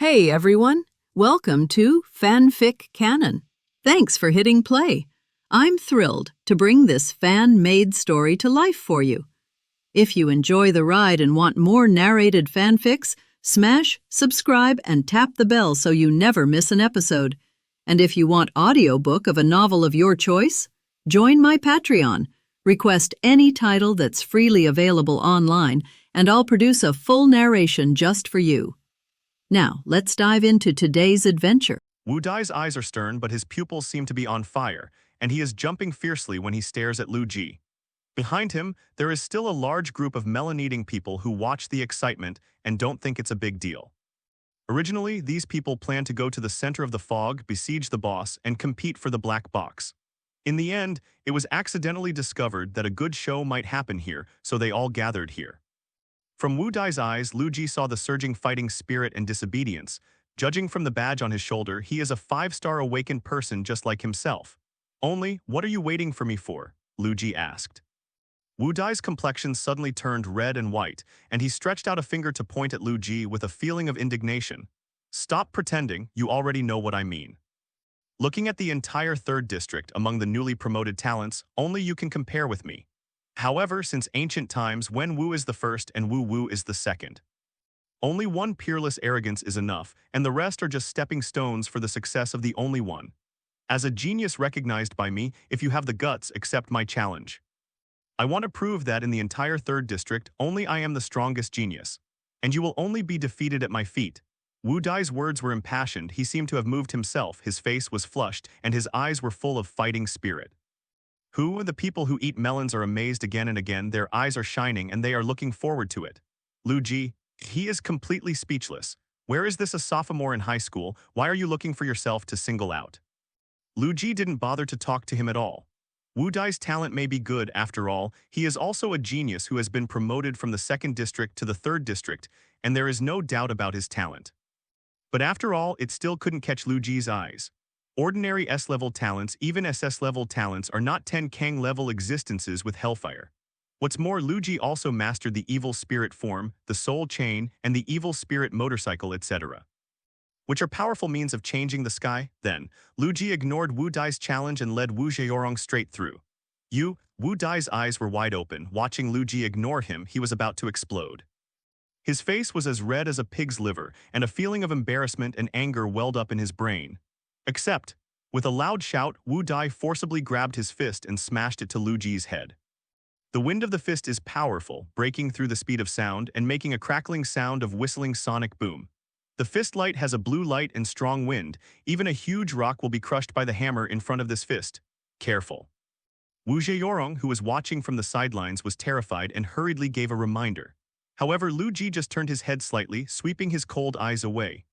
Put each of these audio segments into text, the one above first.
Hey everyone, welcome to FanFic Canon. Thanks for hitting play. I'm thrilled to bring this fan-made story to life for you. If you enjoy the ride and want more narrated fanfics, smash, subscribe, and tap the bell so you never miss an episode. And if you want audiobook of a novel of your choice, join my Patreon. Request any title that's freely available online, and I'll produce a full narration just for you. Now, let's dive into today's adventure. Wu Dai's eyes are stern, but his pupils seem to be on fire, and he is jumping fiercely when he stares at Lu Ji. Behind him, there is still a large group of melon-eating people who watch the excitement and don't think it's a big deal. Originally, these people planned to go to the center of the fog, besiege the boss, and compete for the black box. In the end, it was accidentally discovered that a good show might happen here, so they all gathered here. From Wu Dai's eyes, Lu Ji saw the surging fighting spirit and disobedience. Judging from the badge on his shoulder, he is a 5-star awakened person just like himself. Only, what are you waiting for me for? Lu Ji asked. Wu Dai's complexion suddenly turned red and white, and he stretched out a finger to point at Lu Ji with a feeling of indignation. Stop pretending, you already know what I mean. Looking at the entire 3rd district among the newly promoted talents, only you can compare with me. However, since ancient times, when Wu is the first and Wu is the second. Only one peerless arrogance is enough, and the rest are just stepping stones for the success of the only one. As a genius recognized by me, if you have the guts, accept my challenge. I want to prove that in the entire 3rd district, only I am the strongest genius. And you will only be defeated at my feet. Wu Dai's words were impassioned, he seemed to have moved himself, his face was flushed, and his eyes were full of fighting spirit. The people who eat melons are amazed again and again, their eyes are shining and they are looking forward to it. Lu Ji, he is completely speechless. Where is this a sophomore in high school? Why are you looking for yourself to single out? Lu Ji didn't bother to talk to him at all. Wu Dai's talent may be good after all, he is also a genius who has been promoted from the 2nd district to the 3rd district, and there is no doubt about his talent. But after all, it still couldn't catch Lu Ji's eyes. Ordinary S-level talents, even SS-level talents, are not 10 Kang-level existences with Hellfire. What's more, Lu Ji also mastered the evil spirit form, the soul chain, and the evil spirit motorcycle, etc., which are powerful means of changing the sky. Then, Lu Ji ignored Wu Dai's challenge and led Wu Zheorong straight through. Wu Dai's eyes were wide open. Watching Lu Ji ignore him, he was about to explode. His face was as red as a pig's liver, and a feeling of embarrassment and anger welled up in his brain. Except, with a loud shout, Wu Dai forcibly grabbed his fist and smashed it to Lu Ji's head. The wind of the fist is powerful, breaking through the speed of sound and making a crackling sound of whistling sonic boom. The fist light has a blue light and strong wind. Even a huge rock will be crushed by the hammer in front of this fist. Careful. Wu Zheorong, who was watching from the sidelines, was terrified and hurriedly gave a reminder. However, Lu Ji just turned his head slightly, sweeping his cold eyes away.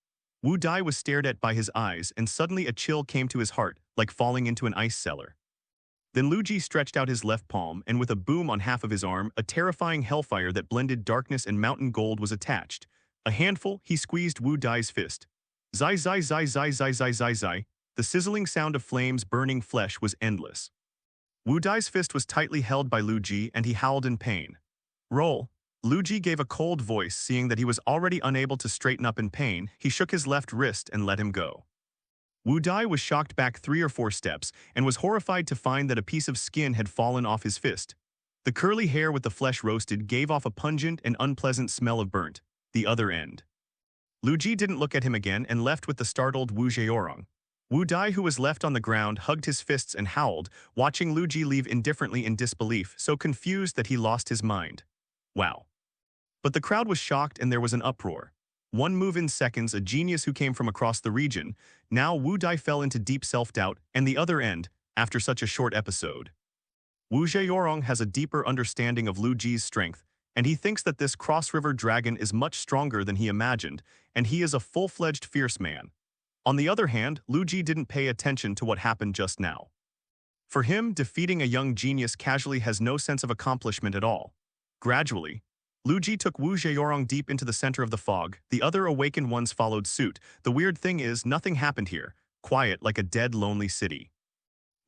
Wu Dai was stared at by his eyes, and suddenly a chill came to his heart, like falling into an ice cellar. Then Lu Ji stretched out his left palm, and with a boom on half of his arm, a terrifying hellfire that blended darkness and mountain gold was attached. A handful, he squeezed Wu Dai's fist. Zai zai zai zai zai zai zai zai. The sizzling sound of flames burning flesh was endless. Wu Dai's fist was tightly held by Lu Ji, and he howled in pain. Roll. Lu Ji gave a cold voice, seeing that he was already unable to straighten up in pain. He shook his left wrist and let him go. Wu Dai was shocked back 3 or 4 steps and was horrified to find that a piece of skin had fallen off his fist. The curly hair with the flesh roasted gave off a pungent and unpleasant smell of burnt. The other end. Lu Ji didn't look at him again and left with the startled Wu Zheorong. Wu Dai, who was left on the ground, hugged his fists and howled, watching Lu Ji leave indifferently in disbelief, so confused that he lost his mind. Wow. But the crowd was shocked and there was an uproar. One move in seconds, a genius who came from across the region. Now Wu Dai fell into deep self-doubt, and the other end, after such a short episode. Wu Zheorong has a deeper understanding of Lu Ji's strength, and he thinks that this cross-river dragon is much stronger than he imagined, and he is a full-fledged fierce man. On the other hand, Lu Ji didn't pay attention to what happened just now. For him, defeating a young genius casually has no sense of accomplishment at all. Gradually, Lu Ji took Wu Zheorong deep into the center of the fog. The other awakened ones followed suit. The weird thing is, nothing happened here. Quiet like a dead, lonely city.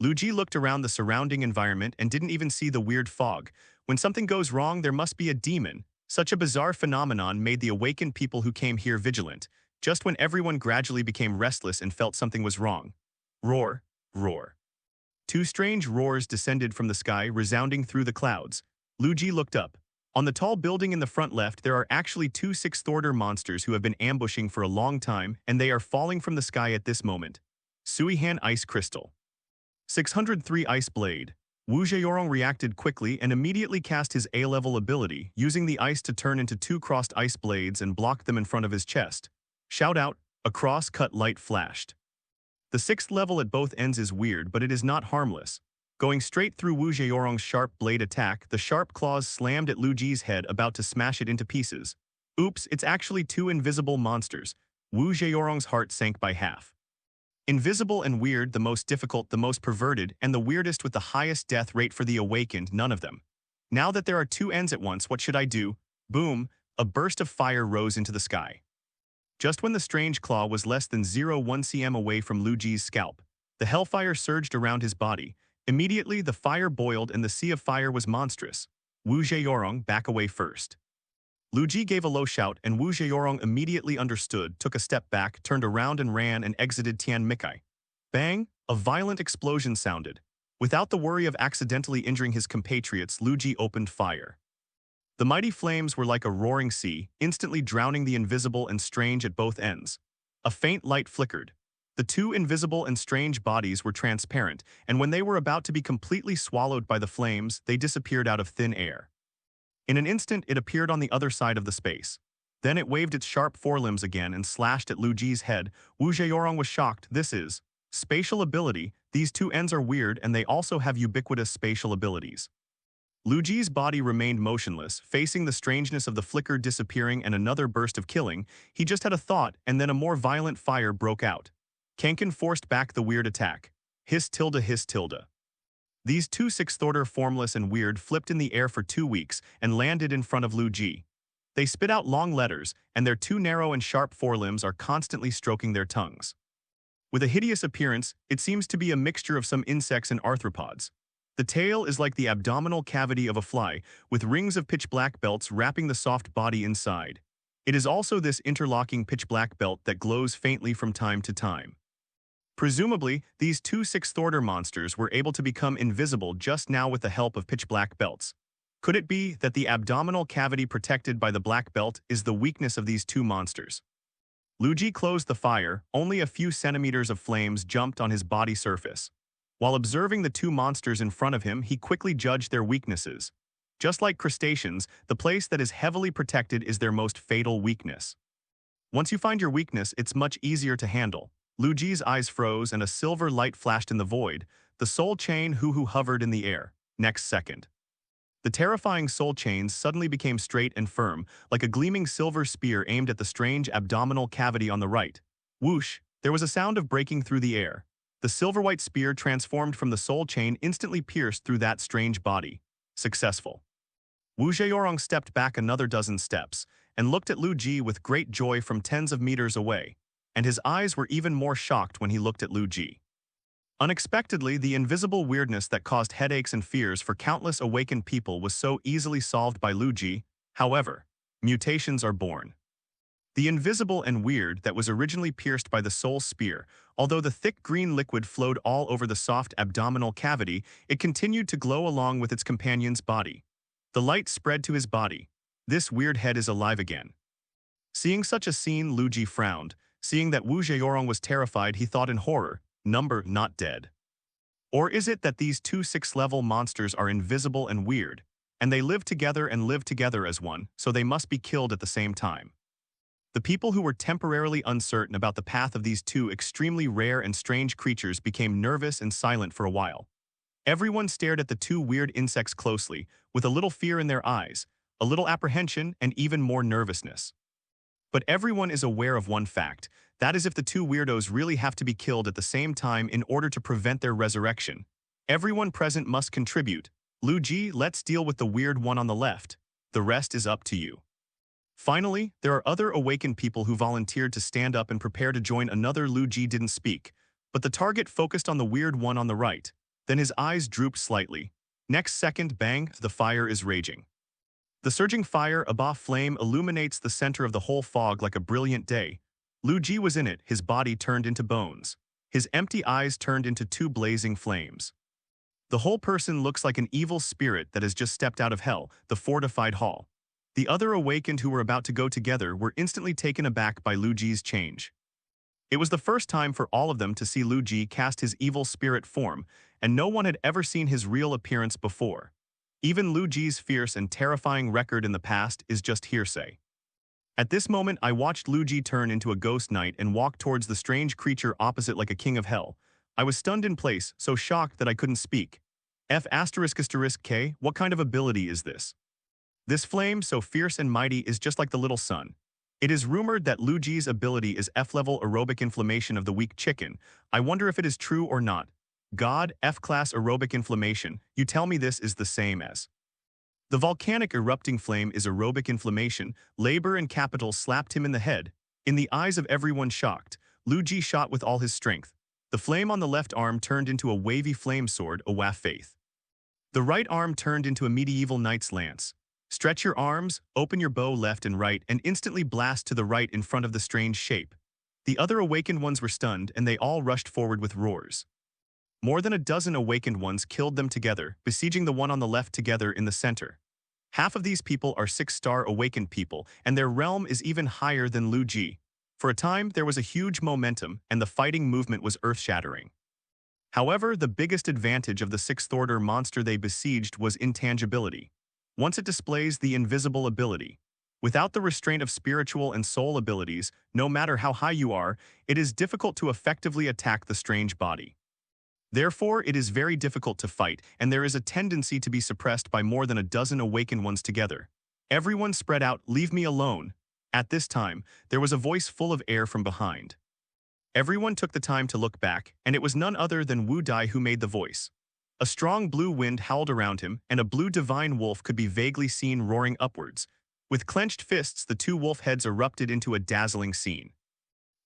Lu Ji looked around the surrounding environment and didn't even see the weird fog. When something goes wrong, there must be a demon. Such a bizarre phenomenon made the awakened people who came here vigilant. just when everyone gradually became restless and felt something was wrong. Roar, roar. Two strange roars descended from the sky, resounding through the clouds. Luigi looked up. On the tall building in the front left, there are actually two sixth-order monsters who have been ambushing for a long time, and they are falling from the sky at this moment. Suihan Ice Crystal. 603 Ice Blade. Wu Zheyorong reacted quickly and immediately cast his A-level ability, using the ice to turn into two crossed ice blades and blocked them in front of his chest. Shout out, a cross-cut light flashed. The sixth level at both ends is weird, but it is not harmless. Going straight through Wu Zheyorong's sharp blade attack, the sharp claws slammed at Lu Ji's head, about to smash it into pieces. Oops, it's actually two invisible monsters. Wu Zheyorong's heart sank by half. Invisible and weird, the most difficult, the most perverted, and the weirdest with the highest death rate for the awakened, none of them. Now that there are two ends at once, what should I do? Boom, a burst of fire rose into the sky. Just when the strange claw was less than 0.1 cm away from Lu Ji's scalp, the hellfire surged around his body. Immediately, the fire boiled and the sea of fire was monstrous. Wu Zheyorong, back away first. Lu Ji gave a low shout and Wu Zheyorong immediately understood, took a step back, turned around and ran and exited Tian Mikai. Bang! A violent explosion sounded. Without the worry of accidentally injuring his compatriots, Lu Ji opened fire. The mighty flames were like a roaring sea, instantly drowning the invisible and strange at both ends. A faint light flickered. The two invisible and strange bodies were transparent, and when they were about to be completely swallowed by the flames, they disappeared out of thin air. In an instant, it appeared on the other side of the space. Then it waved its sharp forelimbs again and slashed at Lu Ji's head. Wu Zheyorong was shocked. This is spatial ability. These two ends are weird, and they also have ubiquitous spatial abilities. Lu Ji's body remained motionless, facing the strangeness of the flicker disappearing and another burst of killing. He just had a thought, and then a more violent fire broke out. Kankin forced back the weird attack. Hiss tilde hiss tilde. These two sixth-order formless and weird flipped in the air for 2 weeks and landed in front of Lu Ji. They spit out long letters, and their two narrow and sharp forelimbs are constantly stroking their tongues. With a hideous appearance, it seems to be a mixture of some insects and arthropods. The tail is like the abdominal cavity of a fly, with rings of pitch-black belts wrapping the soft body inside. It is also this interlocking pitch-black belt that glows faintly from time to time. Presumably, these two sixth-order monsters were able to become invisible just now with the help of pitch-black belts. Could it be that the abdominal cavity protected by the black belt is the weakness of these two monsters? Lu Ji closed the fire. Only a few centimeters of flames jumped on his body surface. While observing the two monsters in front of him, he quickly judged their weaknesses. Just like crustaceans, the place that is heavily protected is their most fatal weakness. Once you find your weakness, it's much easier to handle. Lu Ji's eyes froze and a silver light flashed in the void. The soul chain hoo-hoo hovered in the air. Next second, the terrifying soul chains suddenly became straight and firm, like a gleaming silver spear aimed at the strange abdominal cavity on the right. Whoosh! There was a sound of breaking through the air. The silver-white spear transformed from the soul chain instantly pierced through that strange body. Successful. Wu Zheyorong stepped back another dozen steps and looked at Lu Ji with great joy from tens of meters away. And his eyes were even more shocked when he looked at Lu Ji. Unexpectedly, the invisible weirdness that caused headaches and fears for countless awakened people was so easily solved by Lu Ji. However, mutations are born. The invisible and weird that was originally pierced by the soul spear, although the thick green liquid flowed all over the soft abdominal cavity, it continued to glow along with its companion's body. The light spread to his body. This weird head is alive again. Seeing such a scene, Lu Ji frowned. Seeing that Wu Zheyorong was terrified, he thought in horror, number not dead. Or is it that these two sixth-level monsters are invisible and weird, and they live together as one, so they must be killed at the same time? The people who were temporarily uncertain about the path of these two extremely rare and strange creatures became nervous and silent for a while. Everyone stared at the two weird insects closely, with a little fear in their eyes, a little apprehension, and even more nervousness. But everyone is aware of one fact, that is if the two weirdos really have to be killed at the same time in order to prevent their resurrection. Everyone present must contribute. Lu Ji, let's deal with the weird one on the left. The rest is up to you. Finally, there are other awakened people who volunteered to stand up and prepare to join another. Lu Ji didn't speak, but the target focused on the weird one on the right. Then his eyes drooped slightly. Next second, bang, the fire is raging. The surging fire above flame illuminates the center of the whole fog like a brilliant day. Lu Ji was in it, his body turned into bones. His empty eyes turned into two blazing flames. The whole person looks like an evil spirit that has just stepped out of hell, the fortified hall. The other awakened who were about to go together were instantly taken aback by Lu Ji's change. It was the first time for all of them to see Lu Ji cast his evil spirit form, and no one had ever seen his real appearance before. Even Lu Ji's fierce and terrifying record in the past is just hearsay. At this moment, I watched Lu Ji turn into a ghost knight and walk towards the strange creature opposite like a king of hell. I was stunned in place, so shocked that I couldn't speak. F***K, what kind of ability is this? This flame, so fierce and mighty, is just like the little sun. It is rumored that Lu Ji's ability is F-level aerobic inflammation of the weak chicken. I wonder if it is true or not. God, F-class aerobic inflammation, you tell me this is the same as. The volcanic erupting flame is aerobic inflammation. Labor and capital slapped him in the head. In the eyes of everyone shocked, Lu Ji shot with all his strength. The flame on the left arm turned into a wavy flame sword, a Waf faith. The right arm turned into a medieval knight's lance. Stretch your arms, open your bow left and right, and instantly blast to the right in front of the strange shape. The other awakened ones were stunned, and they all rushed forward with roars. More than a dozen awakened ones killed them together, besieging the one on the left together in the center. Half of these people are 6-star awakened people, and their realm is even higher than Lu Ji. For a time, there was a huge momentum, and the fighting movement was earth-shattering. However, the biggest advantage of the 6th-order monster they besieged was intangibility. Once it displays the invisible ability, without the restraint of spiritual and soul abilities, no matter how high you are, it is difficult to effectively attack the strange body. Therefore, it is very difficult to fight, and there is a tendency to be suppressed by more than a dozen awakened ones together. Everyone spread out, leave me alone. At this time, there was a voice full of air from behind. Everyone took the time to look back, and it was none other than Wu Dai who made the voice. A strong blue wind howled around him, and a blue divine wolf could be vaguely seen roaring upwards. With clenched fists, the two wolf heads erupted into a dazzling scene.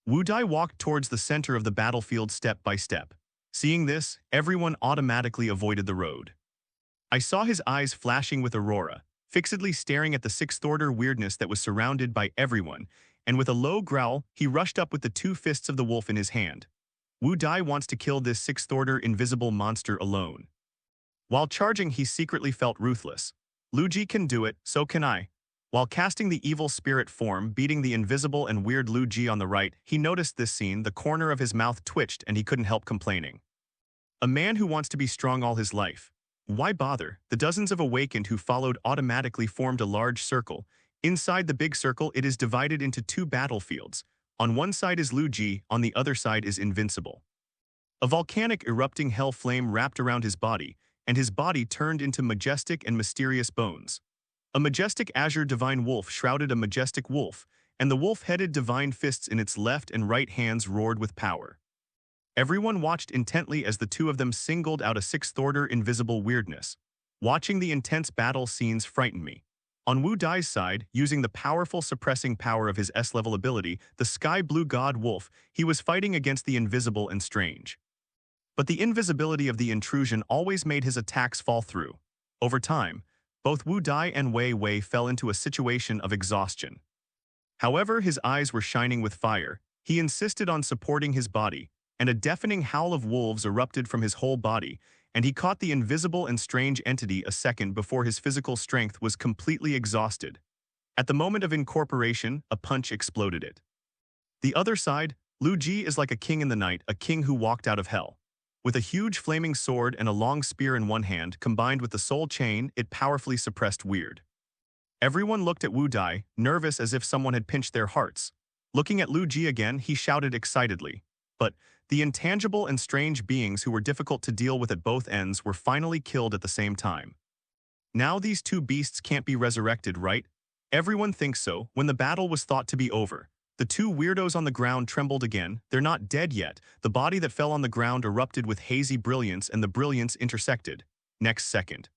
Wu Dai walked towards the center of the battlefield step by step. Seeing this, everyone automatically avoided the road. I saw his eyes flashing with aurora, fixedly staring at the 6th-order weirdness that was surrounded by everyone, and with a low growl, he rushed up with the two fists of the wolf in his hand. Wu Dai wants to kill this 6th-order invisible monster alone. While charging, he secretly felt ruthless. Lu Ji can do it, so can I. While casting the evil spirit form, beating the invisible and weird Lu Ji on the right, he noticed this scene, the corner of his mouth twitched and he couldn't help complaining. A man who wants to be strong all his life. Why bother? The dozens of awakened who followed automatically formed a large circle. Inside the big circle, it is divided into two battlefields. On one side is Lu Ji, on the other side is Invincible. A volcanic erupting hell flame wrapped around his body, and his body turned into majestic and mysterious bones. A majestic azure divine wolf shrouded a majestic wolf, and the wolf-headed divine fists in its left and right hands roared with power. Everyone watched intently as the two of them singled out a 6th-order invisible weirdness. Watching the intense battle scenes frightened me. On Wu Dai's side, using the powerful suppressing power of his S-level ability, the Sky Blue God Wolf, he was fighting against the invisible and strange. But the invisibility of the intrusion always made his attacks fall through. Over time, both Wu Dai and Wei Wei fell into a situation of exhaustion. However, his eyes were shining with fire. He insisted on supporting his body, and a deafening howl of wolves erupted from his whole body, and he caught the invisible and strange entity a second before his physical strength was completely exhausted. At the moment of incorporation, a punch exploded it. The other side, Lu Ji is like a king in the night, a king who walked out of hell. With a huge flaming sword and a long spear in one hand, combined with the soul chain, it powerfully suppressed weird. Everyone looked at Wu Dai, nervous as if someone had pinched their hearts. Looking at Lu Ji again, he shouted excitedly. But the intangible and strange beings who were difficult to deal with at both ends were finally killed at the same time. Now these two beasts can't be resurrected, right? Everyone thinks so. When the battle was thought to be over, the two weirdos on the ground trembled again. They're not dead yet. The body that fell on the ground erupted with hazy brilliance, and the brilliance intersected. Next second.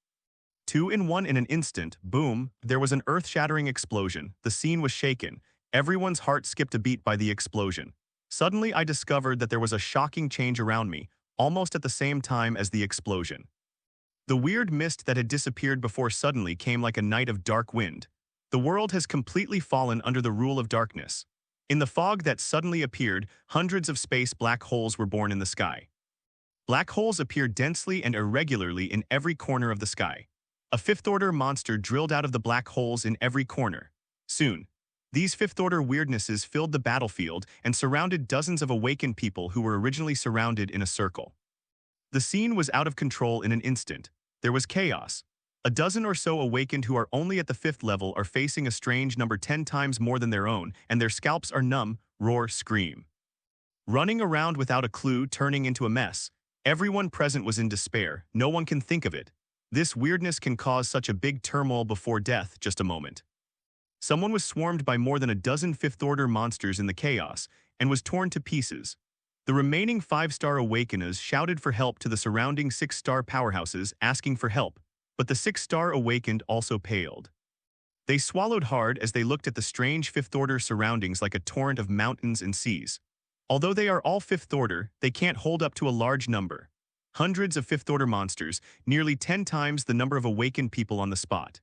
Two in one in an instant, boom, there was an earth-shattering explosion. The scene was shaken. Everyone's heart skipped a beat by the explosion. Suddenly, I discovered that there was a shocking change around me, almost at the same time as the explosion. The weird mist that had disappeared before suddenly came like a night of dark wind. The world has completely fallen under the rule of darkness. In the fog that suddenly appeared, hundreds of space black holes were born in the sky. Black holes appeared densely and irregularly in every corner of the sky. A fifth-order monster drilled out of the black holes in every corner. Soon, these fifth-order weirdnesses filled the battlefield and surrounded dozens of awakened people who were originally surrounded in a circle. The scene was out of control in an instant. There was chaos. A dozen or so awakened who are only at the 5th level are facing a strange number 10 times more than their own, and their scalps are numb, roar, scream. Running around without a clue, turning into a mess. Everyone present was in despair. No one can think of it. This weirdness can cause such a big turmoil before death, just a moment. Someone was swarmed by more than a dozen 5th-order monsters in the chaos and was torn to pieces. The remaining 5-star Awakeners shouted for help to the surrounding 6-star powerhouses, asking for help, but the 6-star awakened also paled. They swallowed hard as they looked at the strange 5th-order surroundings like a torrent of mountains and seas. Although they are all 5th-order, they can't hold up to a large number. Hundreds of 5th-order monsters, nearly 10 times the number of awakened people on the spot.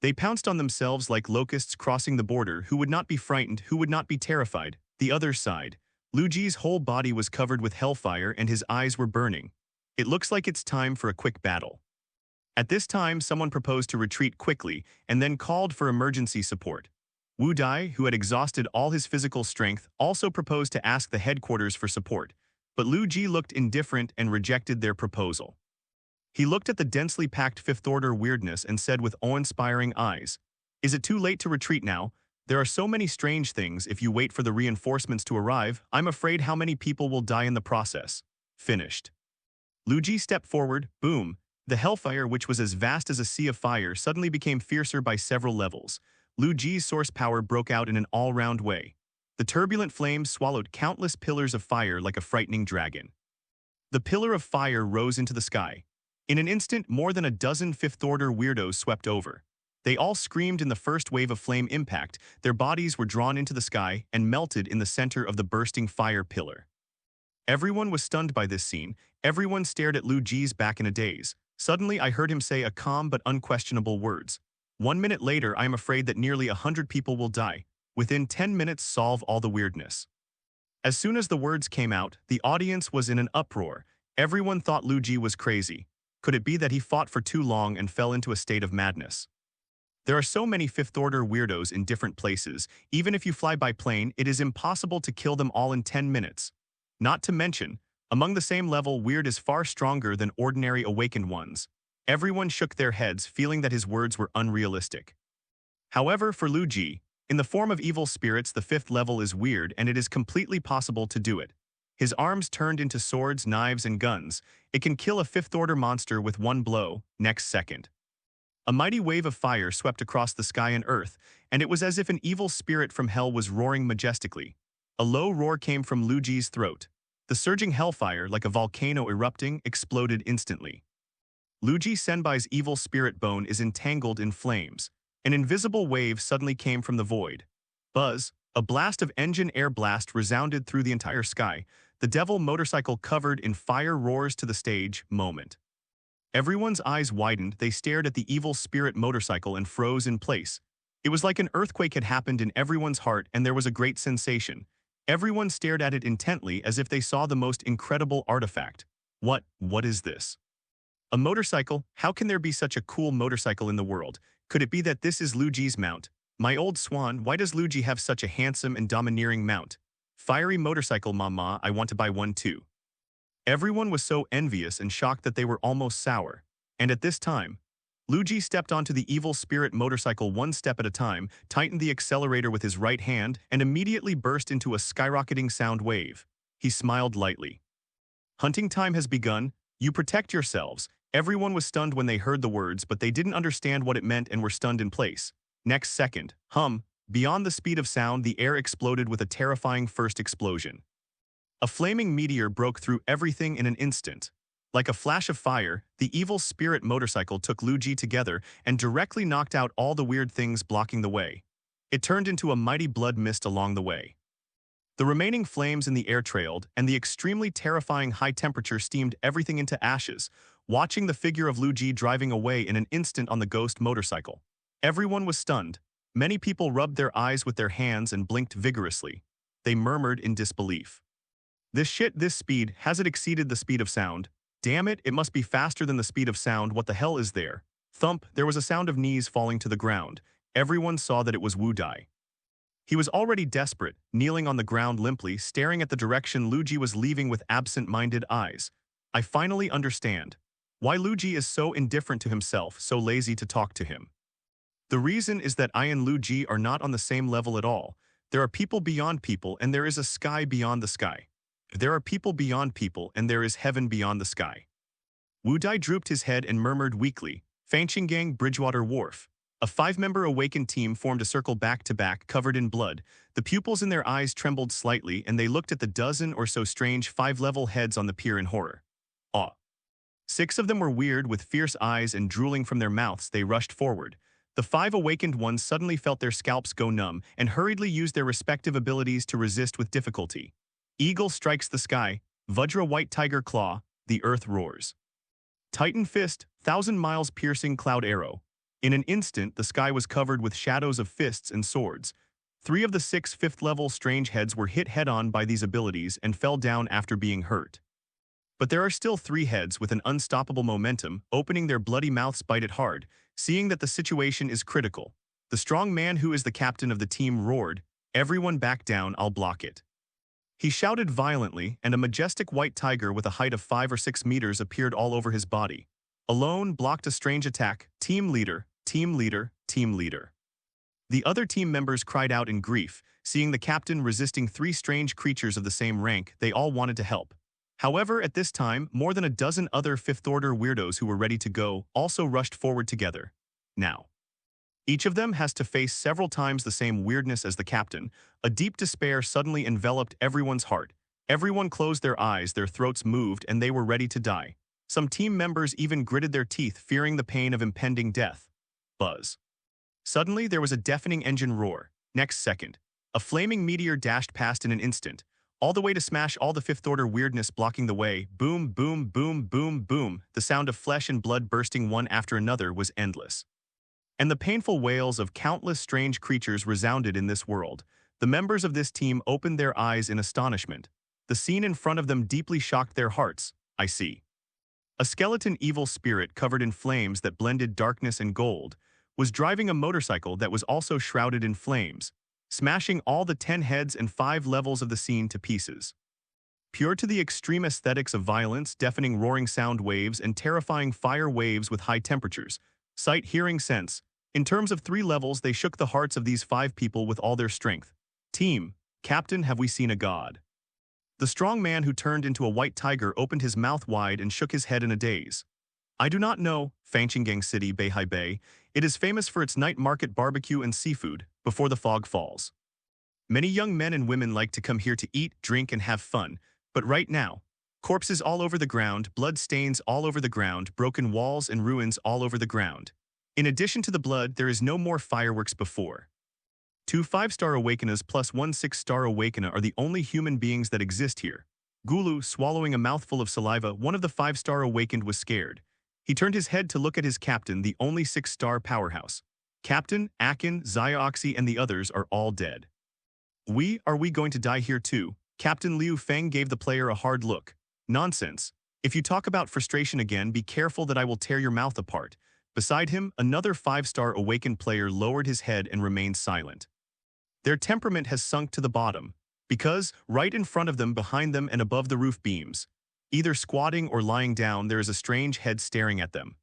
They pounced on themselves like locusts crossing the border. Who would not be frightened? Who would not be terrified? The other side. Luigi's whole body was covered with hellfire and his eyes were burning. It looks like it's time for a quick battle. At this time, someone proposed to retreat quickly and then called for emergency support. Wu Dai, who had exhausted all his physical strength, also proposed to ask the headquarters for support, but Luigi looked indifferent and rejected their proposal. He looked at the densely packed 5th-order weirdness and said with awe-inspiring eyes, "Is it too late to retreat now? There are so many strange things. If you wait for the reinforcements to arrive, I'm afraid how many people will die in the process." Finished. Luigi stepped forward, boom. The hellfire, which was as vast as a sea of fire, suddenly became fiercer by several levels. Luigi's source power broke out in an all-round way. The turbulent flames swallowed countless pillars of fire like a frightening dragon. The pillar of fire rose into the sky. In an instant, more than a dozen 5th-order weirdos swept over. They all screamed in the first wave of flame impact. Their bodies were drawn into the sky and melted in the center of the bursting fire pillar. Everyone was stunned by this scene. Everyone stared at Luigi's back in a daze. Suddenly, I heard him say a calm but unquestionable words. 1 minute later, I am afraid that nearly 100 people will die. Within 10 minutes, solve all the weirdness. As soon as the words came out, the audience was in an uproar. Everyone thought Luigi was crazy. Could it be that he fought for too long and fell into a state of madness? There are so many 5th-order weirdos in different places. Even if you fly by plane, it is impossible to kill them all in 10 minutes. Not to mention, among the same level, weird is far stronger than ordinary awakened ones. Everyone shook their heads, feeling that his words were unrealistic. However, for Luigi, in the form of evil spirits, the 5th level is weird and it is completely possible to do it. His arms turned into swords, knives, and guns. It can kill a 5th-order monster with one blow, next second. A mighty wave of fire swept across the sky and earth, and it was as if an evil spirit from hell was roaring majestically. A low roar came from Luigi's throat. The surging hellfire, like a volcano erupting, exploded instantly. Luigi Senbai's evil spirit bone is entangled in flames. An invisible wave suddenly came from the void. Buzz, a blast of engine air blast resounded through the entire sky. The devil motorcycle covered in fire roars to the stage, moment. Everyone's eyes widened. They stared at the evil spirit motorcycle and froze in place. It was like an earthquake had happened in everyone's heart, and there was a great sensation. Everyone stared at it intently as if they saw the most incredible artifact. What is this? A motorcycle? How can there be such a cool motorcycle in the world? Could it be that this is Luigi's mount? My old swan, why does Luigi have such a handsome and domineering mount? Fiery motorcycle, mama, I want to buy one too. Everyone was so envious and shocked that they were almost sour. And at this time, Luigi stepped onto the evil spirit motorcycle one step at a time, tightened the accelerator with his right hand, and immediately burst into a skyrocketing sound wave. He smiled lightly. Hunting time has begun. You protect yourselves. Everyone was stunned when they heard the words, but they didn't understand what it meant and were stunned in place. Next second, beyond the speed of sound, the air exploded with a terrifying first explosion. A flaming meteor broke through everything in an instant. Like a flash of fire, the evil spirit motorcycle took Luigi together and directly knocked out all the weird things blocking the way. It turned into a mighty blood mist along the way. The remaining flames in the air trailed, and the extremely terrifying high temperature steamed everything into ashes, watching the figure of Luigi driving away in an instant on the ghost motorcycle. Everyone was stunned. Many people rubbed their eyes with their hands and blinked vigorously. They murmured in disbelief. This speed, has it exceeded the speed of sound? Damn it, it must be faster than the speed of sound, what the hell is there? Thump, there was a sound of knees falling to the ground. Everyone saw that it was Wu Dai. He was already desperate, kneeling on the ground limply, staring at the direction Lu Ji was leaving with absent-minded eyes. I finally understand why Lu Ji is so indifferent to himself, so lazy to talk to him. The reason is that I and Lu Ji are not on the same level at all. There are people beyond people, and there is a sky beyond the sky. There are people beyond people, and there is heaven beyond the sky. Wu Dai drooped his head and murmured weakly, Fanqinggang Bridgewater Wharf. A 5-member awakened team formed a circle back-to-back, covered in blood. The pupils in their eyes trembled slightly, and they looked at the dozen or so strange 5-level heads on the pier in horror. Awe. 6 of them were weird, with fierce eyes and drooling from their mouths. They rushed forward. The 5 awakened ones suddenly felt their scalps go numb and hurriedly used their respective abilities to resist with difficulty. Eagle strikes the sky, Vajra white tiger claw, the earth roars. Titan fist, 1,000 miles piercing cloud arrow. In an instant, the sky was covered with shadows of fists and swords. 3 of the 6 5th-level strange heads were hit head-on by these abilities and fell down after being hurt. But there are still 3 heads with an unstoppable momentum, opening their bloody mouths bite it hard, seeing that the situation is critical. The strong man who is the captain of the team roared, "Everyone back down, I'll block it." He shouted violently, and a majestic white tiger with a height of 5 or 6 meters appeared all over his body. Alone blocked a strange attack. Team leader, team leader, team leader. The other team members cried out in grief, seeing the captain resisting 3 strange creatures of the same rank. They all wanted to help. However, at this time, more than a dozen other 5th-order weirdos who were ready to go also rushed forward together. Now, each of them has to face several times the same weirdness as the captain. A deep despair suddenly enveloped everyone's heart. Everyone closed their eyes, their throats moved, and they were ready to die. Some team members even gritted their teeth, fearing the pain of impending death. Buzz. Suddenly, there was a deafening engine roar. Next second, a flaming meteor dashed past in an instant, all the way to smash all the 5th-order weirdness blocking the way. Boom, boom, boom, boom, boom. The sound of flesh and blood bursting one after another was endless. And the painful wails of countless strange creatures resounded in this world. The members of this team opened their eyes in astonishment. The scene in front of them deeply shocked their hearts. I see. A skeleton evil spirit covered in flames that blended darkness and gold was driving a motorcycle that was also shrouded in flames, smashing all the 10 heads and 5 levels of the scene to pieces. Pure to the extreme aesthetics of violence, deafening roaring sound waves, and terrifying fire waves with high temperatures, sight, hearing, sense. In terms of 3 levels, they shook the hearts of these 5 people with all their strength. Team, Captain, have we seen a god? The strong man who turned into a white tiger opened his mouth wide and shook his head in a daze. I do not know, Fanqinggang City, Beihai Bay. It is famous for its night market barbecue and seafood, before the fog falls. Many young men and women like to come here to eat, drink, and have fun, but right now, corpses all over the ground, blood stains all over the ground, broken walls and ruins all over the ground. In addition to the blood, there is no more fireworks before. 2 5-star Awakeners plus 1 6-star Awakener are the only human beings that exist here. Gulu, swallowing a mouthful of saliva, one of the 5-star Awakened was scared. He turned his head to look at his captain, the only 6-star powerhouse. Captain, Akin, Xioxi, and the others are all dead. Are we going to die here too? Captain Liu Feng gave the player a hard look. Nonsense. If you talk about frustration again, be careful that I will tear your mouth apart. Beside him, another 5-star awakened player lowered his head and remained silent. Their temperament has sunk to the bottom, because, right in front of them, behind them, and above the roof beams, either squatting or lying down, there is a strange head staring at them.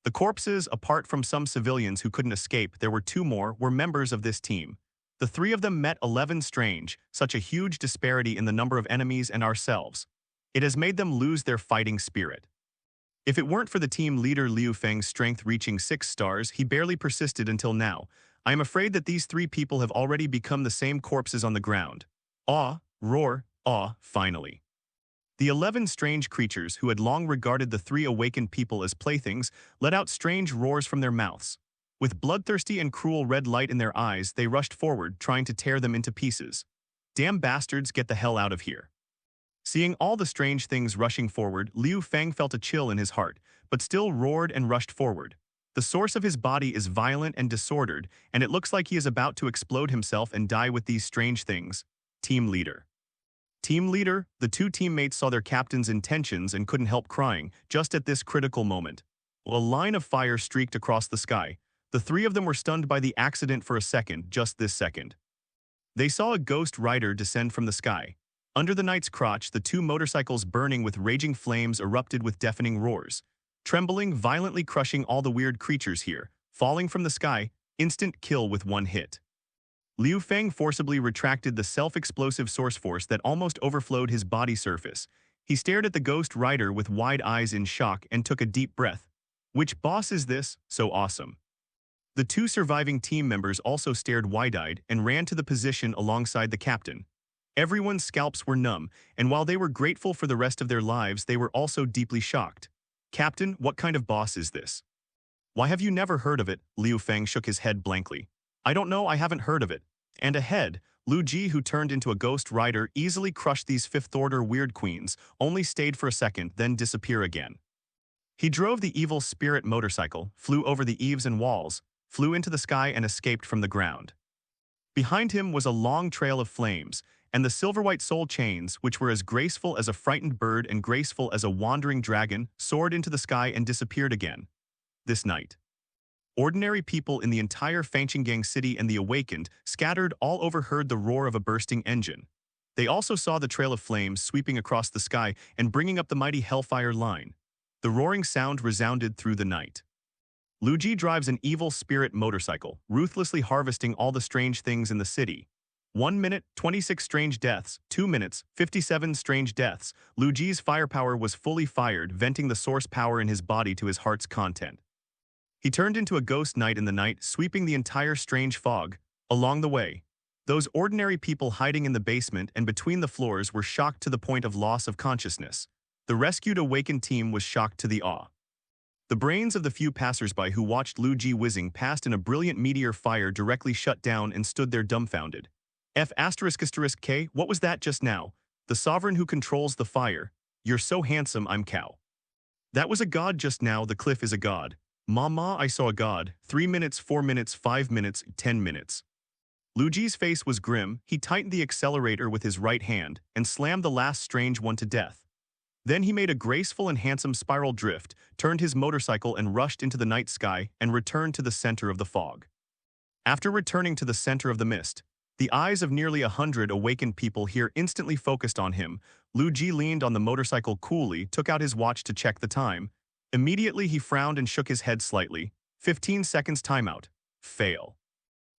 The corpses, apart from some civilians who couldn't escape, there were 2 more, were members of this team. The 3 of them met 11 strange, such a huge disparity in the number of enemies and ourselves. It has made them lose their fighting spirit. If it weren't for the team leader Liu Feng's strength reaching 6 stars, he barely persisted until now. I am afraid that these 3 people have already become the same corpses on the ground. Awe, roar, awe, finally. The 11 strange creatures, who had long regarded the 3 awakened people as playthings, let out strange roars from their mouths. With bloodthirsty and cruel red light in their eyes, they rushed forward, trying to tear them into pieces. Damn bastards, get the hell out of here. Seeing all the strange things rushing forward, Liu Feng felt a chill in his heart, but still roared and rushed forward. The source of his body is violent and disordered, and it looks like he is about to explode himself and die with these strange things. Team Leader. Team Leader, the two teammates saw their captain's intentions and couldn't help crying, just at this critical moment. A line of fire streaked across the sky. The three of them were stunned by the accident for a second, just this second. They saw a ghost rider descend from the sky. Under the knight's crotch, the two motorcycles burning with raging flames erupted with deafening roars. Trembling, violently crushing all the weird creatures here, falling from the sky, instant kill with one hit. Liu Feng forcibly retracted the self-explosive source force that almost overflowed his body surface. He stared at the ghost rider with wide eyes in shock and took a deep breath. Which boss is this? So awesome. The two surviving team members also stared wide-eyed and ran to the position alongside the captain. Everyone's scalps were numb, and while they were grateful for the rest of their lives, they were also deeply shocked. Captain, what kind of boss is this? Why have you never heard of it? Liu Feng shook his head blankly. I don't know, I haven't heard of it. And ahead, Lu Ji, who turned into a ghost rider, easily crushed these fifth-order weird queens, only stayed for a second, then disappear again. He drove the evil spirit motorcycle, flew over the eaves and walls, flew into the sky and escaped from the ground. Behind him was a long trail of flames, and the silver-white soul chains, which were as graceful as a frightened bird and graceful as a wandering dragon, soared into the sky and disappeared again. This night. Ordinary people in the entire Fanchenggang city and the Awakened, scattered all over, heard the roar of a bursting engine. They also saw the trail of flames sweeping across the sky and bringing up the mighty Hellfire line. The roaring sound resounded through the night. Lu Ji drives an evil spirit motorcycle, ruthlessly harvesting all the strange things in the city. 1 minute, 26 strange deaths, 2 minutes, 57 strange deaths. Lu Ji's firepower was fully fired, venting the source power in his body to his heart's content. He turned into a ghost knight in the night, sweeping the entire strange fog. Along the way, those ordinary people hiding in the basement and between the floors were shocked to the point of loss of consciousness. The rescued Awaken team was shocked to the awe. The brains of the few passersby who watched Lu Ji whizzing past in a brilliant meteor fire directly shut down and stood there dumbfounded. K, what was that just now? The sovereign who controls the fire. You're so handsome, I'm cow. That was a god just now, the cliff is a god. Mama, I saw a god. 3 minutes, 4 minutes, 5 minutes, 10 minutes. Lu Ji's face was grim. He tightened the accelerator with his right hand and slammed the last strange one to death. Then he made a graceful and handsome spiral drift, turned his motorcycle and rushed into the night sky and returned to the center of the fog. After returning to the center of the mist, the eyes of nearly 100 awakened people here instantly focused on him. Lu Ji leaned on the motorcycle coolly, took out his watch to check the time. Immediately he frowned and shook his head slightly. 15 seconds timeout. Fail.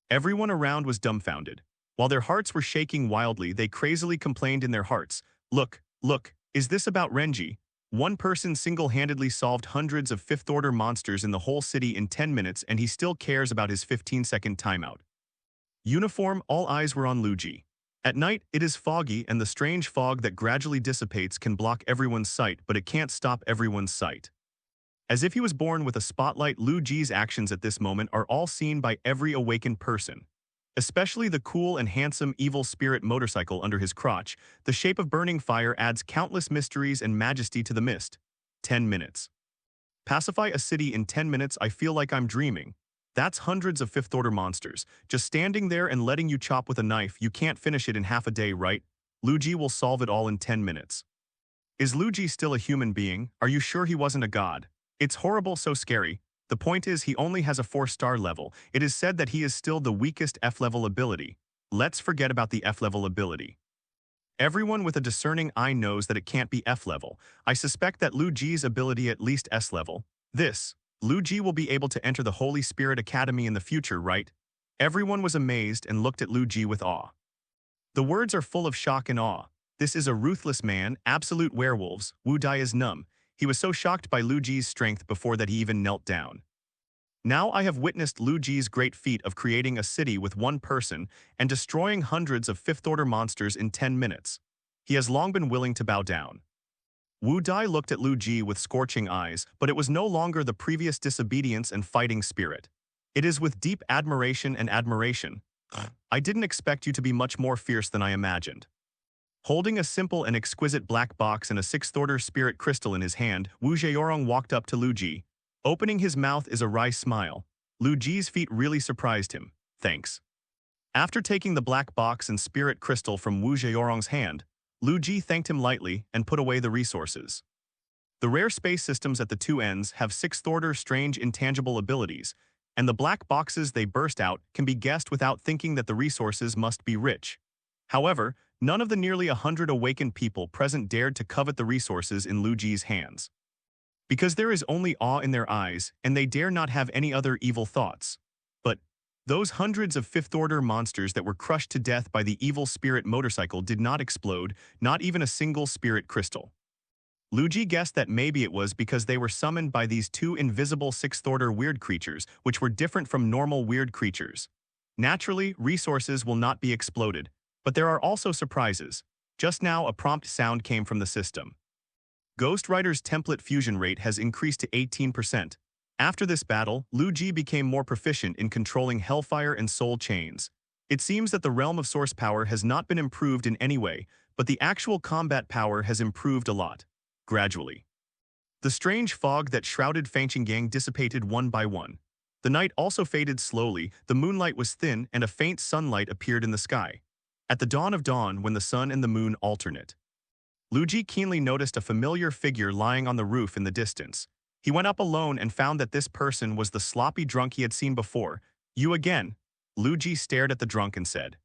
Everyone around was dumbfounded. While their hearts were shaking wildly, they crazily complained in their hearts. Look, is this about Renji? One person single-handedly solved hundreds of fifth-order monsters in the whole city in 10 minutes and he still cares about his 15-second timeout. Uniform, all eyes were on Lu Ji. At night, it is foggy and the strange fog that gradually dissipates can block everyone's sight, but it can't stop everyone's sight. As if he was born with a spotlight, Lu Ji's actions at this moment are all seen by every awakened person. Especially the cool and handsome evil spirit motorcycle under his crotch, the shape of burning fire adds countless mysteries and majesty to the mist. 10 minutes. Pacify a city in 10 minutes, I feel like I'm dreaming. That's hundreds of fifth-order monsters, just standing there and letting you chop with a knife. You can't finish it in half a day, right? Lu Ji will solve it all in 10 minutes. Is Lu Ji still a human being? Are you sure he wasn't a god? It's horrible, so scary. The point is he only has a 4-star level. It is said that he is still the weakest F-level ability. Let's forget about the F-level ability. Everyone with a discerning eye knows that it can't be F-level. I suspect that Lu Ji's ability at least S-level. Lu Ji will be able to enter the Holy Spirit Academy in the future, right? Everyone was amazed and looked at Lu Ji with awe. The words are full of shock and awe. This is a ruthless man, absolute werewolves. Wu Dai is numb. He was so shocked by Lu Ji's strength before that he even knelt down. Now I have witnessed Lu Ji's great feat of creating a city with one person and destroying hundreds of fifth-order monsters in 10 minutes. He has long been willing to bow down. Wu Dai looked at Lu Ji with scorching eyes, but it was no longer the previous disobedience and fighting spirit. It is with deep admiration and admiration. I didn't expect you to be much more fierce than I imagined. Holding a simple and exquisite black box and a 6th-order spirit crystal in his hand, Wu Zheorong walked up to Lu Ji. Opening his mouth is a wry smile. Lu Ji's feat really surprised him. Thanks. After taking the black box and spirit crystal from Wu Zheorong's hand, Lu Ji thanked him lightly and put away the resources. The rare space systems at the two ends have sixth-order strange intangible abilities, and the black boxes they burst out can be guessed without thinking that the resources must be rich. However, none of the nearly 100 awakened people present dared to covet the resources in Lu Ji's hands. Because there is only awe in their eyes, and they dare not have any other evil thoughts. But those hundreds of fifth-order monsters that were crushed to death by the evil spirit motorcycle did not explode, not even a single spirit crystal. Lu Ji guessed that maybe it was because they were summoned by these two invisible sixth-order weird creatures, which were different from normal weird creatures. Naturally, resources will not be exploded, but there are also surprises. Just now, a prompt sound came from the system. Ghost Rider's template fusion rate has increased to 18%. After this battle, Lu Ji became more proficient in controlling Hellfire and Soul Chains. It seems that the realm of source power has not been improved in any way, but the actual combat power has improved a lot. Gradually. The strange fog that shrouded Fangqinggang dissipated one by one. The night also faded slowly, the moonlight was thin, and a faint sunlight appeared in the sky. At the dawn of dawn, when the sun and the moon alternate, Lu Ji keenly noticed a familiar figure lying on the roof in the distance. He went up alone and found that this person was the sloppy drunk he had seen before. "You again?" Lu Ji stared at the drunk and said.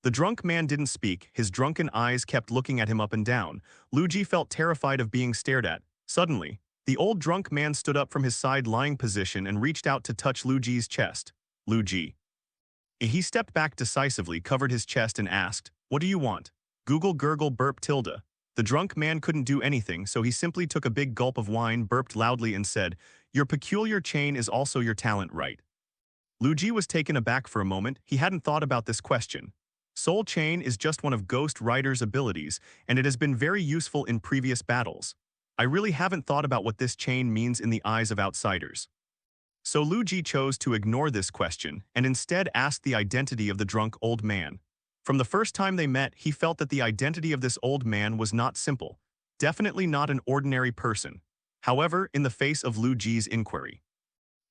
The drunk man didn't speak, his drunken eyes kept looking at him up and down. Lu Ji felt terrified of being stared at. Suddenly, the old drunk man stood up from his side lying position and reached out to touch Lu Ji's chest. Lu Ji. He stepped back decisively, covered his chest and asked, "What do you want?" Google gurgle burp tilde. The drunk man couldn't do anything, so he simply took a big gulp of wine, burped loudly and said, "Your peculiar chain is also your talent, right?" Lu Ji was taken aback for a moment. He hadn't thought about this question. Soul Chain is just one of Ghost Rider's abilities, and it has been very useful in previous battles. I really haven't thought about what this chain means in the eyes of outsiders. So Lu Ji chose to ignore this question and instead asked the identity of the drunk old man. From the first time they met, he felt that the identity of this old man was not simple, definitely not an ordinary person. However, in the face of Lu Ji's inquiry,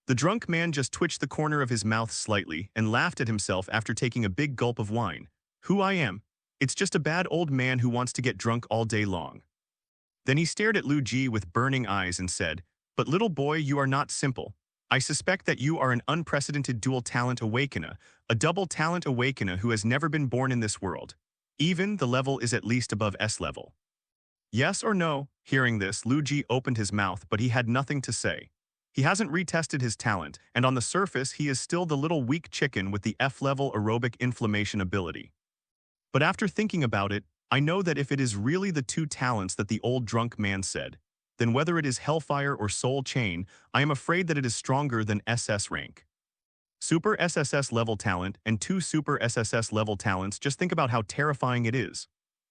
the drunk man just twitched the corner of his mouth slightly and laughed at himself after taking a big gulp of wine. "Who I am? It's just a bad old man who wants to get drunk all day long." Then he stared at Lu Ji with burning eyes and said, "But little boy, you are not simple. I suspect that you are an unprecedented dual-talent awakener, a double-talent awakener who has never been born in this world. Even the level is at least above S level. Yes or no?" Hearing this, Lu Ji opened his mouth, but he had nothing to say. He hasn't retested his talent, and on the surface he is still the little weak chicken with the F-level aerobic inflammation ability. But after thinking about it, I know that if it is really the two talents that the old drunk man said, then whether it is Hellfire or Soul Chain, I am afraid that it is stronger than SS rank. Super SSS level talent and two Super SSS level talents, just think about how terrifying it is.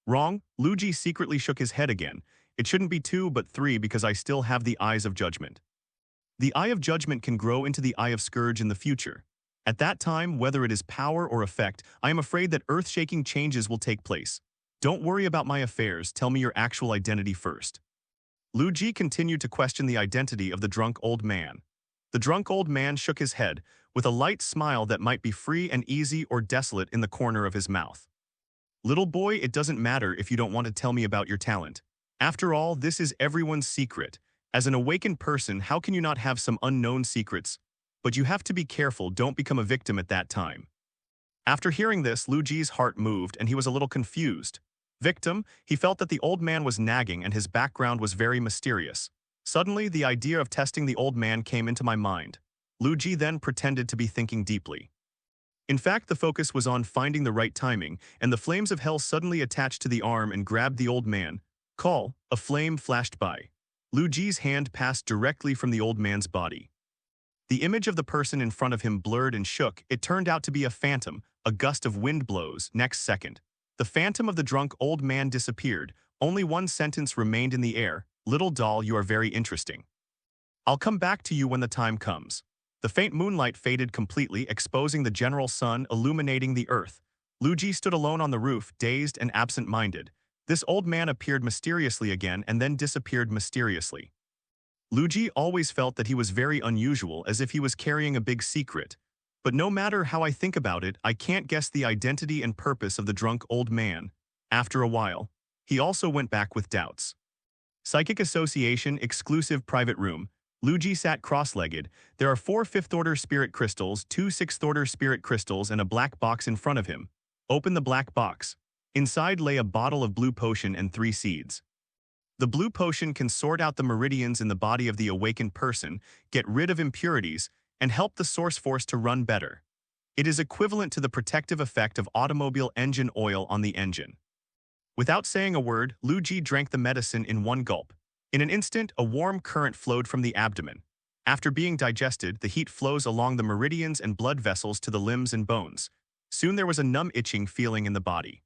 Wrong, Lu Ji secretly shook his head again. It shouldn't be 2 but 3 because I still have the Eyes of Judgment. The Eye of Judgment can grow into the Eye of Scourge in the future. At that time, whether it is power or effect, I am afraid that earth-shaking changes will take place. Don't worry about my affairs, tell me your actual identity first. Lu Ji continued to question the identity of the drunk old man. The drunk old man shook his head, with a light smile that might be free and easy or desolate in the corner of his mouth. "Little boy, it doesn't matter if you don't want to tell me about your talent. After all, this is everyone's secret. As an awakened person, how can you not have some unknown secrets? But you have to be careful, don't become a victim at that time." After hearing this, Lu Ji's heart moved and he was a little confused. Victim? He felt that the old man was nagging and his background was very mysterious. Suddenly, the idea of testing the old man came into my mind. Lu Ji then pretended to be thinking deeply. In fact, the focus was on finding the right timing, and the flames of hell suddenly attached to the arm and grabbed the old man. Call, a flame flashed by. Lu Ji's hand passed directly from the old man's body. The image of the person in front of him blurred and shook. It turned out to be a phantom. A gust of wind blows. Next second, the phantom of the drunk old man disappeared. Only one sentence remained in the air. "Little doll, you are very interesting. I'll come back to you when the time comes." The faint moonlight faded completely, exposing the general sun illuminating the earth. Lu Ji stood alone on the roof, dazed and absent-minded. This old man appeared mysteriously again and then disappeared mysteriously. Luigi always felt that he was very unusual, as if he was carrying a big secret. But no matter how I think about it, I can't guess the identity and purpose of the drunk old man. After a while, he also went back with doubts. Psychic Association, exclusive private room. Luigi sat cross-legged. There are 4 fifth-order spirit crystals, 2 sixth-order spirit crystals, and a black box in front of him. Open the black box. Inside lay a bottle of blue potion and 3 seeds. The blue potion can sort out the meridians in the body of the awakened person, get rid of impurities, and help the source force to run better. It is equivalent to the protective effect of automobile engine oil on the engine. Without saying a word, Luigi drank the medicine in one gulp. In an instant, a warm current flowed from the abdomen. After being digested, the heat flows along the meridians and blood vessels to the limbs and bones. Soon there was a numb itching feeling in the body.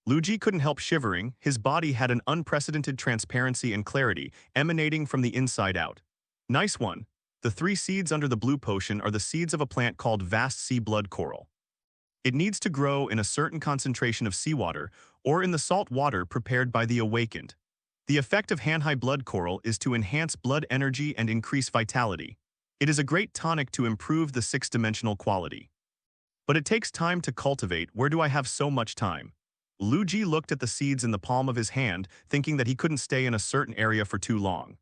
Luigi couldn't help shivering. His body had an unprecedented transparency and clarity, emanating from the inside out. Nice one. The 3 seeds under the blue potion are the seeds of a plant called vast sea blood coral. It needs to grow in a certain concentration of seawater or in the salt water prepared by the awakened. The effect of hand-high blood coral is to enhance blood energy and increase vitality. It is a great tonic to improve the 6-dimensional quality. But it takes time to cultivate. Where do I have so much time? Luigi looked at the seeds in the palm of his hand, thinking that he couldn't stay in a certain area for too long.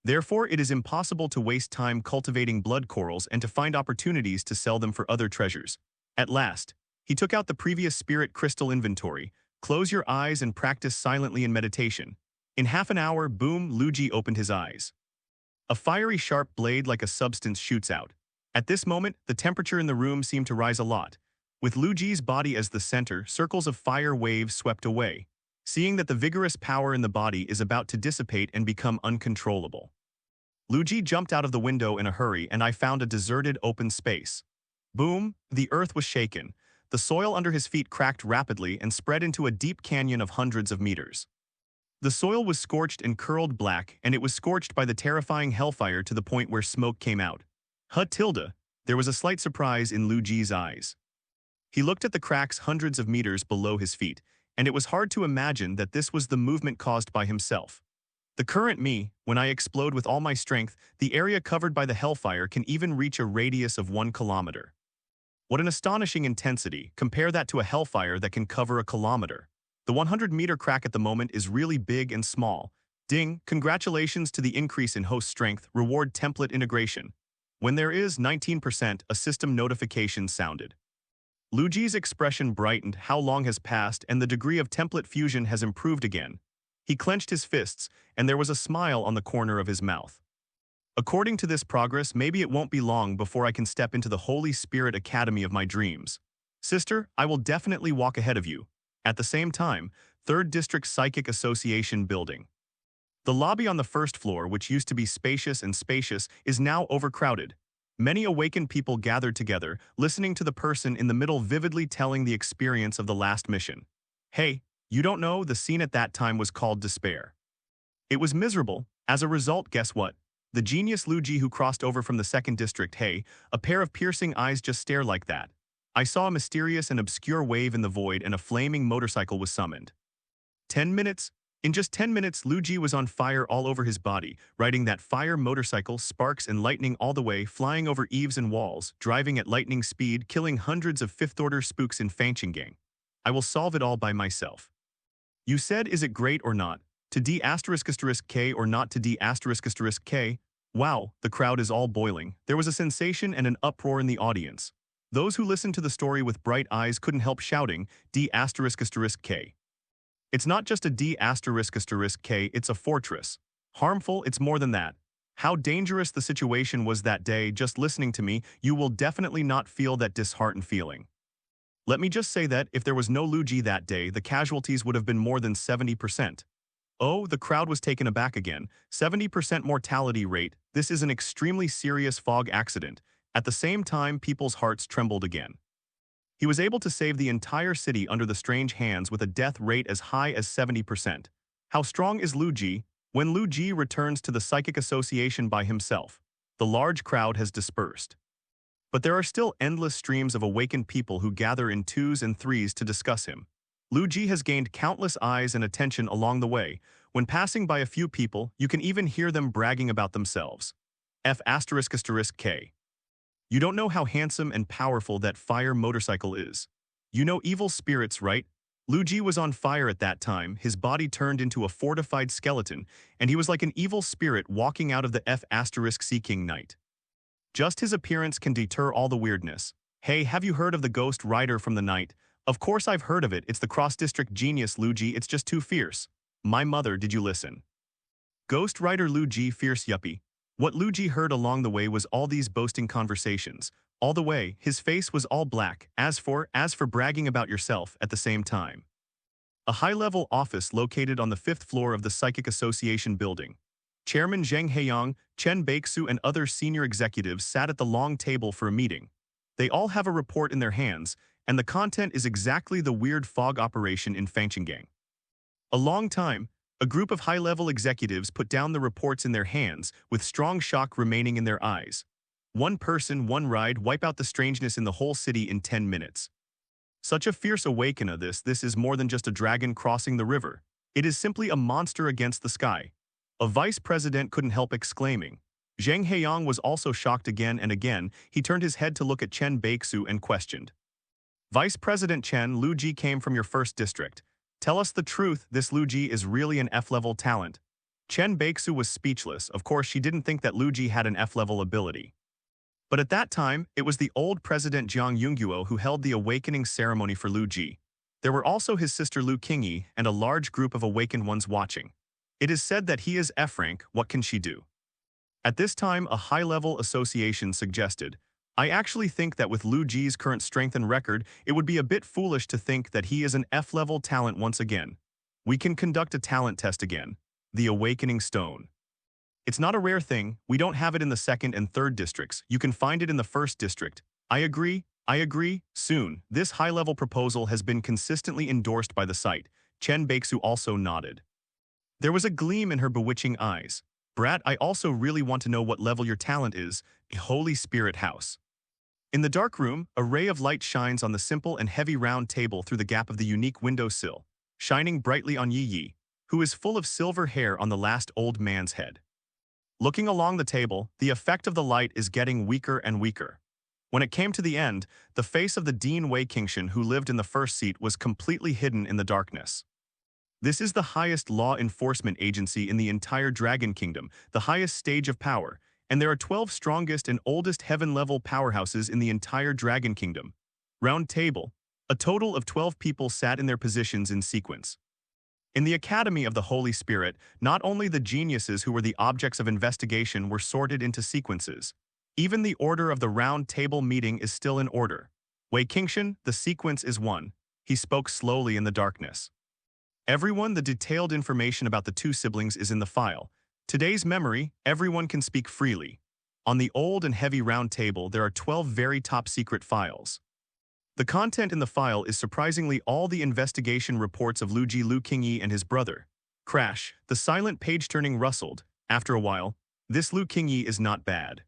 Therefore, it is impossible to waste time cultivating blood corals and to find opportunities to sell them for other treasures. At last, he took out the previous spirit crystal inventory. Close your eyes and practice silently in meditation. In half an hour, boom, Luigi opened his eyes. A fiery sharp blade like a substance shoots out. At this moment, the temperature in the room seemed to rise a lot. With Luigi's body as the center, circles of fire waves swept away, seeing that the vigorous power in the body is about to dissipate and become uncontrollable. Luigi jumped out of the window in a hurry, and I found a deserted open space. Boom, the earth was shaken. The soil under his feet cracked rapidly and spread into a deep canyon of hundreds of meters. The soil was scorched and curled black, and it was scorched by the terrifying hellfire to the point where smoke came out. There was a slight surprise in Luigi's eyes. He looked at the cracks hundreds of meters below his feet, and it was hard to imagine that this was the movement caused by himself. The current me, when I explode with all my strength, the area covered by the hellfire can even reach a radius of 1 kilometer. What an astonishing intensity. Compare that to a hellfire that can cover a kilometer. The 100-meter crack at the moment is really big and small. Ding, congratulations to the increase in host strength, reward template integration. When there is 19%, a system notification sounded. Luigi's expression brightened. How long has passed, and the degree of template fusion has improved again. He clenched his fists, and there was a smile on the corner of his mouth. According to this progress, maybe it won't be long before I can step into the Holy Spirit Academy of my dreams. Sister, I will definitely walk ahead of you. At the same time, 3rd District Psychic Association building. The lobby on the 1st floor, which used to be spacious, is now overcrowded. Many awakened people gathered together, listening to the person in the middle vividly telling the experience of the last mission. Hey, you don't know, the scene at that time was called despair. It was miserable. As a result, guess what? The genius Luigi who crossed over from the 2nd District, hey, a pair of piercing eyes just stare like that. I saw a mysterious and obscure wave in the void, and a flaming motorcycle was summoned. 10 minutes? In just 10 minutes, Luigi was on fire all over his body, riding that fire motorcycle, sparks and lightning all the way, flying over eaves and walls, driving at lightning speed, killing hundreds of 5th-order spooks in Fanching. I will solve it all by myself. You said, is it great or not? To D***K or not to D***K? Wow, the crowd is all boiling. There was a sensation and an uproar in the audience. Those who listened to the story with bright eyes couldn't help shouting, D***K. It's not just a D***K, it's a fortress. Harmful, it's more than that. How dangerous the situation was that day, just listening to me, you will definitely not feel that disheartened feeling. Let me just say that if there was no Luigi that day, the casualties would have been more than 70%. Oh, the crowd was taken aback again. 70% mortality rate. This is an extremely serious fog accident. At the same time, people's hearts trembled again. He was able to save the entire city under the strange hands with a death rate as high as 70%. How strong is Luigi? When Luigi returns to the Psychic Association by himself, the large crowd has dispersed. But there are still endless streams of awakened people who gather in 2s and 3s to discuss him. Luigi has gained countless eyes and attention along the way. When passing by a few people, you can even hear them bragging about themselves. F***K. You don't know how handsome and powerful that fire motorcycle is. You know evil spirits, right? Luigi was on fire at that time, his body turned into a fortified skeleton, and he was like an evil spirit walking out of the F***Sea King Knight. Just his appearance can deter all the weirdness. Hey, have you heard of the Ghost Rider from the night? Of course I've heard of it, it's the cross-district genius Luigi, it's just too fierce. My mother, did you listen? Ghost Rider Luigi fierce yuppie. What Luigi heard along the way was all these boasting conversations. All the way, his face was all black, as for bragging about yourself at the same time. A high-level office located on the 5th floor of the Psychic Association building. Chairman Zheng Heiyang, Chen Baixu and other senior executives sat at the long table for a meeting. They all have a report in their hands, and the content is exactly the weird fog operation in Fangchenggang. A long time, a group of high-level executives put down the reports in their hands, with strong shock remaining in their eyes. One person, one ride, wipe out the strangeness in the whole city in 10 minutes. Such a fierce awakener this is more than just a dragon crossing the river. It is simply a monster against the sky. A vice president couldn't help exclaiming. Zheng Heiyang was also shocked again and again. He turned his head to look at Chen Baixu and questioned. Vice President Chen, Luigi came from your first district. Tell us the truth, this Luigi is really an F-level talent. Chen Baixu was speechless. Of course, she didn't think that Luigi had an F-level ability. But at that time, it was the old President Jiang Yongguo who held the awakening ceremony for Luigi. There were also his sister Lu Qingyi and a large group of awakened ones watching. It is said that he is F-rank, what can she do? At this time, a high-level association suggested, I actually think that with Luigi's current strength and record, it would be a bit foolish to think that he is an F-level talent once again. We can conduct a talent test again. The Awakening Stone. It's not a rare thing, we don't have it in the 2nd and 3rd districts, you can find it in the 1st district. I agree, soon. This high-level proposal has been consistently endorsed by the site. Chen Baixu also nodded. There was a gleam in her bewitching eyes. Brat, I also really want to know what level your talent is, a Holy Spirit house. In the dark room, a ray of light shines on the simple and heavy round table through the gap of the unique windowsill, shining brightly on Yi Yi, who is full of silver hair on the last old man's head. Looking along the table, the effect of the light is getting weaker and weaker. When it came to the end, the face of the Dean Wei Qingshan who lived in the first seat was completely hidden in the darkness. This is the highest law enforcement agency in the entire Dragon Kingdom, the highest stage of power, and there are 12 strongest and oldest heaven-level powerhouses in the entire Dragon Kingdom. Round table. A total of 12 people sat in their positions in sequence. In the Academy of the Holy Spirit, not only the geniuses who were the objects of investigation were sorted into sequences. Even the order of the round table meeting is still in order. Wei Qingshan, the sequence is 1. He spoke slowly in the darkness. Everyone, the detailed information about the two siblings is in the file. Today's memory, everyone can speak freely. On the old and heavy round table, there are 12 very top-secret files. The content in the file is surprisingly all the investigation reports of Lu Qingyi and his brother. Crash, the silent page-turning rustled. After a while, this Lu Qingyi is not bad.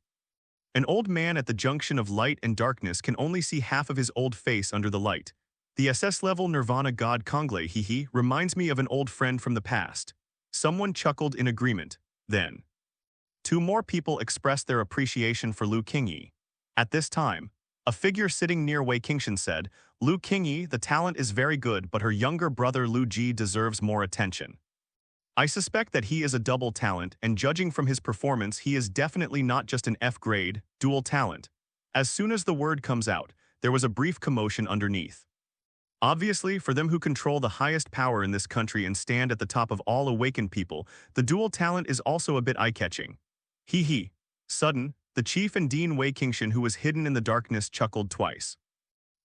An old man at the junction of light and darkness can only see half of his old face under the light. The SS-level Nirvana god Kongle Hihi reminds me of an old friend from the past. Someone chuckled in agreement. Then, 2 more people expressed their appreciation for Lu Qingyi. At this time, a figure sitting near Wei Qingshan said, Lu Qingyi, the talent is very good, but her younger brother Lu Ji deserves more attention. I suspect that he is a double talent, and judging from his performance, he is definitely not just an F-grade, dual talent. As soon as the word comes out, there was a brief commotion underneath. Obviously, for them who control the highest power in this country and stand at the top of all awakened people, the dual talent is also a bit eye-catching. Hee. Sudden, the chief and Dean Wei Qingshan, who was hidden in the darkness, chuckled twice.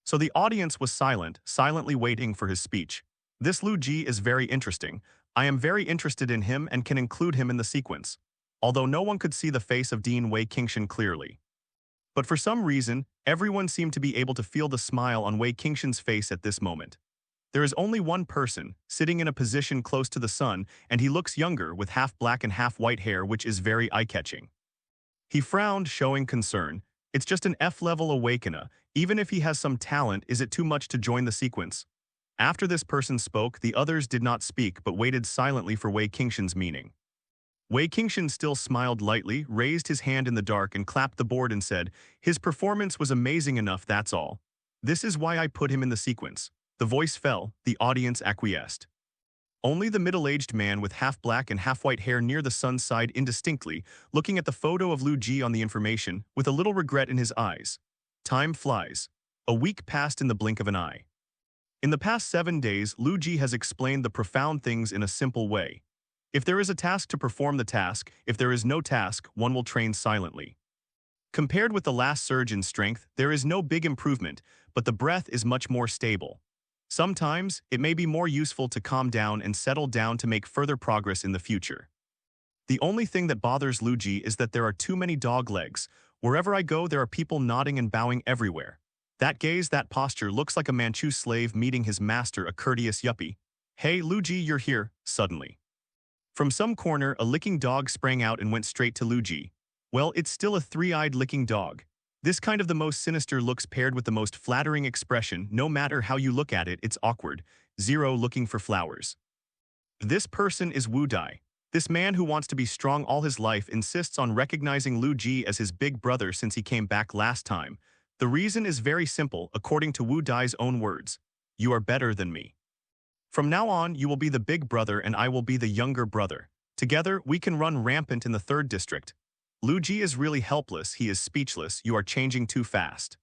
So the audience was silent, silently waiting for his speech. This Lu Ji is very interesting. I am very interested in him and can include him in the sequence. Although no one could see the face of Dean Wei Qingshan clearly. But for some reason, everyone seemed to be able to feel the smile on Wei Qingshan's face at this moment. There is only one person, sitting in a position close to the sun, and he looks younger with half black and half white hair, which is very eye-catching. He frowned, showing concern. It's just an F-level awakener. Even if he has some talent, is it too much to join the sequence? After this person spoke, the others did not speak but waited silently for Wei Qingshan's meaning. Wei Qingshan still smiled lightly, raised his hand in the dark and clapped the board and said, "His performance was amazing enough, that's all. This is why I put him in the sequence." The voice fell, the audience acquiesced. Only the middle-aged man with half-black and half-white hair near the sun's side indistinctly, looking at the photo of Lu Ji on the information, with a little regret in his eyes. Time flies. A week passed in the blink of an eye. In the past 7 days, Lu Ji has explained the profound things in a simple way. If there is a task to perform the task, if there is no task, one will train silently. Compared with the last surge in strength, there is no big improvement, but the breath is much more stable. Sometimes, it may be more useful to calm down and settle down to make further progress in the future. The only thing that bothers Lu Ji is that there are too many dog legs. Wherever I go, there are people nodding and bowing everywhere. That gaze, that posture looks like a Manchu slave meeting his master, a courteous yuppie. "Hey, Lu Ji, you're here," suddenly. From some corner, a licking dog sprang out and went straight to Lu Ji. Well, it's still a three-eyed licking dog. This kind of the most sinister looks paired with the most flattering expression, no matter how you look at it, it's awkward. Zero looking for flowers. This person is Wu Dai. This man who wants to be strong all his life insists on recognizing Lu Ji as his big brother since he came back last time. The reason is very simple, according to Wu Dai's own words. "You are better than me. From now on, you will be the big brother and I will be the younger brother. Together, we can run rampant in the 3rd district. Lu Ji is really helpless, he is speechless, you are changing too fast.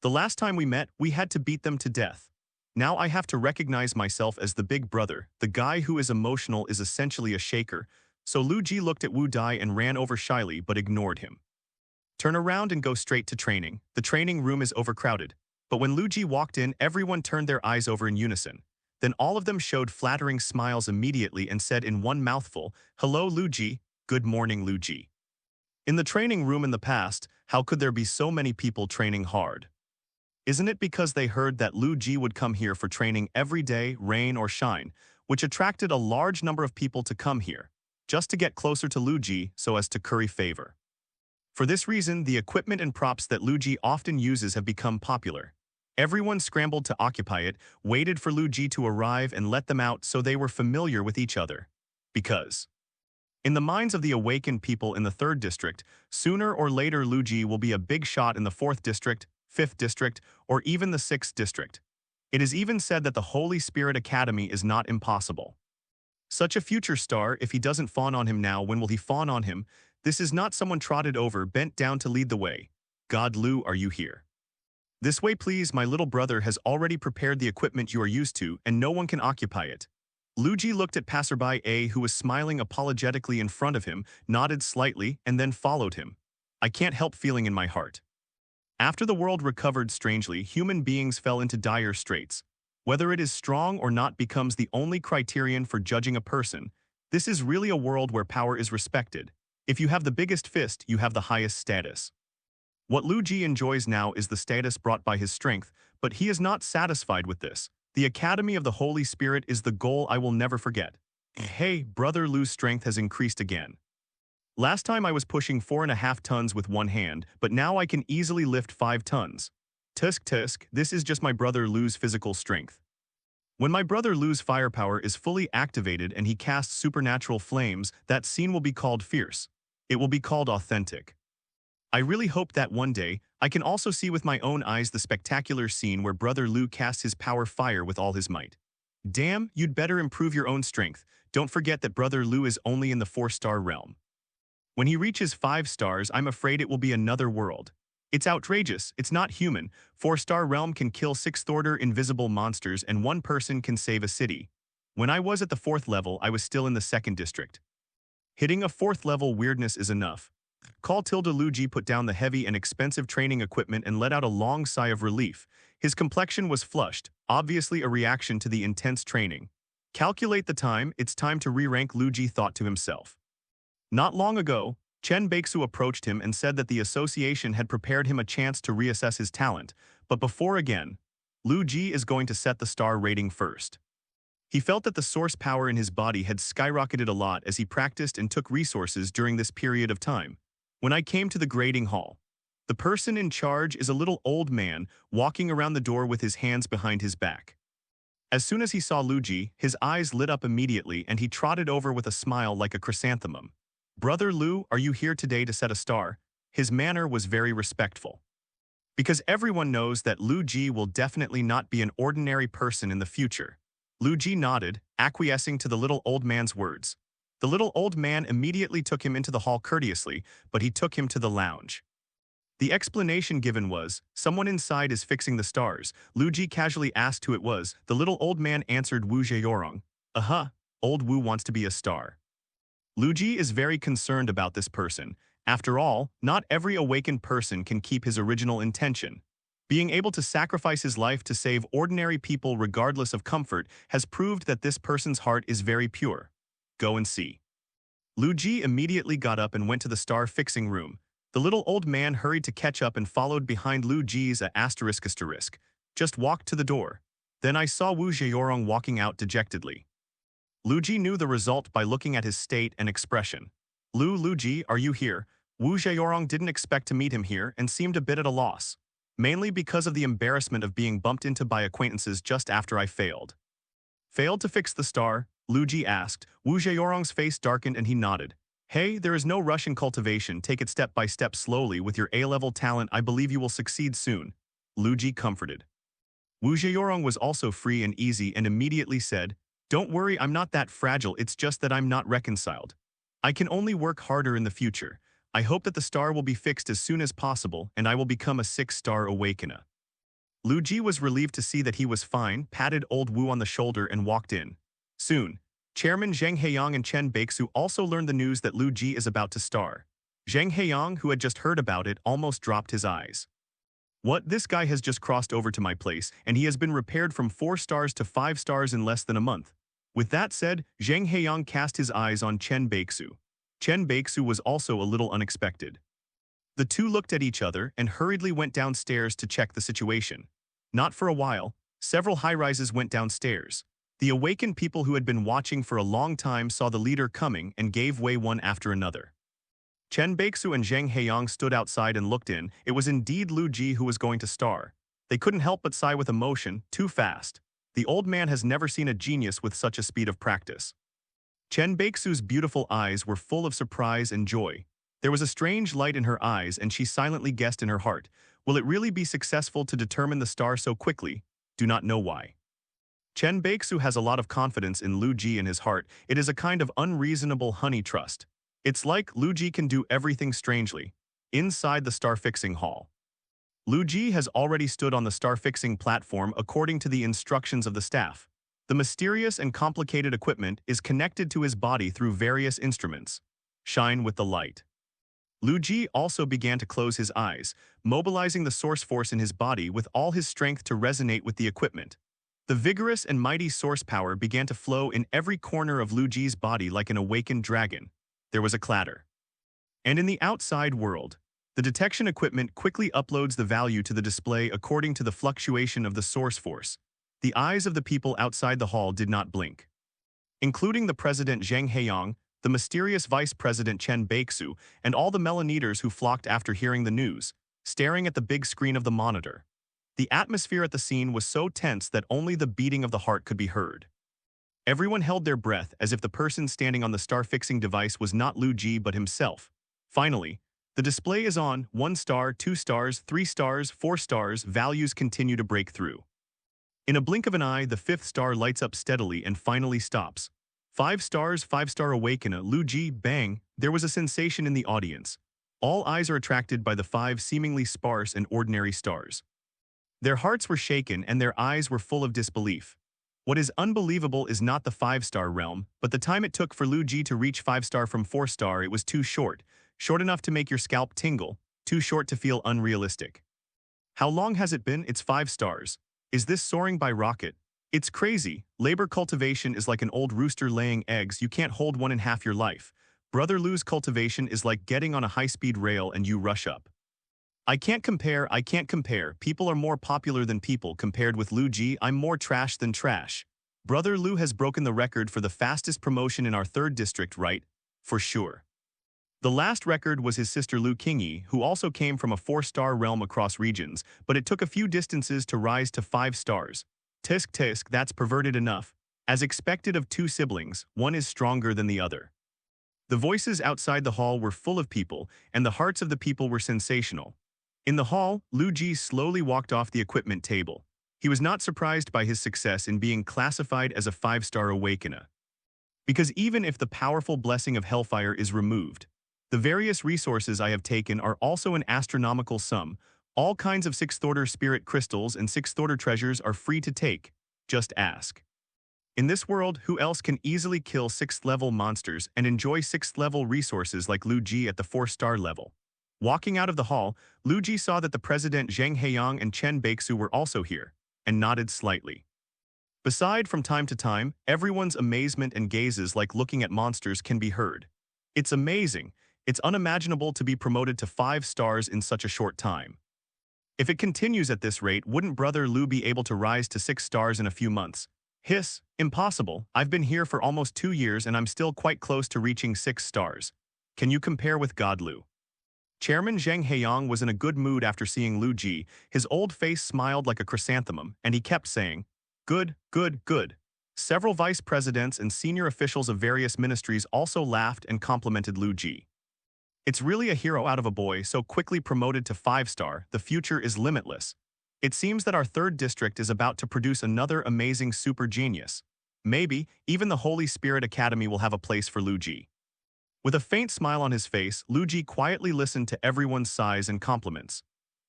The last time we met, we had to beat them to death. Now I have to recognize myself as the big brother. The guy who is emotional is essentially a shaker." So Lu Ji looked at Wu Dai and ran over shyly but ignored him. "Turn around and go straight to training. The training room is overcrowded." But when Lu Ji walked in, everyone turned their eyes over in unison. Then all of them showed flattering smiles immediately and said in one mouthful, "Hello, Lu Ji. Good morning, Lu Ji." In the training room in the past, how could there be so many people training hard? Isn't it because they heard that Lu Ji would come here for training every day, rain or shine, which attracted a large number of people to come here, just to get closer to Lu Ji so as to curry favor? For this reason, the equipment and props that Lu Ji often uses have become popular. Everyone scrambled to occupy it, waited for Lu Ji to arrive and let them out so they were familiar with each other. Because in the minds of the awakened people in the 3rd district, sooner or later Lu Ji will be a big shot in the 4th district, 5th district, or even the 6th district. It is even said that the Holy Spirit Academy is not impossible. Such a future star, if he doesn't fawn on him now, when will he fawn on him? This is not someone trotted over, bent down to lead the way. "God, Lu, are you here? This way please, my little brother has already prepared the equipment you are used to, and no one can occupy it." Lu Ji looked at passerby A who was smiling apologetically in front of him, nodded slightly, and then followed him. "I can't help feeling in my heart." After the world recovered strangely, human beings fell into dire straits. Whether it is strong or not becomes the only criterion for judging a person. This is really a world where power is respected. If you have the biggest fist, you have the highest status. What Lu Ji enjoys now is the status brought by his strength, but he is not satisfied with this. The Academy of the Holy Spirit is the goal I will never forget. "Hey, brother, Lu's strength has increased again. Last time I was pushing 4.5 tons with one hand, but now I can easily lift 5 tons. Tusk tusk, this is just my brother Lu's physical strength. When my brother Lu's firepower is fully activated and he casts supernatural flames, that scene will be called fierce. It will be called authentic. I really hope that one day, I can also see with my own eyes the spectacular scene where Brother Lu casts his power fire with all his might. Damn, you'd better improve your own strength. Don't forget that Brother Lu is only in the 4-star realm. When he reaches 5 stars, I'm afraid it will be another world. It's outrageous, it's not human. 4-star realm can kill 6th-order invisible monsters and one person can save a city. When I was at the 4th level, I was still in the 2nd district. Hitting a 4th level weirdness is enough. Call tilde Lu Ji put down the heavy and expensive training equipment and let out a long sigh of relief. His complexion was flushed, obviously a reaction to the intense training. Calculate the time, it's time to re-rank, Lu Ji thought to himself. Not long ago, Chen Baixu approached him and said that the association had prepared him a chance to reassess his talent, but before again, Lu Ji is going to set the star rating first. He felt that the source power in his body had skyrocketed a lot as he practiced and took resources during this period of time. When I came to the grading hall, the person in charge is a little old man walking around the door with his hands behind his back. As soon as he saw Lu Ji, his eyes lit up immediately and he trotted over with a smile like a chrysanthemum. "Brother Lu, are you here today to set a star?" His manner was very respectful. Because everyone knows that Lu Ji will definitely not be an ordinary person in the future. Lu Ji nodded, acquiescing to the little old man's words. The little old man immediately took him into the hall courteously, but he took him to the lounge. The explanation given was, "Someone inside is fixing the stars." Lu Ji casually asked who it was. The little old man answered, "Wu Zheyorong." Old Wu wants to be a star. Lu Ji is very concerned about this person. After all, not every awakened person can keep his original intention. Being able to sacrifice his life to save ordinary people regardless of comfort has proved that this person's heart is very pure. Go and see. Lu Ji immediately got up and went to the star fixing room. The little old man hurried to catch up and followed behind Lu Ji's asterisk. Just walked to the door. Then I saw Wu Zheyorong walking out dejectedly. Lu Ji knew the result by looking at his state and expression. Lu Ji, are you here?" Wu Zheyorong didn't expect to meet him here and seemed a bit at a loss. Mainly because of the embarrassment of being bumped into by acquaintances just after I failed. "Failed to fix the star?" Lu Ji asked. Wu Zheyorong's face darkened and he nodded. "Hey, there is no rush in cultivation. Take it step by step slowly. With your A-level talent, I believe you will succeed soon." Lu Ji comforted. Wu Zheyorong was also free and easy and immediately said, "Don't worry, I'm not that fragile, it's just that I'm not reconciled. I can only work harder in the future. I hope that the star will be fixed as soon as possible and I will become a 6-star Awakener." Lu Ji was relieved to see that he was fine, patted old Wu on the shoulder and walked in. Soon, Chairman Zheng Heiyang and Chen Beixu also learned the news that Lu Ji is about to star. Zheng Heiyang, who had just heard about it, almost dropped his eyes. "What? This guy has just crossed over to my place and he has been repaired from 4 stars to 5 stars in less than a month." With that said, Zheng Heiyang cast his eyes on Chen Beixu. Chen Beixu was also a little unexpected. The two looked at each other and hurriedly went downstairs to check the situation. Not for a while, several high-rises went downstairs. The awakened people who had been watching for a long time saw the leader coming and gave way one after another. Chen Beixu and Zheng Heiyang stood outside and looked in. It was indeed Lu Ji who was going to star. They couldn't help but sigh with emotion, too fast. The old man has never seen a genius with such a speed of practice. Chen Beixu's beautiful eyes were full of surprise and joy. There was a strange light in her eyes and she silently guessed in her heart, will it really be successful to determine the star so quickly? Do not know why. Chen Beixu has a lot of confidence in Lu Ji in his heart. It is a kind of unreasonable honey trust. It's like Lu Ji can do everything strangely. Inside the star-fixing hall, Lu Ji has already stood on the star-fixing platform according to the instructions of the staff. The mysterious and complicated equipment is connected to his body through various instruments. Shine with the light. Lu Ji also began to close his eyes, mobilizing the source force in his body with all his strength to resonate with the equipment. The vigorous and mighty source power began to flow in every corner of Lu Ji's body like an awakened dragon. There was a clatter. And in the outside world, the detection equipment quickly uploads the value to the display according to the fluctuation of the source force. The eyes of the people outside the hall did not blink, including the President Zheng Heiyang, the mysterious Vice President Chen Beixu, and all the Melaneters who flocked after hearing the news, staring at the big screen of the monitor. The atmosphere at the scene was so tense that only the beating of the heart could be heard. Everyone held their breath as if the person standing on the star-fixing device was not Lu Ji but himself. Finally, the display is on. 1 star, 2 stars, 3 stars, 4 stars, values continue to break through. In a blink of an eye, the 5th star lights up steadily and finally stops. 5 stars, 5-star Awakener, Lu Ji, bang, there was a sensation in the audience. All eyes are attracted by the 5 seemingly sparse and ordinary stars. Their hearts were shaken and their eyes were full of disbelief. What is unbelievable is not the 5-star realm, but the time it took for Lu Ji to reach 5-star from 4-star. It was too short. Short enough to make your scalp tingle, too short to feel unrealistic. How long has it been? It's 5 stars. Is this soaring by rocket? It's crazy. Labor cultivation is like an old rooster laying eggs. You can't hold one in half your life. Brother Lu's cultivation is like getting on a high-speed rail and you rush up. I can't compare. People are more popular than people compared with Lu Ji. I'm more trash than trash. Brother Lu has broken the record for the fastest promotion in our 3rd district, right? For sure. The last record was his sister Lu Qingyi, who also came from a 4-star realm across regions, but it took a few distances to rise to 5 stars. Tisk tisk, that's perverted enough. As expected of two siblings, one is stronger than the other. The voices outside the hall were full of people, and the hearts of the people were sensational. In the hall, Lu Ji slowly walked off the equipment table. He was not surprised by his success in being classified as a 5-star Awakener. Because even if the powerful blessing of Hellfire is removed, the various resources I have taken are also an astronomical sum. All kinds of 6th-order spirit crystals and 6th-order treasures are free to take. Just ask. In this world, who else can easily kill 6th-level monsters and enjoy 6th-level resources like Lu Ji at the 4-star level? Walking out of the hall, Lu Ji saw that the President Zheng Heiyang and Chen Baixu were also here, and nodded slightly. Beside, from time to time, everyone's amazement and gazes like looking at monsters can be heard. It's amazing. It's unimaginable to be promoted to 5 stars in such a short time. If it continues at this rate, wouldn't Brother Lu be able to rise to 6 stars in a few months? Hiss, impossible. I've been here for almost 2 years and I'm still quite close to reaching 6 stars. Can you compare with God Lu? Chairman Zheng Heiyang was in a good mood after seeing Lu Ji. His old face smiled like a chrysanthemum, and he kept saying, "Good, good, good." Several vice presidents and senior officials of various ministries also laughed and complimented Lu Ji. It's really a hero out of a boy so quickly promoted to 5-star, the future is limitless. It seems that our 3rd district is about to produce another amazing super genius. Maybe, even the Holy Spirit Academy will have a place for Lu Ji. With a faint smile on his face, Lu Ji quietly listened to everyone's sighs and compliments.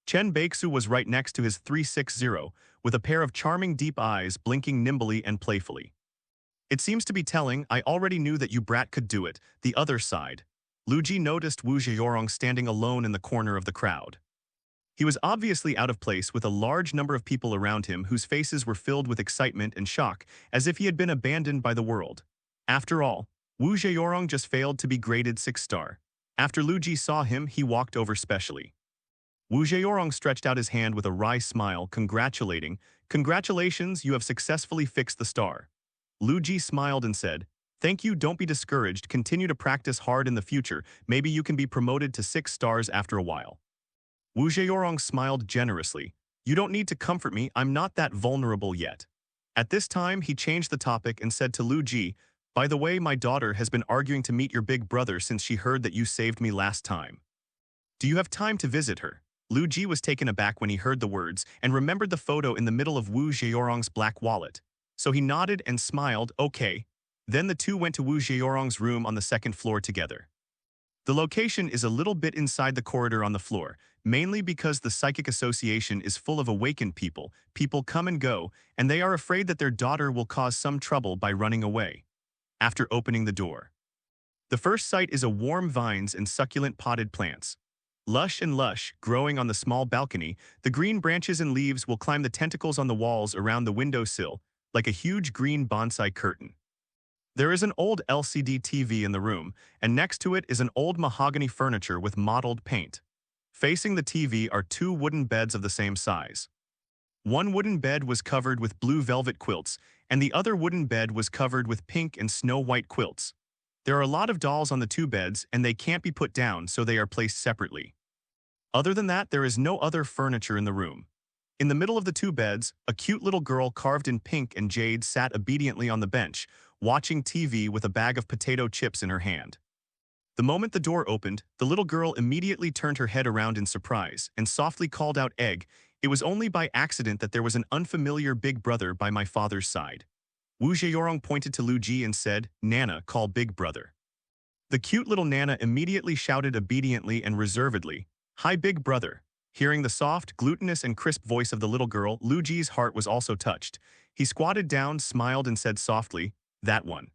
Chen Baixu was right next to his 360, with a pair of charming deep eyes blinking nimbly and playfully. It seems to be telling, I already knew that you brat could do it, the other side. Lu Ji noticed Wu Zheyorong standing alone in the corner of the crowd. He was obviously out of place with a large number of people around him whose faces were filled with excitement and shock, as if he had been abandoned by the world. After all, Wu Zheyorong just failed to be graded 6-star. After Lu Ji saw him, he walked over specially. Wu Zheyorong stretched out his hand with a wry smile, congratulating, "Congratulations, you have successfully fixed the star." Lu Ji smiled and said, "Thank you, don't be discouraged, continue to practice hard in the future, maybe you can be promoted to 6 stars after a while." Wu Zheyorong smiled generously. "You don't need to comfort me, I'm not that vulnerable yet." At this time, he changed the topic and said to Lu Ji, "By the way, my daughter has been arguing to meet your big brother since she heard that you saved me last time. Do you have time to visit her?" Lu Ji was taken aback when he heard the words and remembered the photo in the middle of Wu Zheyorong's black wallet. So he nodded and smiled, "Okay." Then the two went to Wu Zheyorong's room on the 2nd floor together. The location is a little bit inside the corridor on the floor, mainly because the Psychic Association is full of awakened people. People come and go, and they are afraid that their daughter will cause some trouble by running away. After opening the door, the first sight is a warm vines and succulent potted plants. Lush and lush, growing on the small balcony, the green branches and leaves will climb the tentacles on the walls around the windowsill, like a huge green bonsai curtain. There is an old LCD TV in the room, and next to it is an old mahogany furniture with mottled paint. Facing the TV are 2 wooden beds of the same size. One wooden bed was covered with blue velvet quilts, and the other wooden bed was covered with pink and snow-white quilts. There are a lot of dolls on the 2 beds, and they can't be put down, so they are placed separately. Other than that, there is no other furniture in the room. In the middle of the 2 beds, a cute little girl carved in pink and jade sat obediently on the bench, watching TV with a bag of potato chips in her hand. The moment the door opened, the little girl immediately turned her head around in surprise and softly called out, "Egg." It was only by accident that there was an unfamiliar big brother by my father's side. Wu Zheyorong pointed to Lu Ji and said, "Nana, call big brother." The cute little Nana immediately shouted obediently and reservedly, "Hi, big brother." Hearing the soft, glutinous, and crisp voice of the little girl, Lu Ji's heart was also touched. He squatted down, smiled, and said softly, "That one."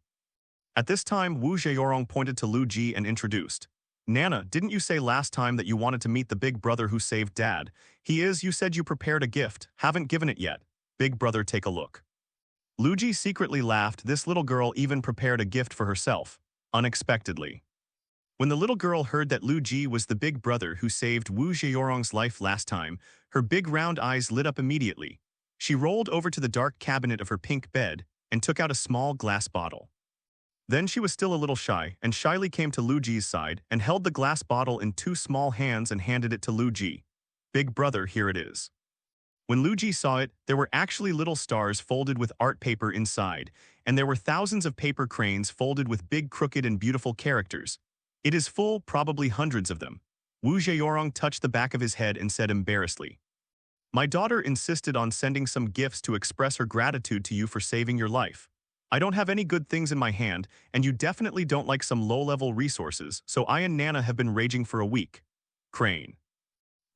At this time, Wu Zheyorong pointed to Lu Ji and introduced, "Nana, didn't you say last time that you wanted to meet the big brother who saved Dad? You said you prepared a gift, haven't given it yet. Big brother, take a look." Lu Ji secretly laughed. This little girl even prepared a gift for herself, unexpectedly. When the little girl heard that Lu Ji was the big brother who saved Wu Zheyorong's life last time, her big round eyes lit up immediately. She rolled over to the dark cabinet of her pink bed and took out a small glass bottle. Then she was still a little shy and shyly came to Lu Ji's side and held the glass bottle in 2 small hands and handed it to Lu Ji. "Big brother, here it is." When Luigi saw it, there were actually little stars folded with art paper inside, and there were thousands of paper cranes folded with big crooked and beautiful characters. It is full, probably hundreds of them. Wu Zheyorong touched the back of his head and said embarrassedly, "My daughter insisted on sending some gifts to express her gratitude to you for saving your life. I don't have any good things in my hand, and you definitely don't like some low-level resources, so I and Nana have been raging for a week." Crane.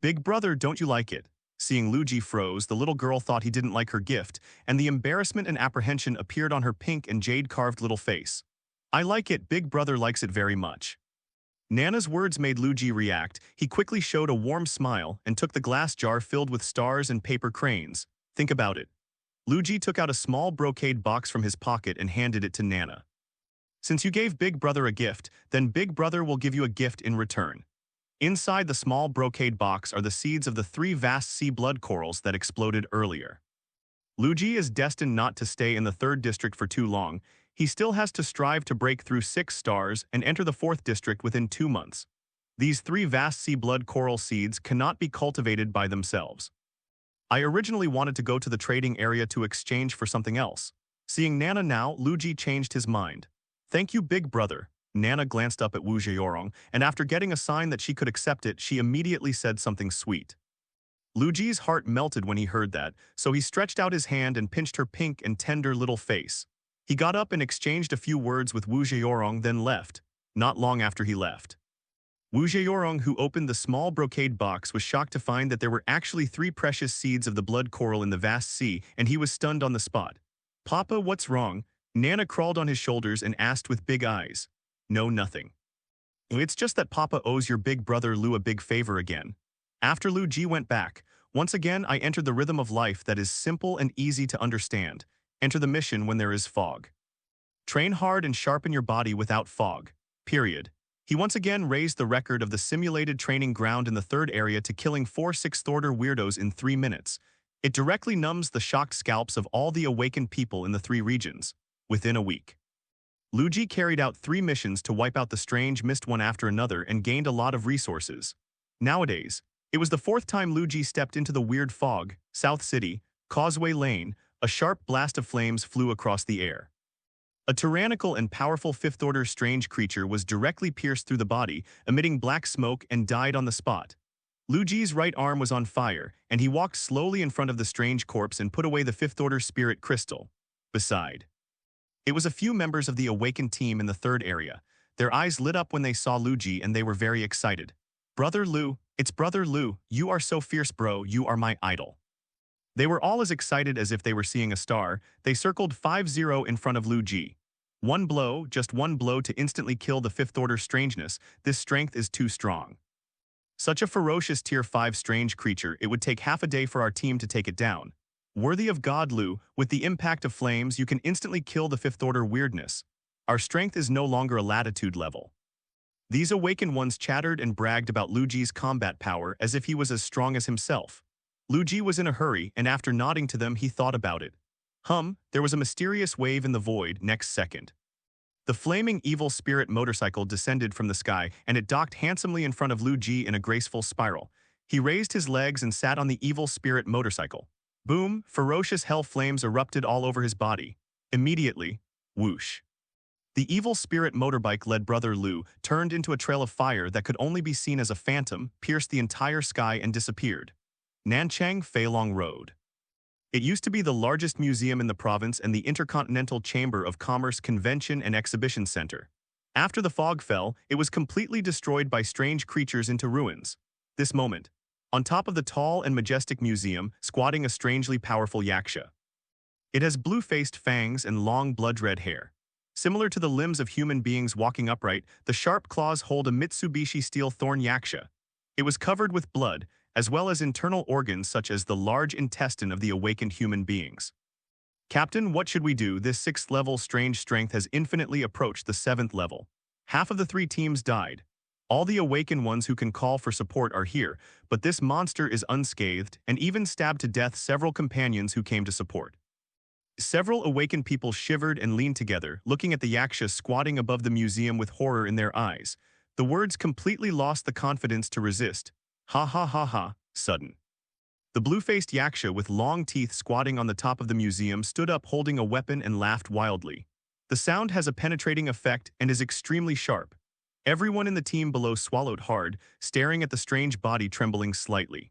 Big brother, don't you like it? Seeing Luigi froze, the little girl thought he didn't like her gift, and the embarrassment and apprehension appeared on her pink and jade-carved little face. "I like it, big brother likes it very much." Nana's words made Luigi react. He quickly showed a warm smile and took the glass jar filled with stars and paper cranes. Think about it. Luigi took out a small brocade box from his pocket and handed it to Nana. "Since you gave Big Brother a gift, then Big Brother will give you a gift in return." Inside the small brocade box are the seeds of the 3 vast sea blood corals that exploded earlier. Luigi is destined not to stay in the 3rd district for too long. He still has to strive to break through 6 stars and enter the 4th district within 2 months. These 3 vast sea blood coral seeds cannot be cultivated by themselves. I originally wanted to go to the trading area to exchange for something else. Seeing Nana now, Luigi changed his mind. "Thank you, big brother." Nana glanced up at Wu Zheyorong, and after getting a sign that she could accept it, she immediately said something sweet. Luigi's heart melted when he heard that, so he stretched out his hand and pinched her pink and tender little face. He got up and exchanged a few words with Wu Zheyorong, then left. Not long after he left, Wu Zheyorong, who opened the small brocade box, was shocked to find that there were actually 3 precious seeds of the blood coral in the vast sea, and he was stunned on the spot. "Papa, what's wrong?" Nana crawled on his shoulders and asked with big eyes. "No, nothing. It's just that Papa owes your big brother Lu a big favor again." After Lu Ji went back, once again I entered the rhythm of life that is simple and easy to understand. Enter the mission when there is fog. Train hard and sharpen your body without fog. Period. He once again raised the record of the simulated training ground in the 3rd area to killing 4 6th-order weirdos in 3 minutes. It directly numbs the shocked scalps of all the awakened people in the 3 regions. Within a week, Luigi carried out 3 missions to wipe out the strange mist one after another and gained a lot of resources. Nowadays, it was the 4th time Luigi stepped into the weird fog. South City, Causeway Lane, a sharp blast of flames flew across the air. A tyrannical and powerful 5th-order strange creature was directly pierced through the body, emitting black smoke, and died on the spot. Luigi's right arm was on fire, and he walked slowly in front of the strange corpse and put away the 5th-order spirit crystal. Beside, it was a few members of the awakened team in the 3rd area. Their eyes lit up when they saw Luigi, and they were very excited. "Brother Lu, it's Brother Lu, you are so fierce, bro, you are my idol." They were all as excited as if they were seeing a star. They circled 5-0 in front of Luigi. One blow, just one blow to instantly kill the 5th-order strangeness. This strength is too strong. Such a ferocious Tier 5 strange creature, it would take half a day for our team to take it down. Worthy of God, Lu, with the impact of flames, you can instantly kill the 5th-order weirdness. Our strength is no longer a latitude level. These awakened ones chattered and bragged about Luigi's combat power as if he was as strong as himself. Luigi was in a hurry, and after nodding to them, he thought about it. There was a mysterious wave in the void next second. The flaming evil spirit motorcycle descended from the sky, and it docked handsomely in front of Luigi in a graceful spiral. He raised his legs and sat on the evil spirit motorcycle. Boom, ferocious hell flames erupted all over his body. Immediately, whoosh. The evil spirit motorbike led Brother Lu turned into a trail of fire that could only be seen as a phantom, pierced the entire sky and disappeared. Nanchang Feilong Road. It used to be the largest museum in the province and the Intercontinental Chamber of Commerce Convention and Exhibition Center. After the fog fell, it was completely destroyed by strange creatures into ruins. This moment, on top of the tall and majestic museum, squatting a strangely powerful yaksha. It has blue-faced fangs and long blood-red hair. Similar to the limbs of human beings walking upright, the sharp claws hold a Mitsubishi steel thorn yaksha. It was covered with blood, as well as internal organs such as the large intestine of the awakened human beings. "Captain, what should we do? This 6th-level strange strength has infinitely approached the 7th level. Half of the 3 teams died. All the awakened ones who can call for support are here, but this monster is unscathed and even stabbed to death several companions who came to support." Several awakened people shivered and leaned together, looking at the yaksha squatting above the museum with horror in their eyes. The words completely lost the confidence to resist. Ha ha ha ha, sudden. The blue-faced yaksha with long teeth squatting on the top of the museum stood up holding a weapon and laughed wildly. The sound has a penetrating effect and is extremely sharp. Everyone in the team below swallowed hard, staring at the strange body trembling slightly.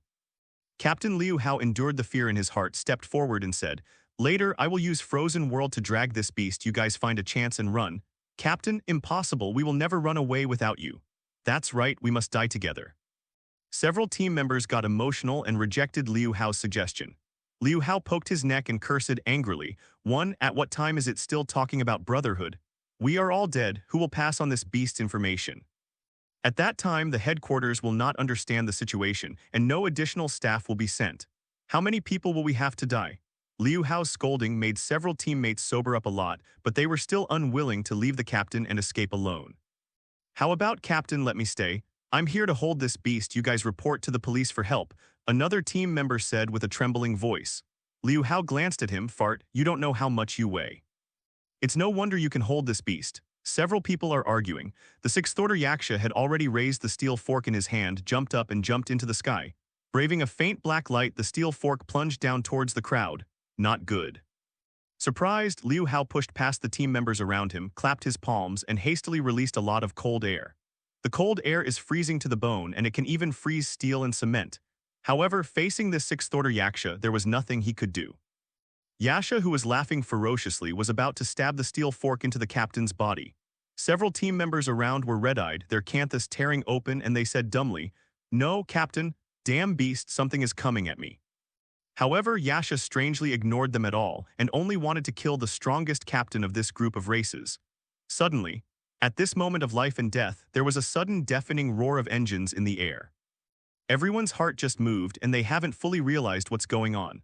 Captain Liu Hao endured the fear in his heart, stepped forward and said, "Later, I will use Frozen World to drag this beast. You guys find a chance and run." "Captain, impossible. We will never run away without you." "That's right, we must die together." Several team members got emotional and rejected Liu Hao's suggestion. Liu Hao poked his neck and cursed angrily. At what time is it still talking about brotherhood? We are all dead. Who will pass on this beast's information?" At that time, the headquarters will not understand the situation, and no additional staff will be sent. How many people will we have to die? Liu Hao's scolding made several teammates sober up a lot, but they were still unwilling to leave the captain and escape alone. "How about, Captain, let me stay? I'm here to hold this beast. You guys report to the police for help," another team member said with a trembling voice. Liu Hao glanced at him. "Fart, you don't know how much you weigh. It's no wonder you can hold this beast." Several people are arguing. The sixth order yaksha had already raised the steel fork in his hand, jumped up and jumped into the sky. Braving a faint black light, the steel fork plunged down towards the crowd. Not good. Surprised, Liu Hao pushed past the team members around him, clapped his palms, and hastily released a lot of cold air. The cold air is freezing to the bone, and it can even freeze steel and cement. However, facing this sixth order yaksha, there was nothing he could do. Yasha, who was laughing ferociously, was about to stab the steel fork into the captain's body. Several team members around were red-eyed, their canthus tearing open, and they said dumbly, "No, Captain, damn beast, something is coming at me." However, Yasha strangely ignored them at all and only wanted to kill the strongest captain of this group of races. Suddenly, at this moment of life and death, there was a sudden deafening roar of engines in the air. Everyone's heart just moved and they haven't fully realized what's going on.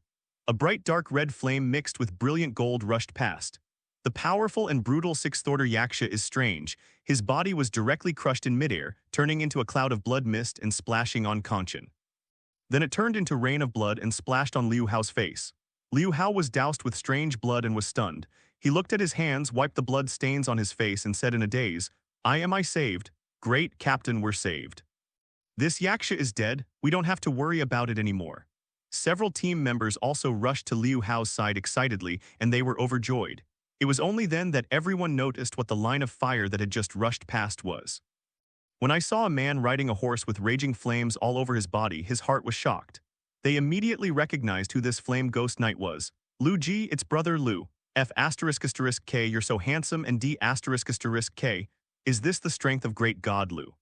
A bright dark red flame mixed with brilliant gold rushed past. The powerful and brutal sixth order yaksha is strange. His body was directly crushed in midair, turning into a cloud of blood mist and splashing on Kanchan. Then it turned into rain of blood and splashed on Liu Hao's face. Liu Hao was doused with strange blood and was stunned. He looked at his hands, wiped the blood stains on his face and said in a daze, I saved? Great, Captain, we're saved. This yaksha is dead. We don't have to worry about it anymore." Several team members also rushed to Liu Hao's side excitedly, and they were overjoyed. It was only then that everyone noticed what the line of fire that had just rushed past was. When I saw a man riding a horse with raging flames all over his body, his heart was shocked. They immediately recognized who this flame ghost knight was. "Lu Ji, it's brother Lu. F***K, you're so handsome, and D***K, is this the strength of great god Lu?"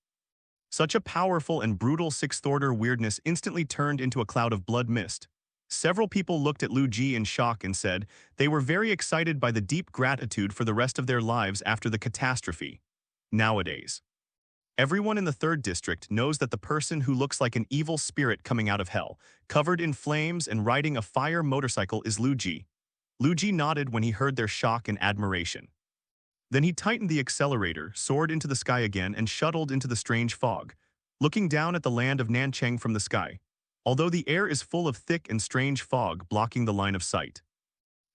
Such a powerful and brutal sixth order weirdness instantly turned into a cloud of blood mist. Several people looked at Lu Ji in shock and said they were very excited by the deep gratitude for the rest of their lives after the catastrophe. Nowadays, everyone in the 3rd district knows that the person who looks like an evil spirit coming out of hell, covered in flames and riding a fire motorcycle, is Lu Ji. Lu Ji nodded when he heard their shock and admiration. Then he tightened the accelerator, soared into the sky again, and shuttled into the strange fog, looking down at the land of Nancheng from the sky, although the air is full of thick and strange fog blocking the line of sight.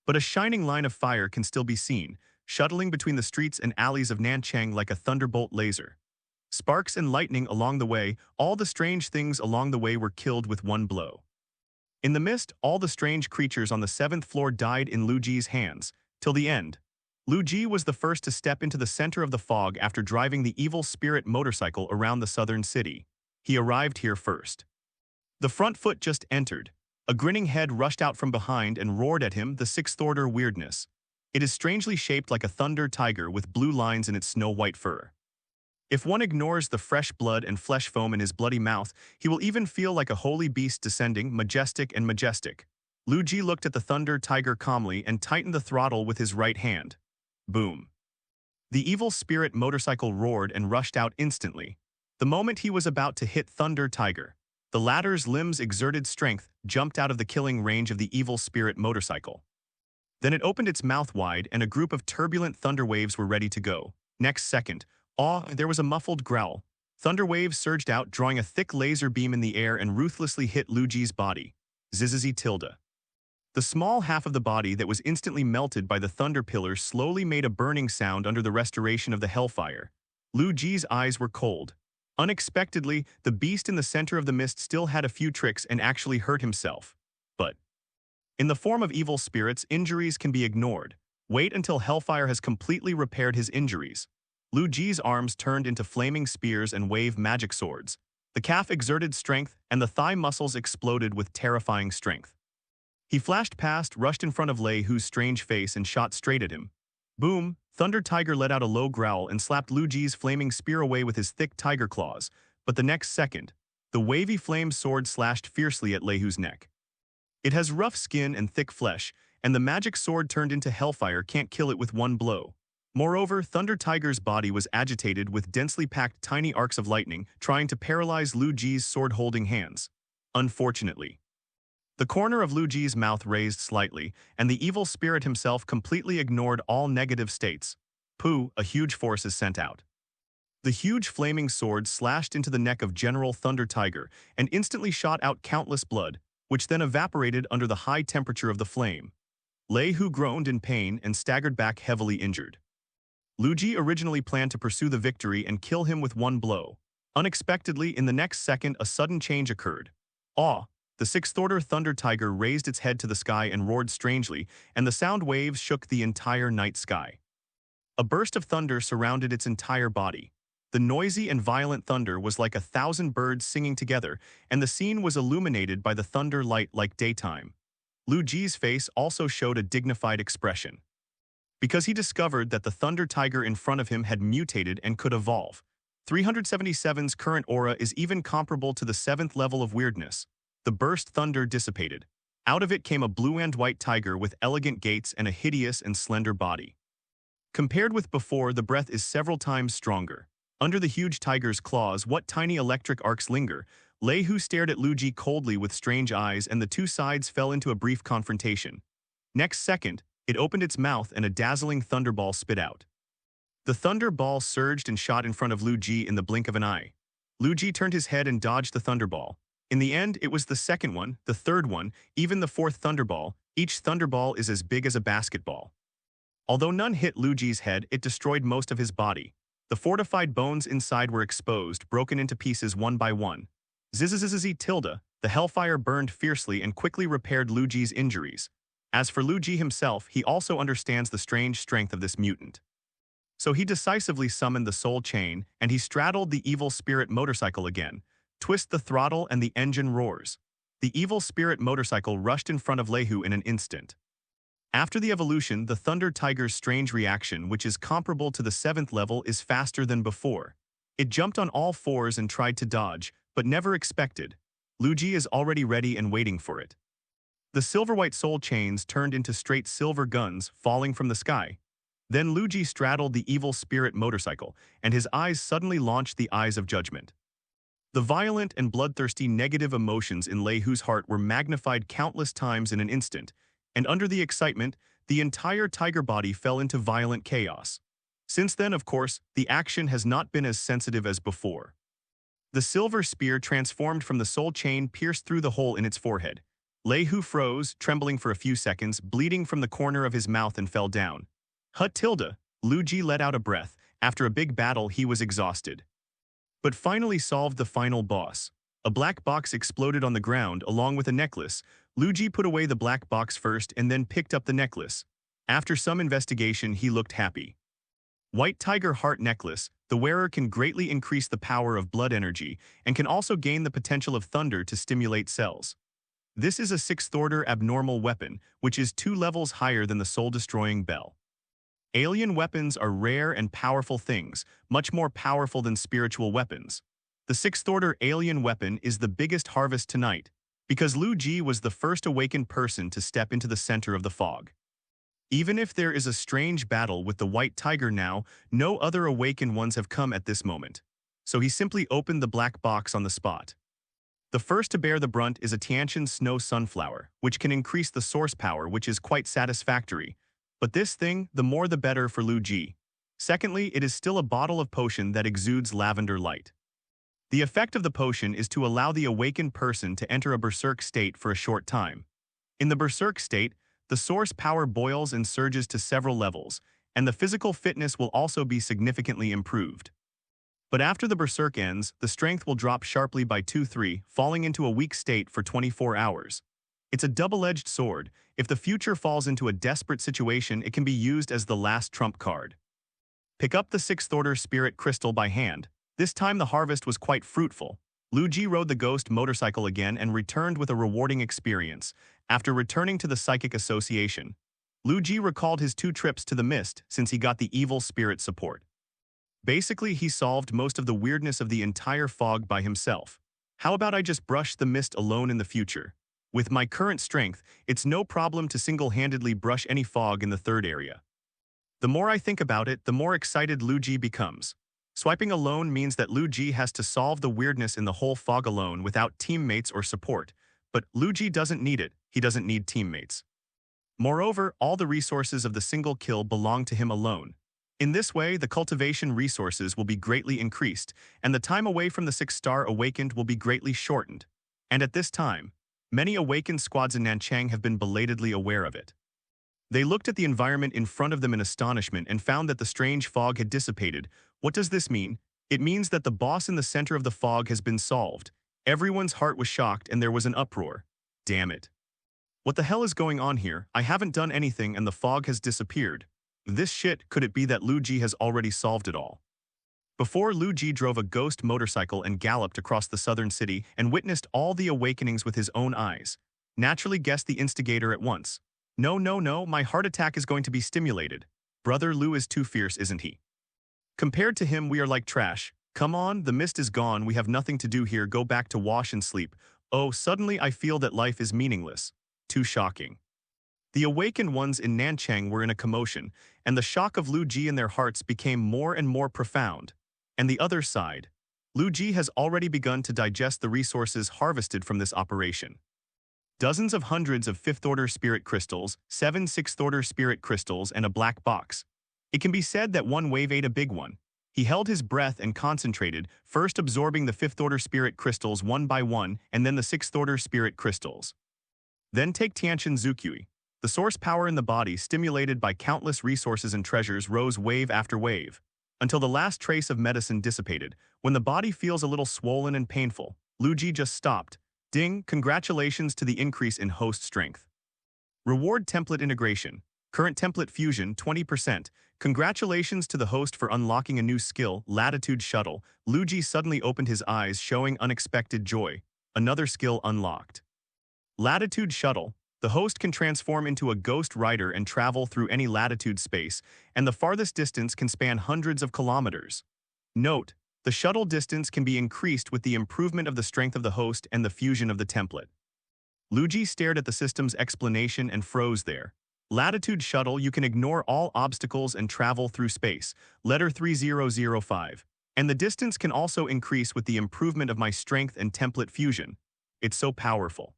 But a shining line of fire can still be seen, shuttling between the streets and alleys of Nancheng like a thunderbolt laser. Sparks and lightning along the way, all the strange things along the way were killed with one blow. In the mist, all the strange creatures on the 7th floor died in Lu Ji's hands, till the end. Lu Ji was the first to step into the center of the fog after driving the evil spirit motorcycle around the southern city. He arrived here first. The front foot just entered. A grinning head rushed out from behind and roared at him, the 6th order weirdness. It is strangely shaped like a thunder tiger with blue lines in its snow-white fur. If one ignores the fresh blood and flesh foam in his bloody mouth, he will even feel like a holy beast descending, majestic and majestic. Lu Ji looked at the thunder tiger calmly and tightened the throttle with his right hand. Boom. The evil spirit motorcycle roared and rushed out instantly. The moment he was about to hit Thunder Tiger, the latter's limbs exerted strength, jumped out of the killing range of the evil spirit motorcycle. Then it opened its mouth wide and a group of turbulent thunder waves were ready to go. Next second, there was a muffled growl. Thunder waves surged out, drawing a thick laser beam in the air and ruthlessly hit Lu Ji's body. Zzzz tilde. The small half of the body that was instantly melted by the thunder pillar slowly made a burning sound under the restoration of the hellfire. Lu Ji's eyes were cold. Unexpectedly, the beast in the center of the mist still had a few tricks and actually hurt himself. But in the form of evil spirits, injuries can be ignored. Wait until Hellfire has completely repaired his injuries. Lu Ji's arms turned into flaming spears and wave magic swords. The calf exerted strength, and the thigh muscles exploded with terrifying strength. He flashed past, rushed in front of Lei Hu's strange face, and shot straight at him. Boom! Thunder Tiger let out a low growl and slapped Lu Ji's flaming spear away with his thick tiger claws, but the next second, the wavy flame sword slashed fiercely at Lei Hu's neck. It has rough skin and thick flesh, and the magic sword turned into Hellfire can't kill it with one blow. Moreover, Thunder Tiger's body was agitated with densely packed tiny arcs of lightning trying to paralyze Lu Ji's sword-holding hands. Unfortunately, the corner of Lu Ji's mouth raised slightly, and the evil spirit himself completely ignored all negative states. Pooh, a huge force is sent out. The huge flaming sword slashed into the neck of General Thunder Tiger and instantly shot out countless blood, which then evaporated under the high temperature of the flame. Lei Hu groaned in pain and staggered back heavily injured. Lu Ji originally planned to pursue the victory and kill him with one blow. Unexpectedly, in the next second, a sudden change occurred. Awe! The sixth-order Thunder Tiger raised its head to the sky and roared strangely, and the sound waves shook the entire night sky. A burst of thunder surrounded its entire body. The noisy and violent thunder was like 1,000 birds singing together, and the scene was illuminated by the thunder light like daytime. Lu Ji's face also showed a dignified expression, because he discovered that the Thunder Tiger in front of him had mutated and could evolve. 377's current aura is even comparable to the 7th level of weirdness. The burst thunder dissipated. Out of it came a blue and white tiger with elegant gaits and a hideous and slender body. Compared with before, the breath is several times stronger. Under the huge tiger's claws, what tiny electric arcs linger? Lei Hu stared at Lu Ji coldly with strange eyes, and the two sides fell into a brief confrontation. Next second, it opened its mouth and a dazzling thunderball spit out. The thunderball surged and shot in front of Lu Ji in the blink of an eye. Lu Ji turned his head and dodged the thunderball. In the end, it was the second one, the third one, even the fourth thunderball. Each thunderball is as big as a basketball. Although none hit Lu Ji's head, it destroyed most of his body. The fortified bones inside were exposed, broken into pieces one by one. Zzzz tilde, the Hellfire burned fiercely and quickly repaired Lu Ji's injuries. As for Lu Ji himself, he also understands the strange strength of this mutant. So he decisively summoned the soul chain, and he straddled the evil spirit motorcycle again. Twist the throttle and the engine roars. The evil spirit motorcycle rushed in front of Lei Hu in an instant. After the evolution, the Thunder Tiger's strange reaction, which is comparable to the 7th level, is faster than before. It jumped on all fours and tried to dodge, but never expected. Lu Ji is already ready and waiting for it. The silver-white soul chains turned into straight silver guns falling from the sky. Then Lu Ji straddled the evil spirit motorcycle, and his eyes suddenly launched the eyes of judgment. The violent and bloodthirsty negative emotions in Lei Hu's heart were magnified countless times in an instant, and under the excitement, the entire tiger body fell into violent chaos. Since then, of course, the action has not been as sensitive as before. The silver spear transformed from the soul chain pierced through the hole in its forehead. Lei Hu froze, trembling for a few seconds, bleeding from the corner of his mouth, and fell down. Hut tilde, Lu Ji let out a breath. After a big battle, he was exhausted, but finally solved the final boss. A black box exploded on the ground along with a necklace. Lu Ji put away the black box first and then picked up the necklace. After some investigation, he looked happy. White Tiger Heart Necklace. The wearer can greatly increase the power of blood energy and can also gain the potential of thunder to stimulate cells. This is a 6th-order abnormal weapon, which is 2 levels higher than the soul-destroying bell. Alien weapons are rare and powerful things, much more powerful than spiritual weapons. The 6th-order alien weapon is the biggest harvest tonight, because Lu Ji was the first awakened person to step into the center of the fog. Even if there is a strange battle with the White Tiger now, no other awakened ones have come at this moment. So he simply opened the black box on the spot. The first to bear the brunt is a Tiantian Snow Sunflower, which can increase the source power, which is quite satisfactory. But this thing, the more the better for Lu Ji. Secondly, it is still a bottle of potion that exudes lavender light. The effect of the potion is to allow the awakened person to enter a berserk state for a short time. In the berserk state, the source power boils and surges to several levels, and the physical fitness will also be significantly improved. But after the berserk ends, the strength will drop sharply by 2-3, falling into a weak state for 24 hours. It's a double-edged sword. If the future falls into a desperate situation, it can be used as the last trump card. Pick up the 6th Order Spirit Crystal by hand. This time the harvest was quite fruitful. Lu Ji rode the ghost motorcycle again and returned with a rewarding experience. After returning to the Psychic Association, Lu Ji recalled his 2 trips to the mist since he got the evil spirit support. Basically, he solved most of the weirdness of the entire fog by himself. How about I just brush the mist alone in the future? With my current strength, it's no problem to single-handedly brush any fog in the 3rd area. The more I think about it, the more excited Lu Ji becomes. Swiping alone means that Lu Ji has to solve the weirdness in the whole fog alone without teammates or support. But Lu Ji doesn't need it. He doesn't need teammates. Moreover, all the resources of the single kill belong to him alone. In this way, the cultivation resources will be greatly increased, and the time away from the 6-star awakened will be greatly shortened. And at this time, many awakened squads in Nanchang have been belatedly aware of it. They looked at the environment in front of them in astonishment and found that the strange fog had dissipated. What does this mean? It means that the boss in the center of the fog has been solved. Everyone's heart was shocked and there was an uproar. Damn it. What the hell is going on here? I haven't done anything and the fog has disappeared. This shit, could it be that Lu Ji has already solved it all? Before, Lu Ji drove a ghost motorcycle and galloped across the southern city and witnessed all the awakenings with his own eyes. Naturally guessed the instigator at once. No, no, no, my heart attack is going to be stimulated. Brother Lu is too fierce, isn't he? Compared to him, we are like trash. Come on, the mist is gone, we have nothing to do here, go back to wash and sleep. Oh, suddenly I feel that life is meaningless. Too shocking. The awakened ones in Nanchang were in a commotion, and the shock of Lu Ji in their hearts became more and more profound. And the other side, Lu Ji has already begun to digest the resources harvested from this operation. Dozens of hundreds of 5th Order Spirit Crystals, 7 6th Order Spirit Crystals, and a black box. It can be said that one wave ate a big one. He held his breath and concentrated, first absorbing the 5th Order Spirit Crystals one by one, and then the 6th Order Spirit Crystals. Then take Tiantian Zukui. The source power in the body, stimulated by countless resources and treasures, rose wave after wave, until the last trace of medicine dissipated. When the body feels a little swollen and painful, Lu Ji just stopped. Ding, congratulations to the increase in host strength. Reward template integration. Current template fusion, 20%. Congratulations to the host for unlocking a new skill, Latitude Shuttle. Lu Ji suddenly opened his eyes, showing unexpected joy. Another skill unlocked. Latitude Shuttle. The host can transform into a ghost rider and travel through any latitude space, and the farthest distance can span hundreds of kilometers. Note, the shuttle distance can be increased with the improvement of the strength of the host and the fusion of the template. Lu Ji stared at the system's explanation and froze there. Latitude Shuttle, you can ignore all obstacles and travel through space. Letter 3005. And the distance can also increase with the improvement of my strength and template fusion. It's so powerful.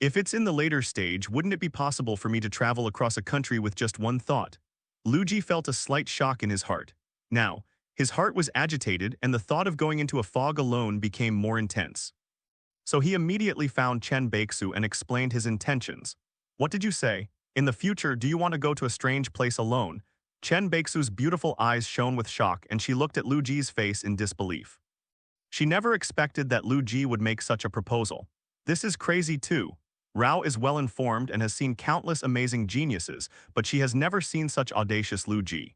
If it's in the later stage, wouldn't it be possible for me to travel across a country with just one thought? Lu Ji felt a slight shock in his heart. Now, his heart was agitated and the thought of going into a fog alone became more intense. So he immediately found Chen Beixu and explained his intentions. What did you say? In the future, do you want to go to a strange place alone? Chen Beixu's beautiful eyes shone with shock and she looked at Lu Ji's face in disbelief. She never expected that Lu Ji would make such a proposal. This is crazy too. Rao is well-informed and has seen countless amazing geniuses, but she has never seen such audacious Lu Ji.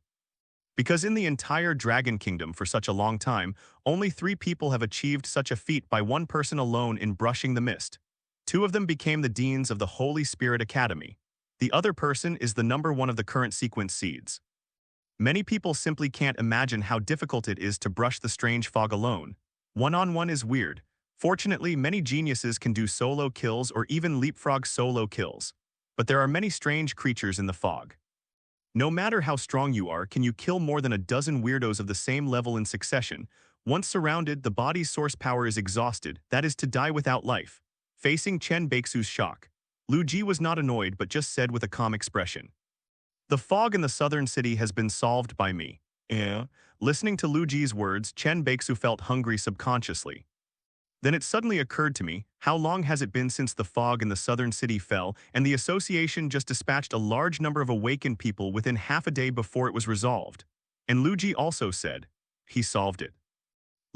Because in the entire Dragon Kingdom for such a long time, only 3 people have achieved such a feat by one person alone in brushing the mist. 2 of them became the deans of the Holy Spirit Academy. The other person is the number 1 of the current sequence seeds. Many people simply can't imagine how difficult it is to brush the strange fog alone. One-on-one is weird. Fortunately, many geniuses can do solo kills or even leapfrog solo kills. But there are many strange creatures in the fog. No matter how strong you are, can you kill more than a dozen weirdos of the same level in succession? Once surrounded, the body's source power is exhausted, that is to die without life. Facing Chen Beixu's shock, Lu Ji was not annoyed but just said with a calm expression, "The fog in the southern city has been solved by me." Listening to Lu Ji's words, Chen Beixu felt hungry subconsciously. Then it suddenly occurred to me, how long has it been since the fog in the southern city fell, and the association just dispatched a large number of awakened people within half a day before it was resolved. And Lu Ji also said, he solved it.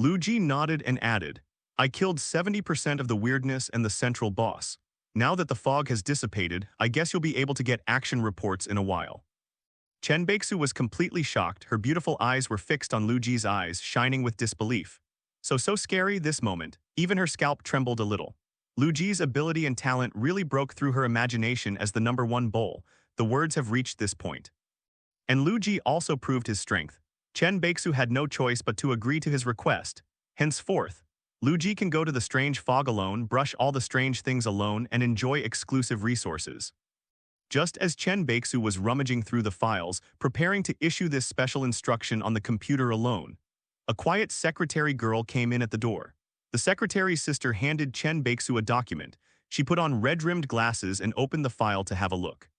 Lu Ji nodded and added, I killed 70% of the weirdness and the central boss. Now that the fog has dissipated, I guess you'll be able to get action reports in a while. Chen Baeksu was completely shocked. Her beautiful eyes were fixed on Lu Ji's eyes, shining with disbelief. So scary this moment, even her scalp trembled a little. Lu Ji's ability and talent really broke through her imagination as the #1 bull. The words have reached this point. And Lu Ji also proved his strength. Chen Baeksu had no choice but to agree to his request. Henceforth, Lu Ji can go to the strange fog alone, brush all the strange things alone, and enjoy exclusive resources. Just as Chen Baeksu was rummaging through the files, preparing to issue this special instruction on the computer alone, a quiet secretary girl came in at the door. The secretary's sister handed Chen Baeksu a document. She put on red-rimmed glasses and opened the file to have a look.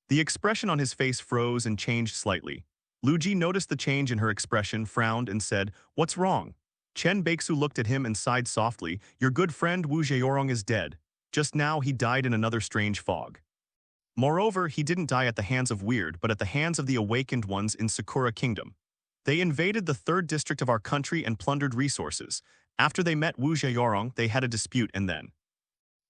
The expression on his face froze and changed slightly. Lu Ji noticed the change in her expression, frowned, and said, What's wrong? Chen Baeksu looked at him and sighed softly. Your good friend Wu Zheorong is dead. Just now he died in another strange fog. Moreover, he didn't die at the hands of Weird, but at the hands of the awakened ones in Sakura Kingdom. They invaded the 3rd district of our country and plundered resources. After they met Wu Zheorong, they had a dispute and then.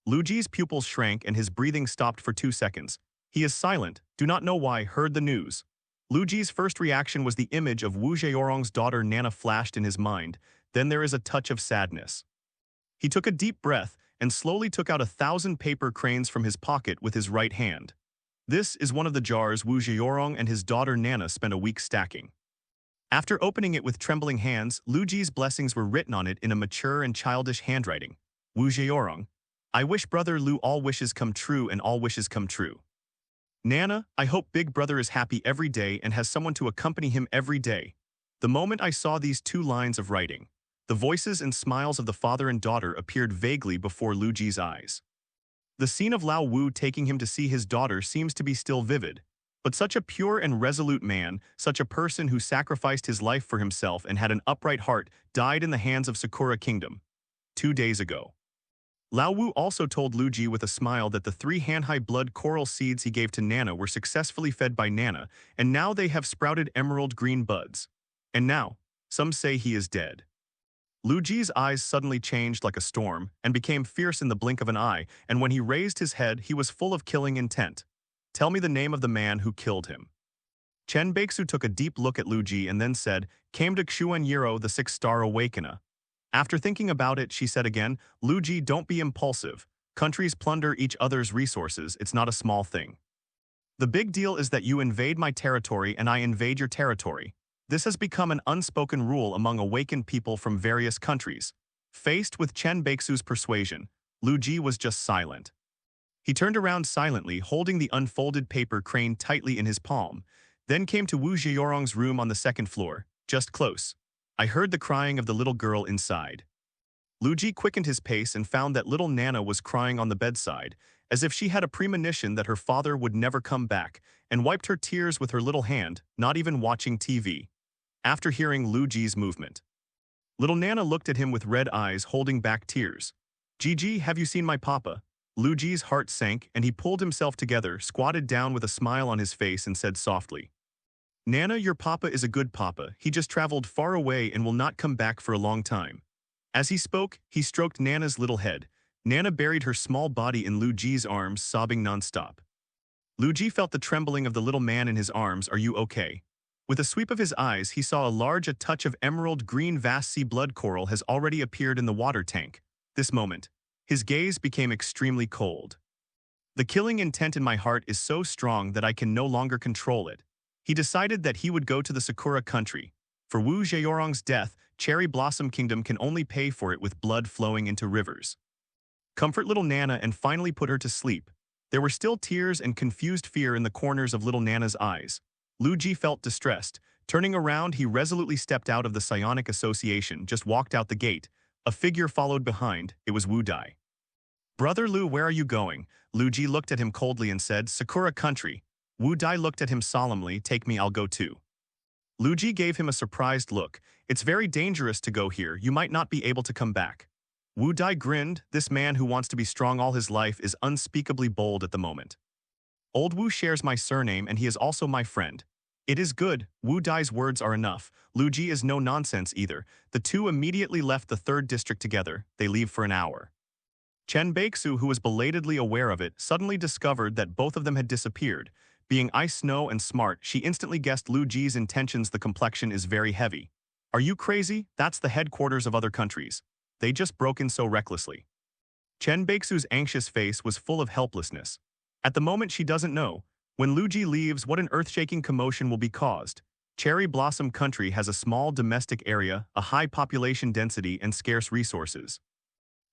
Lu Ji's pupils shrank and his breathing stopped for 2 seconds. He is silent, do not know why, heard the news. Lu Ji's first reaction was the image of Wu Zheorong's daughter Nana flashed in his mind. Then there is a touch of sadness. He took a deep breath and slowly took out 1,000 paper cranes from his pocket with his right hand. This is one of the jars Wu Zheorong and his daughter Nana spent a week stacking. After opening it with trembling hands, Lu Ji's blessings were written on it in a mature and childish handwriting. Wu Zheorong, I wish brother Lu all wishes come true and all wishes come true. Nana, I hope big brother is happy every day and has someone to accompany him every day. The moment I saw these 2 lines of writing, the voices and smiles of the father and daughter appeared vaguely before Lu Ji's eyes. The scene of Lao Wu taking him to see his daughter seems to be still vivid, but such a pure and resolute man, such a person who sacrificed his life for himself and had an upright heart, died in the hands of Sakura Kingdom 2 days ago. Lao Wu also told Lu Ji with a smile that the 3 Hanhai blood coral seeds he gave to Nana were successfully fed by Nana, and now they have sprouted emerald green buds. And now, some say he is dead. Lu Ji's eyes suddenly changed like a storm and became fierce in the blink of an eye, and when he raised his head, he was full of killing intent. Tell me the name of the man who killed him. Chen Baeksu took a deep look at Lu Ji and then said, Came to Xuan Yero, the 6-star Awakener. After thinking about it, she said again, Lu Ji, don't be impulsive. Countries plunder each other's resources, it's not a small thing. The big deal is that you invade my territory and I invade your territory. This has become an unspoken rule among awakened people from various countries. Faced with Chen Baeksu's persuasion, Lu Ji was just silent. He turned around silently, holding the unfolded paper crane tightly in his palm, then came to Wu Zheorong's room on the 2nd floor, just close. I heard the crying of the little girl inside. Lu Ji quickened his pace and found that little Nana was crying on the bedside, as if she had a premonition that her father would never come back, and wiped her tears with her little hand, not even watching TV. After hearing Lu Ji's movement, little Nana looked at him with red eyes, holding back tears. Gigi, have you seen my papa? Lu Ji's heart sank, and he pulled himself together, squatted down with a smile on his face, and said softly, Nana, your papa is a good papa. He just traveled far away and will not come back for a long time. As he spoke, he stroked Nana's little head. Nana buried her small body in Lu Ji's arms, sobbing nonstop. Lu Ji felt the trembling of the little man in his arms. Are you okay? With a sweep of his eyes, he saw a touch of emerald green vast sea blood coral has already appeared in the water tank. This moment, his gaze became extremely cold. The killing intent in my heart is so strong that I can no longer control it. He decided that he would go to the Sakura country. For Wu Zheorong's death, Cherry Blossom Kingdom can only pay for it with blood flowing into rivers. Comfort little Nana and finally put her to sleep. There were still tears and confused fear in the corners of little Nana's eyes. Lu Ji felt distressed. Turning around, he resolutely stepped out of the Psionic Association, just walked out the gate. A figure followed behind. It was Wu Dai. Brother Lu, where are you going? Lu Ji looked at him coldly and said, Sakura country. Wu Dai looked at him solemnly. Take me, I'll go too. Lu Ji gave him a surprised look. It's very dangerous to go here. You might not be able to come back. Wu Dai grinned. This man who wants to be strong all his life is unspeakably bold at the moment. Old Wu shares my surname and he is also my friend. It is good, Wu Dai's words are enough. Lu Ji is no nonsense either. The two immediately left the third district together. They leave for an hour. Chen Baixu, who was belatedly aware of it, suddenly discovered that both of them had disappeared. Being ice snow and smart, she instantly guessed Lu Ji's intentions. The complexion is very heavy. Are you crazy? That's the headquarters of other countries. They just broke in so recklessly. Chen Baixu's anxious face was full of helplessness. At the moment she doesn't know. When Lu Ji leaves, what an earth-shaking commotion will be caused. Cherry Blossom Country has a small domestic area, a high population density, and scarce resources.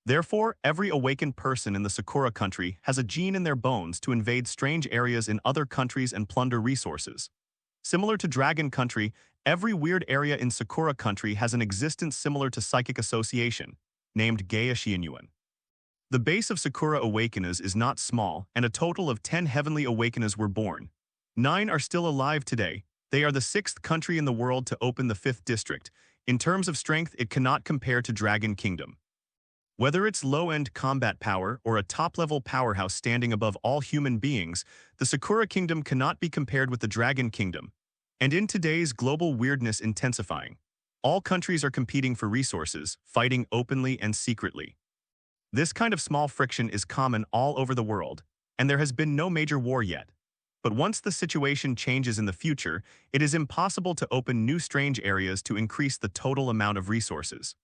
Therefore, every awakened person in the Sakura country has a gene in their bones to invade strange areas in other countries and plunder resources. Similar to Dragon Country, every weird area in Sakura country has an existence similar to psychic association, named Gaia Xianyuan. The base of Sakura Awakeners is not small, and a total of 10 heavenly Awakeners were born. 9 are still alive today. They are the 6th country in the world to open the 5th district. In terms of strength, it cannot compare to Dragon Kingdom. Whether it's low-end combat power or a top-level powerhouse standing above all human beings, the Sakura Kingdom cannot be compared with the Dragon Kingdom. And in today's global weirdness intensifying, all countries are competing for resources, fighting openly and secretly. This kind of small friction is common all over the world, and there has been no major war yet. But once the situation changes in the future, it is impossible to open new strange areas to increase the total amount of resources.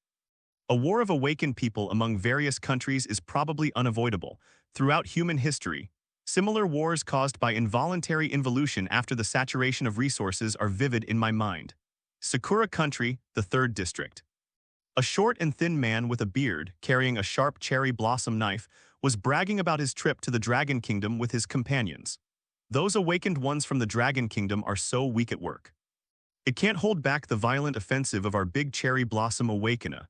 A war of awakened people among various countries is probably unavoidable. Throughout human history, similar wars caused by involuntary involution after the saturation of resources are vivid in my mind. Sakura Country, the 3rd district. A short and thin man with a beard, carrying a sharp cherry blossom knife, was bragging about his trip to the Dragon Kingdom with his companions. Those awakened ones from the Dragon Kingdom are so weak at work. It can't hold back the violent offensive of our big cherry blossom Awakener.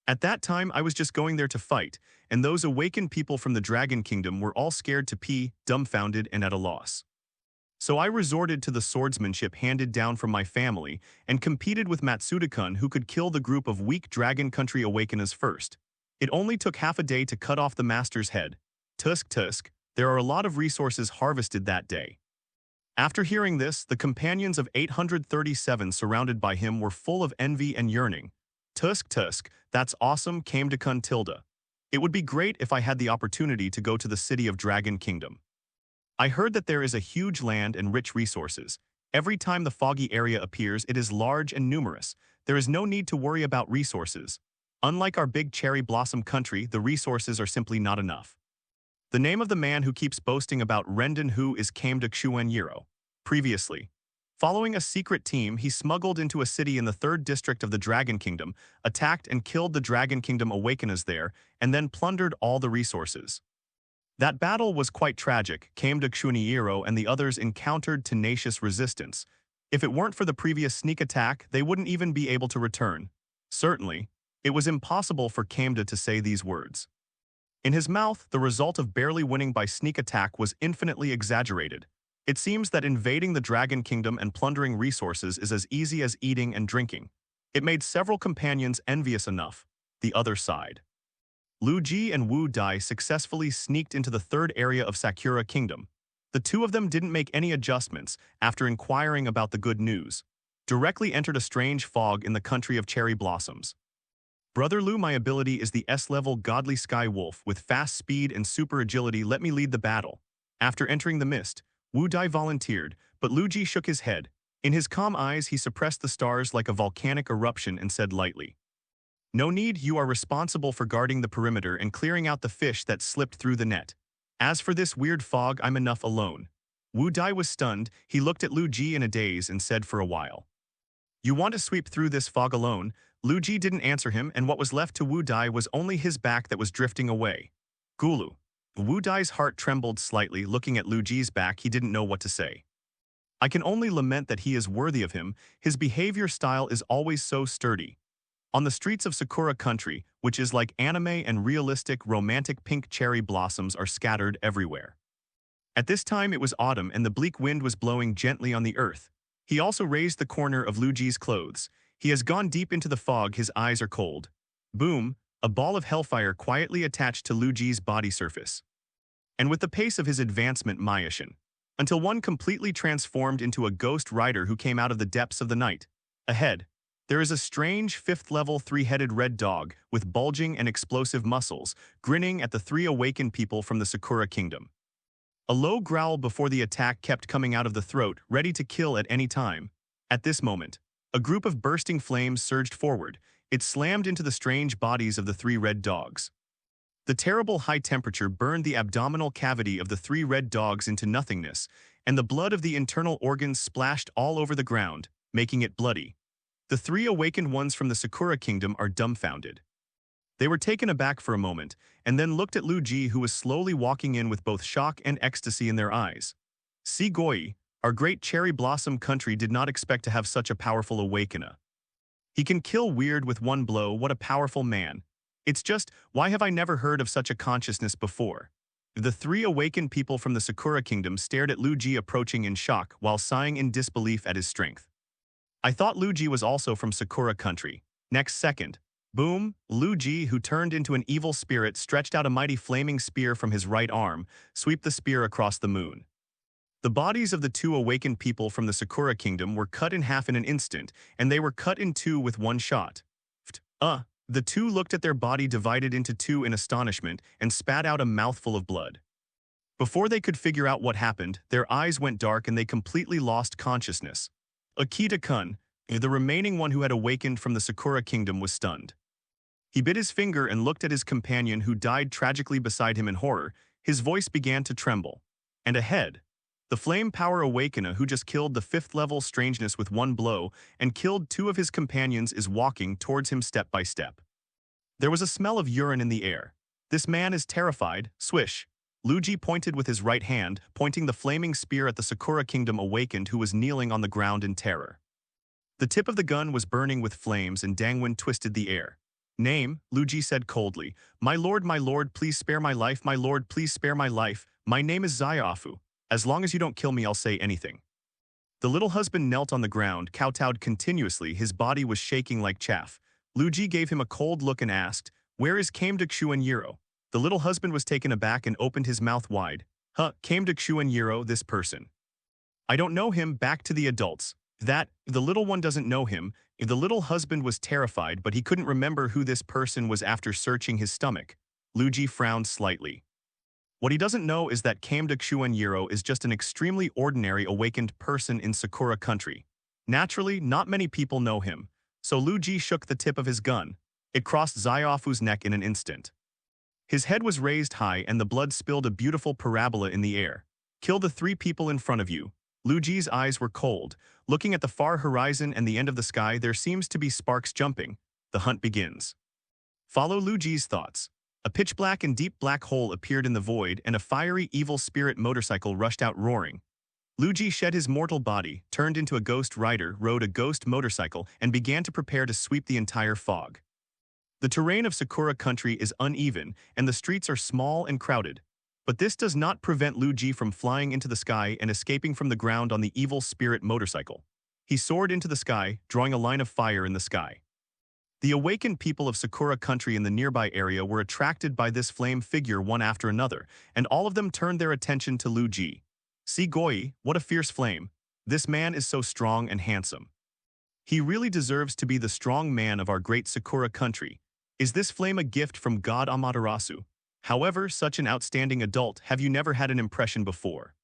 At that time, I was just going there to fight, and those awakened people from the Dragon Kingdom were all scared to pee, dumbfounded, and at a loss. So I resorted to the swordsmanship handed down from my family and competed with Matsuda-kun, who could kill the group of weak Dragon Country Awakeners first. It only took half a day to cut off the master's head. Tusk, there are a lot of resources harvested that day. After hearing this, the companions of 837 surrounded by him were full of envy and yearning. Tusk, that's awesome, came to Kun Tilda. It would be great if I had the opportunity to go to the city of Dragon Kingdom. I heard that there is a huge land and rich resources. Every time the foggy area appears, it is large and numerous. There is no need to worry about resources. Unlike our big cherry blossom country, the resources are simply not enough. The name of the man who keeps boasting about Rendon Hu is Kamda Xuanyiro. Previously, following a secret team, he smuggled into a city in the 3rd district of the Dragon Kingdom, attacked and killed the Dragon Kingdom Awakeners there, and then plundered all the resources. That battle was quite tragic. Kamda Xuanyiro and the others encountered tenacious resistance. If it weren't for the previous sneak attack, they wouldn't even be able to return. Certainly, it was impossible for Kamda to say these words. In his mouth, the result of barely winning by sneak attack was infinitely exaggerated. It seems that invading the Dragon Kingdom and plundering resources is as easy as eating and drinking. It made several companions envious enough. The other side. Lu Ji and Wu Dai successfully sneaked into the 3rd area of Sakura Kingdom. The two of them didn't make any adjustments after inquiring about the good news. Directly entered a strange fog in the country of cherry blossoms. Brother Lu, my ability is the S-level godly sky wolf with fast speed and super agility. Let me lead the battle. After entering the mist, Wu Dai volunteered, but Lu Ji shook his head. In his calm eyes, he suppressed the stars like a volcanic eruption and said lightly, "No need, you are responsible for guarding the perimeter and clearing out the fish that slipped through the net. As for this weird fog, I'm enough alone." Wu Dai was stunned. He looked at Lu Ji in a daze and said for a while, "You want to sweep through this fog alone?" Lu Ji didn't answer him, and what was left to Wu Dai was only his back that was drifting away. Gulu. Wu Dai's heart trembled slightly. Looking at Lu Ji's back, he didn't know what to say. I can only lament that he is worthy of him. His behavior style is always so sturdy. On the streets of Sakura Country, which is like anime and realistic, romantic pink cherry blossoms are scattered everywhere. At this time it was autumn and the bleak wind was blowing gently on the earth. He also raised the corner of Lu Ji's clothes. He has gone deep into the fog, his eyes are cold. Boom, a ball of hellfire quietly attached to Lu Ji's body surface. And with the pace of his advancement Mayashin, until one completely transformed into a ghost rider who came out of the depths of the night. Ahead, there is a strange fifth-level three-headed red dog with bulging and explosive muscles, grinning at the three awakened people from the Sakura Kingdom. A low growl before the attack kept coming out of the throat, ready to kill at any time. At this moment, a group of bursting flames surged forward. It slammed into the strange bodies of the three red dogs. The terrible high temperature burned the abdominal cavity of the three red dogs into nothingness, and the blood of the internal organs splashed all over the ground, making it bloody. The three awakened ones from the Sakura Kingdom are dumbfounded. They were taken aback for a moment, and then looked at Lu Ji, who was slowly walking in with both shock and ecstasy in their eyes. Scourge, our great cherry blossom country, did not expect to have such a powerful awakener. He can kill weird with one blow. What a powerful man. It's just, why have I never heard of such a consciousness before? The three awakened people from the Sakura Kingdom stared at Lu Ji approaching in shock while sighing in disbelief at his strength. I thought Lu Ji was also from Sakura country. Next second, boom, Lu Ji, who turned into an evil spirit, stretched out a mighty flaming spear from his right arm, swept the spear across the moon. The bodies of the two awakened people from the Sakura Kingdom were cut in half in an instant, and they were cut in two with one shot. The two looked at their body divided into two in astonishment and spat out a mouthful of blood. Before they could figure out what happened, their eyes went dark and they completely lost consciousness. Akita-kun, the remaining one who had awakened from the Sakura Kingdom, was stunned. He bit his finger and looked at his companion, who died tragically beside him in horror. His voice began to tremble. And ahead, the Flame Power Awakener, who just killed the fifth-level strangeness with one blow and killed two of his companions, is walking towards him step by step. There was a smell of urine in the air. This man is terrified. Swish. Lu Ji pointed with his right hand, pointing the flaming spear at the Sakura Kingdom awakened, who was kneeling on the ground in terror. The tip of the gun was burning with flames and Dangwon twisted the air. Name, Lu Ji said coldly. My lord, please spare my life. My lord, please spare my life. My name is Zyafu. As long as you don't kill me, I'll say anything. The little husband knelt on the ground, kowtowed continuously. His body was shaking like chaff. Lu Ji gave him a cold look and asked, Where is Kamduk Yero? The little husband was taken aback and opened his mouth wide. Kamduk Yero, this person. I don't know him. Back to the adults. The little one doesn't know him. The little husband was terrified, but he couldn't remember who this person was after searching his stomach. Lu Ji frowned slightly. What he doesn't know is that Kamduk Yero is just an extremely ordinary awakened person in Sakura country. Naturally, not many people know him, so Lu Ji shook the tip of his gun. It crossed Zyafu's neck in an instant. His head was raised high and the blood spilled a beautiful parabola in the air. Kill the three people in front of you. Lu Ji's eyes were cold. Looking at the far horizon and the end of the sky, there seems to be sparks jumping. The hunt begins. Follow Lu Ji's thoughts. A pitch-black and deep black hole appeared in the void, and a fiery evil spirit motorcycle rushed out roaring. Lu Ji shed his mortal body, turned into a ghost rider, rode a ghost motorcycle, and began to prepare to sweep the entire fog. The terrain of Sakura country is uneven, and the streets are small and crowded. But this does not prevent Lu Ji from flying into the sky and escaping from the ground on the evil spirit motorcycle. He soared into the sky, drawing a line of fire in the sky. The awakened people of Sakura country in the nearby area were attracted by this flame figure one after another, and all of them turned their attention to Lu Ji. See Goi, what a fierce flame. This man is so strong and handsome. He really deserves to be the strong man of our great Sakura country. Is this flame a gift from God Amaterasu? However, such an outstanding adult, have you never had an impression before?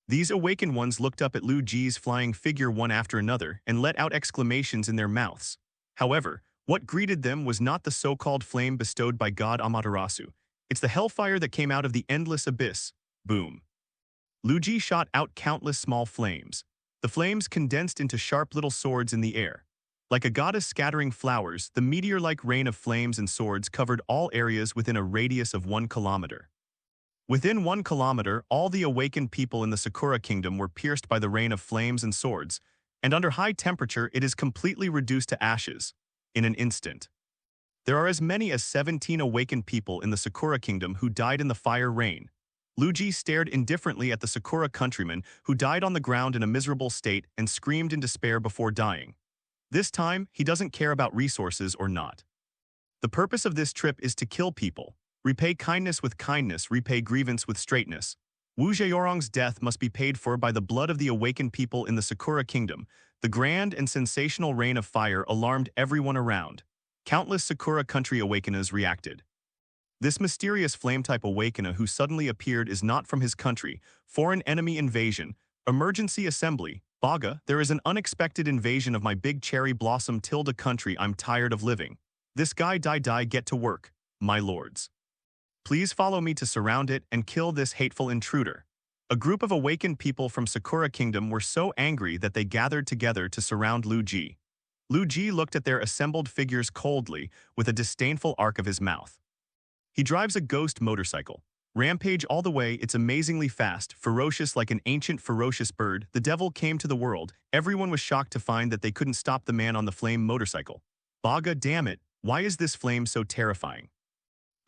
These awakened ones looked up at Lu Ji's flying figure one after another and let out exclamations in their mouths. However, what greeted them was not the so-called flame bestowed by God Amaterasu. It's the hellfire that came out of the endless abyss. Boom. Lu Ji shot out countless small flames. The flames condensed into sharp little swords in the air. Like a goddess scattering flowers, the meteor-like rain of flames and swords covered all areas within a radius of 1 kilometer. Within 1 kilometer, all the awakened people in the Sakura Kingdom were pierced by the rain of flames and swords, and under high temperature it is completely reduced to ashes. In an instant. There are as many as 17 awakened people in the Sakura Kingdom who died in the fire rain. Lu Ji stared indifferently at the Sakura countryman who died on the ground in a miserable state and screamed in despair before dying. This time, he doesn't care about resources or not. The purpose of this trip is to kill people, repay kindness with kindness, repay grievance with straightness. Wu Zheorong's death must be paid for by the blood of the awakened people in the Sakura Kingdom. The grand and sensational rain of fire alarmed everyone around. Countless Sakura country awakeners reacted. This mysterious flame-type awakener who suddenly appeared is not from his country. Foreign enemy invasion. Emergency assembly. Baga, there is an unexpected invasion of my big cherry blossom tilde country. I'm tired of living. This guy die get to work, my lords. Please follow me to surround it and kill this hateful intruder. A group of awakened people from Sakura Kingdom were so angry that they gathered together to surround Lu Ji. Lu Ji looked at their assembled figures coldly, with a disdainful arc of his mouth. He drives a ghost motorcycle. Rampage all the way, it's amazingly fast, ferocious like an ancient ferocious bird. The devil came to the world. Everyone was shocked to find that they couldn't stop the man on the flame motorcycle. Baga, damn it, why is this flame so terrifying?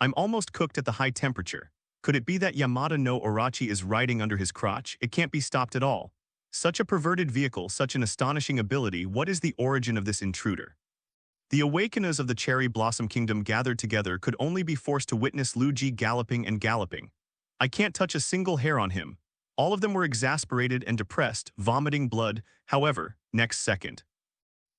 I'm almost cooked at the high temperature. Could it be that Yamada no Orochi is riding under his crotch? It can't be stopped at all. Such a perverted vehicle, such an astonishing ability. What is the origin of this intruder? The awakeners of the Cherry Blossom Kingdom gathered together could only be forced to witness Lu Ji galloping and galloping. I can't touch a single hair on him. All of them were exasperated and depressed, vomiting blood. However, next second,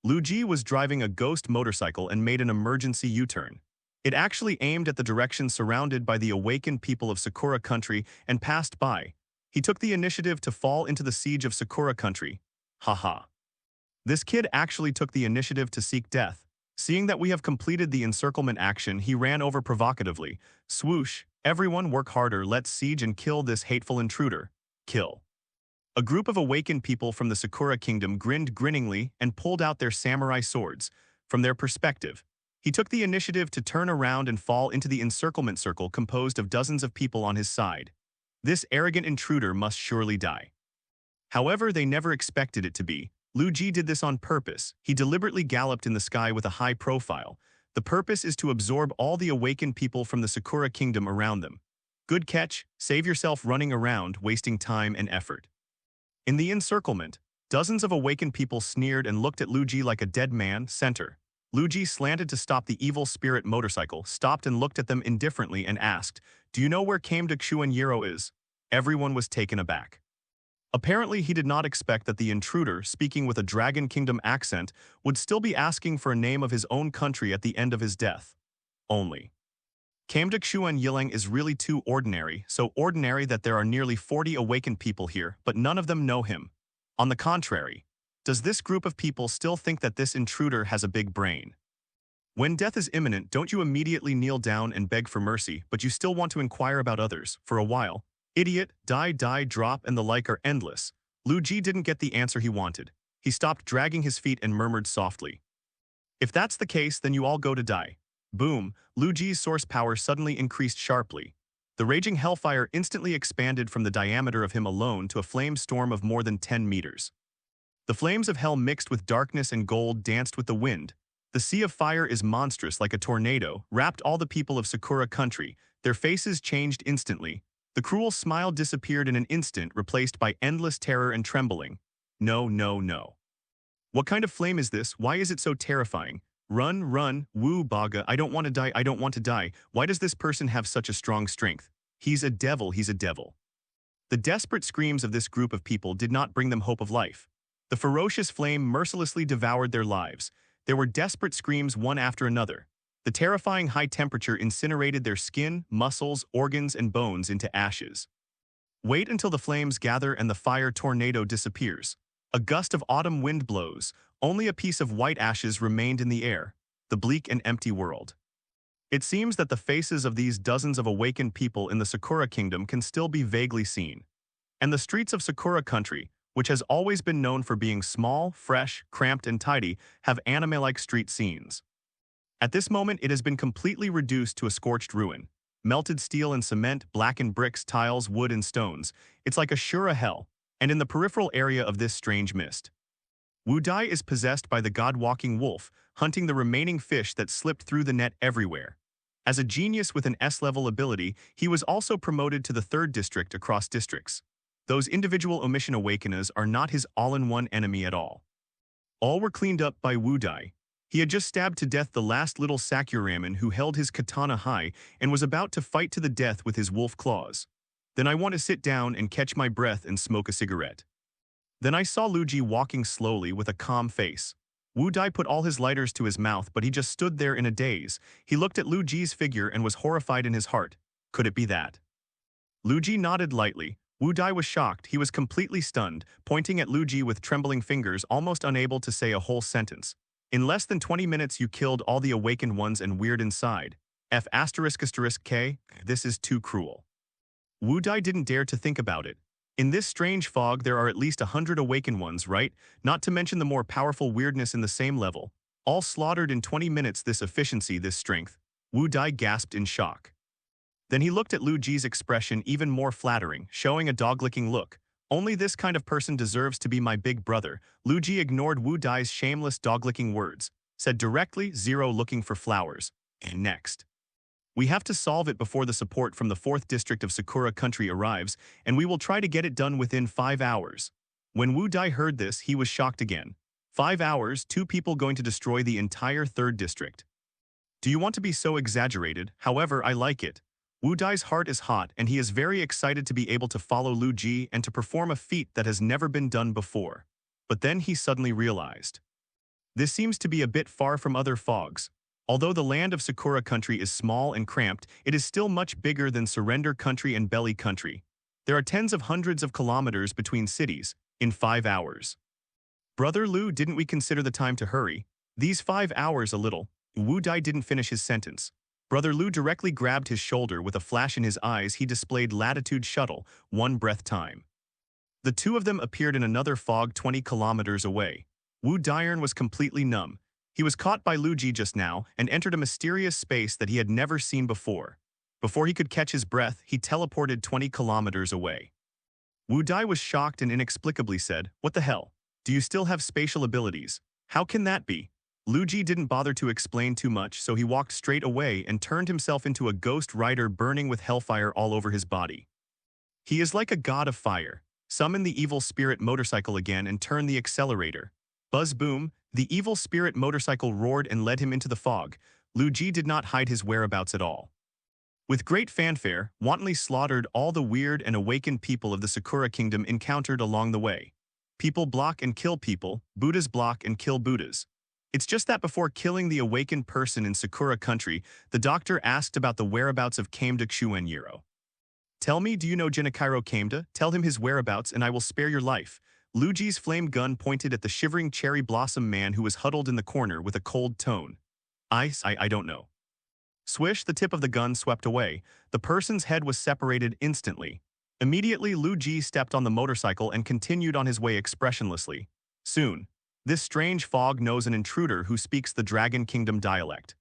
Lu Ji was driving a ghost motorcycle and made an emergency U-turn. It actually aimed at the direction surrounded by the awakened people of Sakura Country and passed by. He took the initiative to fall into the siege of Sakura Country. Haha. This kid actually took the initiative to seek death. Seeing that we have completed the encirclement action, he ran over provocatively. Swoosh, everyone work harder, let's siege and kill this hateful intruder. Kill. A group of awakened people from the Sakura Kingdom grinned grinningly and pulled out their samurai swords. From their perspective, he took the initiative to turn around and fall into the encirclement circle composed of dozens of people on his side. This arrogant intruder must surely die. However, they never expected it to be. Lu Ji did this on purpose. He deliberately galloped in the sky with a high profile. The purpose is to absorb all the awakened people from the Sakura Kingdom around them. Good catch, save yourself running around, wasting time and effort. In the encirclement, dozens of awakened people sneered and looked at Lu Ji like a dead man. Center. Lu Ji slanted to stop the evil spirit motorcycle, stopped and looked at them indifferently and asked, "Do you know where Kamda Xuanyiro is?" Everyone was taken aback. Apparently, he did not expect that the intruder, speaking with a Dragon Kingdom accent, would still be asking for a name of his own country at the end of his death. Only. Kamda Xuanyileng is really too ordinary, so ordinary that there are nearly 40 awakened people here, but none of them know him. On the contrary, does this group of people still think that this intruder has a big brain? When death is imminent, don't you immediately kneel down and beg for mercy, but you still want to inquire about others, for a while? Idiot, die, drop, and the like are endless. Lu Ji didn't get the answer he wanted. He stopped dragging his feet and murmured softly. If that's the case, then you all go to die. Boom, Lu Ji's source power suddenly increased sharply. The raging hellfire instantly expanded from the diameter of him alone to a flame storm of more than 10 meters. The flames of hell mixed with darkness and gold danced with the wind. The sea of fire is monstrous like a tornado, wrapped all the people of Sakura Country. Their faces changed instantly. The cruel smile disappeared in an instant, replaced by endless terror and trembling. No. What kind of flame is this? Why is it so terrifying? Run, woo Baga, I don't want to die. Why does this person have such a strong strength? He's a devil. The desperate screams of this group of people did not bring them hope of life. The ferocious flame mercilessly devoured their lives. There were desperate screams one after another. The terrifying high temperature incinerated their skin, muscles, organs, and bones into ashes. Wait until the flames gather and the fire tornado disappears. A gust of autumn wind blows. Only a piece of white ashes remained in the air. The bleak and empty world. It seems that the faces of these dozens of awakened people in the Sakura Kingdom can still be vaguely seen. And the streets of Sakura Country, which has always been known for being small, fresh, cramped, and tidy, have anime-like street scenes. At this moment, it has been completely reduced to a scorched ruin. Melted steel and cement, blackened bricks, tiles, wood, and stones. It's like a Shura hell, and in the peripheral area of this strange mist. Wu Dai is possessed by the god-walking wolf, hunting the remaining fish that slipped through the net everywhere. As a genius with an S-level ability, he was also promoted to the 3rd district across districts. Those individual omission awakeners are not his all-in-one enemy at all. All were cleaned up by Wu Dai. He had just stabbed to death the last little Sakuraman who held his katana high and was about to fight to the death with his wolf claws. Then I want to sit down and catch my breath and smoke a cigarette. Then I saw Lu Ji walking slowly with a calm face. Wu Dai put all his lighters to his mouth, but he just stood there in a daze. He looked at Lu Ji's figure and was horrified in his heart. Could it be that? Lu Ji nodded lightly. Wu Dai was shocked. He was completely stunned, pointing at Lu Ji with trembling fingers, almost unable to say a whole sentence. In less than 20 minutes you killed all the awakened ones and weird inside. F***K, this is too cruel. Wu Dai didn't dare to think about it. In this strange fog there are at least 100 awakened ones, right? Not to mention the more powerful weirdness in the same level. All slaughtered in 20 minutes, this efficiency, this strength. Wu Dai gasped in shock. Then he looked at Lu Ji's expression, even more flattering, showing a dog-licking look. Only this kind of person deserves to be my big brother. Lu Ji ignored Wu Dai's shameless dog-licking words, said directly, "Zero looking for flowers." And next. We have to solve it before the support from the 4th district of Sakura Country arrives, and we will try to get it done within 5 hours. When Wu Dai heard this, he was shocked again. 5 hours, 2 people going to destroy the entire 3rd district. Do you want to be so exaggerated? However, I like it. Wu Dai's heart is hot, and he is very excited to be able to follow Lu Ji and to perform a feat that has never been done before. But then he suddenly realized. This seems to be a bit far from other fogs. Although the land of Sakura Country is small and cramped, it is still much bigger than Surrender Country and Belly Country. There are tens of hundreds of kilometers between cities, in 5 hours. Brother Lu, didn't we consider the time to hurry? These 5 hours a little. Wu Dai didn't finish his sentence. Brother Lu directly grabbed his shoulder. With a flash in his eyes, he displayed latitude shuttle, 1 breath time. The two of them appeared in another fog 20 kilometers away. Wu Daiern was completely numb. He was caught by Lu Ji just now and entered a mysterious space that he had never seen before. Before he could catch his breath, he teleported 20 kilometers away. Wu Dai was shocked and inexplicably said, "What the hell? Do you still have spatial abilities? How can that be?" Lu Ji didn't bother to explain too much, so he walked straight away and turned himself into a ghost rider burning with hellfire all over his body. He is like a god of fire. Summon the evil spirit motorcycle again and turn the accelerator. Buzz boom, the evil spirit motorcycle roared and led him into the fog. Lu Ji did not hide his whereabouts at all. With great fanfare, wantonly slaughtered all the weird and awakened people of the Sakura Kingdom encountered along the way. People block and kill people, Buddhas block and kill Buddhas. It's just that before killing the awakened person in Sakura Country, the doctor asked about the whereabouts of Kameda Xuanyiro. "Tell me, do you know Genichiro Kameda? Tell him his whereabouts and I will spare your life." Lu Ji's flame gun pointed at the shivering cherry blossom man who was huddled in the corner with a cold tone. I don't know. Swish, the tip of the gun swept away. The person's head was separated instantly. Immediately, Lu Ji stepped on the motorcycle and continued on his way expressionlessly. Soon, this strange fog knows an intruder who speaks the Dragon Kingdom dialect.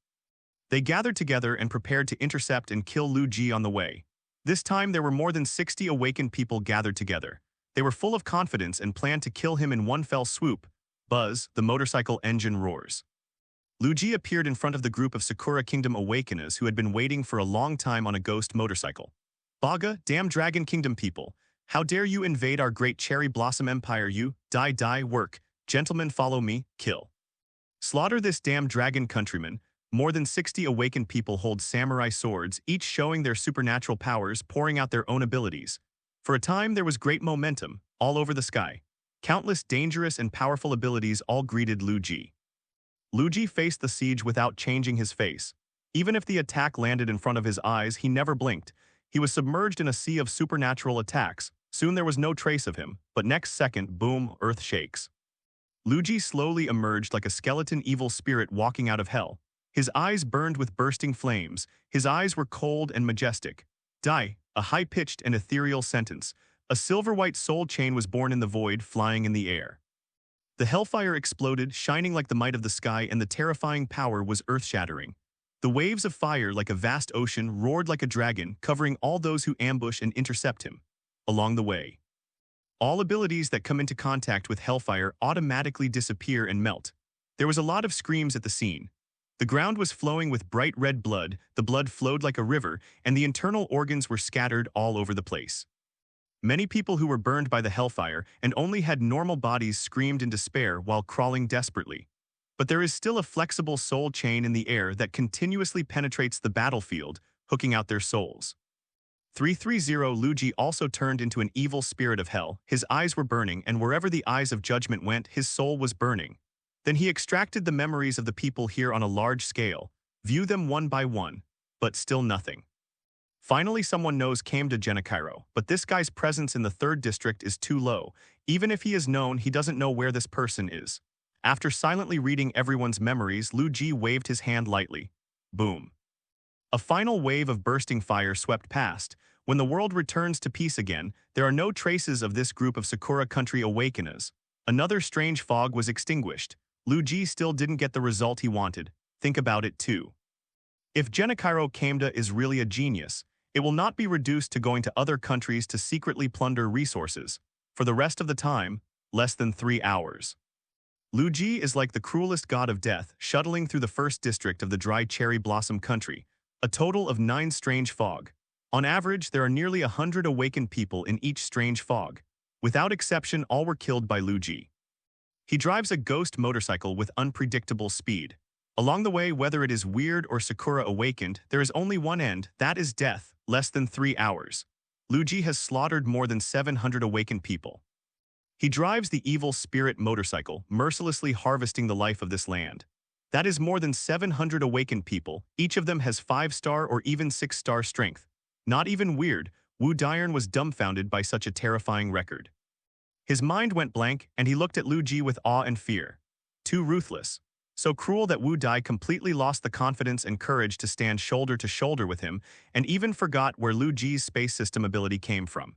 They gathered together and prepared to intercept and kill Lu Ji on the way. This time, there were more than 60 awakened people gathered together. They were full of confidence and planned to kill him in one fell swoop. Buzz, the motorcycle engine roars. Lu Ji appeared in front of the group of Sakura Kingdom Awakeners who had been waiting for a long time on a ghost motorcycle. "Baga, damn Dragon Kingdom people. How dare you invade our great cherry blossom empire, you? Die, work. Gentlemen, follow me, kill. Slaughter this damn dragon countryman." More than 60 awakened people hold samurai swords, each showing their supernatural powers, pouring out their own abilities. For a time, there was great momentum, all over the sky. Countless dangerous and powerful abilities all greeted Lu Ji. Lu Ji faced the siege without changing his face. Even if the attack landed in front of his eyes, he never blinked. He was submerged in a sea of supernatural attacks. Soon there was no trace of him, but next second, boom, earth shakes. Lu Ji slowly emerged like a skeleton evil spirit walking out of hell. His eyes burned with bursting flames. His eyes were cold and majestic. Die, a high-pitched and ethereal sentence. A silver-white soul chain was born in the void, flying in the air. The hellfire exploded, shining like the might of the sky, and the terrifying power was earth-shattering. The waves of fire, like a vast ocean, roared like a dragon, covering all those who ambush and intercept him. Along the way, all abilities that come into contact with hellfire automatically disappear and melt. There was a lot of screams at the scene. The ground was flowing with bright red blood, the blood flowed like a river, and the internal organs were scattered all over the place. Many people who were burned by the hellfire and only had normal bodies screamed in despair while crawling desperately. But there is still a flexible soul chain in the air that continuously penetrates the battlefield, hooking out their souls. 330 Luigi also turned into an evil spirit of hell. His eyes were burning, and wherever the eyes of judgment went, his soul was burning. Then he extracted the memories of the people here on a large scale, view them one by one, but still nothing. Finally, someone knows came to Genikairo, but this guy's presence in the 3rd district is too low. Even if he is known, he doesn't know where this person is. After silently reading everyone's memories, Luigi waved his hand lightly. Boom. A final wave of bursting fire swept past. When the world returns to peace again, there are no traces of this group of Sakura country awakeners. Another strange fog was extinguished. Luigi still didn't get the result he wanted. Think about it too. If Genikairo Kameda is really a genius, it will not be reduced to going to other countries to secretly plunder resources. For the rest of the time, less than 3 hours. Luigi is like the cruelest god of death, shuttling through the 1st district of the dry cherry blossom country. A total of 9 strange fog. On average, there are nearly 100 awakened people in each strange fog. Without exception, all were killed by Luigi. He drives a ghost motorcycle with unpredictable speed. Along the way, whether it is weird or Sakura awakened, there is only one end, that is death, less than 3 hours. Luigi has slaughtered more than 700 awakened people. He drives the evil spirit motorcycle, mercilessly harvesting the life of this land. That is more than 700 awakened people, each of them has 5-star or even 6-star strength. Not even weird, Wu Diern was dumbfounded by such a terrifying record. His mind went blank, and he looked at Luigi with awe and fear. Too ruthless. So cruel that Wu Dai completely lost the confidence and courage to stand shoulder to shoulder with him, and even forgot where Luigi's space system ability came from.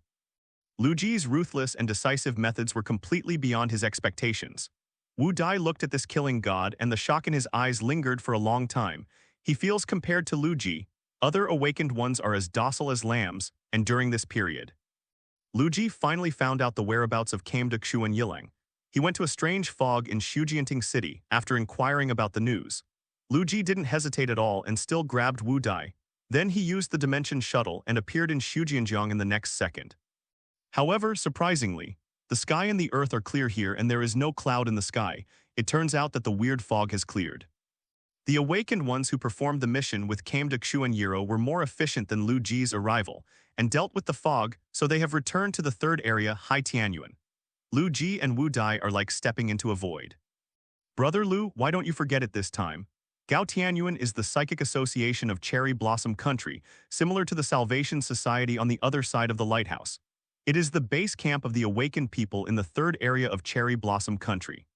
Luigi's ruthless and decisive methods were completely beyond his expectations. Wu Dai looked at this killing god, and the shock in his eyes lingered for a long time. He feels compared to Luigi, other awakened ones are as docile as lambs, and during this period, Luigi finally found out the whereabouts of Kameda Xuan Yilang. He went to a strange fog in Shujianting City after inquiring about the news. Luigi didn't hesitate at all and still grabbed Wu Dai. Then he used the dimension shuttle and appeared in Shujianjiang in the next second. However, surprisingly, the sky and the earth are clear here and there is no cloud in the sky. It turns out that the weird fog has cleared. The awakened ones who performed the mission with Kameda Xuan Yiro were more efficient than Luigi's arrival and dealt with the fog, so they have returned to the 3rd area, Hai Tianyuan. Luigi and Wu Dai are like stepping into a void. Brother Lu, why don't you forget it this time? Gao Tianyuan is the psychic association of Cherry Blossom Country, similar to the Salvation Society on the other side of the lighthouse. It is the base camp of the awakened people in the 3rd area of Cherry Blossom Country.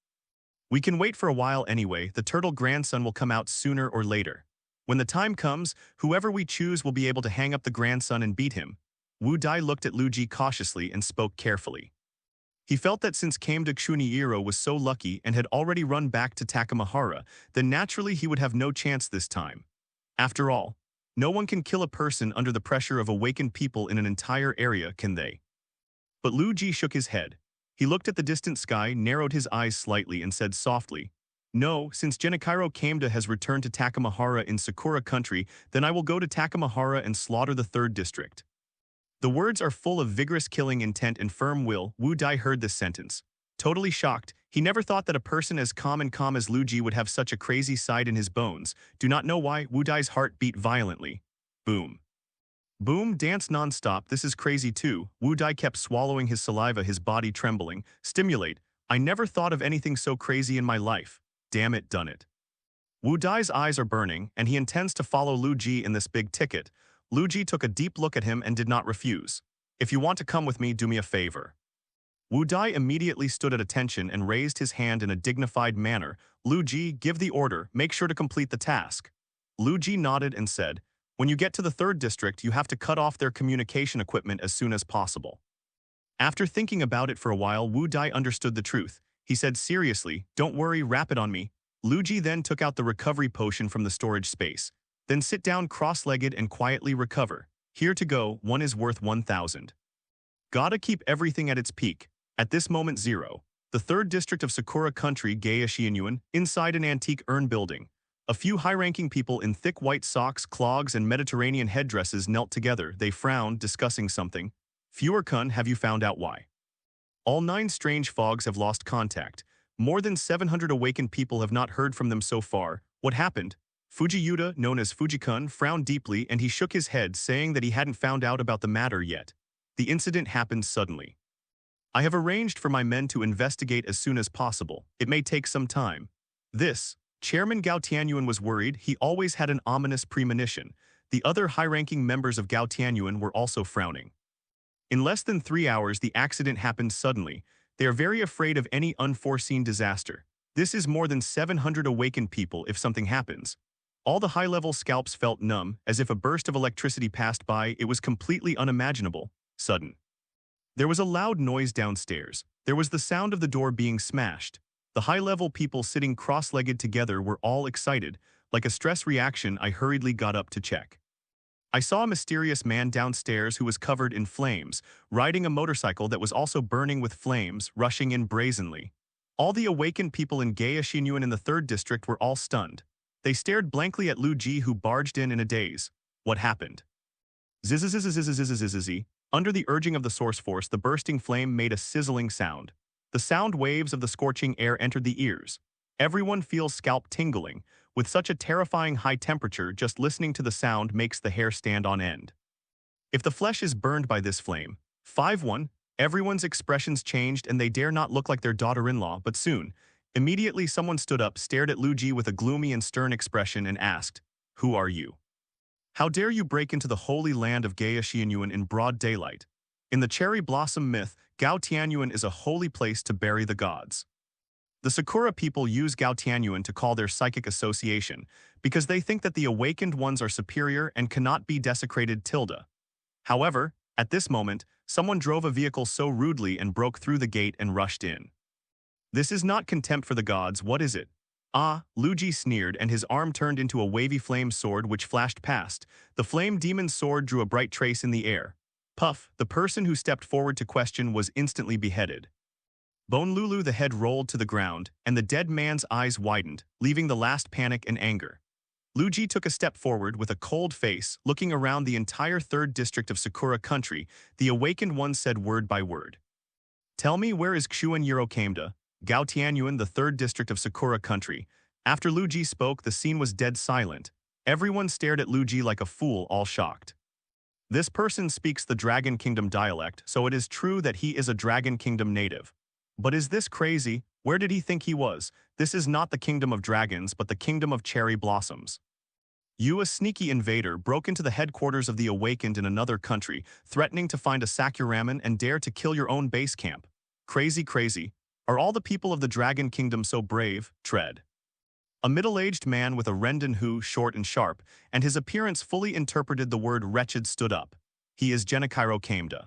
We can wait for a while anyway, the turtle grandson will come out sooner or later. When the time comes, whoever we choose will be able to hang up the grandson and beat him. Wu Dai looked at Luigi cautiously and spoke carefully. He felt that since Kameda Xuniiro was so lucky and had already run back to Takamahara, then naturally he would have no chance this time. After all, no one can kill a person under the pressure of awakened people in an entire area, can they? But Luigi shook his head. He looked at the distant sky, narrowed his eyes slightly, and said softly, "No, since Genikairo Kameda has returned to Takamahara in Sakura country, then I will go to Takamahara and slaughter the 3rd district." The words are full of vigorous killing intent and firm will. Wu Dai heard this sentence. Totally shocked, he never thought that a person as calm as Luigi would have such a crazy side in his bones. Do not know why, Wu Dai's heart beat violently. Boom. Boom, dance non-stop, this is crazy too. Wu Dai kept swallowing his saliva, his body trembling. Stimulate. I never thought of anything so crazy in my life. Damn it, done it. Wu Dai's eyes are burning, and he intends to follow Luigi in this big ticket. Luigi took a deep look at him and did not refuse. If you want to come with me, do me a favor. Wu Dai immediately stood at attention and raised his hand in a dignified manner. Luigi, give the order, make sure to complete the task. Luigi nodded and said, when you get to the 3rd district, you have to cut off their communication equipment as soon as possible. After thinking about it for a while, Wu Dai understood the truth. He said seriously, don't worry, wrap it on me. Luigi then took out the recovery potion from the storage space. Then sit down cross-legged and quietly recover. Here to go, one is worth 1,000. Gotta keep everything at its peak. At this moment 0. The 3rd district of Sakura country, Gaya Shianyuan, inside an antique urn building. A few high-ranking people in thick white socks, clogs, and Mediterranean headdresses knelt together. They frowned, discussing something. Fuerkun, have you found out why? All 9 strange fogs have lost contact. More than 700 awakened people have not heard from them so far. What happened? Fujiyuta, known as Fujikun, frowned deeply and he shook his head, saying that he hadn't found out about the matter yet. The incident happened suddenly. I have arranged for my men to investigate as soon as possible. It may take some time. Chairman Gao Tianyuan was worried. He always had an ominous premonition. The other high-ranking members of Gao Tianyuan were also frowning. In less than 3 hours, the accident happened suddenly. They are very afraid of any unforeseen disaster. This is more than 700 awakened people if something happens. All the high-level scalps felt numb, as if a burst of electricity passed by. It was completely unimaginable. Sudden. There was a loud noise downstairs. There was the sound of the door being smashed. The high-level people sitting cross-legged together were all excited. Like a stress reaction, I hurriedly got up to check. I saw a mysterious man downstairs who was covered in flames, riding a motorcycle that was also burning with flames, rushing in brazenly. All the awakened people in Gaishinyuan in the 3rd district were all stunned. They stared blankly at Lu Ji, who barged in a daze. What happened? Zzzzzzzzzzzzzzzzzz. Under the urging of the source force, the bursting flame made a sizzling sound. The sound waves of the scorching air entered the ears. Everyone feels scalp tingling. With such a terrifying high temperature, just listening to the sound makes the hair stand on end. If the flesh is burned by this flame, 5-1, everyone's expressions changed and they dare not look like their daughter-in-law, but soon, immediately someone stood up, stared at Lu Ji with a gloomy and stern expression and asked, "Who are you? How dare you break into the holy land of Gaishinyuan in broad daylight? In the cherry blossom myth, Gao Tianyuan is a holy place to bury the gods. The Sakura people use Gao Tianyuan to call their psychic association because they think that the awakened ones are superior and cannot be desecrated. However, at this moment, someone drove a vehicle so rudely and broke through the gate and rushed in. This is not contempt for the gods, what is it? Ah, Lu Ji sneered, and his arm turned into a wavy flame sword which flashed past. The flame demon's sword drew a bright trace in the air. Puff, the person who stepped forward to question, was instantly beheaded. Bone Lulu, the head rolled to the ground, and the dead man's eyes widened, leaving the last panic and anger. Lu Ji took a step forward with a cold face, looking around the entire 3rd district of Sakura country. The awakened one said word by word. Tell me, where is Xuan Yuro Kameda, Gao Tianyuan, the 3rd district of Sakura country? After Lu Ji spoke, the scene was dead silent. Everyone stared at Lu Ji like a fool, all shocked. This person speaks the Dragon Kingdom dialect, so it is true that he is a Dragon Kingdom native. But is this crazy? Where did he think he was? This is not the kingdom of dragons, but the kingdom of cherry blossoms. You, a sneaky invader, broke into the headquarters of the awakened in another country, threatening to find a Sakuraman and dare to kill your own base camp. Crazy, crazy. Are all the people of the Dragon Kingdom so brave? Tread. A middle-aged man with a Rendon who, short and sharp, and his appearance fully interpreted the word wretched, stood up. He is Genichiro Kameda.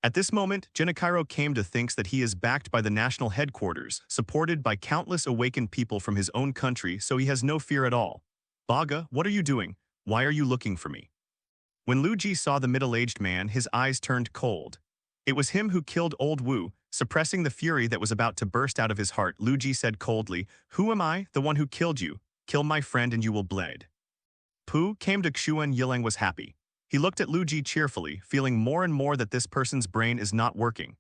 At this moment, Genichiro Kameda thinks that he is backed by the national headquarters, supported by countless awakened people from his own country, so he has no fear at all. Baga, what are you doing? Why are you looking for me? When Lu Ji saw the middle-aged man, his eyes turned cold. It was him who killed Old Wu. Suppressing the fury that was about to burst out of his heart, Lu Ji said coldly, "Who am I, the one who killed you? Kill my friend and you will bleed." Pu Kameda Xuan Yilang was happy. He looked at Lu Ji cheerfully, feeling more and more that this person's brain is not working.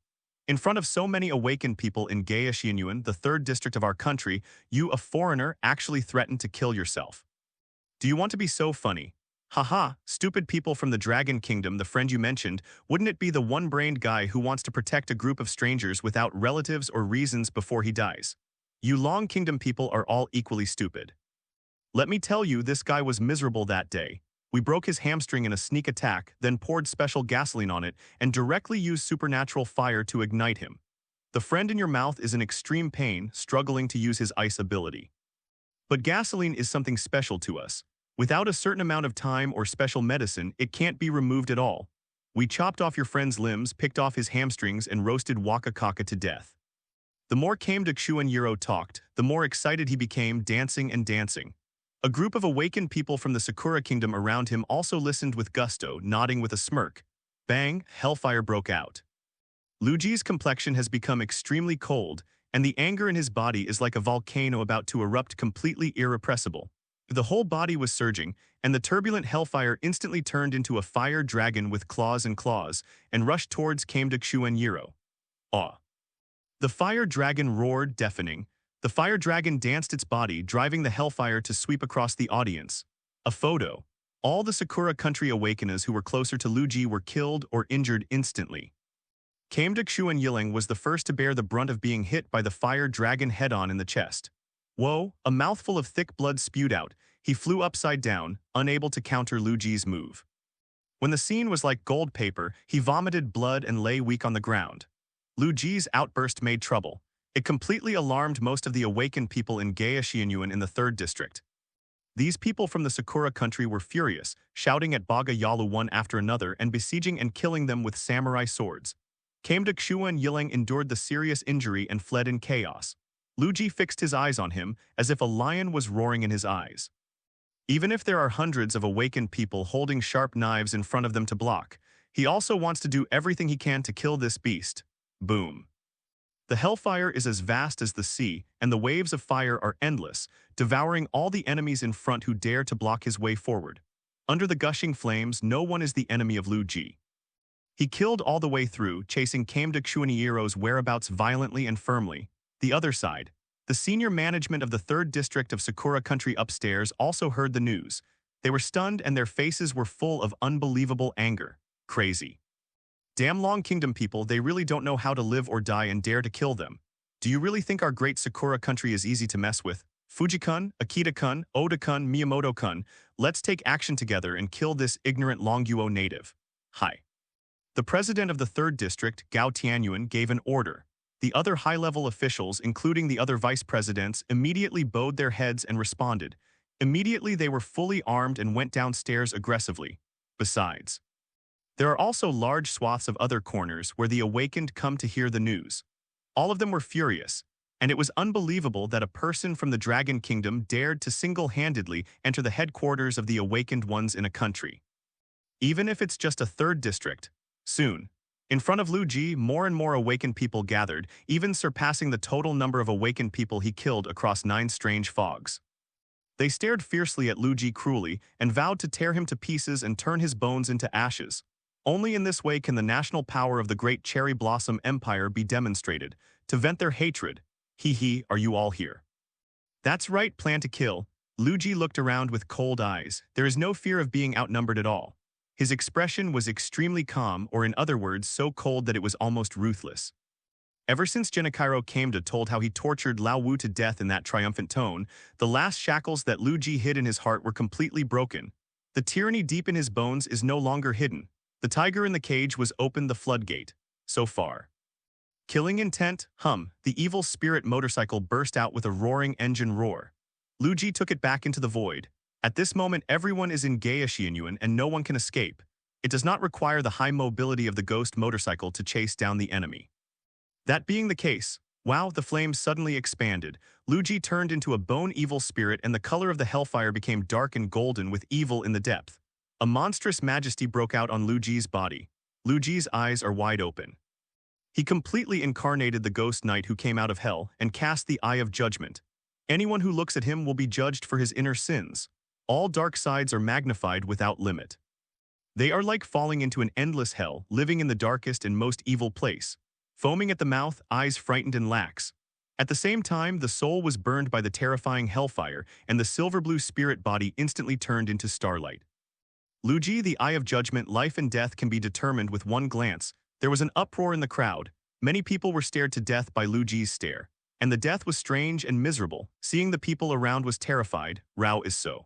In front of so many awakened people in Gaishinyuan, the 3rd district of our country, you, a foreigner, actually threatened to kill yourself. Do you want to be so funny? Haha, stupid people from the Dragon Kingdom, the friend you mentioned, wouldn't it be the one-brained guy who wants to protect a group of strangers without relatives or reasons before he dies? You Long Kingdom people are all equally stupid. Let me tell you, this guy was miserable that day. We broke his hamstring in a sneak attack, then poured special gasoline on it, and directly used supernatural fire to ignite him. The friend in your mouth is in extreme pain, struggling to use his ice ability. But gasoline is something special to us. Without a certain amount of time or special medicine, it can't be removed at all. We chopped off your friend's limbs, picked off his hamstrings, and roasted Wakakaka to death. The more Kameda Xuan Yuro talked, the more excited he became, dancing and dancing. A group of awakened people from the Sakura Kingdom around him also listened with gusto, nodding with a smirk. Bang, hellfire broke out. Lu Ji's complexion has become extremely cold, and the anger in his body is like a volcano about to erupt, completely irrepressible. The whole body was surging, and the turbulent hellfire instantly turned into a fire dragon with claws and rushed towards Kameda Xuan Yuro. Awe. The fire dragon roared, deafening. The fire dragon danced its body, driving the hellfire to sweep across the audience. A photo. All the Sakura country awakeners who were closer to Luji were killed or injured instantly. Kamduk Yiling was the first to bear the brunt of being hit by the fire dragon head-on in the chest. Whoa, a mouthful of thick blood spewed out. He flew upside down, unable to counter Luji's move. When the scene was like gold paper, he vomited blood and lay weak on the ground. Luji's outburst made trouble. It completely alarmed most of the awakened people in Gaoshianyuan in the 3rd district. These people from the Sakura country were furious, shouting at Baga Yalu one after another and besieging and killing them with samurai swords. Kamduk Yiling endured the serious injury and fled in chaos. Luji fixed his eyes on him, as if a lion was roaring in his eyes. Even if there are hundreds of awakened people holding sharp knives in front of them to block, he also wants to do everything he can to kill this beast. Boom. The hellfire is as vast as the sea, and the waves of fire are endless, devouring all the enemies in front who dare to block his way forward. Under the gushing flames, no one is the enemy of Luji. He killed all the way through, chasing Kamduk Shuaniro's whereabouts violently and firmly. The other side. The senior management of the 3rd district of Sakura country upstairs also heard the news. They were stunned and their faces were full of unbelievable anger. Crazy. Damn Long Kingdom people, they really don't know how to live or die and dare to kill them. Do you really think our great Sakura country is easy to mess with? Fuji-kun, Akita-kun, Oda-kun, Miyamoto-kun, let's take action together and kill this ignorant Longguo native. Hi. The president of the 3rd district, Gao Tianyuan, gave an order. The other high-level officials, including the other vice presidents, immediately bowed their heads and responded. Immediately they were fully armed and went downstairs aggressively. Besides, there are also large swaths of other corners where the awakened come to hear the news. All of them were furious, and it was unbelievable that a person from the Dragon Kingdom dared to single-handedly enter the headquarters of the awakened ones in a country. Even if it's just a 3rd district, soon. In front of Luji, more and more awakened people gathered, even surpassing the total number of awakened people he killed across 9 strange fogs. They stared fiercely at Luji cruelly and vowed to tear him to pieces and turn his bones into ashes. Only in this way can the national power of the great Cherry Blossom Empire be demonstrated. To vent their hatred. Hee, are you all here? That's right, plan to kill. Luji looked around with cold eyes. There is no fear of being outnumbered at all. His expression was extremely calm, or in other words, so cold that it was almost ruthless. Ever since Genichiro Kameda told how he tortured Lao Wu to death in that triumphant tone, the last shackles that Luji hid in his heart were completely broken. The tyranny deep in his bones is no longer hidden. The tiger in the cage was opened the floodgate. So far. Killing intent, the evil spirit motorcycle burst out with a roaring engine roar. Luji took it back into the void. At this moment, everyone is in Gaoshianyuan and no one can escape. It does not require the high mobility of the ghost motorcycle to chase down the enemy. That being the case, wow, the flames suddenly expanded. Luji turned into a bone-evil spirit and the color of the hellfire became dark and golden with evil in the depth. A monstrous majesty broke out on Luji's body. Luji's eyes are wide open. He completely incarnated the ghost knight who came out of hell and cast the eye of judgment. Anyone who looks at him will be judged for his inner sins. All dark sides are magnified without limit. They are like falling into an endless hell, living in the darkest and most evil place. Foaming at the mouth, eyes frightened and lax. At the same time, the soul was burned by the terrifying hellfire, and the silver-blue spirit body instantly turned into starlight. Luji, the eye of judgment, life and death can be determined with one glance. There was an uproar in the crowd. Many people were stared to death by Luji's stare. And the death was strange and miserable. Seeing the people around was terrified. Rao is so.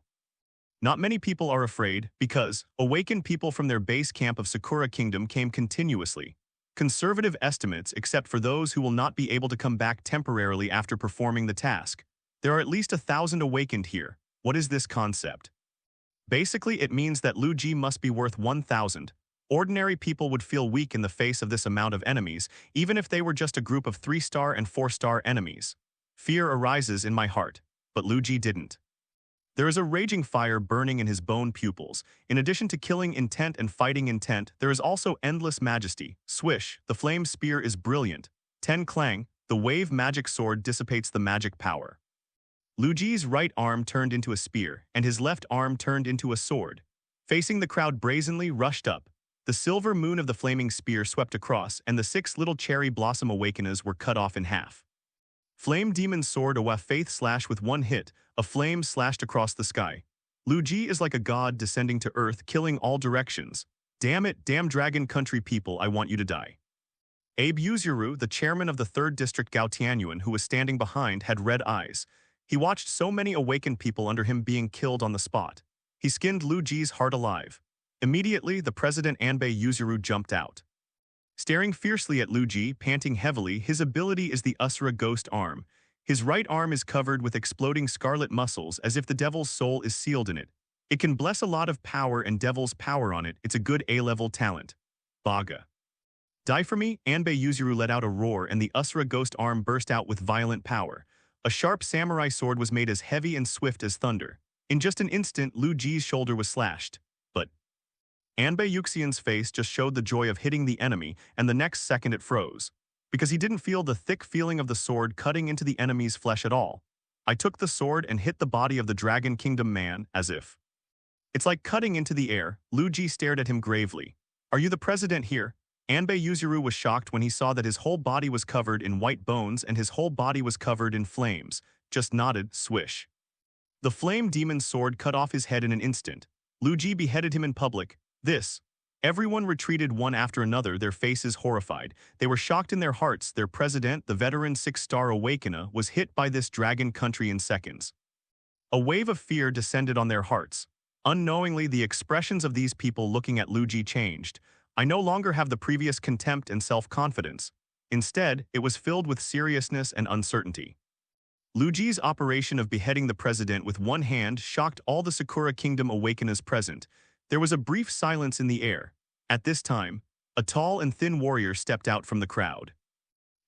Not many people are afraid, because awakened people from their base camp of Sakura Kingdom came continuously. Conservative estimates except for those who will not be able to come back temporarily after performing the task. There are at least 1,000 awakened here. What is this concept? Basically, it means that Luji must be worth 1,000. Ordinary people would feel weak in the face of this amount of enemies, even if they were just a group of 3-star and 4-star enemies. Fear arises in my heart, but Luji didn't. There is a raging fire burning in his bone pupils. In addition to killing intent and fighting intent, there is also endless majesty. Swish, the flame spear is brilliant. Ten clang, the wave magic sword dissipates the magic power. Luji's right arm turned into a spear, and his left arm turned into a sword. Facing the crowd brazenly rushed up. The silver moon of the flaming spear swept across, and the 6 little cherry blossom awakeners were cut off in half. Flame Demon Sword Awa Faith slash with one hit, a flame slashed across the sky. Lu Ji is like a god descending to earth, killing all directions. Damn it, damn dragon country people, I want you to die. Abe Yuzuru, the chairman of the 3rd District Gao Tianyuan who was standing behind, had red eyes. He watched so many awakened people under him being killed on the spot. He skinned Lu Ji's heart alive. Immediately, the president Anbei Yuzuru jumped out. Staring fiercely at Lu Ji, panting heavily, his ability is the Usura Ghost Arm. His right arm is covered with exploding scarlet muscles as if the devil's soul is sealed in it. It can bless a lot of power and devil's power on it. It's a good A-level talent. Baga. Die for me, Anbei Yuzuru let out a roar and the Usura Ghost Arm burst out with violent power. A sharp samurai sword was made as heavy and swift as thunder. In just an instant, Lu Ji's shoulder was slashed. But Anbei Yuxian's face just showed the joy of hitting the enemy, and the next second it froze. Because he didn't feel the thick feeling of the sword cutting into the enemy's flesh at all. I took the sword and hit the body of the Dragon Kingdom man, as if. It's like cutting into the air. Lu Ji stared at him gravely. Are you the president here? Anbei Yuzuru was shocked when he saw that his whole body was covered in white bones and his whole body was covered in flames. Just nodded, swish. The flame demon's sword cut off his head in an instant. Lu Ji beheaded him in public. Everyone retreated one after another, their faces horrified. They were shocked in their hearts. Their president, the veteran 6-star Awakener, was hit by this dragon country in seconds. A wave of fear descended on their hearts. Unknowingly, the expressions of these people looking at Lu Ji changed. I no longer have the previous contempt and self-confidence. Instead, it was filled with seriousness and uncertainty. Lu Ji's operation of beheading the president with one hand shocked all the Sakura Kingdom Awakeners present. There was a brief silence in the air. At this time, a tall and thin warrior stepped out from the crowd.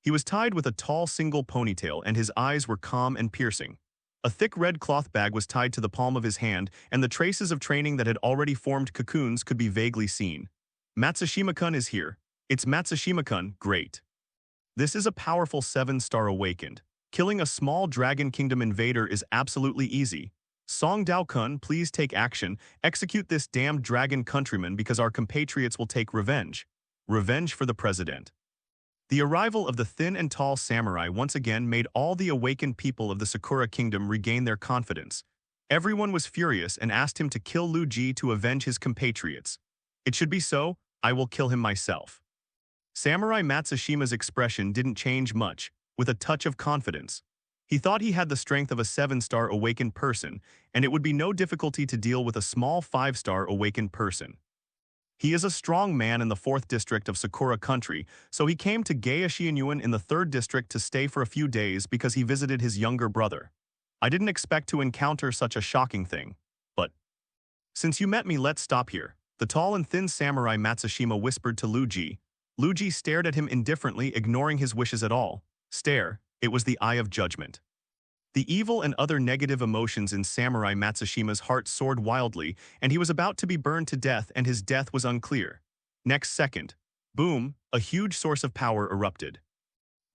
He was tied with a tall single ponytail and his eyes were calm and piercing. A thick red cloth bag was tied to the palm of his hand and the traces of training that had already formed cocoons could be vaguely seen. Matsushima-kun is here. It's Matsushima-kun, great. This is a powerful 7-star awakened. Killing a small Dragon Kingdom invader is absolutely easy. Song Dao-kun, please take action. Execute this damned dragon countryman because our compatriots will take revenge. Revenge for the president. The arrival of the thin and tall samurai once again made all the awakened people of the Sakura Kingdom regain their confidence. Everyone was furious and asked him to kill Lu Ji to avenge his compatriots. It should be so, I will kill him myself. Samurai Matsushima's expression didn't change much, with a touch of confidence. He thought he had the strength of a 7-star awakened person, and it would be no difficulty to deal with a small 5-star awakened person. He is a strong man in the 4th district of Sakura Country, so he came to Gaishianyuan in the 3rd district to stay for a few days because he visited his younger brother. I didn't expect to encounter such a shocking thing, but since you met me, let's stop here. The tall and thin samurai Matsushima whispered to Lu Ji. Lu Ji stared at him indifferently, ignoring his wishes at all. It was the eye of judgment. The evil and other negative emotions in Samurai Matsushima's heart soared wildly, and he was about to be burned to death and his death was unclear. Next second, boom, a huge source of power erupted.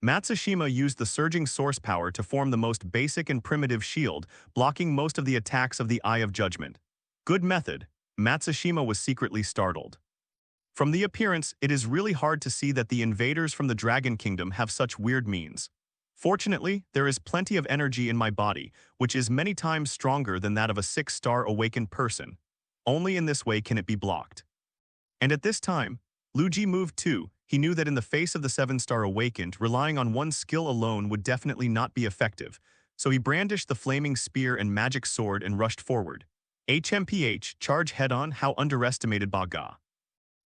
Matsushima used the surging source power to form the most basic and primitive shield, blocking most of the attacks of the Eye of Judgment. Good method. Matsushima was secretly startled. From the appearance, it is really hard to see that the invaders from the Dragon Kingdom have such weird means. Fortunately, there is plenty of energy in my body, which is many times stronger than that of a 6-star awakened person. Only in this way can it be blocked. And at this time, Lu Ji moved too. He knew that in the face of the 7-star awakened, relying on one skill alone would definitely not be effective, so he brandished the flaming spear and magic sword and rushed forward. HMPH, charge head-on, how underestimated Baga.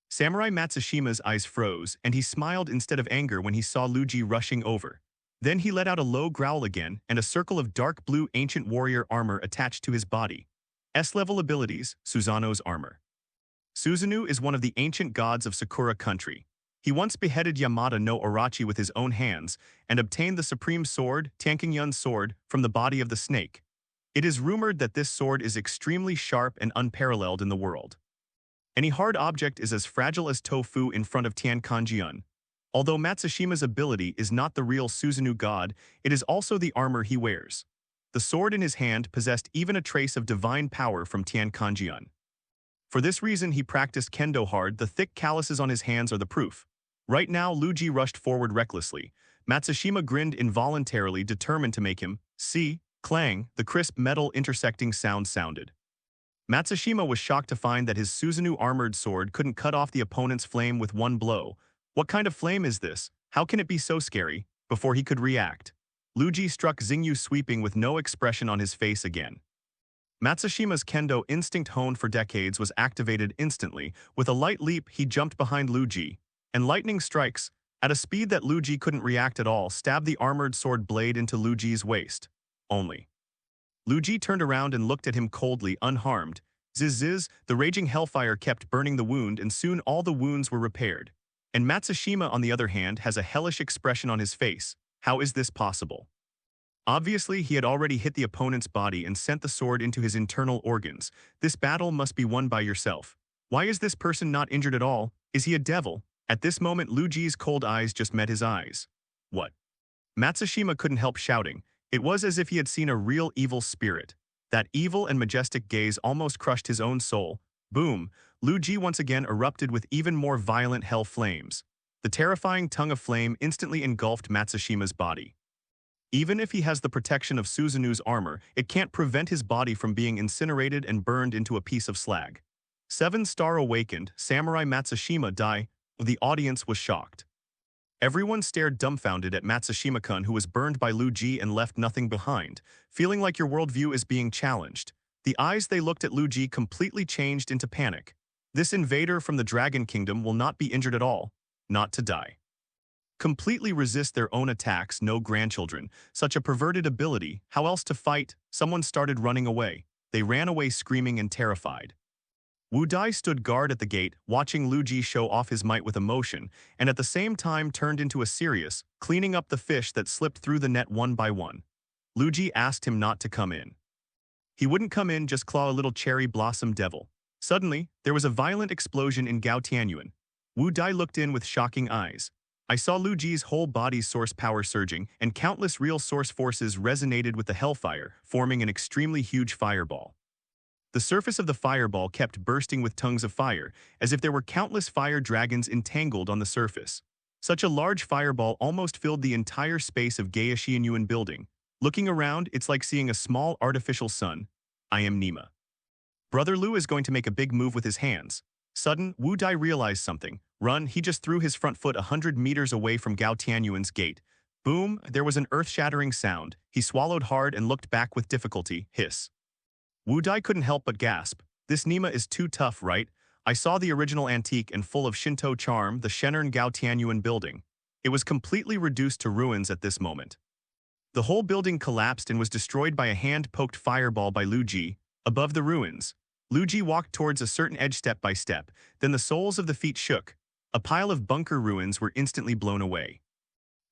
Samurai Matsushima's eyes froze, and he smiled instead of anger when he saw Lu Ji rushing over. Then he let out a low growl again, and a circle of dark blue ancient warrior armor attached to his body. S-level abilities, Susanoo's armor. Susanoo is one of the ancient gods of Sakura Country. He once beheaded Yamada no Orochi with his own hands and obtained the supreme sword, Tankingyun's sword, from the body of the snake. It is rumored that this sword is extremely sharp and unparalleled in the world. Any hard object is as fragile as tofu in front of Tankingyun. Although Matsushima's ability is not the real Susanoo god, it is also the armor he wears. The sword in his hand possessed even a trace of divine power from Tankingyun. For this reason he practiced kendo hard. The thick calluses on his hands are the proof. Right now Lu Ji rushed forward recklessly. Matsushima grinned involuntarily, determined to make him see. Clang, the crisp metal intersecting sound sounded. Matsushima was shocked to find that his Susanoo armored sword couldn't cut off the opponent's flame with one blow. What kind of flame is this? How can it be so scary? Before he could react, Luigi struck Xingyu, sweeping with no expression on his face again. Matsushima's kendo instinct, honed for decades, was activated instantly. With a light leap, he jumped behind Luigi, and lightning strikes, at a speed that Luigi couldn't react at all, stabbed the armored sword blade into Luigi's waist. Only. Luigi turned around and looked at him coldly, unharmed. Ziz ziz, the raging hellfire kept burning the wound, and soon all the wounds were repaired. And Matsushima, on the other hand, has a hellish expression on his face. How is this possible? Obviously, he had already hit the opponent's body and sent the sword into his internal organs. This battle must be won by yourself. Why is this person not injured at all? Is he a devil? At this moment, Luigi's cold eyes just met his eyes. What? Matsushima couldn't help shouting. It was as if he had seen a real evil spirit. That evil and majestic gaze almost crushed his own soul. Boom! Luigi once again erupted with even more violent hell flames. The terrifying tongue of flame instantly engulfed Matsushima's body. Even if he has the protection of Susanoo's armor, it can't prevent his body from being incinerated and burned into a piece of slag. 7-star awakened, Samurai Matsushima die. The audience was shocked. Everyone stared dumbfounded at Matsushima-kun, who was burned by Luigi and left nothing behind, feeling like your worldview is being challenged. The eyes they looked at Luigi completely changed into panic. This invader from the Dragon Kingdom will not be injured at all, not to die. Completely resist their own attacks, no grandchildren. Such a perverted ability, how else to fight? Someone started running away. They ran away screaming and terrified. Wu Dai stood guard at the gate, watching Luigi show off his might with emotion, and at the same time turned into a serious, cleaning up the fish that slipped through the net one by one. Luigi asked him not to come in. He wouldn't come in, just claw a little cherry blossom devil. Suddenly, there was a violent explosion in Gao Tianyuan. Wu Dai looked in with shocking eyes. I saw Luigi's whole body's source power surging, and countless real source forces resonated with the hellfire, forming an extremely huge fireball. The surface of the fireball kept bursting with tongues of fire, as if there were countless fire dragons entangled on the surface. Such a large fireball almost filled the entire space of Gaya Xianyuan building. Looking around, it's like seeing a small artificial sun. I am Nima. Brother Lu is going to make a big move with his hands. Sudden, Wu Dai realized something. Run, he just threw his front foot 100 meters away from Gao Tianyuan's gate. Boom, there was an earth-shattering sound. He swallowed hard and looked back with difficulty. Hiss. Wu Dai couldn't help but gasp. This Nima is too tough, right? I saw the original antique and full of Shinto charm, the Shenern Gao Tianyuan building. It was completely reduced to ruins at this moment. The whole building collapsed and was destroyed by a hand-poked fireball by Luigi. Above the ruins, Luigi walked towards a certain edge step by step, then the soles of the feet shook. A pile of bunker ruins were instantly blown away.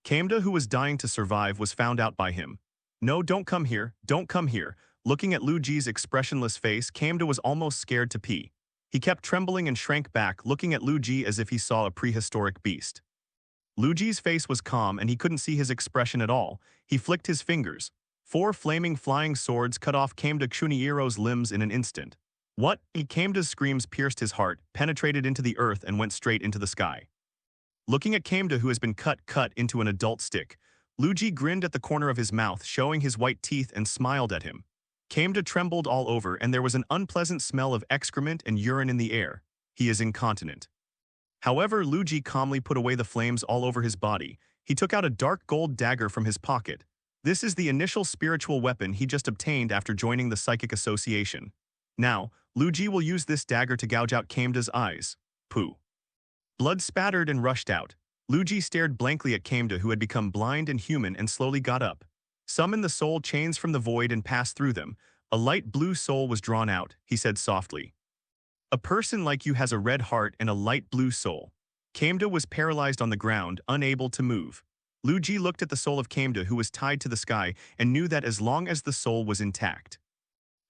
Kamda, who was dying to survive, was found out by him. No, don't come here, don't come here. Looking at Luigi's expressionless face, Kamda was almost scared to pee. He kept trembling and shrank back, looking at Luigi as if he saw a prehistoric beast. Luigi's face was calm and he couldn't see his expression at all. He flicked his fingers. 4 flaming flying swords cut off Kamda Kunihiro's limbs in an instant. What? Kamda's screams pierced his heart, penetrated into the earth and went straight into the sky. Looking at Kamda, who has been cut into an adult stick, Luigi grinned at the corner of his mouth, showing his white teeth, and smiled at him. Kamda trembled all over and there was an unpleasant smell of excrement and urine in the air. He is incontinent. However, Luigi calmly put away the flames all over his body. He took out a dark gold dagger from his pocket. This is the initial spiritual weapon he just obtained after joining the Psychic Association. Now, Luigi will use this dagger to gouge out Kamda's eyes. Pooh. Blood spattered and rushed out. Luigi stared blankly at Kamda, who had become blind and human, and slowly got up. Summon the soul chains from the void and pass through them. A light blue soul was drawn out, he said softly. A person like you has a red heart and a light blue soul. Kamda was paralyzed on the ground, unable to move. Luigi looked at the soul of Kamda, who was tied to the sky, and knew that as long as the soul was intact,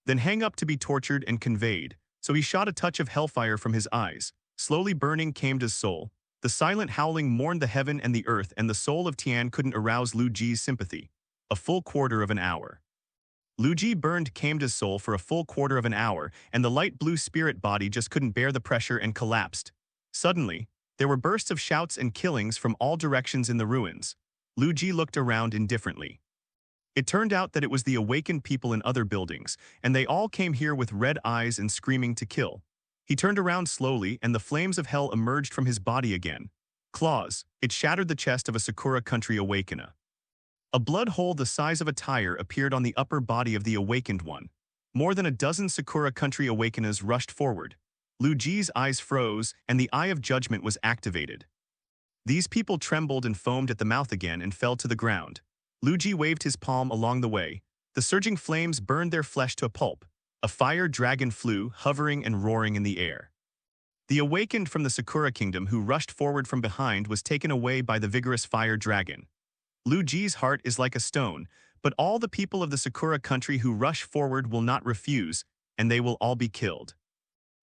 then hang up to be tortured and conveyed, so he shot a touch of hellfire from his eyes, slowly burning Kamda's soul. The silent howling mourned the heaven and the earth, and the soul of Tian couldn't arouse Luigi's sympathy. A full quarter of an hour. Luigi burned Kamda's soul for a full quarter of an hour, and the light blue spirit body just couldn't bear the pressure and collapsed. Suddenly, there were bursts of shouts and killings from all directions in the ruins. Lu Ji looked around indifferently. It turned out that it was the awakened people in other buildings, and they all came here with red eyes and screaming to kill. He turned around slowly, and the flames of hell emerged from his body again. Claws, it shattered the chest of a Sakura country awakener. A blood hole the size of a tire appeared on the upper body of the awakened one. More than a dozen Sakura country awakeners rushed forward. Lu Ji's eyes froze, and the Eye of Judgment was activated. These people trembled and foamed at the mouth again and fell to the ground. Lu Ji waved his palm along the way. The surging flames burned their flesh to a pulp. A fire dragon flew, hovering and roaring in the air. The awakened from the Sakura kingdom who rushed forward from behind was taken away by the vigorous fire dragon. Lu Ji's heart is like a stone, but all the people of the Sakura country who rush forward will not refuse, and they will all be killed.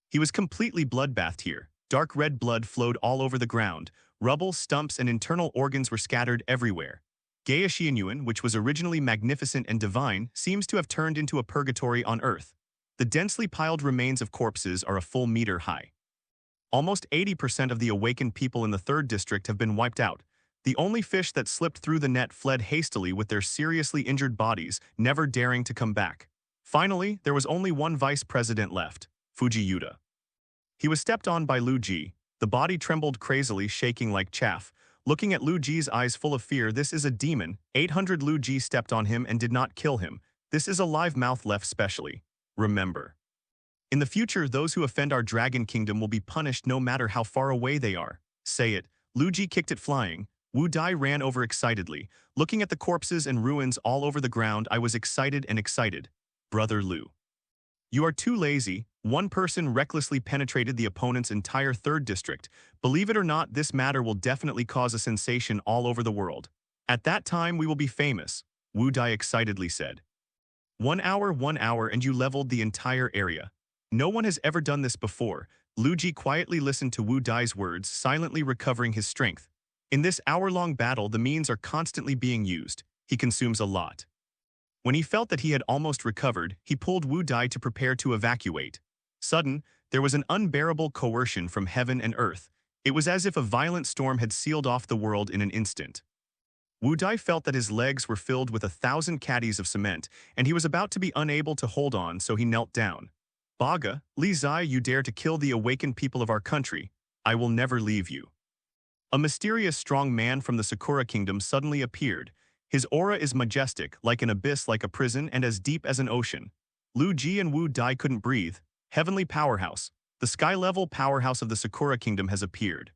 He was completely bloodbathed here. Dark red blood flowed all over the ground. Rubble, stumps, and internal organs were scattered everywhere. Gaia Xianyuan, which was originally magnificent and divine, seems to have turned into a purgatory on Earth. The densely piled remains of corpses are a full meter high. Almost 80% of the awakened people in the 3rd district have been wiped out. The only fish that slipped through the net fled hastily with their seriously injured bodies, never daring to come back. Finally, there was only one vice president left, Fuji Yuta. He was stepped on by Lu Ji. The body trembled crazily, shaking like chaff. Looking at Lu Ji's eyes full of fear, this is a demon. 800 Lu Ji stepped on him and did not kill him. This is a live mouth left specially. Remember. In the future, those who offend our dragon kingdom will be punished no matter how far away they are. Say it. Lu Ji kicked it flying. Wu Dai ran over excitedly. Looking at the corpses and ruins all over the ground, I was excited and excited. Brother Lu. You are too lazy. One person recklessly penetrated the opponent's entire 3rd district. Believe it or not, this matter will definitely cause a sensation all over the world. At that time, we will be famous, Wu Dai excitedly said. 1 hour, and you leveled the entire area. No one has ever done this before. Lu Ji quietly listened to Wu Dai's words, silently recovering his strength. In this hour-long battle, the means are constantly being used. He consumes a lot. When he felt that he had almost recovered, he pulled Wu Dai to prepare to evacuate. Sudden, there was an unbearable coercion from heaven and earth. It was as if a violent storm had sealed off the world in an instant. Wu Dai felt that his legs were filled with 1,000 caddies of cement, and he was about to be unable to hold on, so he knelt down. Baga, Li Zai, you dare to kill the awakened people of our country. I will never leave you. A mysterious strong man from the Sakura kingdom suddenly appeared. His aura is majestic, like an abyss, like a prison, and as deep as an ocean. Lu Ji and Wu Dai couldn't breathe. Heavenly Powerhouse, the sky-level powerhouse of the Sakura kingdom, has appeared.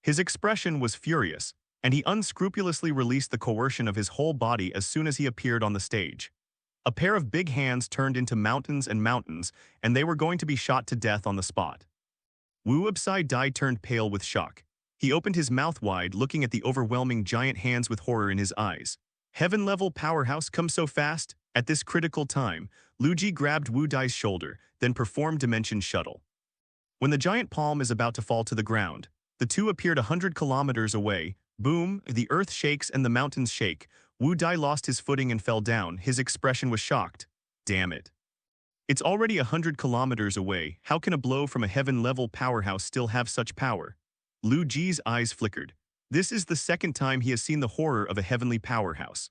His expression was furious, and he unscrupulously released the coercion of his whole body as soon as he appeared on the stage. A pair of big hands turned into mountains and mountains, and they were going to be shot to death on the spot. Wu Upside Dai turned pale with shock. He opened his mouth wide, looking at the overwhelming giant hands with horror in his eyes. Heaven-level powerhouse come so fast? At this critical time, Lu Ji grabbed Wu Dai's shoulder, then performed Dimension Shuttle. When the giant palm is about to fall to the ground, the two appeared 100 kilometers away. Boom, the earth shakes and the mountains shake. Wu Dai lost his footing and fell down. His expression was shocked. Damn it. It's already 100 kilometers away. How can a blow from a heaven-level powerhouse still have such power? Lu Ji's eyes flickered. This is the second time he has seen the horror of a heavenly powerhouse.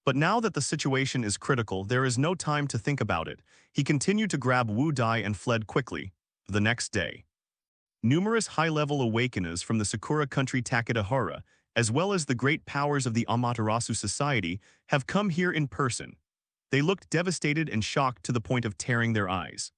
But now that the situation is critical, there is no time to think about it. He continued to grab Wu Dai and fled quickly. The next day, numerous high-level awakeners from the Sakura country Takedahara, as well as the great powers of the Amaterasu society, have come here in person. They looked devastated and shocked to the point of tearing their eyes.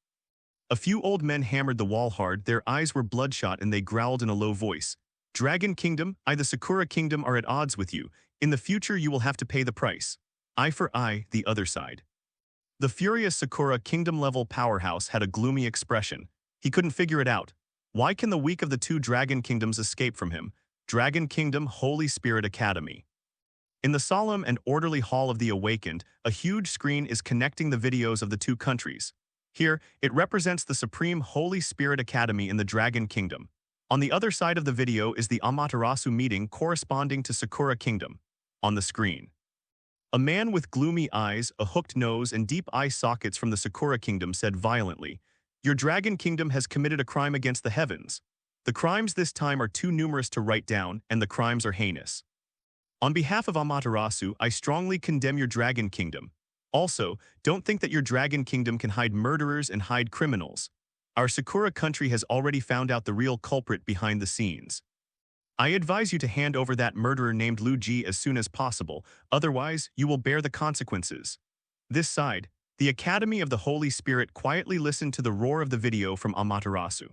A few old men hammered the wall hard, their eyes were bloodshot, and they growled in a low voice. Dragon Kingdom, the Sakura Kingdom are at odds with you. In the future you will have to pay the price. Eye for eye, the other side. The furious Sakura Kingdom-level powerhouse had a gloomy expression. He couldn't figure it out. Why can the weak of the two Dragon Kingdoms escape from him? Dragon Kingdom Holy Spirit Academy. In the solemn and orderly hall of the Awakened, a huge screen is connecting the videos of the two countries. Here, it represents the Supreme Holy Spirit Academy in the Dragon Kingdom. On the other side of the video is the Amaterasu meeting corresponding to Sakura Kingdom. On the screen, a man with gloomy eyes, a hooked nose, and deep eye sockets from the Sakura Kingdom said violently, "Your Dragon Kingdom has committed a crime against the heavens. The crimes this time are too numerous to write down, and the crimes are heinous." On behalf of Amaterasu, I strongly condemn your dragon kingdom. Also, don't think that your dragon kingdom can hide murderers and hide criminals. Our Sakura country has already found out the real culprit behind the scenes. I advise you to hand over that murderer named Lu Ji as soon as possible, otherwise you will bear the consequences. This side, the Academy of the Holy Spirit quietly listened to the roar of the video from Amaterasu.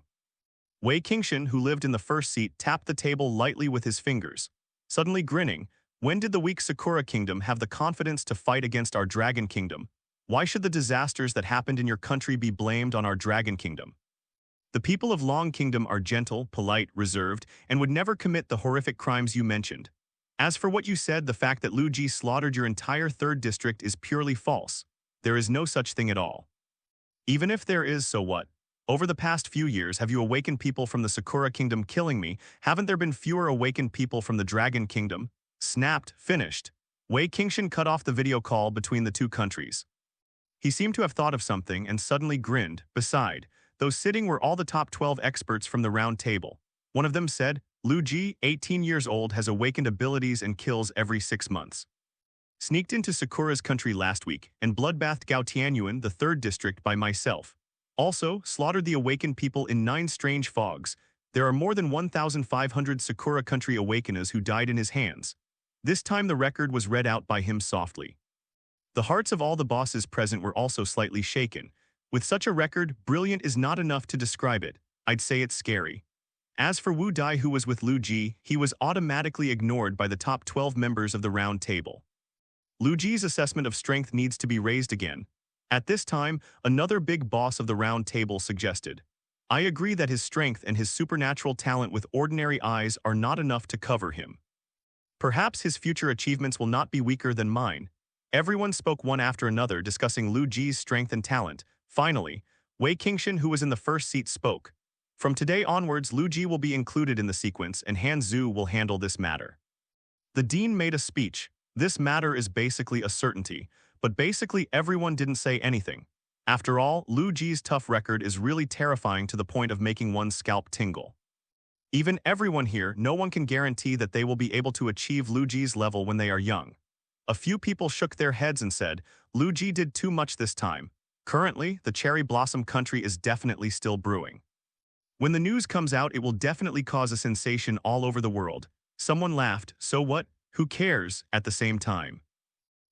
Wei Qingshan, who lived in the first seat, tapped the table lightly with his fingers. Suddenly grinning, when did the weak Sakura kingdom have the confidence to fight against our dragon kingdom? Why should the disasters that happened in your country be blamed on our dragon kingdom? The people of Long Kingdom are gentle, polite, reserved, and would never commit the horrific crimes you mentioned. As for what you said, the fact that Lu Ji slaughtered your entire 3rd district is purely false. There is no such thing at all. Even if there is, so what? Over the past few years, have you awakened people from the Sakura Kingdom killing me? Haven't there been fewer awakened people from the Dragon Kingdom? Snapped, finished. Wei Qingshan cut off the video call between the two countries. He seemed to have thought of something and suddenly grinned. Beside, those sitting were all the top 12 experts from the round table. One of them said, Lu Ji, 18 years old, has awakened abilities and kills every 6 months. Sneaked into Sakura's country last week and bloodbathed Gao Tianyuan, the 3rd district, by myself. Also, slaughtered the awakened people in 9 strange fogs. There are more than 1,500 Sakura country awakeners who died in his hands. This time the record was read out by him softly. The hearts of all the bosses present were also slightly shaken. With such a record, brilliant is not enough to describe it. I'd say it's scary. As for Wu Dai, who was with Lu Ji, he was automatically ignored by the top 12 members of the round table. Lu Ji's assessment of strength needs to be raised again. At this time, another big boss of the round table suggested, I agree that his strength and his supernatural talent with ordinary eyes are not enough to cover him. Perhaps his future achievements will not be weaker than mine. Everyone spoke one after another, discussing Lu Ji's strength and talent. Finally, Wei Qingshan, who was in the first seat, spoke. From today onwards, Lu Ji will be included in the sequence and Han Zhu will handle this matter. The dean made a speech. This matter is basically a certainty, but basically everyone didn't say anything. After all, Lu Ji's tough record is really terrifying to the point of making one's scalp tingle. Even everyone here, no one can guarantee that they will be able to achieve Lu Ji's level when they are young. A few people shook their heads and said, Lu Ji did too much this time. Currently, the cherry blossom country is definitely still brewing. When the news comes out, it will definitely cause a sensation all over the world. Someone laughed, so what? Who cares? At the same time,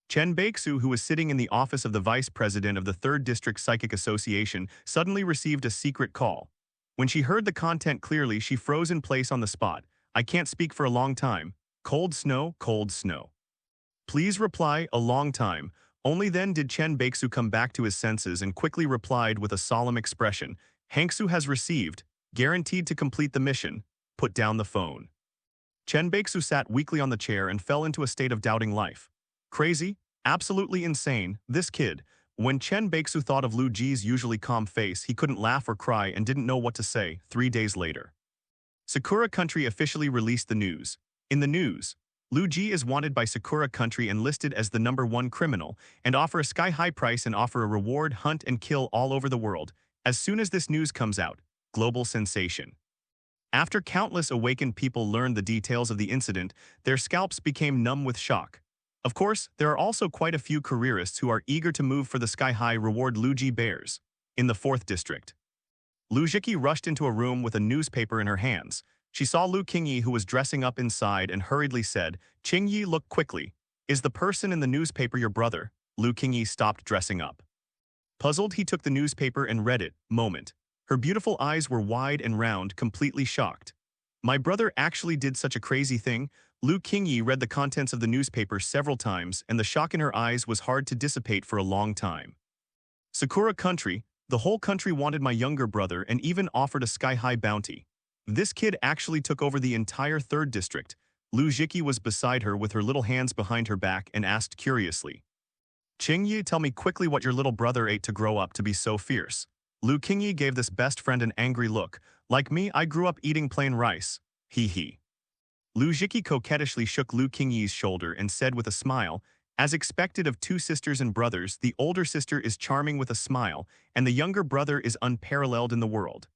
Chen Baixu, who was sitting in the office of the vice president of the 3rd District Psychic Association, suddenly received a secret call. When she heard the content clearly, she froze in place on the spot. I can't speak for a long time. Cold snow, cold snow. Please reply, a long time. Only then did Chen Baixu come back to his senses and quickly replied with a solemn expression. Hangsu has received, guaranteed to complete the mission. Put down the phone. Chen Baixu sat weakly on the chair and fell into a state of doubting life. Crazy? Absolutely insane, this kid. When Chen Baixu thought of Lu Ji's usually calm face, he couldn't laugh or cry and didn't know what to say. 3 days later, Sakura Country officially released the news. In the news, Lu Ji is wanted by Sakura Country and listed as the #1 criminal, and offer a sky-high price and offer a reward, hunt and kill all over the world. As soon as this news comes out, global sensation. After countless awakened people learned the details of the incident, their scalps became numb with shock. Of course, there are also quite a few careerists who are eager to move for the sky-high reward Lu Ji bears. In the 4th district, Lu Jiki rushed into a room with a newspaper in her hands. She saw Lu Qingyi, who was dressing up inside, and hurriedly said, Qingyi, look quickly. Is the person in the newspaper your brother? Lu Qingyi stopped dressing up. Puzzled, he took the newspaper and read it. Moment. Her beautiful eyes were wide and round, completely shocked. My brother actually did such a crazy thing? Lu Qingyi read the contents of the newspaper several times, and the shock in her eyes was hard to dissipate for a long time. Sakura Country, the whole country wanted my younger brother and even offered a sky-high bounty. This kid actually took over the entire 3rd district. Lu Jiki was beside her with her little hands behind her back and asked curiously, Qingyi, tell me quickly what your little brother ate to grow up to be so fierce. Lu Qingyi gave this best friend an angry look. Like me, I grew up eating plain rice. Hee hee. Lu Jiki coquettishly shook Lu Qingyi's shoulder and said with a smile, as expected of 2 sisters and brothers, the older sister is charming with a smile, and the younger brother is unparalleled in the world.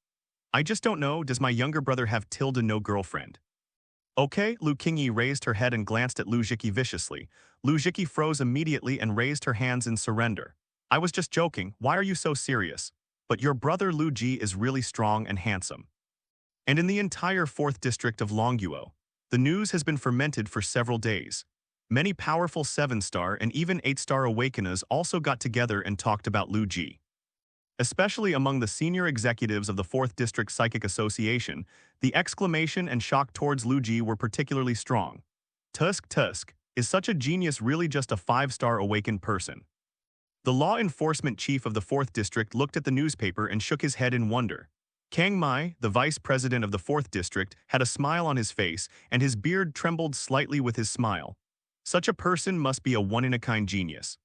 I just don't know, does my younger brother have tilde no girlfriend? Okay, Lu Qingyi raised her head and glanced at Lu Jiki viciously. Lu Jiki froze immediately and raised her hands in surrender. I was just joking, why are you so serious? But your brother Lu Ji is really strong and handsome. And in the entire 4th district of Longguo, the news has been fermented for several days. Many powerful 7-star and even 8-star awakeners also got together and talked about Lu Ji. Especially among the senior executives of the 4th District Psychic Association, the exclamation and shock towards Lu Ji were particularly strong. Tusk, is such a genius really just a 5-star awakened person? The law enforcement chief of the 4th District looked at the newspaper and shook his head in wonder. Kang Mai, the vice president of the 4th District, had a smile on his face, and his beard trembled slightly with his smile. Such a person must be a one-in-a-kind genius.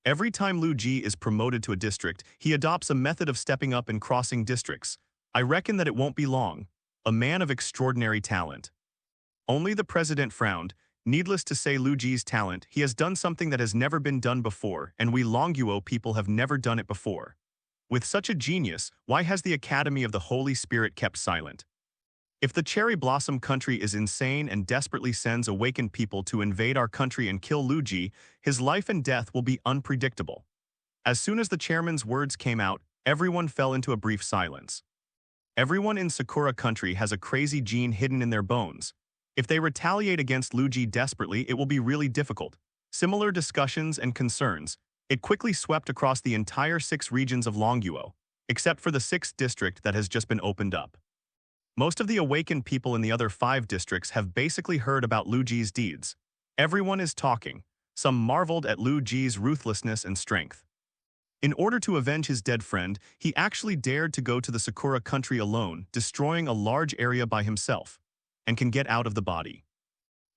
Every time Lu Ji is promoted to a district, he adopts a method of stepping up and crossing districts. I reckon that it won't be long. A man of extraordinary talent. Only the president frowned. Needless to say, Lu Ji's talent, he has done something that has never been done before, and we Longguo people have never done it before. With such a genius, why has the Academy of the Holy Spirit kept silent? If the Cherry Blossom country is insane and desperately sends awakened people to invade our country and kill Lu Ji, his life and death will be unpredictable. As soon as the chairman's words came out, everyone fell into a brief silence. Everyone in Sakura country has a crazy gene hidden in their bones. If they retaliate against Lu Ji desperately, it will be really difficult. Similar discussions and concerns. It quickly swept across the entire 6 regions of Longguo, except for the 6th district that has just been opened up. Most of the awakened people in the other 5 districts have basically heard about Lu Ji's deeds. Everyone is talking. Some marveled at Lu Ji's ruthlessness and strength. In order to avenge his dead friend, he actually dared to go to the Sakura country alone, destroying a large area by himself, and can get out of the body.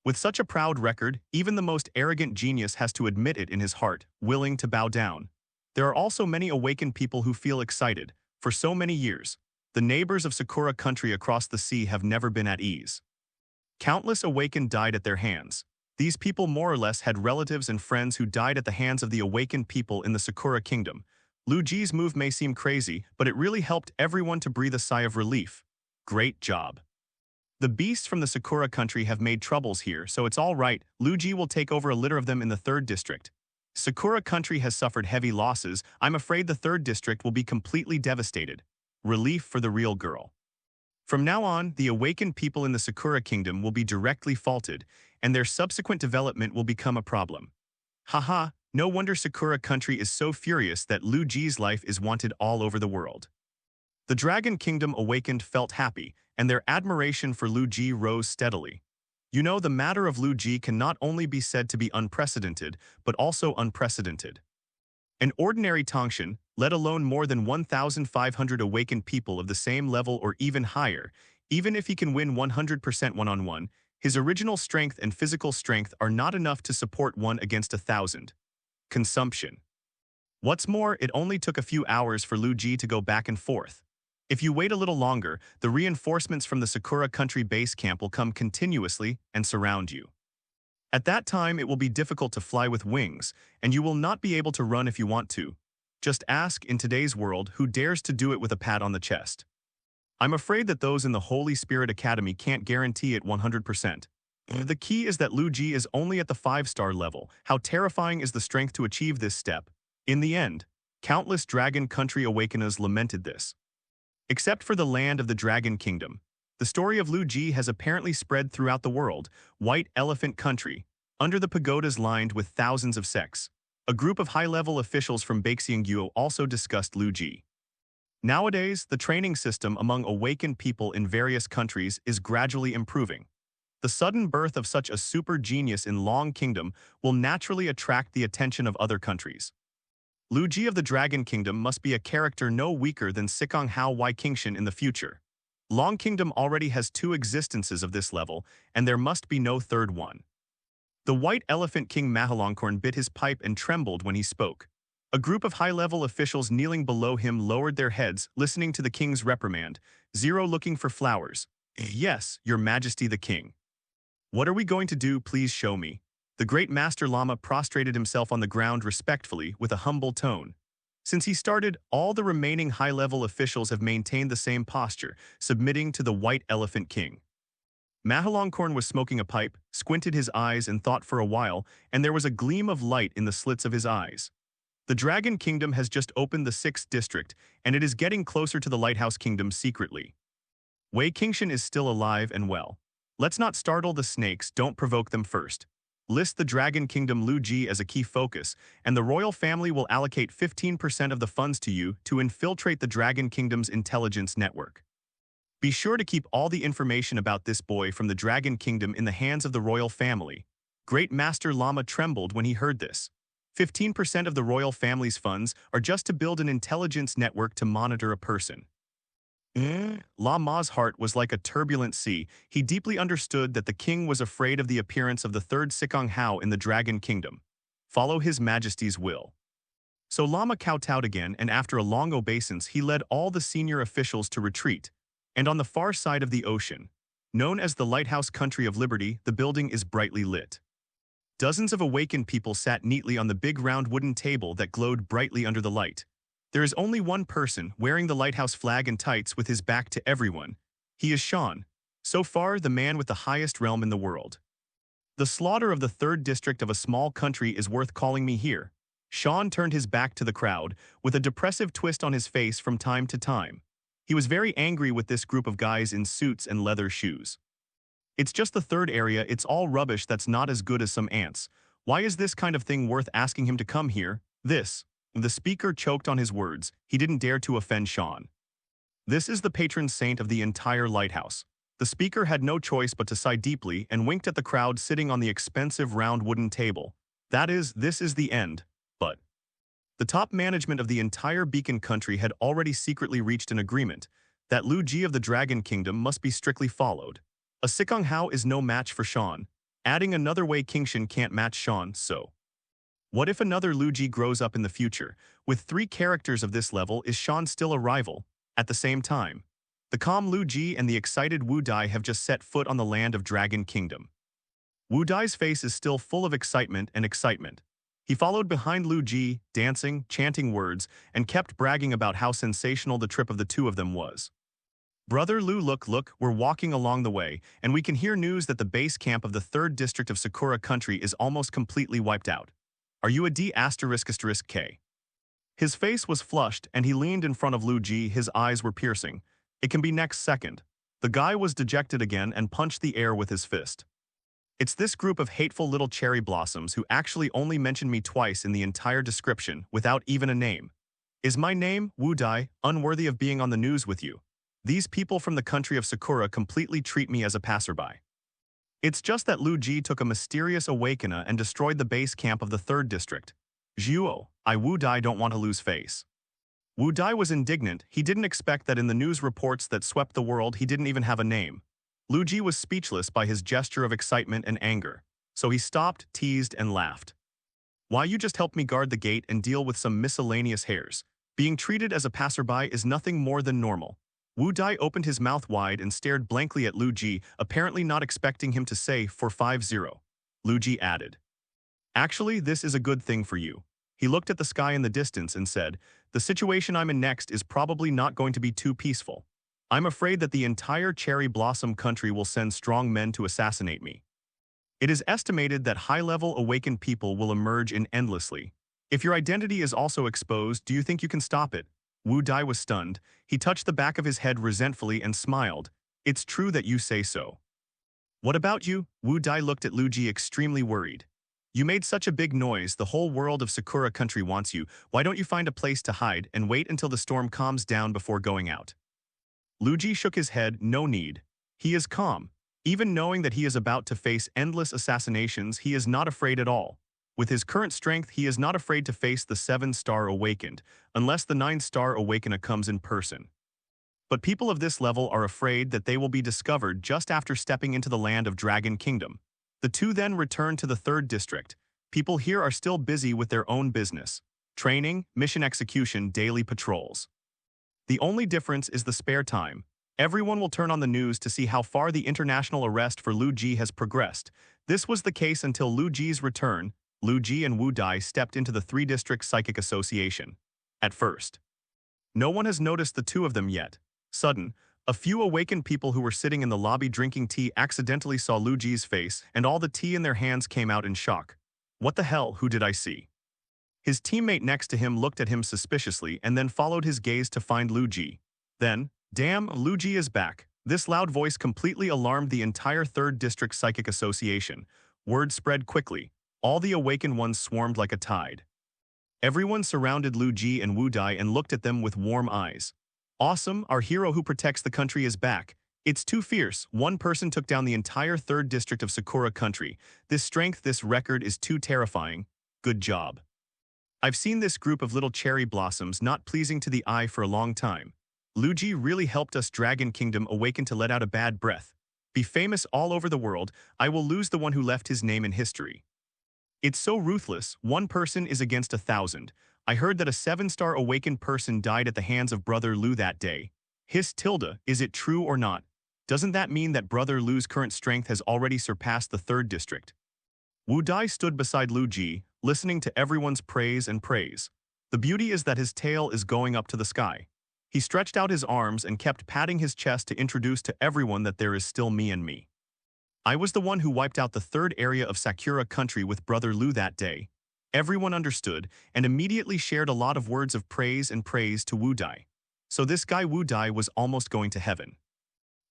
With such a proud record, even the most arrogant genius has to admit it in his heart, willing to bow down. There are also many awakened people who feel excited. For so many years, the neighbors of Sakura country across the sea have never been at ease. Countless awakened died at their hands. These people more or less had relatives and friends who died at the hands of the awakened people in the Sakura kingdom. Lu Ji's move may seem crazy, but it really helped everyone to breathe a sigh of relief. Great job. The beasts from the Sakura country have made troubles here, so it's all right. Lu Ji will take over a litter of them in the 3rd district. Sakura country has suffered heavy losses. I'm afraid the 3rd district will be completely devastated. Relief for the real girl. From now on, the awakened people in the Sakura kingdom will be directly faulted, and their subsequent development will become a problem. Haha, no wonder Sakura country is so furious that Lu Ji's life is wanted all over the world. The Dragon Kingdom awakened felt happy, and their admiration for Lu Ji rose steadily. You know, the matter of Lu Ji can not only be said to be unprecedented, but also unprecedented. An ordinary Tongshan, let alone more than 1,500 awakened people of the same level or even higher, even if he can win 100% one-on-one, his original strength and physical strength are not enough to support one against 1,000. Consumption. What's more, it only took a few hours for Lu Ji to go back and forth. If you wait a little longer, the reinforcements from the Sakura country base camp will come continuously and surround you. At that time, it will be difficult to fly with wings, and you will not be able to run if you want to. Just ask, in today's world, who dares to do it with a pat on the chest. I'm afraid that those in the Holy Spirit Academy can't guarantee it 100%. The key is that Lu Ji is only at the 5-star level. How terrifying is the strength to achieve this step? In the end, countless Dragon Country Awakeners lamented this. Except for the land of the Dragon Kingdom, the story of Lu Ji has apparently spread throughout the world. White Elephant Country, under the pagodas lined with thousands of sects. A group of high-level officials from Baixiangguo also discussed Lu Ji. Nowadays, the training system among awakened people in various countries is gradually improving. The sudden birth of such a super genius in Long Kingdom will naturally attract the attention of other countries. Lu Ji of the Dragon Kingdom must be a character no weaker than Sikong Hao Wai Kingshan in the future. Long Kingdom already has 2 existences of this level, and there must be no third one. The White Elephant King Mahalongkorn bit his pipe and trembled when he spoke. A group of high-level officials kneeling below him lowered their heads, listening to the king's reprimand. Zero looking for flowers. Yes, your majesty the king. What are we going to do? Please show me. The great Master Lama prostrated himself on the ground respectfully with a humble tone. Since he started, all the remaining high-level officials have maintained the same posture, submitting to the White Elephant King. Mahalongkorn was smoking a pipe, squinted his eyes and thought for a while, and there was a gleam of light in the slits of his eyes. The Dragon Kingdom has just opened the 6th district, and it is getting closer to the Lighthouse Kingdom secretly. Wei Qingshan is still alive and well. Let's not startle the snakes, don't provoke them first. List the Dragon Kingdom Lu Ji as a key focus, and the royal family will allocate 15% of the funds to you to infiltrate the Dragon Kingdom's intelligence network. Be sure to keep all the information about this boy from the Dragon Kingdom in the hands of the royal family. Great Master Lama trembled when he heard this. 15% of the royal family's funds are just to build an intelligence network to monitor a person. Lama's heart was like a turbulent sea. He deeply understood that the king was afraid of the appearance of the 3rd Sikong Hao in the Dragon Kingdom. Follow his majesty's will. So Lama kowtowed again, and after a long obeisance, he led all the senior officials to retreat. And on the far side of the ocean, known as the Lighthouse Country of Liberty, the building is brightly lit. Dozens of awakened people sat neatly on the big round wooden table that glowed brightly under the light. There is only one person wearing the lighthouse flag and tights with his back to everyone. He is Sean, so far the man with the highest realm in the world. The slaughter of the 3rd district of a small country is worth calling me here. Sean turned his back to the crowd, with a depressive twist on his face from time to time. He was very angry with this group of guys in suits and leather shoes. It's just the 3rd area, it's all rubbish that's not as good as some ants. Why is this kind of thing worth asking him to come here? The speaker choked on his words. He didn't dare to offend Sean. This is the patron saint of the entire lighthouse. The speaker had no choice but to sigh deeply and winked at the crowd sitting on the expensive round wooden table. This is the end, but the top management of the entire Beacon country had already secretly reached an agreement that Lu Ji of the Dragon Kingdom must be strictly followed. A Sikong Hao is no match for Sean. Adding another Wei Qingshan can't match Sean, so what if another Lu Ji grows up in the future? With 3 characters of this level, is Sean still a rival? At the same time, the calm Lu Ji and the excited Wu Dai have just set foot on the land of Dragon Kingdom. Wu Dai's face is still full of excitement. He followed behind Lu Ji, dancing, chanting words, and kept bragging about how sensational the trip of the two of them was. Brother Lu, look, we're walking along the way, and we can hear news that the base camp of the 3rd district of Sakura country is almost completely wiped out. Are you a D***K? His face was flushed, and he leaned in front of Lu Ji, his eyes were piercing. It can be next second. The guy was dejected again and punched the air with his fist. It's this group of hateful little cherry blossoms who actually only mentioned me twice in the entire description, without even a name. Is my name, Wu Dai, unworthy of being on the news with you? These people from the country of Sakura completely treat me as a passerby. It's just that Lu Ji took a mysterious Awakener and destroyed the base camp of the 3rd district. Zhuo, Wu Dai don't want to lose face. Wu Dai was indignant. He didn't expect that in the news reports that swept the world he didn't even have a name. Lu Ji was speechless by his gesture of excitement and anger, so he stopped, teased, and laughed. Why, you just helped me guard the gate and deal with some miscellaneous hairs. Being treated as a passerby is nothing more than normal. Wu Dai opened his mouth wide and stared blankly at Lu Ji, apparently not expecting him to say 450. Lu Ji added, "Actually, this is a good thing for you." He looked at the sky in the distance and said, "The situation I'm in next is probably not going to be too peaceful. I'm afraid that the entire Cherry Blossom country will send strong men to assassinate me. It is estimated that high-level awakened people will emerge in endlessly. If your identity is also exposed, do you think you can stop it?" Wu Dai was stunned. He touched the back of his head resentfully and smiled. "It's true that you say so." "What about you?" Wu Dai looked at Lu Ji extremely worried. "You made such a big noise, the whole world of Sakura country wants you. Why don't you find a place to hide and wait until the storm calms down before going out?" Lu Ji shook his head. "No need. He is calm. Even knowing that he is about to face endless assassinations, he is not afraid at all. With his current strength, he is not afraid to face the 7-star awakened, unless the 9-star awakener comes in person. But people of this level are afraid that they will be discovered just after stepping into the land of Dragon Kingdom. The two then return to the 3rd district. People here are still busy with their own business. Training, mission execution, daily patrols. The only difference is the spare time. Everyone will turn on the news to see how far the international arrest for Lu Ji has progressed. This was the case until Lu Ji's return. Lu Ji and Wu Dai stepped into the 3-district psychic association. At first, no one has noticed the two of them yet. Sudden, A few awakened people who were sitting in the lobby drinking tea accidentally saw Lu Ji's face, and all the tea in their hands came out in shock. What the hell, who did I see? His teammate next to him looked at him suspiciously and then followed his gaze to find Lu Ji. Then, damn, Lu Ji is back. This loud voice completely alarmed the entire 3rd District Psychic Association. Word spread quickly. All the awakened ones swarmed like a tide. Everyone surrounded Lu Ji and Wu Dai and looked at them with warm eyes. Awesome, our hero who protects the country is back. It's too fierce. One person took down the entire 3rd district of Sakura country. This strength, this record is too terrifying. Good job. I've seen this group of little cherry blossoms not pleasing to the eye for a long time. Lu Ji really helped us Dragon Kingdom awaken to let out a bad breath. Be famous all over the world, I will lose the one who left his name in history. It's so ruthless, one person is against 1,000. I heard that a 7-star awakened person died at the hands of Brother Lu that day. Hiss tilde, is it true or not? Doesn't that mean that Brother Lu's current strength has already surpassed the 3rd district? Wu Dai stood beside Lu Ji, listening to everyone's praise and praise. The beauty is that his tail is going up to the sky. He stretched out his arms and kept patting his chest to introduce to everyone that there is still me and me. I was the one who wiped out the 3rd area of Sakura country with Brother Lu that day. Everyone understood and immediately shared a lot of words of praise and praise to Wu Dai. So this guy Wu Dai was almost going to heaven.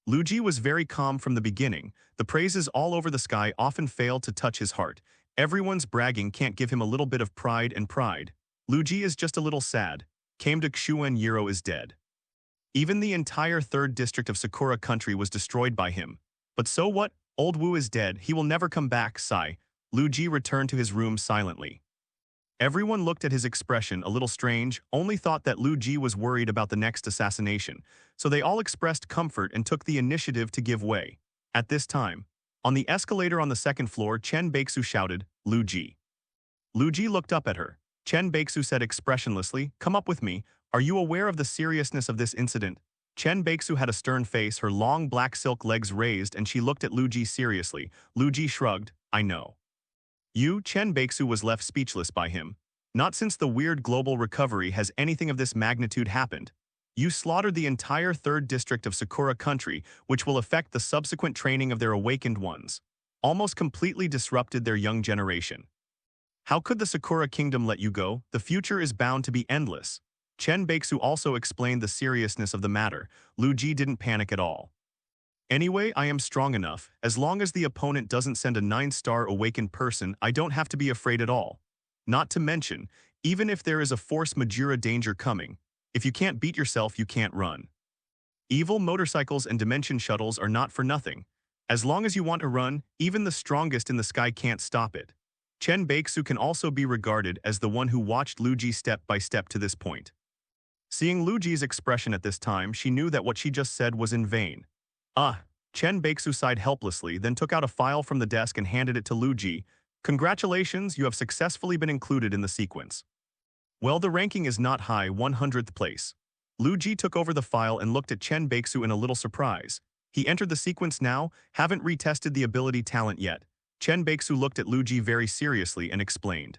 Lu Ji was very calm from the beginning. The praises all over the sky often failed to touch his heart. Everyone's bragging can't give him a little bit of pride and pride. Lu Ji is just a little sad. Kamde Xuan Yiro is dead. Even the entire 3rd district of Sakura country was destroyed by him. But so what? Old Wu is dead. He will never come back, sigh. Lu Ji returned to his room silently. Everyone looked at his expression a little strange, only thought that Lu Ji was worried about the next assassination, so they all expressed comfort and took the initiative to give way. At this time, on the escalator on the 2nd floor, Chen Baeksu shouted, Lu Ji. Lu Ji looked up at her. Chen Baeksu said expressionlessly, come up with me, are you aware of the seriousness of this incident? Chen Baeksu had a stern face, her long black silk legs raised, and she looked at Lu Ji seriously. Lu Ji shrugged, I know. Chen Baeksu was left speechless by him. Not since the weird global recovery has anything of this magnitude happened. You slaughtered the entire 3rd district of Sakura country, which will affect the subsequent training of their awakened ones. Almost completely disrupted their young generation. How could the Sakura kingdom let you go? The future is bound to be endless. Chen Baeksu also explained the seriousness of the matter. Lu Ji didn't panic at all. Anyway, I am strong enough. As long as the opponent doesn't send a 9-star awakened person, I don't have to be afraid at all. Not to mention, even if there is a force majeure danger coming, if you can't beat yourself, you can't run. Evil motorcycles and dimension shuttles are not for nothing. As long as you want to run, even the strongest in the sky can't stop it. Chen Baeksu can also be regarded as the one who watched Lu Ji step by step to this point. Seeing Lu Ji's expression at this time, she knew that what she just said was in vain. Chen Baeksu sighed helplessly, then took out a file from the desk and handed it to Lu Ji. Congratulations, you have successfully been included in the sequence. Well, the ranking is not high, 100th place. Lu Ji took over the file and looked at Chen Baeksu in a little surprise. He entered the sequence now, haven't retested the ability talent yet. Chen Baeksu looked at Lu Ji very seriously and explained.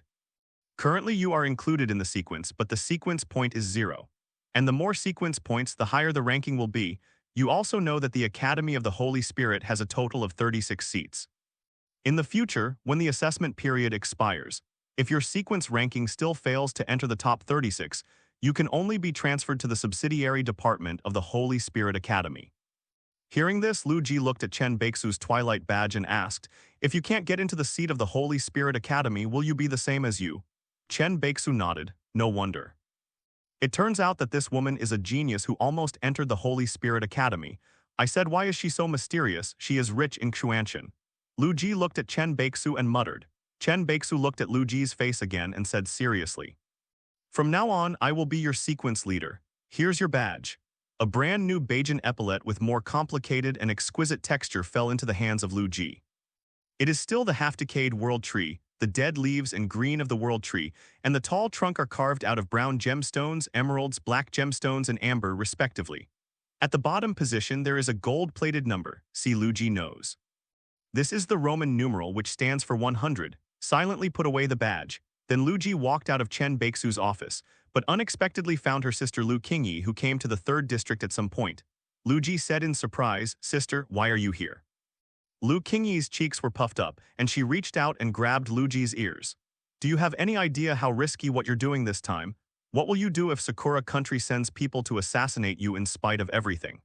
Currently you are included in the sequence, but the sequence point is 0. And the more sequence points, the higher the ranking will be. You also know that the Academy of the Holy Spirit has a total of 36 seats. In the future, when the assessment period expires, if your sequence ranking still fails to enter the top 36, you can only be transferred to the subsidiary department of the Holy Spirit Academy. Hearing this, Lu Ji looked at Chen Baeksu's Twilight badge and asked, if you can't get into the seat of the Holy Spirit Academy, will you be the same as you? Chen Baeksu nodded, no wonder. It turns out that this woman is a genius who almost entered the Holy Spirit Academy. I said, why is she so mysterious? She is rich in Xuanshan. Lu Ji looked at Chen Baeksu and muttered. Chen Baeksu looked at Lu Ji's face again and said seriously, from now on, I will be your sequence leader. Here's your badge. A brand new Bajan epaulette with more complicated and exquisite texture fell into the hands of Lu Ji. It is still the half-decayed world tree. The dead leaves and green of the world tree, and the tall trunk are carved out of brown gemstones, emeralds, black gemstones, and amber, respectively. At the bottom position, there is a gold-plated number. See Lu Ji knows. This is the Roman numeral which stands for 100. Silently put away the badge. Then Lu Ji walked out of Chen Baeksu's office, but unexpectedly found her sister Lu Qingyi, who came to the 3rd district at some point. Lu Ji said in surprise, "Sister, why are you here?" Lu Qingyi's cheeks were puffed up, and she reached out and grabbed Lu Ji's ears. "Do you have any idea how risky what you're doing this time? What will you do if Sakura country sends people to assassinate you in spite of everything?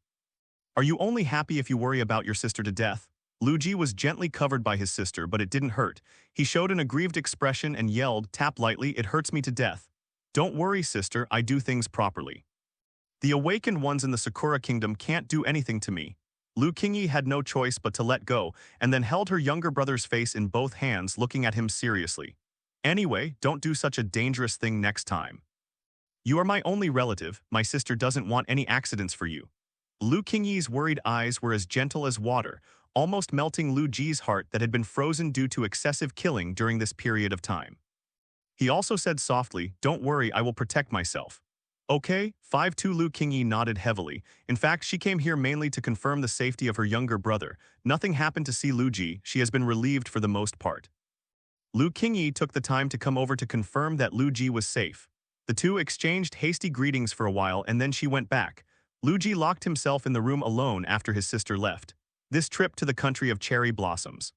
Are you only happy if you worry about your sister to death?" Lu Ji was gently covered by his sister, but it didn't hurt. He showed an aggrieved expression and yelled, "Tap lightly, it hurts me to death." "Don't worry, sister, I do things properly. The awakened ones in the Sakura kingdom can't do anything to me." Lu Qingyi had no choice but to let go, and then held her younger brother's face in both hands, looking at him seriously. "Anyway, don't do such a dangerous thing next time. You are my only relative, my sister doesn't want any accidents for you." Lu Qingyi's worried eyes were as gentle as water, almost melting Lu Ji's heart that had been frozen due to excessive killing during this period of time. He also said softly, "Don't worry, I will protect myself." "Okay, 5-2." Lu Qingyi nodded heavily. In fact, she came here mainly to confirm the safety of her younger brother. Nothing happened to see Lu Ji, she has been relieved for the most part. Lu Qingyi took the time to come over to confirm that Lu Ji was safe. The two exchanged hasty greetings for a while and then she went back. Lu Ji locked himself in the room alone after his sister left. This trip to the country of cherry blossoms.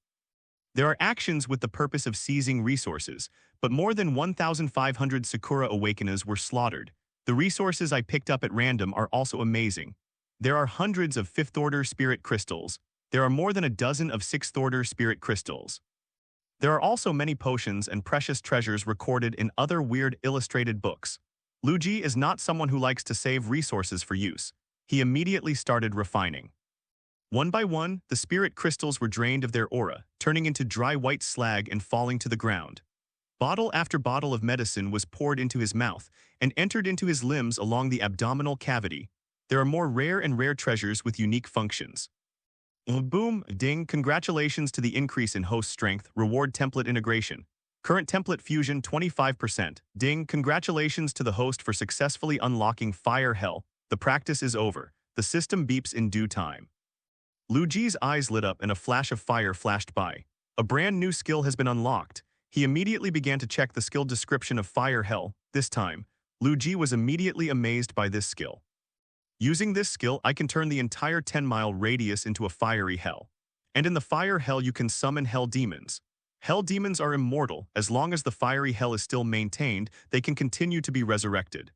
There are actions with the purpose of seizing resources, but more than 1,500 Sakura Awakeners were slaughtered. The resources I picked up at random are also amazing. There are hundreds of 5th-order spirit crystals. There are more than a dozen of 6th-order spirit crystals. There are also many potions and precious treasures recorded in other weird illustrated books. Lu Ji is not someone who likes to save resources for use. He immediately started refining. One by one, the spirit crystals were drained of their aura, turning into dry white slag and falling to the ground. Bottle after bottle of medicine was poured into his mouth and entered into his limbs along the abdominal cavity. There are more rare and rare treasures with unique functions. Boom, ding, congratulations to the increase in host strength, reward template integration. Current template fusion 25%. Ding, congratulations to the host for successfully unlocking Fire Hell. The practice is over. The system beeps in due time. Lu Ji's eyes lit up and a flash of fire flashed by. A brand new skill has been unlocked. He immediately began to check the skill description of Fire Hell. This time, Lu Ji was immediately amazed by this skill. Using this skill, I can turn the entire 10-mile radius into a fiery hell. And in the fire hell, you can summon hell demons. Hell demons are immortal. As long as the fiery hell is still maintained, they can continue to be resurrected.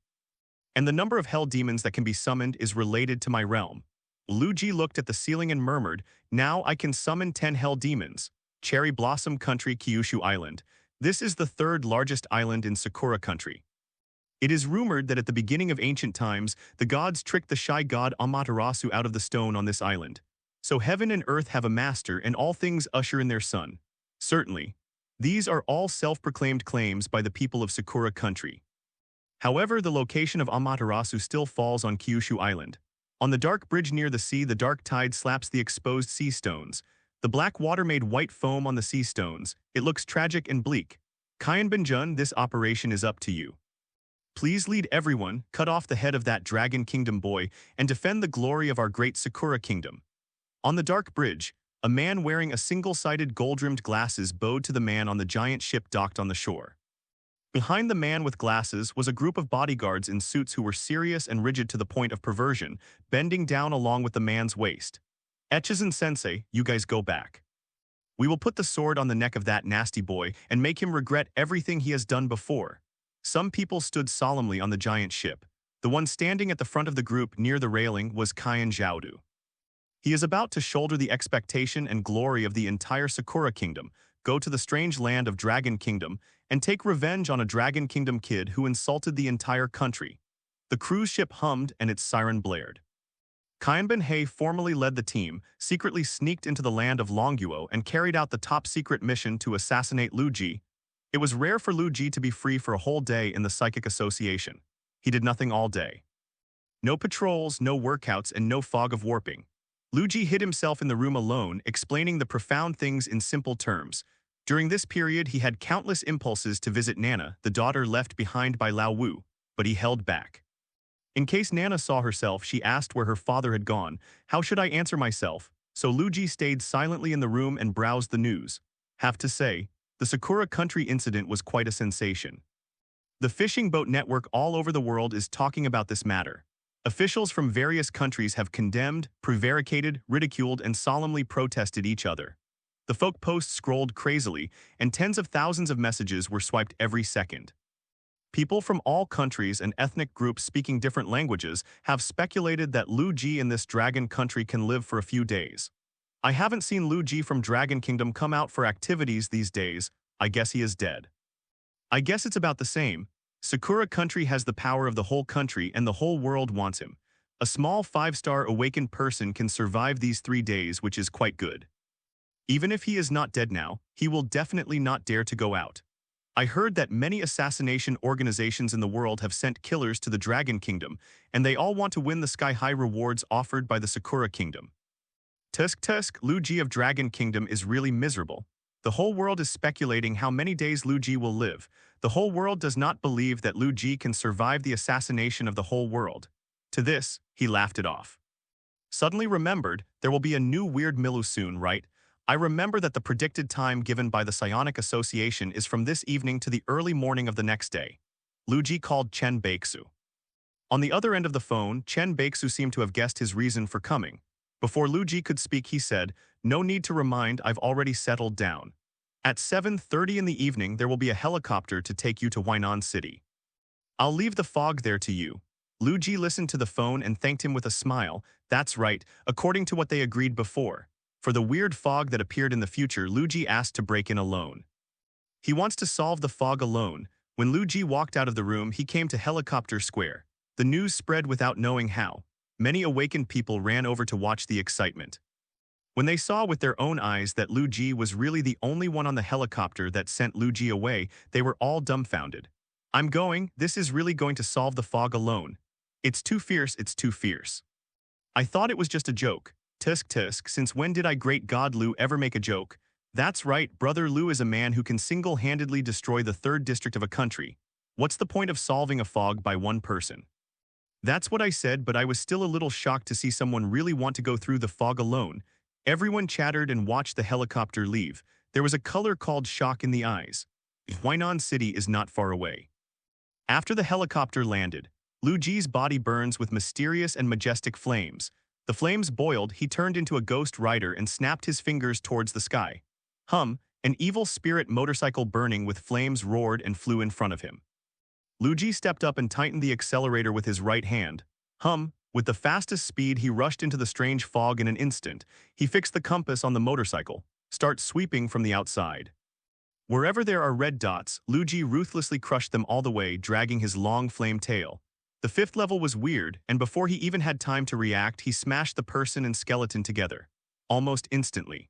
And the number of hell demons that can be summoned is related to my realm. Lu Ji looked at the ceiling and murmured, "Now I can summon 10 hell demons." Cherry Blossom Country, Kyushu Island. This is the 3rd largest island in Sakura Country. It is rumored that at the beginning of ancient times, the gods tricked the shy god Amaterasu out of the stone on this island. So heaven and earth have a master and all things usher in their son. Certainly, these are all self-proclaimed claims by the people of Sakura Country. However, the location of Amaterasu still falls on Kyushu Island. On the dark bridge near the sea, the dark tide slaps the exposed sea stones. The black water made white foam on the sea stones. It looks tragic and bleak. Kyan Benjun, this operation is up to you. Please lead everyone, cut off the head of that Dragon Kingdom boy, and defend the glory of our great Sakura Kingdom. On the dark bridge, a man wearing a single-sided gold-rimmed glasses bowed to the man on the giant ship docked on the shore. Behind the man with glasses was a group of bodyguards in suits who were serious and rigid to the point of perversion, bending down along with the man's waist. "Echizen-sensei, you guys go back. We will put the sword on the neck of that nasty boy and make him regret everything he has done before." Some people stood solemnly on the giant ship. The one standing at the front of the group near the railing was Kyan Zhaodu. He is about to shoulder the expectation and glory of the entire Sakura Kingdom, go to the strange land of Dragon Kingdom, and take revenge on a Dragon Kingdom kid who insulted the entire country. The cruise ship hummed and its siren blared. Kyan Ben-hei formally led the team, secretly sneaked into the land of Longguo and carried out the top-secret mission to assassinate Lu Ji. It was rare for Lu Ji to be free for a whole day in the Psychic Association. He did nothing all day. No patrols, no workouts, and no fog of warping. Lu Ji hid himself in the room alone, explaining the profound things in simple terms. During this period, he had countless impulses to visit Nana, the daughter left behind by Lao Wu, but he held back. In case Nana saw herself, she asked where her father had gone. How should I answer myself? So Lu Ji stayed silently in the room and browsed the news. Have to say, the Sakura Country incident was quite a sensation. The fishing boat network all over the world is talking about this matter. Officials from various countries have condemned, prevaricated, ridiculed, and solemnly protested each other. The folk posts scrolled crazily, and tens of thousands of messages were swiped every second. People from all countries and ethnic groups speaking different languages have speculated that Lu Ji in this dragon country can live for a few days. I haven't seen Lu Ji from Dragon Kingdom come out for activities these days. I guess he is dead. I guess it's about the same. Sakura country has the power of the whole country and the whole world wants him. A small 5-star awakened person can survive these 3 days, which is quite good. Even if he is not dead now, he will definitely not dare to go out. I heard that many assassination organizations in the world have sent killers to the Dragon Kingdom, and they all want to win the sky-high rewards offered by the Sakura Kingdom. Tusk, Lu Ji of Dragon Kingdom is really miserable. The whole world is speculating how many days Lu Ji will live. The whole world does not believe that Lu Ji can survive the assassination of the whole world. To this, he laughed it off. Suddenly remembered, there will be a new weird Milu soon, right? I remember that the predicted time given by the Psionic Association is from this evening to the early morning of the next day. Lu Ji called Chen Baeksu. On the other end of the phone, Chen Baeksu seemed to have guessed his reason for coming. Before Lu Ji could speak, he said, "No need to remind, I've already settled down. At 7:30 in the evening, there will be a helicopter to take you to Huainan City. I'll leave the fog there to you." Lu Ji listened to the phone and thanked him with a smile. That's right, according to what they agreed before. For the weird fog that appeared in the future, Lu Ji asked to break in alone. He wants to solve the fog alone. When Lu Ji walked out of the room, he came to Helicopter Square. The news spread without knowing how. Many awakened people ran over to watch the excitement. When they saw with their own eyes that Lu Ji was really the only one on the helicopter that sent Lu Ji away, they were all dumbfounded. "I'm going, this is really going to solve the fog alone. It's too fierce, it's too fierce. I thought it was just a joke. Tusk, since when did I great god Lu ever make a joke? That's right, brother Lu is a man who can single-handedly destroy the 3rd district of a country. What's the point of solving a fog by one person?" That's what I said, but I was still a little shocked to see someone really want to go through the fog alone. Everyone chattered and watched the helicopter leave. There was a color called shock in the eyes. Huainan City is not far away. After the helicopter landed, Lu Ji's body burns with mysterious and majestic flames. The flames boiled, he turned into a ghost rider and snapped his fingers towards the sky. An evil spirit motorcycle burning with flames roared and flew in front of him. Lu Ji stepped up and tightened the accelerator with his right hand. With the fastest speed, he rushed into the strange fog in an instant. He fixed the compass on the motorcycle. Start sweeping from the outside. Wherever there are red dots, Lu Ji ruthlessly crushed them all the way, dragging his long flame tail. The 5th level was weird, and before he even had time to react, he smashed the person and skeleton together. Almost instantly.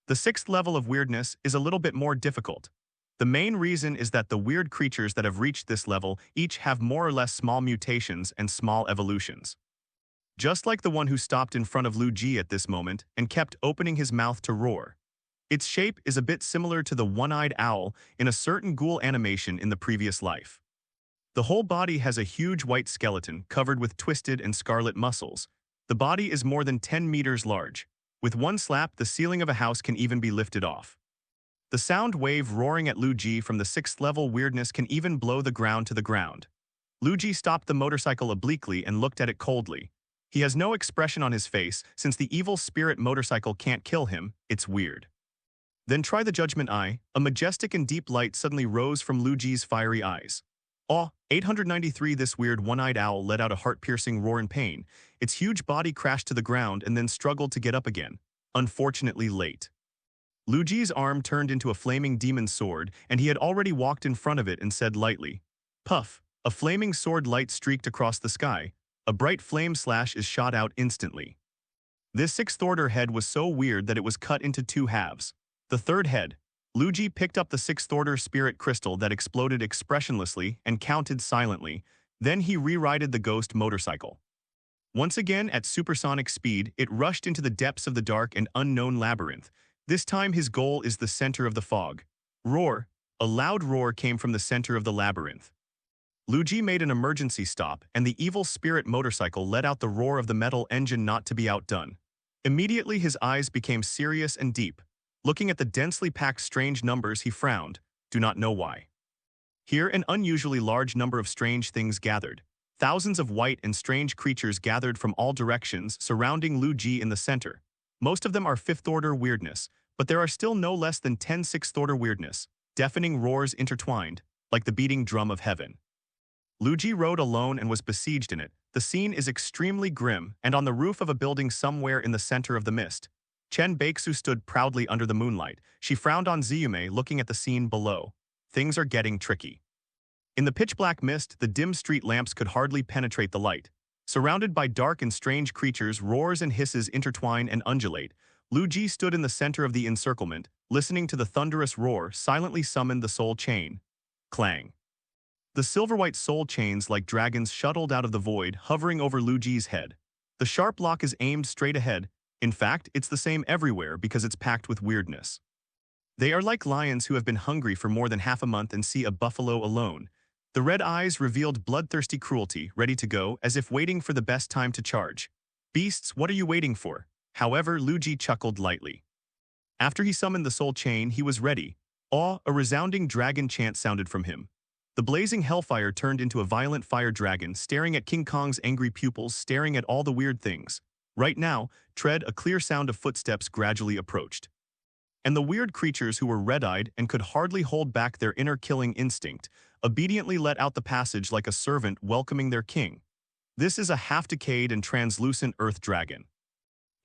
The 6th level of weirdness is a little bit more difficult. The main reason is that the weird creatures that have reached this level each have more or less small mutations and small evolutions. Just like the one who stopped in front of Lu Ji at this moment and kept opening his mouth to roar. Its shape is a bit similar to the one-eyed owl in a certain ghoul animation in the previous life. The whole body has a huge white skeleton covered with twisted and scarlet muscles. The body is more than 10 meters large. With one slap, the ceiling of a house can even be lifted off. The sound wave roaring at Lu Ji from the 6th level weirdness can even blow the ground to the ground. Lu Ji stopped the motorcycle obliquely and looked at it coldly. He has no expression on his face since the evil spirit motorcycle can't kill him. It's weird. Then try the judgment eye. A majestic and deep light suddenly rose from Lu Ji's fiery eyes. 893. This weird one-eyed owl let out a heart-piercing roar in pain. Its huge body crashed to the ground and then struggled to get up again. Unfortunately late. Lu Ji's arm turned into a flaming demon sword, and he had already walked in front of it and said lightly, "Puff." A flaming sword light streaked across the sky. A bright flame slash is shot out instantly. This 6th order head was so weird that it was cut into 2 halves. The 3rd head. Lu Ji picked up the 6th order spirit crystal that exploded expressionlessly and counted silently. Then he re-righted the ghost motorcycle. Once again at supersonic speed, it rushed into the depths of the dark and unknown labyrinth. This time his goal is the center of the fog. Roar. A loud roar came from the center of the labyrinth. Lu Ji made an emergency stop, and the evil spirit motorcycle let out the roar of the metal engine not to be outdone. Immediately his eyes became serious and deep. Looking at the densely packed strange numbers, he frowned. Do not know why. Here an unusually large number of strange things gathered. Thousands of white and strange creatures gathered from all directions surrounding Lu Ji in the center. Most of them are 5th-order weirdness, but there are still no less than 10 6th-order weirdness, deafening roars intertwined, like the beating drum of heaven. Lu Ji rode alone and was besieged in it. The scene is extremely grim, and on the roof of a building somewhere in the center of the mist, Chen Baixu stood proudly under the moonlight. She frowned on Ziyume, looking at the scene below. Things are getting tricky. In the pitch-black mist, the dim street lamps could hardly penetrate the light. Surrounded by dark and strange creatures, roars and hisses intertwine and undulate. Lu Ji stood in the center of the encirclement, listening to the thunderous roar, silently summoned the soul chain. Clang. The silver-white soul chains like dragons shuttled out of the void, hovering over Lu Ji's head. The sharp lock is aimed straight ahead. In fact, it's the same everywhere because it's packed with weirdness. They are like lions who have been hungry for more than half a month and see a buffalo alone. The red eyes revealed bloodthirsty cruelty, ready to go, as if waiting for the best time to charge. Beasts, what are you waiting for? However, Lu Ji chuckled lightly. After he summoned the soul chain, he was ready. Awe, a resounding dragon chant sounded from him. The blazing hellfire turned into a violent fire dragon, staring at King Kong's angry pupils, staring at all the weird things. Right now, a clear sound of footsteps gradually approached. And the weird creatures who were red-eyed and could hardly hold back their inner killing instinct, obediently let out the passage like a servant welcoming their king. This is a half-decayed and translucent earth dragon.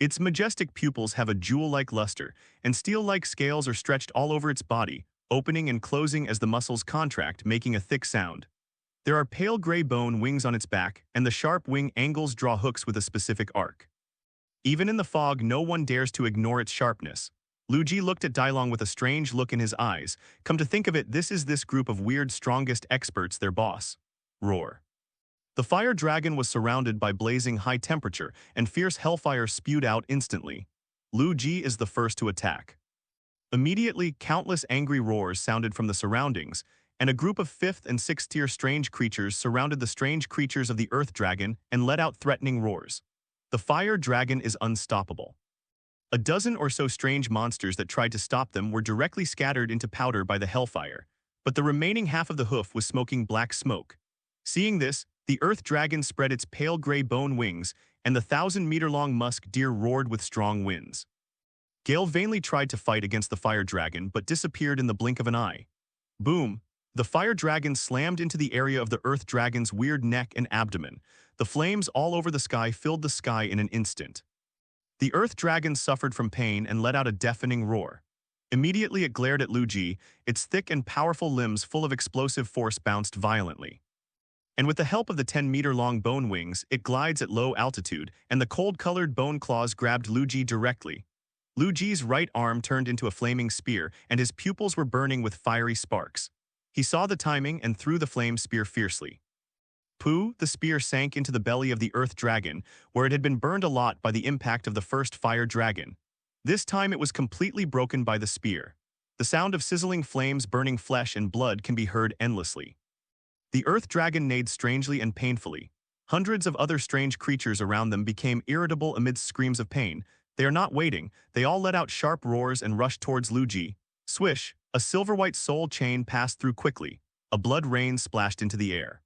Its majestic pupils have a jewel-like luster, and steel-like scales are stretched all over its body, opening and closing as the muscles contract, making a thick sound. There are pale gray bone wings on its back, and the sharp wing angles draw hooks with a specific arc. Even in the fog, no one dares to ignore its sharpness. Lu Ji looked at Dailong with a strange look in his eyes. Come to think of it, this is this group of weird strongest experts their boss. Roar. The fire dragon was surrounded by blazing high temperature, and fierce hellfire spewed out instantly. Lu Ji is the first to attack. Immediately, countless angry roars sounded from the surroundings, and a group of 5th and 6th tier strange creatures surrounded the strange creatures of the earth dragon and let out threatening roars. The fire dragon is unstoppable. A dozen or so strange monsters that tried to stop them were directly scattered into powder by the hellfire, but the remaining half of the hoof was smoking black smoke. Seeing this, the earth dragon spread its pale gray bone wings, and the 1,000-meter-long musk deer roared with strong winds. Gale vainly tried to fight against the fire dragon but disappeared in the blink of an eye. Boom! The fire dragon slammed into the area of the earth dragon's weird neck and abdomen. The flames all over the sky filled the sky in an instant. The earth dragon suffered from pain and let out a deafening roar. Immediately it glared at Lu Ji, its thick and powerful limbs full of explosive force bounced violently. And with the help of the 10-meter-long bone wings, it glides at low altitude, and the cold-colored bone claws grabbed Lu Ji directly. Lu Ji's right arm turned into a flaming spear, and his pupils were burning with fiery sparks. He saw the timing and threw the flame spear fiercely. Pooh, the spear sank into the belly of the earth dragon, where it had been burned a lot by the impact of the first fire dragon. This time it was completely broken by the spear. The sound of sizzling flames burning flesh and blood can be heard endlessly. The earth dragon neighed strangely and painfully. Hundreds of other strange creatures around them became irritable amidst screams of pain. They are not waiting, they all let out sharp roars and rushed towards Lu Ji. Swish, a silver-white soul chain passed through quickly. A blood rain splashed into the air.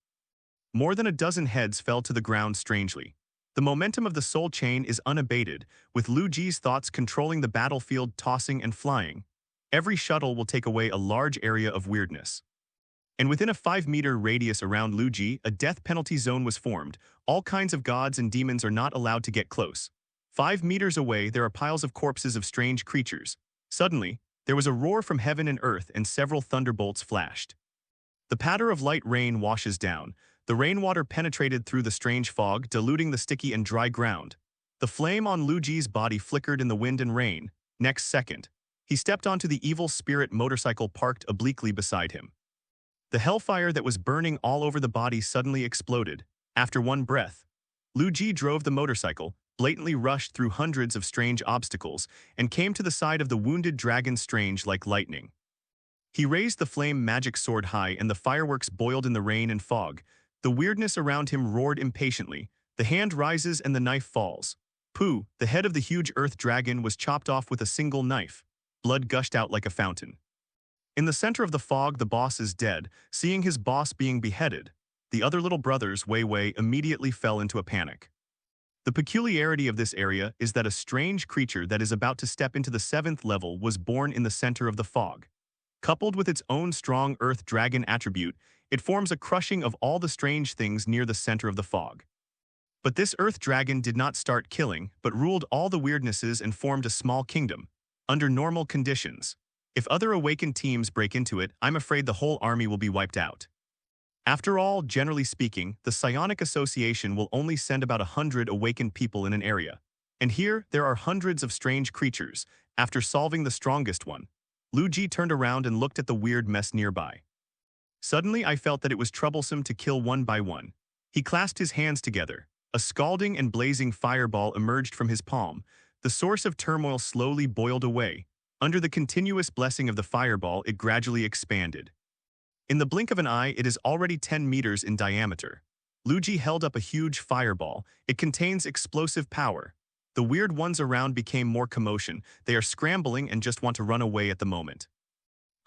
More than a dozen heads fell to the ground strangely. The momentum of the soul chain is unabated, with Lu Ji's thoughts controlling the battlefield, tossing and flying. Every shuttle will take away a large area of weirdness. And within a 5-meter radius around Lu Ji, a death penalty zone was formed. All kinds of gods and demons are not allowed to get close. 5 meters away, there are piles of corpses of strange creatures. Suddenly, there was a roar from heaven and earth, and several thunderbolts flashed. The patter of light rain washes down. The rainwater penetrated through the strange fog, diluting the sticky and dry ground. The flame on Lu Ji's body flickered in the wind and rain. Next second, he stepped onto the evil spirit motorcycle parked obliquely beside him. The hellfire that was burning all over the body suddenly exploded. After one breath, Lu Ji drove the motorcycle, blatantly rushed through hundreds of strange obstacles, and came to the side of the wounded dragon strange like lightning. He raised the flame magic sword high, and the fireworks boiled in the rain and fog. The weirdness around him roared impatiently. The hand rises and the knife falls. Pooh, the head of the huge earth dragon was chopped off with a single knife. Blood gushed out like a fountain. In the center of the fog, the boss is dead. Seeing his boss being beheaded, The other little brothers, Wei Wei, immediately fell into a panic. The peculiarity of this area is that a strange creature that is about to step into the 7th level was born in the center of the fog. Coupled with its own strong earth dragon attribute, it forms a crushing of all the strange things near the center of the fog. But this earth dragon did not start killing, but ruled all the weirdnesses and formed a small kingdom, under normal conditions. If other awakened teams break into it, I'm afraid the whole army will be wiped out. After all, generally speaking, the Psionic Association will only send about 100 awakened people in an area. And here, there are hundreds of strange creatures. After solving the strongest one, Lu Ji turned around and looked at the weird mess nearby. Suddenly, I felt that it was troublesome to kill one by one. He clasped his hands together. A scalding and blazing fireball emerged from his palm. The source of turmoil slowly boiled away. Under the continuous blessing of the fireball, it gradually expanded. In the blink of an eye, it is already 10 meters in diameter. Lu Ji held up a huge fireball. It contains explosive power. The weird ones around became more commotion. They are scrambling and just want to run away at the moment.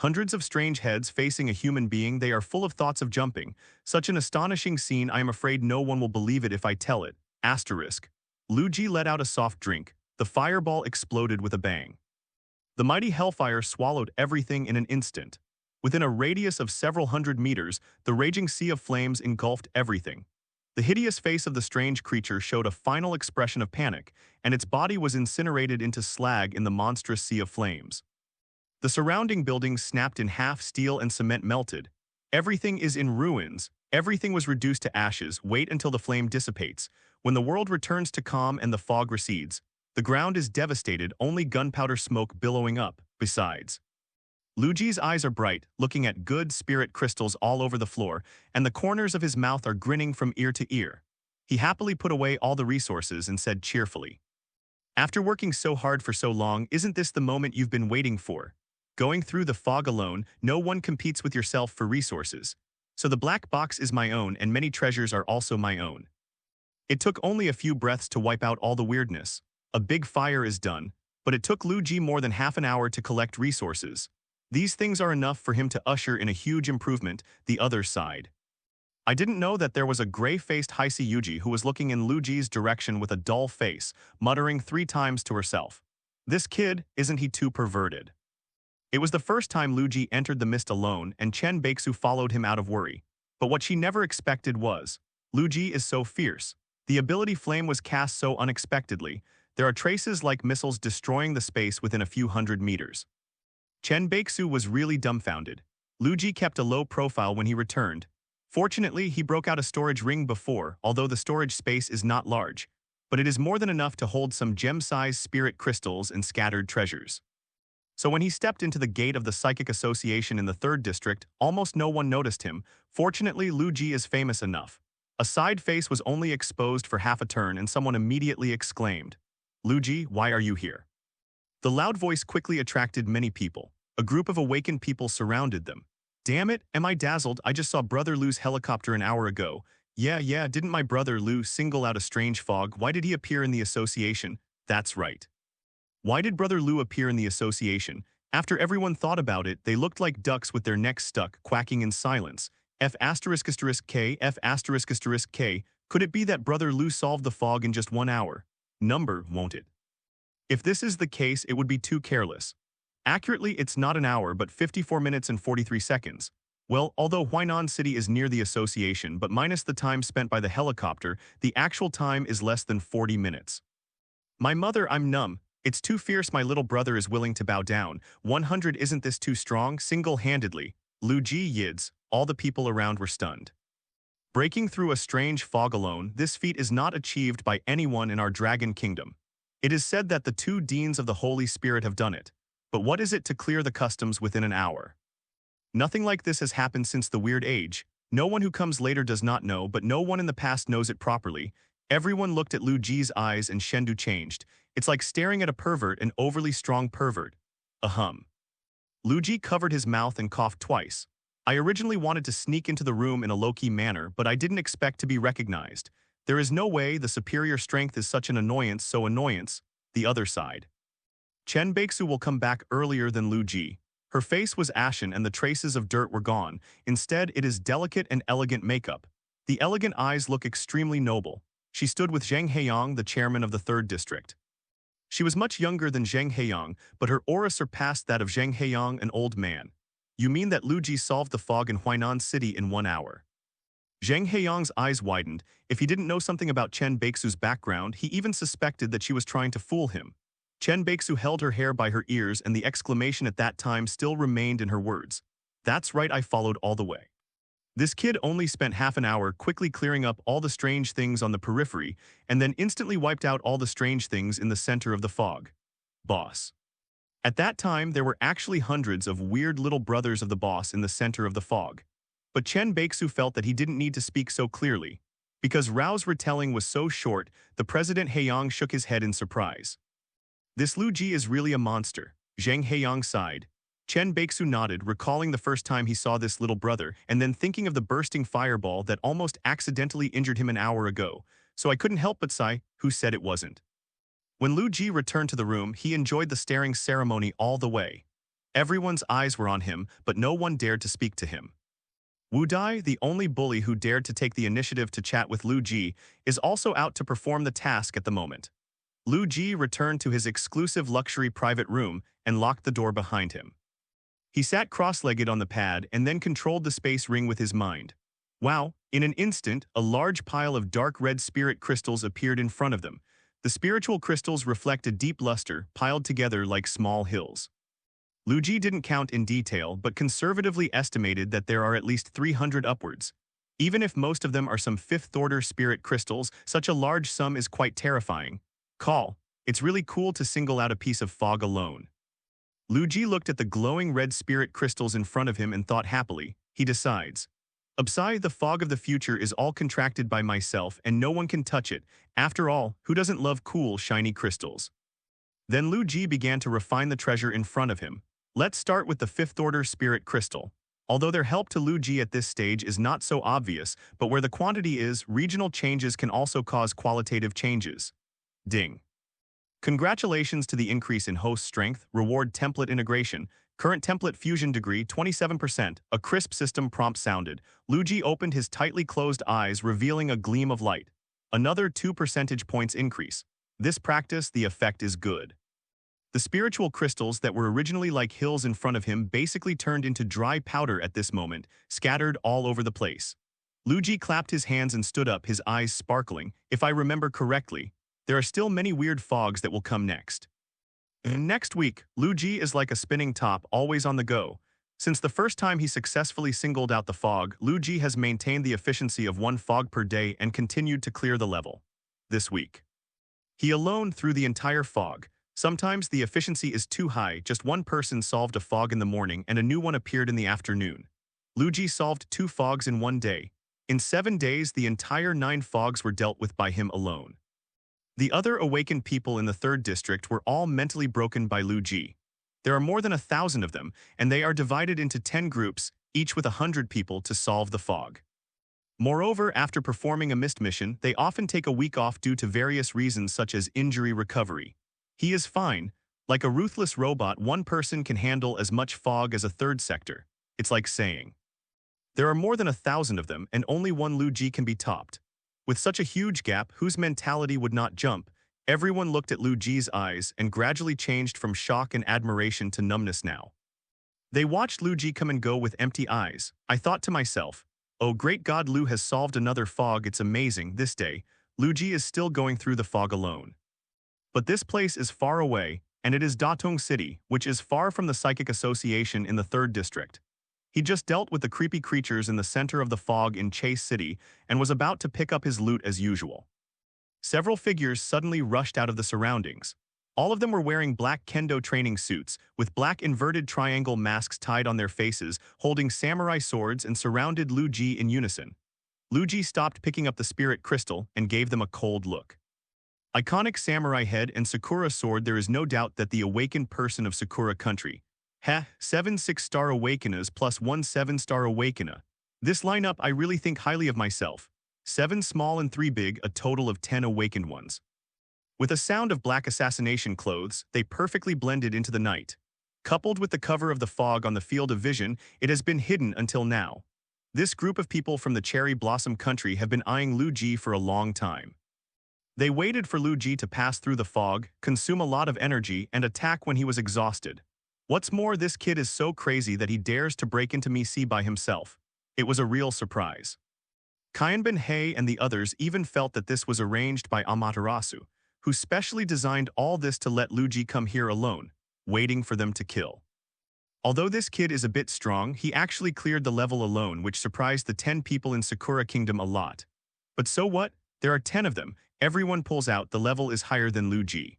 Hundreds of strange heads facing a human being, they are full of thoughts of jumping. Such an astonishing scene, I am afraid no one will believe it if I tell it. Asterisk. Lu Ji let out a soft drink. The fireball exploded with a bang. The mighty hellfire swallowed everything in an instant. Within a radius of several hundred meters, the raging sea of flames engulfed everything. The hideous face of the strange creature showed a final expression of panic, and its body was incinerated into slag in the monstrous sea of flames. The surrounding buildings snapped in half, steel and cement melted. Everything is in ruins. Everything was reduced to ashes. Wait until the flame dissipates. When the world returns to calm and the fog recedes, the ground is devastated, only gunpowder smoke billowing up. Besides, Lu Ji's eyes are bright, looking at good spirit crystals all over the floor, and the corners of his mouth are grinning from ear to ear. He happily put away all the resources and said cheerfully, "After working so hard for so long, isn't this the moment you've been waiting for? Going through the fog alone, no one competes with yourself for resources. So the black box is my own and many treasures are also my own." It took only a few breaths to wipe out all the weirdness. A big fire is done, but it took Lu Ji more than half an hour to collect resources. These things are enough for him to usher in a huge improvement, the other side. I didn't know that there was a gray-faced Heisi Yuji who was looking in Lu Ji's direction with a dull face, muttering 3 times to herself. This kid, isn't he too perverted? It was the first time Lu Ji entered the mist alone, and Chen Baixu followed him out of worry. But what she never expected was, Lu Ji is so fierce. The ability flame was cast so unexpectedly. There are traces like missiles destroying the space within a few hundred meters. Chen Baixu was really dumbfounded. Lu Ji kept a low profile when he returned. Fortunately, he broke out a storage ring before, although the storage space is not large, but it is more than enough to hold some gem-sized spirit crystals and scattered treasures. So when he stepped into the gate of the Psychic Association in the 3rd district, almost no one noticed him. Fortunately, Lu Ji is famous enough. A side face was only exposed for half a turn and someone immediately exclaimed, "Lu Ji, why are you here?" The loud voice quickly attracted many people. A group of awakened people surrounded them. "Damn it, am I dazzled? I just saw Brother Lu's helicopter an hour ago. Yeah, didn't my brother Lu single out a strange fog? Why did he appear in the association?" That's right. Why did Brother Lu appear in the association? After everyone thought about it, they looked like ducks with their necks stuck, quacking in silence. F***K, F***K. Could it be that Brother Lu solved the fog in just 1 hour? Number, won't it? If this is the case, it would be too careless. Accurately, it's not an hour, but 54 minutes and 43 seconds. Well, although Huainan City is near the association, but minus the time spent by the helicopter, the actual time is less than 40 minutes. My mother, I'm numb. It's too fierce. My little brother is willing to bow down. 100, isn't this too strong? Single-handedly. Lu Ji yids. All the people around were stunned. Breaking through a strange fog alone, this feat is not achieved by anyone in our Dragon Kingdom. It is said that the 2 deans of the Holy Spirit have done it. But what is it to clear the customs within an hour? Nothing like this has happened since the Weird Age. No one who comes later does not know, but no one in the past knows it properly. Everyone looked at Lu Ji's eyes and Shendu changed. It's like staring at a pervert, an overly strong pervert. Ahem. Lu Ji covered his mouth and coughed twice. I originally wanted to sneak into the room in a low-key manner, but I didn't expect to be recognized. There is no way. The superior strength is such an annoyance, so annoyance. The other side. Chen Baixu will come back earlier than Lu Ji. Her face was ashen and the traces of dirt were gone. Instead, it is delicate and elegant makeup. The elegant eyes look extremely noble. She stood with Zhang Heiyang, the chairman of the 3rd District. She was much younger than Zhang Heiyang, but her aura surpassed that of Zhang Heiyang, an old man. You mean that Lu Ji solved the fog in Huainan City in 1 hour? Zhang Heiyang's eyes widened. If he didn't know something about Chen Beixu's background, he even suspected that she was trying to fool him. Chen Beixu held her hair by her ears, and the exclamation at that time still remained in her words. That's right, I followed all the way. This kid only spent half an hour quickly clearing up all the strange things on the periphery, and then instantly wiped out all the strange things in the center of the fog. Boss. At that time, there were actually hundreds of weird little brothers of the boss in the center of the fog. But Chen Beixu felt that he didn't need to speak so clearly. Because Rao's retelling was so short, the President Heiyang shook his head in surprise. This Lu Ji is really a monster, Zhang Heiyang sighed. Chen Beixu nodded, recalling the first time he saw this little brother, and then thinking of the bursting fireball that almost accidentally injured him an hour ago. So I couldn't help but sigh, who said it wasn't? When Lu Ji returned to the room, he enjoyed the staring ceremony all the way. Everyone's eyes were on him, but no one dared to speak to him. Wu Dai, the only bully who dared to take the initiative to chat with Lu Ji, is also out to perform the task at the moment. Lu Ji returned to his exclusive luxury private room and locked the door behind him. He sat cross-legged on the pad and then controlled the space ring with his mind. Wow, in an instant, a large pile of dark red spirit crystals appeared in front of them. The spiritual crystals reflect a deep luster, piled together like small hills. Lu Ji didn't count in detail, but conservatively estimated that there are at least 300 upwards. Even if most of them are some 5th-order spirit crystals, such a large sum is quite terrifying. Call. It's really cool to single out a piece of fog alone. Lu Ji looked at the glowing red spirit crystals in front of him and thought happily. He decides. Upside, the fog of the future is all contracted by myself and no one can touch it. After all, who doesn't love cool, shiny crystals? Then Lu Ji began to refine the treasure in front of him. Let's start with the 5th-order spirit crystal. Although their help to Lu Ji at this stage is not so obvious, but where the quantity is, regional changes can also cause qualitative changes. Ding. Congratulations to the increase in host strength, reward template integration, current template fusion degree 27%, a crisp system prompt sounded. Lu Ji opened his tightly closed eyes, revealing a gleam of light. Another 2 percentage points increase. This practice, the effect is good. The spiritual crystals that were originally like hills in front of him basically turned into dry powder at this moment, scattered all over the place. Lu Ji clapped his hands and stood up, his eyes sparkling. If I remember correctly, there are still many weird fogs that will come next. Next week, Lu Ji is like a spinning top, always on the go. Since the first time he successfully singled out the fog, Lu Ji has maintained the efficiency of 1 fog per day and continued to clear the level. This week, he alone threw the entire fog. Sometimes the efficiency is too high, just one person solved a fog in the morning and a new one appeared in the afternoon. Lu Ji solved 2 fogs in 1 day. In 7 days, the entire 9 fogs were dealt with by him alone. The other awakened people in the 3rd district were all mentally broken by Lu Ji. There are more than 1,000 of them, and they are divided into 10 groups, each with 100 people to solve the fog. Moreover, after performing a mist mission, they often take a week off due to various reasons such as injury recovery. He is fine. Like a ruthless robot, one person can handle as much fog as a 3rd sector. It's like saying, there are more than 1,000 of them, and only one Lu Ji can be topped. With such a huge gap, whose mentality would not jump? Everyone looked at Lu Ji's eyes and gradually changed from shock and admiration to numbness now. They watched Lu Ji come and go with empty eyes. I thought to myself, oh great God, Lu has solved another fog. It's amazing. This day, Lu Ji is still going through the fog alone. But this place is far away, and it is Datong City, which is far from the Psychic Association in the 3rd district. He just dealt with the creepy creatures in the center of the fog in Chase City and was about to pick up his loot as usual. Several figures suddenly rushed out of the surroundings. All of them were wearing black kendo training suits, with black inverted triangle masks tied on their faces, holding samurai swords and surrounded Lu Ji in unison. Lu Ji stopped picking up the spirit crystal and gave them a cold look. Iconic samurai head and Sakura sword. There is no doubt that the awakened person of Sakura country. 7 6-star awakeners plus 1 7-star awakener. This lineup, I really think highly of myself. 7 small and 3 big, a total of 10 awakened ones. With a sound of black assassination clothes, they perfectly blended into the night. Coupled with the cover of the fog on the field of vision, it has been hidden until now. This group of people from the cherry blossom country have been eyeing Lu Ji for a long time. They waited for Lu Ji to pass through the fog, consume a lot of energy, and attack when he was exhausted. What's more, this kid is so crazy that he dares to break into Misi by himself. It was a real surprise. Kyanbin Hei and the others even felt that this was arranged by Amaterasu, who specially designed all this to let Lu Ji come here alone, waiting for them to kill. Although this kid is a bit strong, he actually cleared the level alone, which surprised the 10 people in Sakura Kingdom a lot. But so what? There are 10 of them. Everyone pulls out, the level is higher than Lu Ji.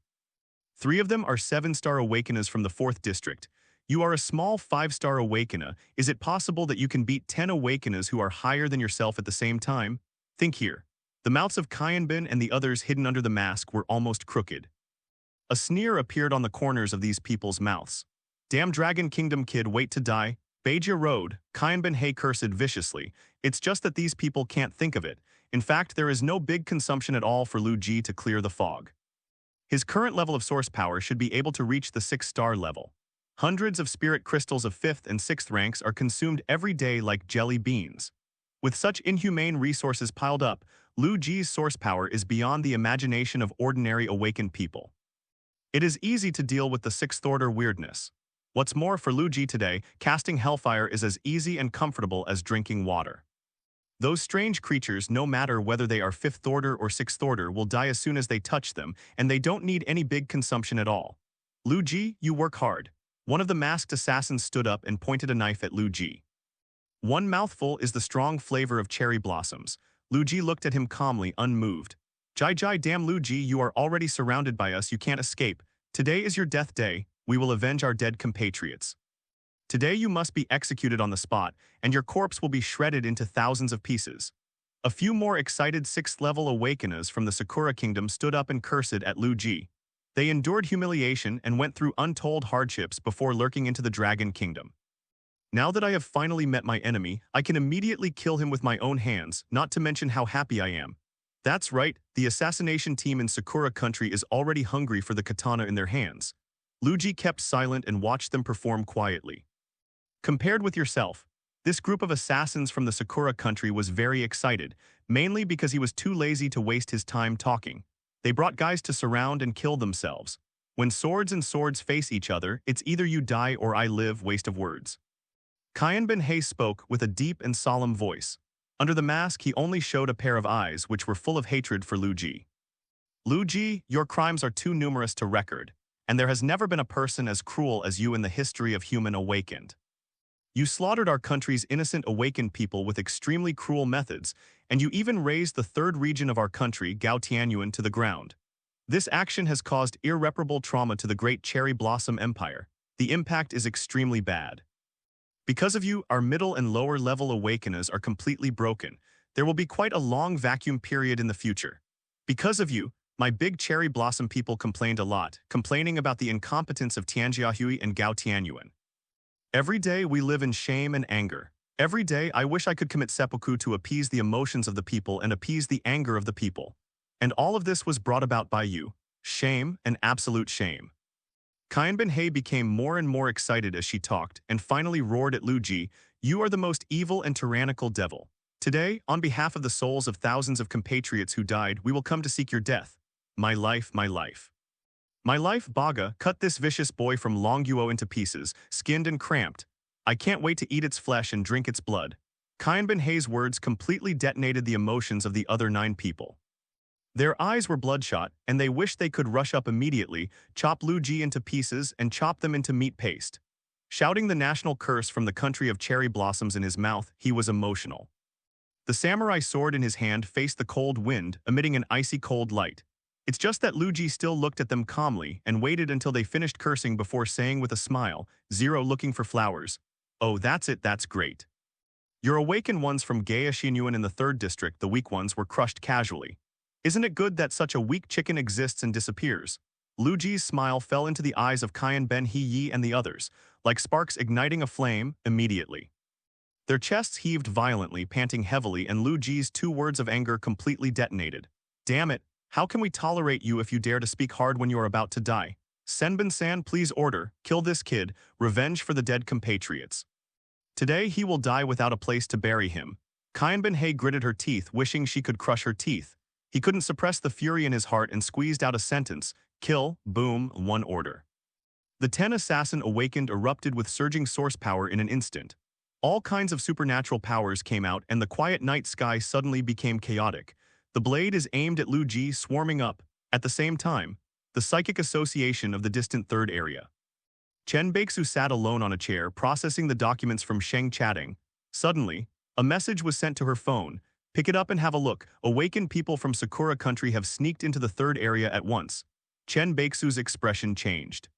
3 of them are 7-star Awakeners from the 4th district. You are a small 5-star Awakener. Is it possible that you can beat 10 Awakeners who are higher than yourself at the same time? Think here. The mouths of Kyanbin and the others hidden under the mask were almost crooked. A sneer appeared on the corners of these people's mouths. Damn Dragon Kingdom kid, wait to die. Beijia Road, Kyanbin Hei cursed viciously. It's just that these people can't think of it. In fact, there is no big consumption at all for Lu Ji to clear the fog. His current level of source power should be able to reach the 6-star level. Hundreds of spirit crystals of 5th and 6th ranks are consumed every day like jelly beans. With such inhumane resources piled up, Lu Ji's source power is beyond the imagination of ordinary awakened people. It is easy to deal with the 6th-order weirdness. What's more, for Lu Ji today, casting Hellfire is as easy and comfortable as drinking water. Those strange creatures, no matter whether they are 5th order or 6th order, will die as soon as they touch them, and they don't need any big consumption at all. Lu Ji, you work hard. One of the masked assassins stood up and pointed a knife at Lu Ji. One mouthful is the strong flavor of cherry blossoms. Lu Ji looked at him calmly, unmoved. Jai Jai, damn Lu Ji, you are already surrounded by us, you can't escape. Today is your death day. We will avenge our dead compatriots. Today you must be executed on the spot, and your corpse will be shredded into thousands of pieces. A few more excited 6th-level Awakeners from the Sakura Kingdom stood up and cursed at Lu Ji. They endured humiliation and went through untold hardships before lurking into the Dragon Kingdom. Now that I have finally met my enemy, I can immediately kill him with my own hands, not to mention how happy I am. That's right, the assassination team in Sakura Country is already hungry for the katana in their hands. Lu Ji kept silent and watched them perform quietly. Compared with yourself, this group of assassins from the Sakura Country was very excited, mainly because he was too lazy to waste his time talking. They brought guys to surround and kill themselves. When swords and swords face each other, it's either you die or I live, waste of words. Kyanbin Hei spoke with a deep and solemn voice. Under the mask, he only showed a pair of eyes which were full of hatred for Lu Ji. Lu Ji, your crimes are too numerous to record, and there has never been a person as cruel as you in the history of human awakened. You slaughtered our country's innocent awakened people with extremely cruel methods, and you even razed the 3rd region of our country, Gao Tianyuan, to the ground. This action has caused irreparable trauma to the great Cherry Blossom Empire. The impact is extremely bad. Because of you, our middle and lower level Awakeners are completely broken. There will be quite a long vacuum period in the future. Because of you, my big Cherry Blossom people complained a lot, complaining about the incompetence of Tianjiahui and Gao Tianyuan. Every day we live in shame and anger. Every day I wish I could commit seppuku to appease the emotions of the people and appease the anger of the people. And all of this was brought about by you. Shame and absolute shame. Kyanbin Hei became more and more excited as she talked and finally roared at Lu Ji, you are the most evil and tyrannical devil. Today, on behalf of the souls of thousands of compatriots who died, we will come to seek your death. My life, my life. My life, Baga, cut this vicious boy from Longguo into pieces, skinned and cramped. I can't wait to eat its flesh and drink its blood. Kyanbin Hei's words completely detonated the emotions of the other 9 people. Their eyes were bloodshot, and they wished they could rush up immediately, chop Lu Ji into pieces, and chop them into meat paste. Shouting the national curse from the country of cherry blossoms in his mouth, he was emotional. The samurai sword in his hand faced the cold wind, emitting an icy cold light. It's just that Lu Ji still looked at them calmly and waited until they finished cursing before saying with a smile, "Zero looking for flowers. Oh, that's it, that's great. Your awakened ones from Gaya Xinyuan in the 3rd district, the weak ones, were crushed casually. Isn't it good that such a weak chicken exists and disappears?" Lu Ji's smile fell into the eyes of Kyanbin Hei and the others, like sparks igniting a flame, immediately. Their chests heaved violently, panting heavily, and Lu Ji's 2 words of anger completely detonated. Damn it! How can we tolerate you if you dare to speak hard when you are about to die? Senbin-san, please order, kill this kid, revenge for the dead compatriots. Today he will die without a place to bury him. Kainbenhei gritted her teeth, wishing she could crush her teeth. He couldn't suppress the fury in his heart and squeezed out a sentence. Kill, boom, one order. The 10 assassin awakened erupted with surging source power in an instant. All kinds of supernatural powers came out and the quiet night sky suddenly became chaotic. The blade is aimed at Lu Ji, swarming up. At the same time, the psychic association of the distant third area. Chen Beixu sat alone on a chair, processing the documents from Sheng chatting. Suddenly, a message was sent to her phone. Pick it up and have a look. Awakened people from Sakura country have sneaked into the third area at once. Chen Beixu's expression changed.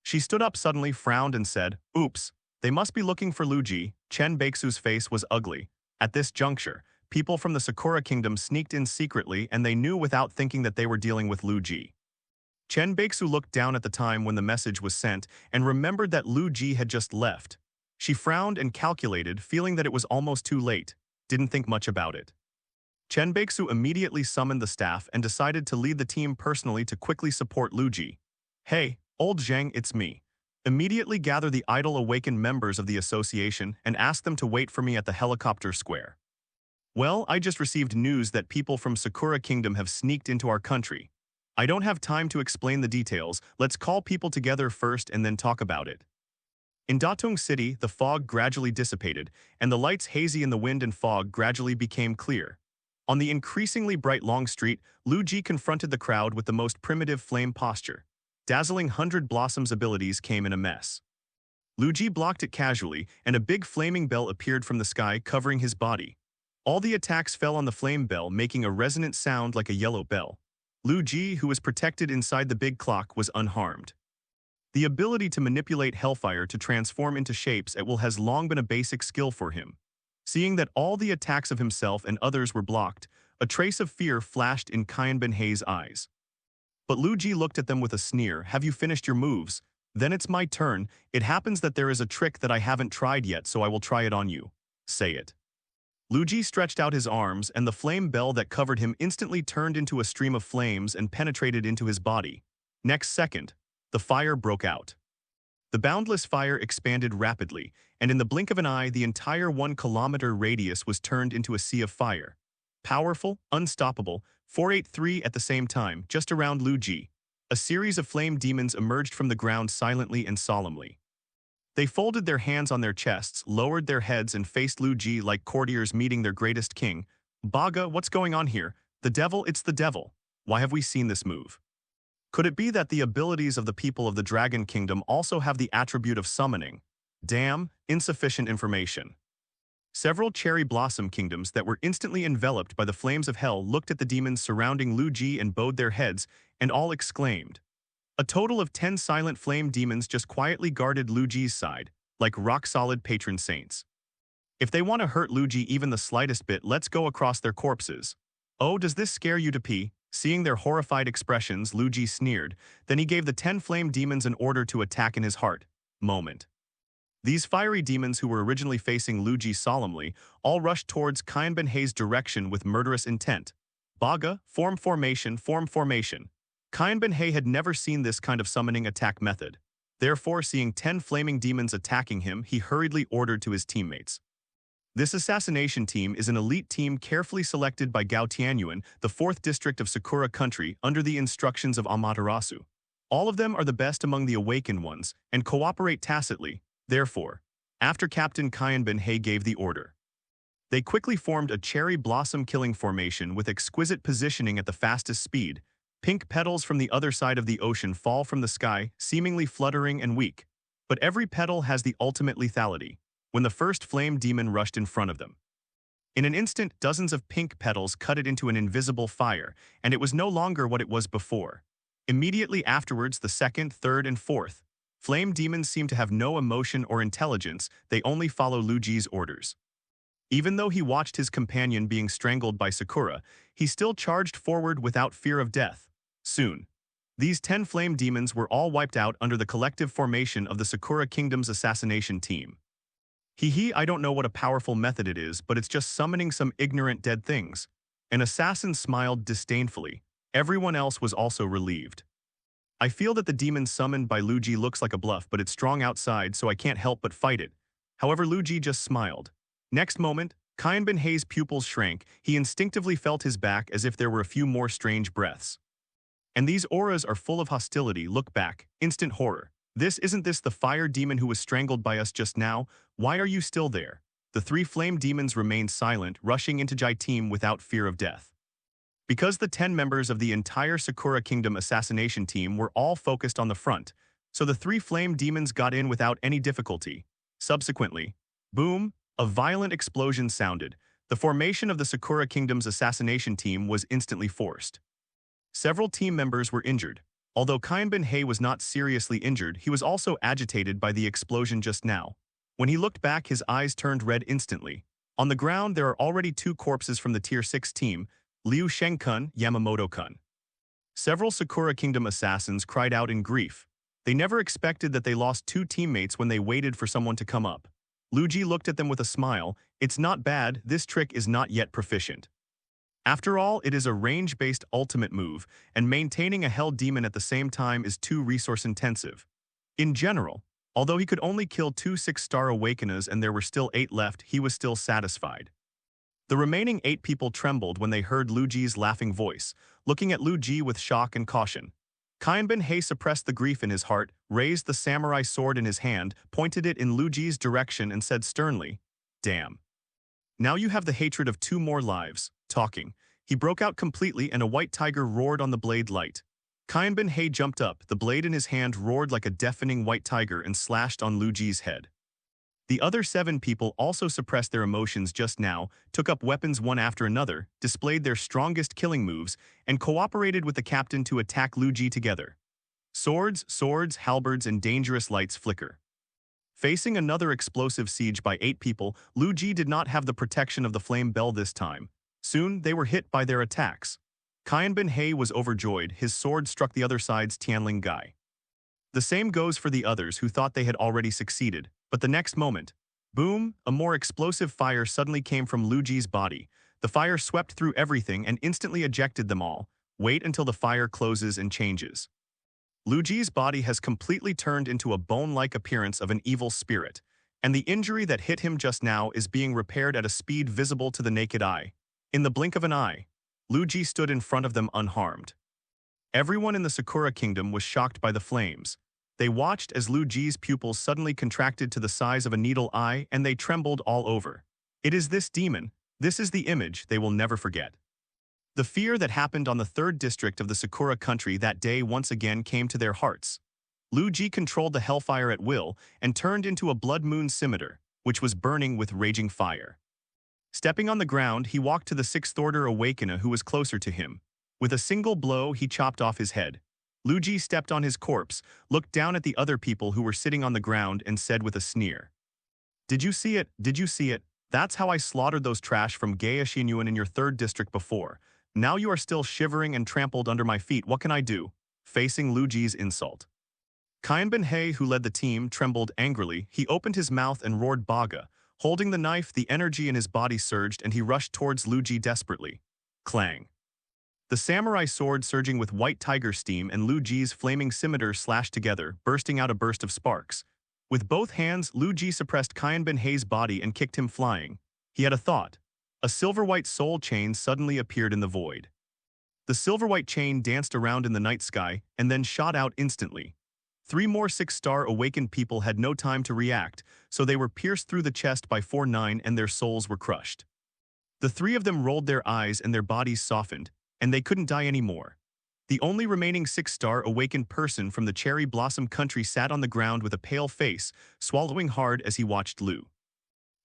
She stood up suddenly, frowned and said, "Oops, they must be looking for Lu Ji." Chen Beixu's face was ugly. At this juncture, people from the Sakura kingdom sneaked in secretly and they knew without thinking that they were dealing with Lu Ji. Chen Beixu looked down at the time when the message was sent and remembered that Lu Ji had just left. She frowned and calculated, feeling that it was almost too late, didn't think much about it. Chen Beixu immediately summoned the staff and decided to lead the team personally to quickly support Lu Ji. "Hey, old Zheng, it's me. Immediately gather the idle awakened members of the association and ask them to wait for me at the helicopter square." "Well, I just received news that people from Sakura Kingdom have sneaked into our country. I don't have time to explain the details. Let's call people together first and then talk about it." In Datung City, the fog gradually dissipated, and the lights hazy in the wind and fog gradually became clear. On the increasingly bright long street, Lu Ji confronted the crowd with the most primitive flame posture. Dazzling 100 Blossoms abilities came in a mess. Lu Ji blocked it casually, and a big flaming bell appeared from the sky, covering his body. All the attacks fell on the flame bell, making a resonant sound like a yellow bell. Lu Ji, who was protected inside the big clock, was unharmed. The ability to manipulate Hellfire to transform into shapes at will has long been a basic skill for him. Seeing that all the attacks of himself and others were blocked, a trace of fear flashed in Kainbenhei's eyes. But Lu Ji looked at them with a sneer. "Have you finished your moves? Then it's my turn. It happens that there is a trick that I haven't tried yet, so I will try it on you. Say it." Lu Ji stretched out his arms, and the flame bell that covered him instantly turned into a stream of flames and penetrated into his body. Next second, the fire broke out. The boundless fire expanded rapidly, and in the blink of an eye, the entire 1-kilometer radius was turned into a sea of fire. Powerful, unstoppable, 483 at the same time, just around Lu Ji. A series of flame demons emerged from the ground silently and solemnly. They folded their hands on their chests, lowered their heads and faced Lu Ji like courtiers meeting their greatest king. "Baga, what's going on here? The devil, it's the devil. Why have we seen this move?" Could it be that the abilities of the people of the Dragon Kingdom also have the attribute of summoning? Damn, insufficient information. Several cherry blossom kingdoms that were instantly enveloped by the flames of hell looked at the demons surrounding Lu Ji and bowed their heads, and all exclaimed. A total of 10 silent flame demons just quietly guarded Lu Ji's side, like rock-solid patron saints. If they want to hurt Lu Ji even the slightest bit, let's go across their corpses. "Oh, does this scare you to pee?" Seeing their horrified expressions, Lu Ji sneered. Then he gave the 10 flame demons an order to attack in his heart. Moment. These fiery demons, who were originally facing Lu Ji solemnly, all rushed towards Kainbenhei's direction with murderous intent. "Baga, form formation, form formation." Kainbenhei had never seen this kind of summoning attack method. Therefore, seeing 10 flaming demons attacking him, he hurriedly ordered to his teammates. This assassination team is an elite team carefully selected by Gao Tianyuan, the 4th district of Sakura country, under the instructions of Amaterasu. All of them are the best among the awakened ones, and cooperate tacitly, therefore, after Captain Kainbenhei gave the order. They quickly formed a cherry blossom killing formation with exquisite positioning at the fastest speed. Pink petals from the other side of the ocean fall from the sky, seemingly fluttering and weak. But every petal has the ultimate lethality, when the first flame demon rushed in front of them. In an instant, dozens of pink petals cut it into an invisible fire, and it was no longer what it was before. Immediately afterwards, the 2nd, 3rd, and 4th. Flame demons seem to have no emotion or intelligence, they only follow Lu Ji's orders. Even though he watched his companion being strangled by Sakura, he still charged forward without fear of death. Soon, these 10 flame demons were all wiped out under the collective formation of the Sakura Kingdom's assassination team. I don't know what a powerful method it is, but it's just summoning some ignorant dead things." An assassin smiled disdainfully. Everyone else was also relieved. "I feel that the demon summoned by Lu Ji looks like a bluff, but it's strong outside, so I can't help but fight it. However, Lu Ji just smiled. Next moment, Kyan Ben Hei's pupils shrank. He instinctively felt his back as if there were a few more strange breaths. And these auras are full of hostility. Look back. Instant horror. Isn't this the fire demon who was strangled by us just now? Why are you still there? The three flame demons remained silent, rushing into Jai team without fear of death. Because the 10 members of the entire Sakura Kingdom assassination team were all focused on the front, so the three flame demons got in without any difficulty. Subsequently, boom, a violent explosion sounded. The formation of the Sakura Kingdom's assassination team was instantly forced. Several team members were injured. Although Kyan Ben Hei was not seriously injured, he was also agitated by the explosion just now. When he looked back, his eyes turned red instantly. On the ground, there are already 2 corpses from the Tier 6 team, Liu Sheng-kun, Yamamoto-kun. Several Sakura Kingdom assassins cried out in grief. They never expected that they lost 2 teammates when they waited for someone to come up. Lu Ji looked at them with a smile. It's not bad, this trick is not yet proficient. After all, it is a range-based ultimate move, and maintaining a Hell Demon at the same time is too resource-intensive. In general, although he could only kill 2 6-star Awakeners and there were still 8 left, he was still satisfied. The remaining 8 people trembled when they heard Lu Ji's laughing voice, looking at Lu Ji with shock and caution. Kyan Ben Hei suppressed the grief in his heart, raised the samurai sword in his hand, pointed it in Lu Ji's direction and said sternly, "Damn. Now you have the hatred of 2 more lives." Talking, he broke out completely and a white tiger roared on the blade light. Kyan Ben Hei jumped up, the blade in his hand roared like a deafening white tiger and slashed on Lu Ji's head. The other 7 people also suppressed their emotions just now, took up weapons one after another, displayed their strongest killing moves, and cooperated with the captain to attack Lu Ji together. Swords, halberds, and dangerous lights flicker. Facing another explosive siege by 8 people, Lu Ji did not have the protection of the flame bell this time. Soon, they were hit by their attacks. Kyan Ben Hei was overjoyed. His sword struck the other side's Tianling Gai. The same goes for the others who thought they had already succeeded. But the next moment, boom, a more explosive fire suddenly came from Lu Ji's body. The fire swept through everything and instantly ejected them all. Wait until the fire closes and changes. Lu Ji's body has completely turned into a bone-like appearance of an evil spirit, and the injury that hit him just now is being repaired at a speed visible to the naked eye. In the blink of an eye, Lu Ji stood in front of them unharmed. Everyone in the Sakura Kingdom was shocked by the flames. They watched as Lu Ji's pupils suddenly contracted to the size of a needle eye and they trembled all over. It is this demon, this is the image they will never forget. The fear that happened on the 3rd district of the Sakura country that day once again came to their hearts. Lu Ji controlled the hellfire at will and turned into a blood moon scimitar, which was burning with raging fire. Stepping on the ground, he walked to the 6th order Awakener who was closer to him. With a single blow, he chopped off his head. Lu Ji stepped on his corpse, looked down at the other people who were sitting on the ground and said with a sneer, "Did you see it? Did you see it? That's how I slaughtered those trash from Gaishinyuan in your 3rd district before. Now you are still shivering and trampled under my feet. What can I do?" Facing Lu Ji's insult, Kyan Ben Hei, who led the team, trembled angrily. He opened his mouth and roared Baga. Holding the knife, the energy in his body surged and he rushed towards Lu Ji desperately. Clang. The samurai sword surging with white tiger steam and Lu Ji's flaming scimitar slashed together, bursting out a burst of sparks. With both hands, Lu Ji suppressed Kyan Ben Hei's body and kicked him flying. He had a thought. A silver-white soul chain suddenly appeared in the void. The silver-white chain danced around in the night sky and then shot out instantly. 3 more 6-star awakened people had no time to react, so they were pierced through the chest by 4-9 and their souls were crushed. The 3 of them rolled their eyes and their bodies softened, and they couldn't die anymore. The only remaining 6-star awakened person from the Cherry Blossom country sat on the ground with a pale face, swallowing hard as he watched Lu.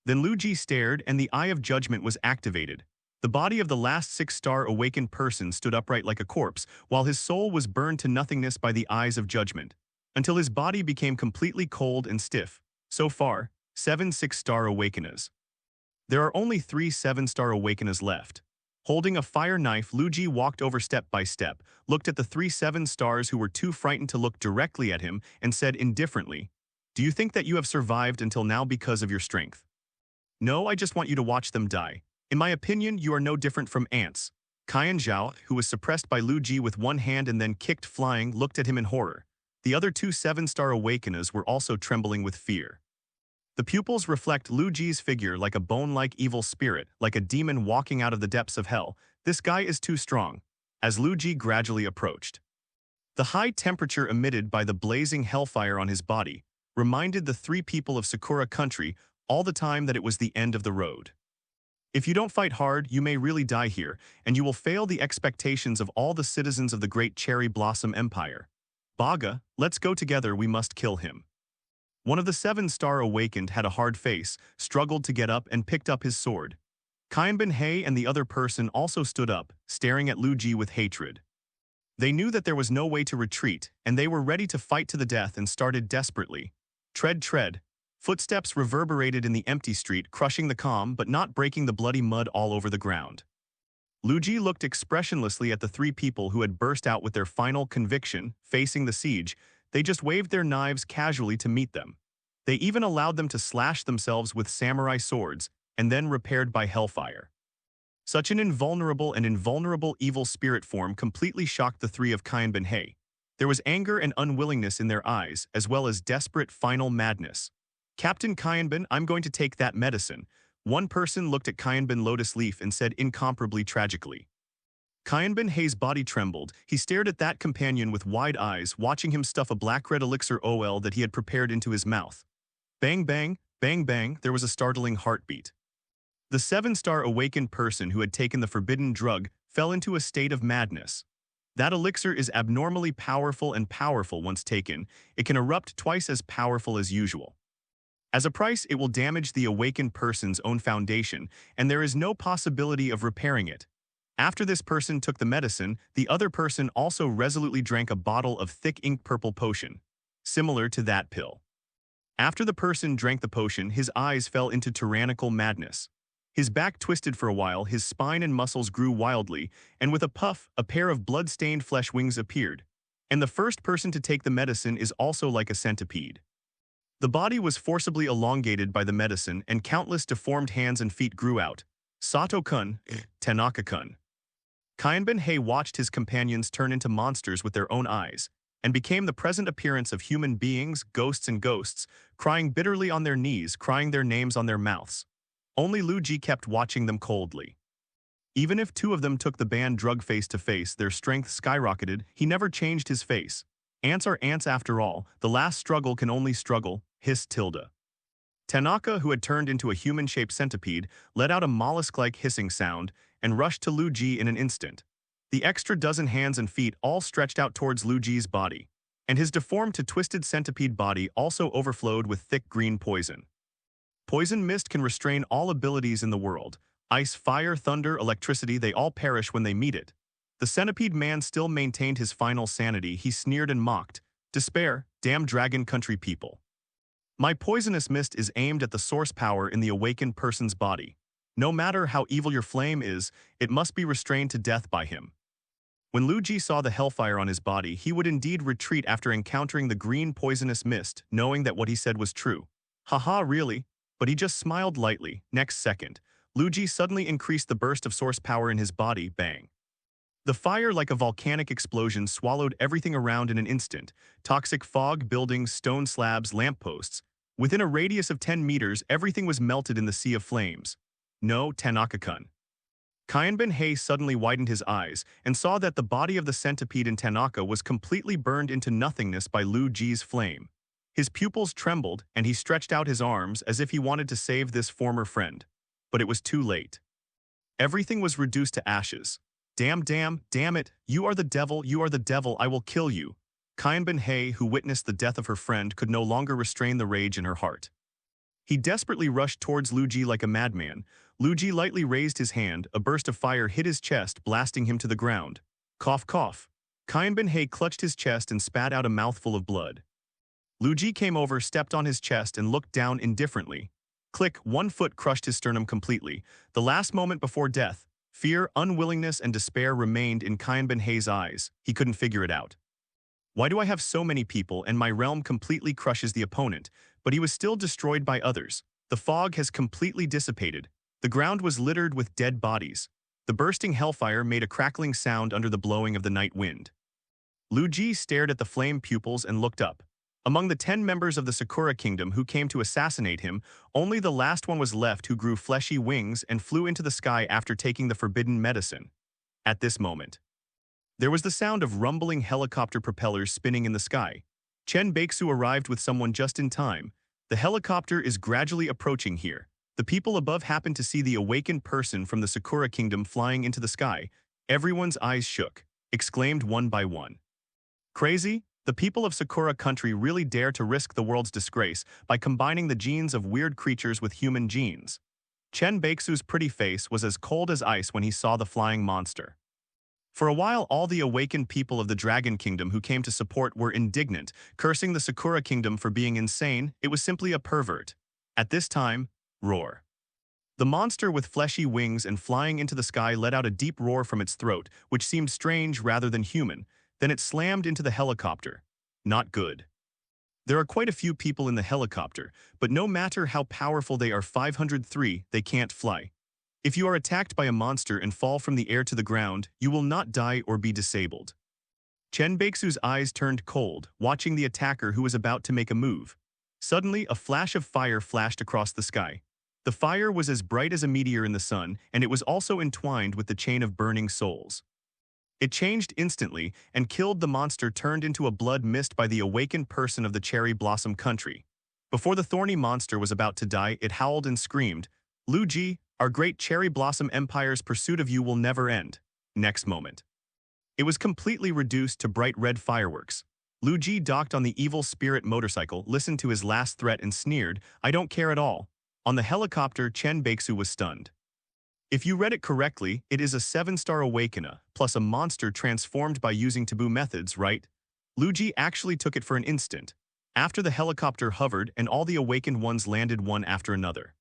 Then Lu Ji stared and the Eye of Judgment was activated. The body of the last 6-star awakened person stood upright like a corpse, while his soul was burned to nothingness by the Eyes of Judgment, until his body became completely cold and stiff. So far, 7 6-star awakeners. There are only 3 7-star awakeners left. Holding a fire knife, Lu Ji walked over step by step, looked at the 3 7-stars who were too frightened to look directly at him, and said indifferently, "Do you think that you have survived until now because of your strength? No, I just want you to watch them die. In my opinion, you are no different from ants." Kyan Zhao, who was suppressed by Lu Ji with one hand and then kicked flying, looked at him in horror. The other 2 7-star awakeners were also trembling with fear. The pupils reflect Lu Ji's figure like a bone-like evil spirit, like a demon walking out of the depths of hell. This guy is too strong. As Lu Ji gradually approached, the high temperature emitted by the blazing hellfire on his body reminded the three people of Sakura country all the time that it was the end of the road. If you don't fight hard, you may really die here, and you will fail the expectations of all the citizens of the great Cherry Blossom Empire. Baga, let's go together, we must kill him. One of the 7-star awakened had a hard face, struggled to get up and picked up his sword. Kanbin and the other person also stood up, staring at Lu Ji with hatred. They knew that there was no way to retreat, and they were ready to fight to the death and started desperately. Tread, tread. Footsteps reverberated in the empty street, crushing the calm but not breaking the bloody mud all over the ground. Lu Ji looked expressionlessly at the three people who had burst out with their final conviction, facing the siege. They just waved their knives casually to meet them. They even allowed them to slash themselves with samurai swords, and then repaired by hellfire. Such an invulnerable evil spirit form completely shocked the three of Kanbin. There was anger and unwillingness in their eyes, as well as desperate final madness. Captain Kanbin, I'm going to take that medicine. One person looked at Kanbin Lotus Leaf and said incomparably tragically. Kanbin body trembled. He stared at that companion with wide eyes, watching him stuff a black-red elixir OL that he had prepared into his mouth. Bang bang, bang bang, there was a startling heartbeat. The 7-star awakened person who had taken the forbidden drug fell into a state of madness. That elixir is abnormally powerful, and powerful once taken, it can erupt twice as powerful as usual. As a price, it will damage the awakened person's own foundation, and there is no possibility of repairing it. After this person took the medicine, the other person also resolutely drank a bottle of thick ink purple potion, similar to that pill. After the person drank the potion, his eyes fell into tyrannical madness. His back twisted for a while, his spine and muscles grew wildly, and with a puff, a pair of blood-stained flesh wings appeared. And the first person to take the medicine is also like a centipede. The body was forcibly elongated by the medicine, and countless deformed hands and feet grew out. Sato-kun, Tanaka-kun. Kanbin watched his companions turn into monsters with their own eyes, and became the present appearance of human beings, ghosts, crying bitterly on their knees, crying their names on their mouths. Only Lu Ji kept watching them coldly. Even if two of them took the banned drug face to face, their strength skyrocketed. He never changed his face. Ants are ants after all. The last struggle can only struggle, hissed Tilda. Tanaka, who had turned into a human-shaped centipede, let out a mollusk-like hissing sound and rushed to Lu Ji in an instant. The extra dozen hands and feet all stretched out towards Lu Ji's body, and his deformed to twisted centipede body also overflowed with thick green poison. Poison mist can restrain all abilities in the world. Ice, fire, thunder, electricity, they all perish when they meet it. The centipede man still maintained his final sanity. He sneered and mocked. Despair, damn dragon country people. My poisonous mist is aimed at the source power in the awakened person's body. No matter how evil your flame is, it must be restrained to death by him. When Lu Ji saw the hellfire on his body, he would indeed retreat after encountering the green poisonous mist, knowing that what he said was true. Haha, really? But he just smiled lightly. Next second, Lu Ji suddenly increased the burst of source power in his body, bang. The fire, like a volcanic explosion, swallowed everything around in an instant. Toxic fog, buildings, stone slabs, lampposts. Within a radius of 10 meters, everything was melted in the sea of flames. No, Tanaka-kun. Kanbin suddenly widened his eyes and saw that the body of the centipede in Tanaka was completely burned into nothingness by Lu Ji's flame. His pupils trembled, and he stretched out his arms as if he wanted to save this former friend. But it was too late. Everything was reduced to ashes. Damn it, you are the devil, I will kill you. Kanbin, who witnessed the death of her friend, could no longer restrain the rage in her heart. He desperately rushed towards Lu Ji like a madman. Lu Ji lightly raised his hand, a burst of fire hit his chest, blasting him to the ground. Cough, cough. Kanbin clutched his chest and spat out a mouthful of blood. Lu Ji came over, stepped on his chest, and looked down indifferently. Click, one foot crushed his sternum completely. The last moment before death, fear, unwillingness, and despair remained in Kanbin eyes. He couldn't figure it out. Why do I have so many people and my realm completely crushes the opponent, but he was still destroyed by others? The fog has completely dissipated. The ground was littered with dead bodies. The bursting hellfire made a crackling sound under the blowing of the night wind. Lu Ji stared at the flame pupils and looked up. Among the 10 members of the Sakura Kingdom who came to assassinate him, only the last one was left who grew fleshy wings and flew into the sky after taking the forbidden medicine. At this moment, there was the sound of rumbling helicopter propellers spinning in the sky. Chen Baeksu arrived with someone just in time. The helicopter is gradually approaching here. The people above happened to see the awakened person from the Sakura Kingdom flying into the sky. Everyone's eyes shook, exclaimed one by one. Crazy? The people of Sakura country really dare to risk the world's disgrace by combining the genes of weird creatures with human genes. Chen Baeksu's pretty face was as cold as ice when he saw the flying monster. For a while, all the awakened people of the Dragon Kingdom who came to support were indignant, cursing the Sakura Kingdom for being insane. It was simply a pervert. At this time, roar. The monster with fleshy wings and flying into the sky let out a deep roar from its throat, which seemed strange rather than human. Then it slammed into the helicopter. Not good. There are quite a few people in the helicopter, but no matter how powerful they are 503, they can't fly. If you are attacked by a monster and fall from the air to the ground, you will not die or be disabled. Chen Baeksu's eyes turned cold, watching the attacker who was about to make a move. Suddenly, a flash of fire flashed across the sky. The fire was as bright as a meteor in the sun, and it was also entwined with the chain of burning souls. It changed instantly and killed the monster turned into a blood mist by the awakened person of the cherry blossom country. Before the thorny monster was about to die, it howled and screamed, "Lu Ji, our great cherry blossom empire's pursuit of you will never end." Next moment, it was completely reduced to bright red fireworks. Lu Ji docked on the evil spirit motorcycle, listened to his last threat and sneered, "I don't care at all." On the helicopter, Chen Baeksu was stunned. If you read it correctly, it is a 7-star Awakener, plus a monster transformed by using taboo methods, right? Lu Ji actually took it for an instant. After the helicopter hovered and all the awakened ones landed one after another.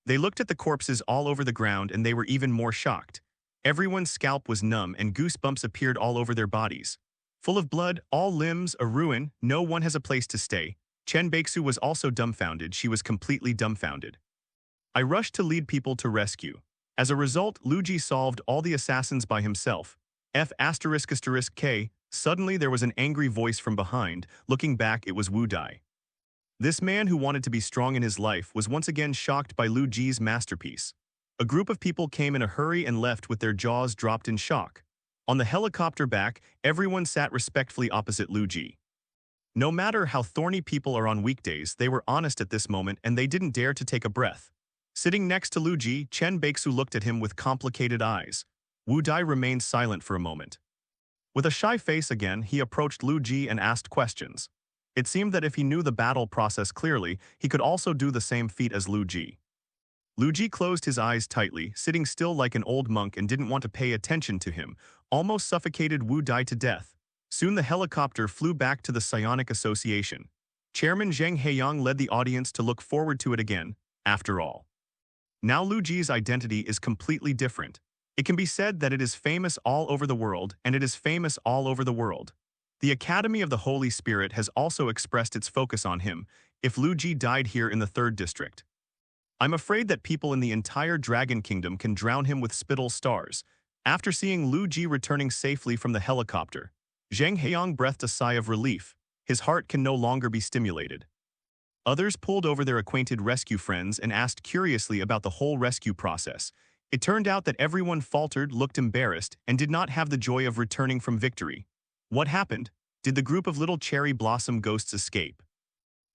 They looked at the corpses all over the ground and they were even more shocked. Everyone's scalp was numb and goosebumps appeared all over their bodies. Full of blood, all limbs a ruin, no one has a place to stay. Chen Baeksu was also dumbfounded. She was completely dumbfounded. I rushed to lead people to rescue. As a result, Lu Ji solved all the assassins by himself. F***K. Suddenly there was an angry voice from behind. Looking back, it was Wu Dai. This man who wanted to be strong in his life was once again shocked by Lu Ji's masterpiece. A group of people came in a hurry and left with their jaws dropped in shock. On the helicopter back, everyone sat respectfully opposite Lu Ji. No matter how thorny people are on weekdays, they were honest at this moment and they didn't dare to take a breath. Sitting next to Lu Ji, Chen Baeksu looked at him with complicated eyes. Wu Dai remained silent for a moment. With a shy face again, he approached Lu Ji and asked questions. It seemed that if he knew the battle process clearly, he could also do the same feat as Lu Ji. Lu Ji closed his eyes tightly, sitting still like an old monk and didn't want to pay attention to him, almost suffocated Wu Dai to death. Soon the helicopter flew back to the Psionic Association. Chairman Zheng Heiyang led the audience to look forward to it again, after all. Now Lu Ji's identity is completely different. It can be said that it is famous all over the world, and it is famous all over the world. The Academy of the Holy Spirit has also expressed its focus on him, if Lu Ji died here in the 3rd district. I'm afraid that people in the entire Dragon Kingdom can drown him with spittle stars. After seeing Lu Ji returning safely from the helicopter, Zheng Heiyang breathed a sigh of relief. His heart can no longer be stimulated. Others pulled over their acquainted rescue friends and asked curiously about the whole rescue process. It turned out that everyone faltered, looked embarrassed, and did not have the joy of returning from victory. What happened? Did the group of little cherry blossom ghosts escape?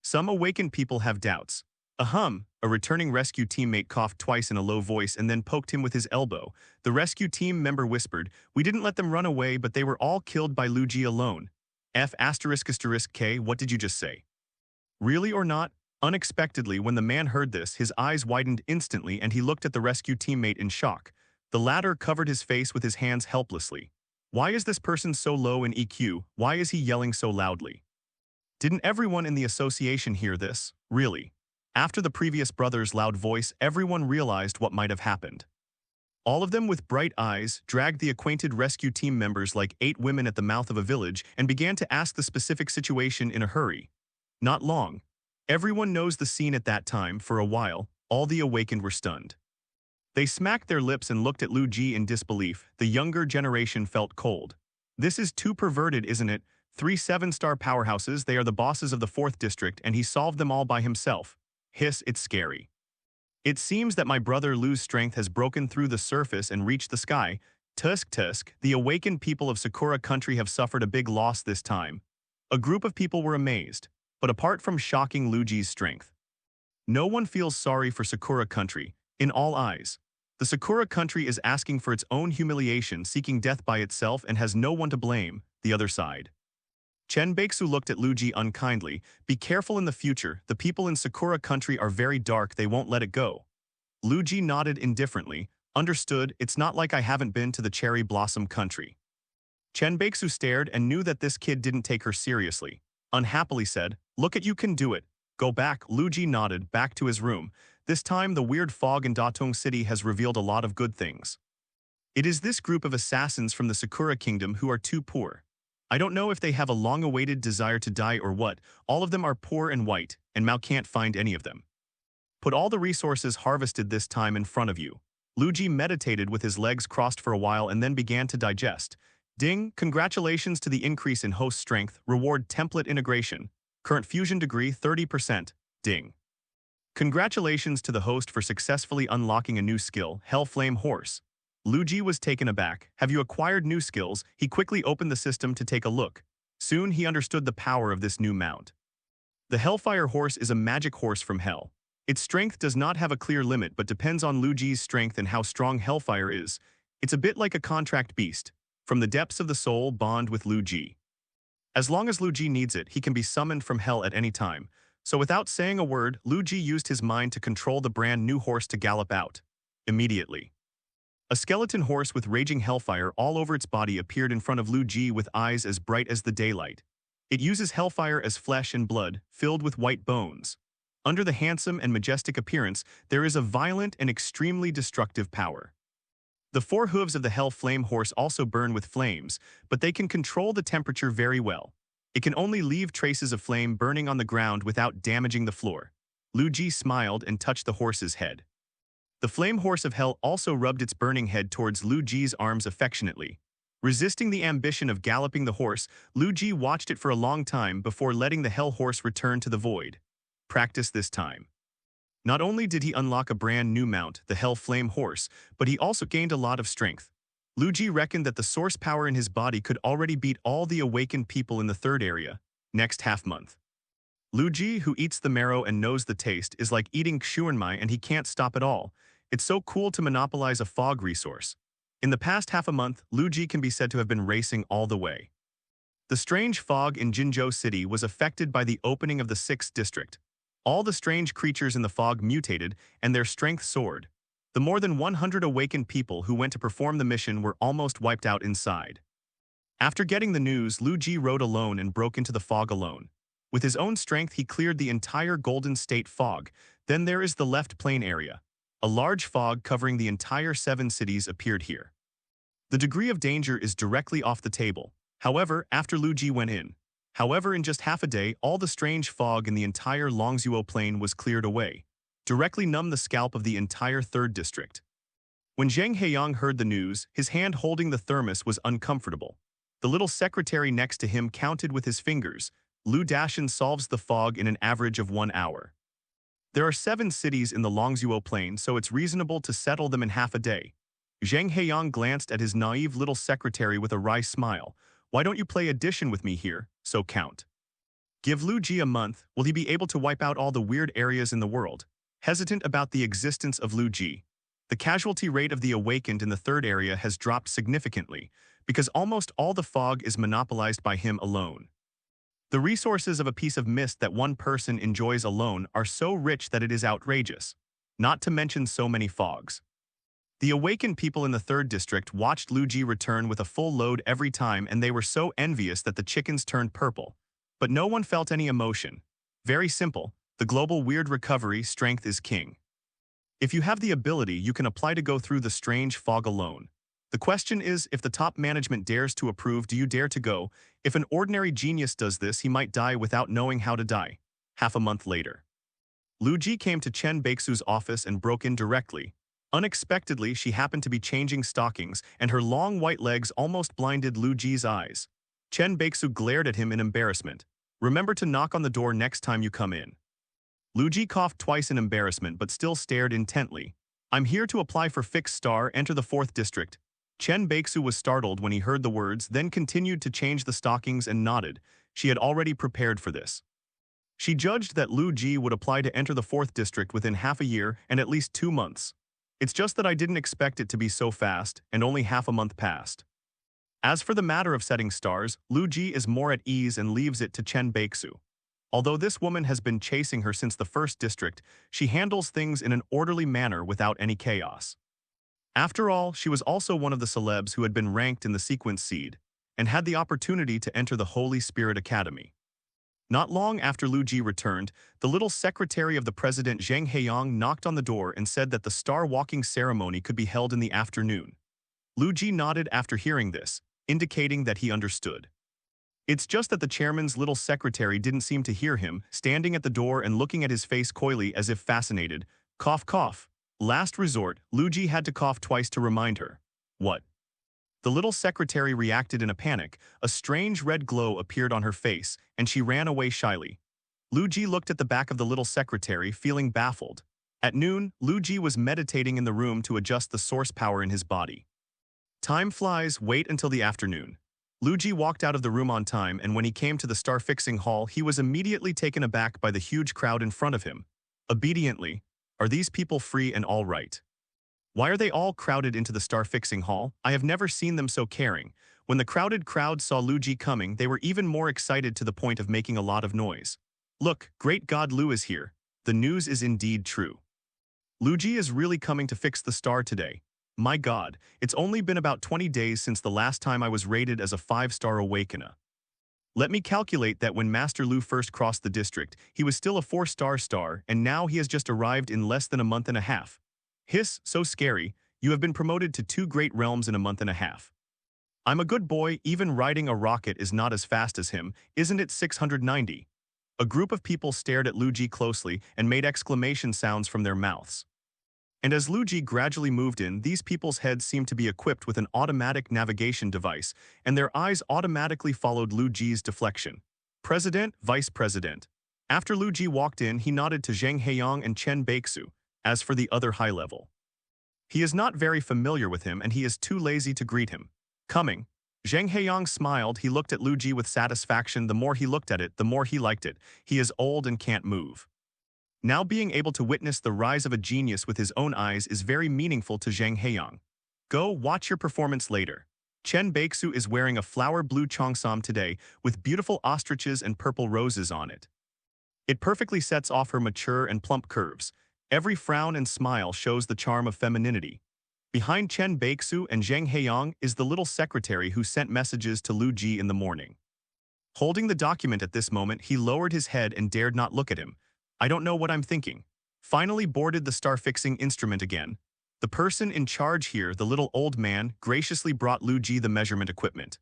Some awakened people have doubts. A returning rescue teammate coughed twice in a low voice and then poked him with his elbow. The rescue team member whispered, "We didn't let them run away, but they were all killed by Lu Ji alone." F***K, what did you just say? Really or not? Unexpectedly, when the man heard this, his eyes widened instantly and he looked at the rescue teammate in shock. The latter covered his face with his hands helplessly. Why is this person so low in EQ? Why is he yelling so loudly? Didn't everyone in the association hear this? Really? After the previous brother's loud voice, everyone realized what might have happened. All of them with bright eyes dragged the acquainted rescue team members like 8 women at the mouth of a village and began to ask the specific situation in a hurry. Not long. Everyone knows the scene at that time. For a while, all the awakened were stunned. They smacked their lips and looked at Lu Ji in disbelief. The younger generation felt cold. This is too perverted, isn't it? 3 7-star powerhouses, they are the bosses of the 4th district, and he solved them all by himself. Hiss, it's scary. It seems that my brother Lu's strength has broken through the surface and reached the sky. Tusk tusk, the awakened people of Sakura country have suffered a big loss this time. A group of people were amazed, but apart from shocking Luji's strength, no one feels sorry for Sakura country, in all eyes. The Sakura country is asking for its own humiliation, seeking death by itself, and has no one to blame, the other side. Chenbaeksu looked at Luji unkindly. Be careful in the future, the people in Sakura country are very dark, they won't let it go. Luji nodded indifferently. Understood, it's not like I haven't been to the cherry blossom country. Chenbaeksu stared and knew that this kid didn't take her seriously. Unhappily said, look at you can do it. Go back. Luji nodded, back to his room. This time the weird fog in Datong City has revealed a lot of good things. It is this group of assassins from the Sakura Kingdom who are too poor. I don't know if they have a long-awaited desire to die or what. All of them are poor and white, and Mao can't find any of them. Put all the resources harvested this time in front of you. Luji meditated with his legs crossed for a while and then began to digest. Ding, congratulations to the increase in host strength, reward template integration. Current fusion degree 30%. Ding. Congratulations to the host for successfully unlocking a new skill, Hellflame Horse. Luji was taken aback. Have you acquired new skills? He quickly opened the system to take a look. Soon he understood the power of this new mount. The Hellfire Horse is a magic horse from Hell. Its strength does not have a clear limit but depends on Luji's strength and how strong Hellfire is. It's a bit like a contract beast. From the depths of the soul, bond with Luji. As long as Luji needs it, he can be summoned from hell at any time. So without saying a word, Luji used his mind to control the brand new horse to gallop out. Immediately. A skeleton horse with raging hellfire all over its body appeared in front of Luji with eyes as bright as the daylight. It uses hellfire as flesh and blood, filled with white bones. Under the handsome and majestic appearance, there is a violent and extremely destructive power. The 4 hooves of the Hell Flame Horse also burn with flames, but they can control the temperature very well. It can only leave traces of flame burning on the ground without damaging the floor. Luji smiled and touched the horse's head. The Flame Horse of Hell also rubbed its burning head towards Luji's arms affectionately. Resisting the ambition of galloping the horse, Luji watched it for a long time before letting the Hell Horse return to the void. Practice this time. Not only did he unlock a brand new mount, the Hell Flame Horse, but he also gained a lot of strength. Luji reckoned that the source power in his body could already beat all the awakened people in the 3rd area, next half-month. Luji, who eats the marrow and knows the taste, is like eating kshuanmai and he can't stop at all. It's so cool to monopolize a fog resource. In the past half a month, Luji can be said to have been racing all the way. The strange fog in Jinzhou City was affected by the opening of the 6th district. All the strange creatures in the fog mutated, and their strength soared. The more than 100 awakened people who went to perform the mission were almost wiped out inside. After getting the news, Luji rode alone and broke into the fog alone. With his own strength, he cleared the entire Golden State fog. Then there is the left plain area. A large fog covering the entire 7 cities appeared here. The degree of danger is directly off the table. However, after Luji went in, in just half a day, all the strange fog in the entire Longzuo plain was cleared away, directly numbed the scalp of the entire 3rd district. When Zhang Heiyang heard the news, his hand holding the thermos was uncomfortable. The little secretary next to him counted with his fingers. Lu Dashan solves the fog in an average of 1 hour. There are 7 cities in the Longzuo plain, so it's reasonable to settle them in half a day. Zhang Heiyang glanced at his naive little secretary with a wry smile. Why don't you play addition with me here, so count? Give Luji a month, will he be able to wipe out all the weird areas in the world? Hesitant about the existence of Luji. The casualty rate of the awakened in the 3rd area has dropped significantly, because almost all the fog is monopolized by him alone. The resources of a piece of mist that one person enjoys alone are so rich that it is outrageous, not to mention so many fogs. The awakened people in the 3rd district watched Luji return with a full load every time, and they were so envious that the chickens turned purple. But no one felt any emotion. Very simple, the global weird recovery strength is king. If you have the ability, you can apply to go through the strange fog alone. The question is, if the top management dares to approve, do you dare to go? If an ordinary genius does this, he might die without knowing how to die. Half a month later. Luji came to Chen Baixu's office and broke in directly. Unexpectedly, she happened to be changing stockings, and her long white legs almost blinded Luji's eyes. Chen Beixu glared at him in embarrassment. Remember to knock on the door next time you come in. Lu Ji coughed twice in embarrassment but still stared intently. I'm here to apply for fixed star, enter the 4th district. Chen Beixu was startled when he heard the words, then continued to change the stockings and nodded. She had already prepared for this. She judged that Lu Ji would apply to enter the 4th district within half a year and at least 2 months. It's just that I didn't expect it to be so fast, and only half a month passed. As for the matter of setting stars, Lu Ji is more at ease and leaves it to Chen Beixu. Although this woman has been chasing her since the 1st district, she handles things in an orderly manner without any chaos. After all, she was also one of the celebs who had been ranked in the sequence seed, and had the opportunity to enter the Holy Spirit Academy. Not long after Lu Ji returned, the little secretary of the president Zheng Heiyang knocked on the door and said that the star-walking ceremony could be held in the afternoon. Lu Ji nodded after hearing this, indicating that he understood. It's just that the chairman's little secretary didn't seem to hear him, standing at the door and looking at his face coyly as if fascinated. Cough, cough. Last resort, Lu Ji had to cough twice to remind her. What? The little secretary reacted in a panic. A strange red glow appeared on her face, and she ran away shyly. Lu Ji looked at the back of the little secretary, feeling baffled. At noon, Lu Ji was meditating in the room to adjust the source power in his body. Time flies, wait until the afternoon. Lu Ji walked out of the room on time, and when he came to the star-fixing hall, he was immediately taken aback by the huge crowd in front of him. Obediently, are these people free and all right? Why are they all crowded into the star-fixing hall? I have never seen them so caring. When the crowded crowd saw Lu Ji coming, they were even more excited to the point of making a lot of noise. Look, great God, Lu is here. The news is indeed true. Lu Ji is really coming to fix the star today. My God, it's only been about 20 days since the last time I was rated as a 5-star Awakener. Let me calculate that when Master Lu first crossed the district, he was still a 4-star star, and now he has just arrived in less than a month and a half. Hiss, so scary, you have been promoted to 2 great realms in a month and a half. I'm a good boy, even riding a rocket is not as fast as him, isn't it 690? A group of people stared at Lu Ji closely and made exclamation sounds from their mouths. And as Lu Ji gradually moved in, these people's heads seemed to be equipped with an automatic navigation device, and their eyes automatically followed Lu Ji's deflection. President, Vice President. After Lu Ji walked in, he nodded to Zheng Heiyang and Chen Beixu. As for the other high level, he is not very familiar with him and he is too lazy to greet him. Coming. Zheng Heiyang smiled. He looked at Lu Ji with satisfaction. The more he looked at it, the more he liked it. He is old and can't move. Now being able to witness the rise of a genius with his own eyes is very meaningful to Zheng Heiyang. Go watch your performance later. Chen Beixu is wearing a flower blue cheongsam today with beautiful ostriches and purple roses on it. It perfectly sets off her mature and plump curves. Every frown and smile shows the charm of femininity. Behind Chen Beixu and Zheng Heiyang is the little secretary who sent messages to Lu Ji in the morning. Holding the document at this moment, he lowered his head and dared not look at him. I don't know what I'm thinking. Finally boarded the star-fixing instrument again. The person in charge here, the little old man, graciously brought Lu Ji the measurement equipment.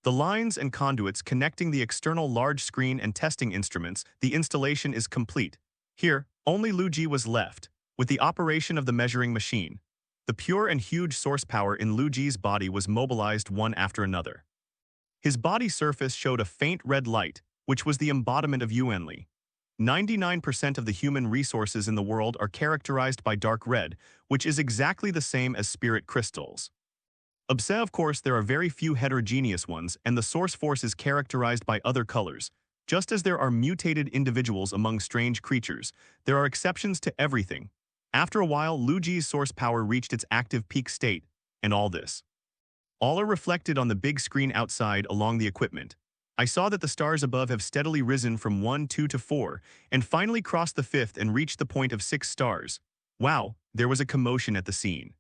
The lines and conduits connecting the external large screen and testing instruments, the installation is complete. Here, only Lu Ji was left, with the operation of the measuring machine. The pure and huge source power in Lu Ji's body was mobilized one after another. His body surface showed a faint red light, which was the embodiment of Yuanli. 99% of the human resources in the world are characterized by dark red, which is exactly the same as spirit crystals. Of course, there are very few heterogeneous ones, and the source force is characterized by other colors. Just as there are mutated individuals among strange creatures, there are exceptions to everything. After a while, Lu Ji's source power reached its active peak state, and all are reflected on the big screen outside along the equipment. I saw that the stars above have steadily risen from 1, 2 to 4, and finally crossed the 5th and reached the point of 6 stars. Wow, there was a commotion at the scene.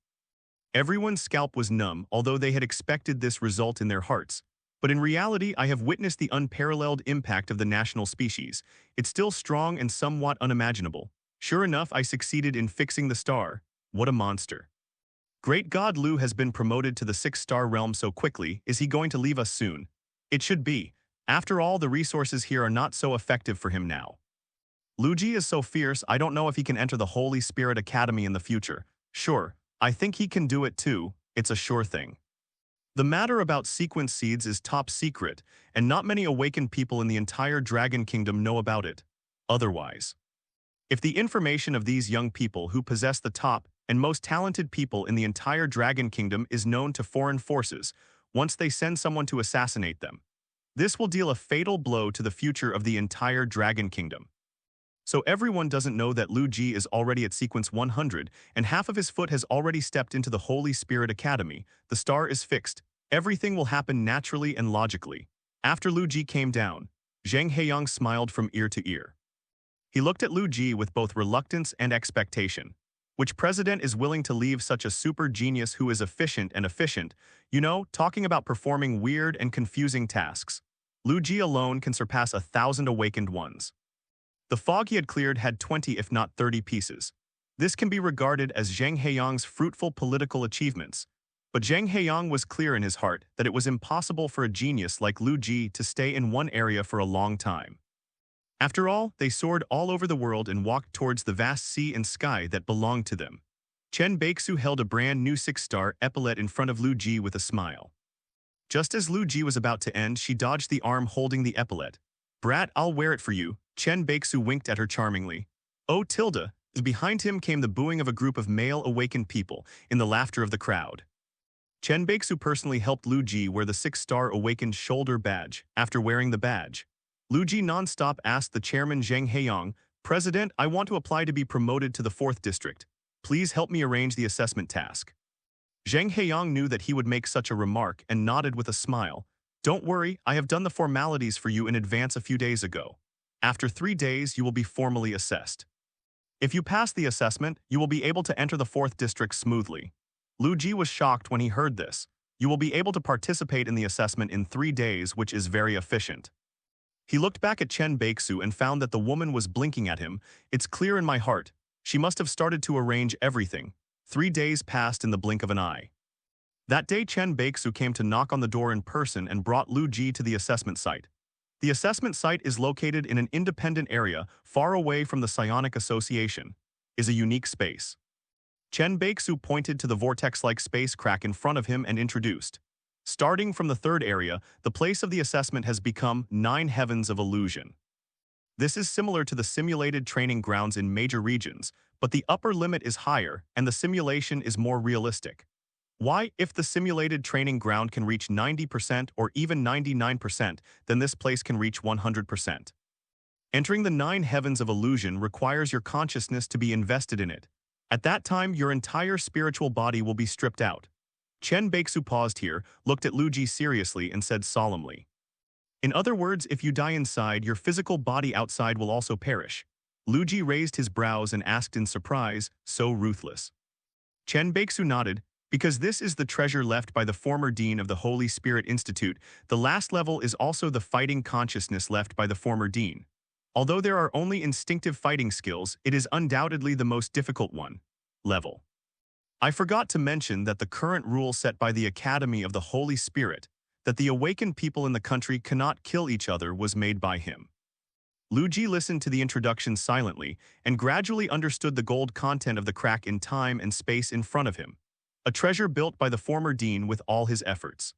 Everyone's scalp was numb, although they had expected this result in their hearts. But in reality, I have witnessed the unparalleled impact of the national species. It's still strong and somewhat unimaginable. Sure enough, I succeeded in fixing the star. What a monster. Great God, Lu has been promoted to the 6-star realm so quickly. Is he going to leave us soon? It should be. After all, the resources here are not so effective for him now. Lu Ji is so fierce, I don't know if he can enter the Holy Spirit Academy in the future. Sure, I think he can do it too. It's a sure thing. The matter about sequence seeds is top secret, and not many awakened people in the entire Dragon Kingdom know about it. Otherwise, if the information of these young people who possess the top and most talented people in the entire Dragon Kingdom is known to foreign forces, once they send someone to assassinate them, this will deal a fatal blow to the future of the entire Dragon Kingdom. So everyone doesn't know that Lu Ji is already at sequence 100, and half of his foot has already stepped into the Holy Spirit Academy. The star is fixed. Everything will happen naturally and logically. After Lu Ji came down, Zheng Heiyang smiled from ear to ear. He looked at Lu Ji with both reluctance and expectation. Which president is willing to leave such a super genius who is efficient, talking about performing weird and confusing tasks? Lu Ji alone can surpass 1,000 awakened ones. The fog he had cleared had 20 if not 30 pieces. This can be regarded as Zheng Heiyang's fruitful political achievements. But Zheng Heiyang was clear in his heart that it was impossible for a genius like Lu Ji to stay in one area for a long time. After all, they soared all over the world and walked towards the vast sea and sky that belonged to them. Chen Baixu held a brand new 6-star epaulet in front of Lu Ji with a smile. Just as Lu Ji was about to end, she dodged the arm holding the epaulet. "Brat, I'll wear it for you." Chen Baixu winked at her charmingly. "Oh, Tilda." Behind him came the booing of a group of male awakened people in the laughter of the crowd. Chen Baixu personally helped Lu Ji wear the 6-star awakened shoulder badge. After wearing the badge, Lu Ji non-stop asked the chairman Zheng Heiyang, "President, I want to apply to be promoted to the 4th district. Please help me arrange the assessment task." Zheng Heiyang knew that he would make such a remark and nodded with a smile. "Don't worry, I have done the formalities for you in advance a few days ago. After 3 days, you will be formally assessed. If you pass the assessment, you will be able to enter the 4th district smoothly." Lu Ji was shocked when he heard this. "You will be able to participate in the assessment in 3 days, which is very efficient." He looked back at Chen Baixu and found that the woman was blinking at him. "It's clear in my heart. She must have started to arrange everything." 3 days passed in the blink of an eye. That day, Chen Baixu came to knock on the door in person and brought Lu Ji to the assessment site. The assessment site is located in an independent area far away from the Psionic Association. Is a unique space. Chen Baixu pointed to the vortex-like space crack in front of him and introduced. Starting from the 3rd area, the place of the assessment has become 9 heavens of illusion. This is similar to the simulated training grounds in major regions, but the upper limit is higher and the simulation is more realistic. Why, if the simulated training ground can reach 90% or even 99%, then this place can reach 100%. Entering the 9 heavens of illusion requires your consciousness to be invested in it. At that time, your entire spiritual body will be stripped out. Chen Baixu paused here, looked at Lu Ji seriously and said solemnly. "In other words, if you die inside, your physical body outside will also perish." Lu Ji raised his brows and asked in surprise, "So ruthless?" Chen Baixu nodded. "Because this is the treasure left by the former dean of the Holy Spirit Institute. The last level is also the fighting consciousness left by the former dean. Although there are only instinctive fighting skills, it is undoubtedly the most difficult one. Level. I forgot to mention that the current rule set by the Academy of the Holy Spirit, that the awakened people in the country cannot kill each other, was made by him." Lu Ji listened to the introduction silently and gradually understood the gold content of the crack in time and space in front of him. A treasure built by the former dean with all his efforts.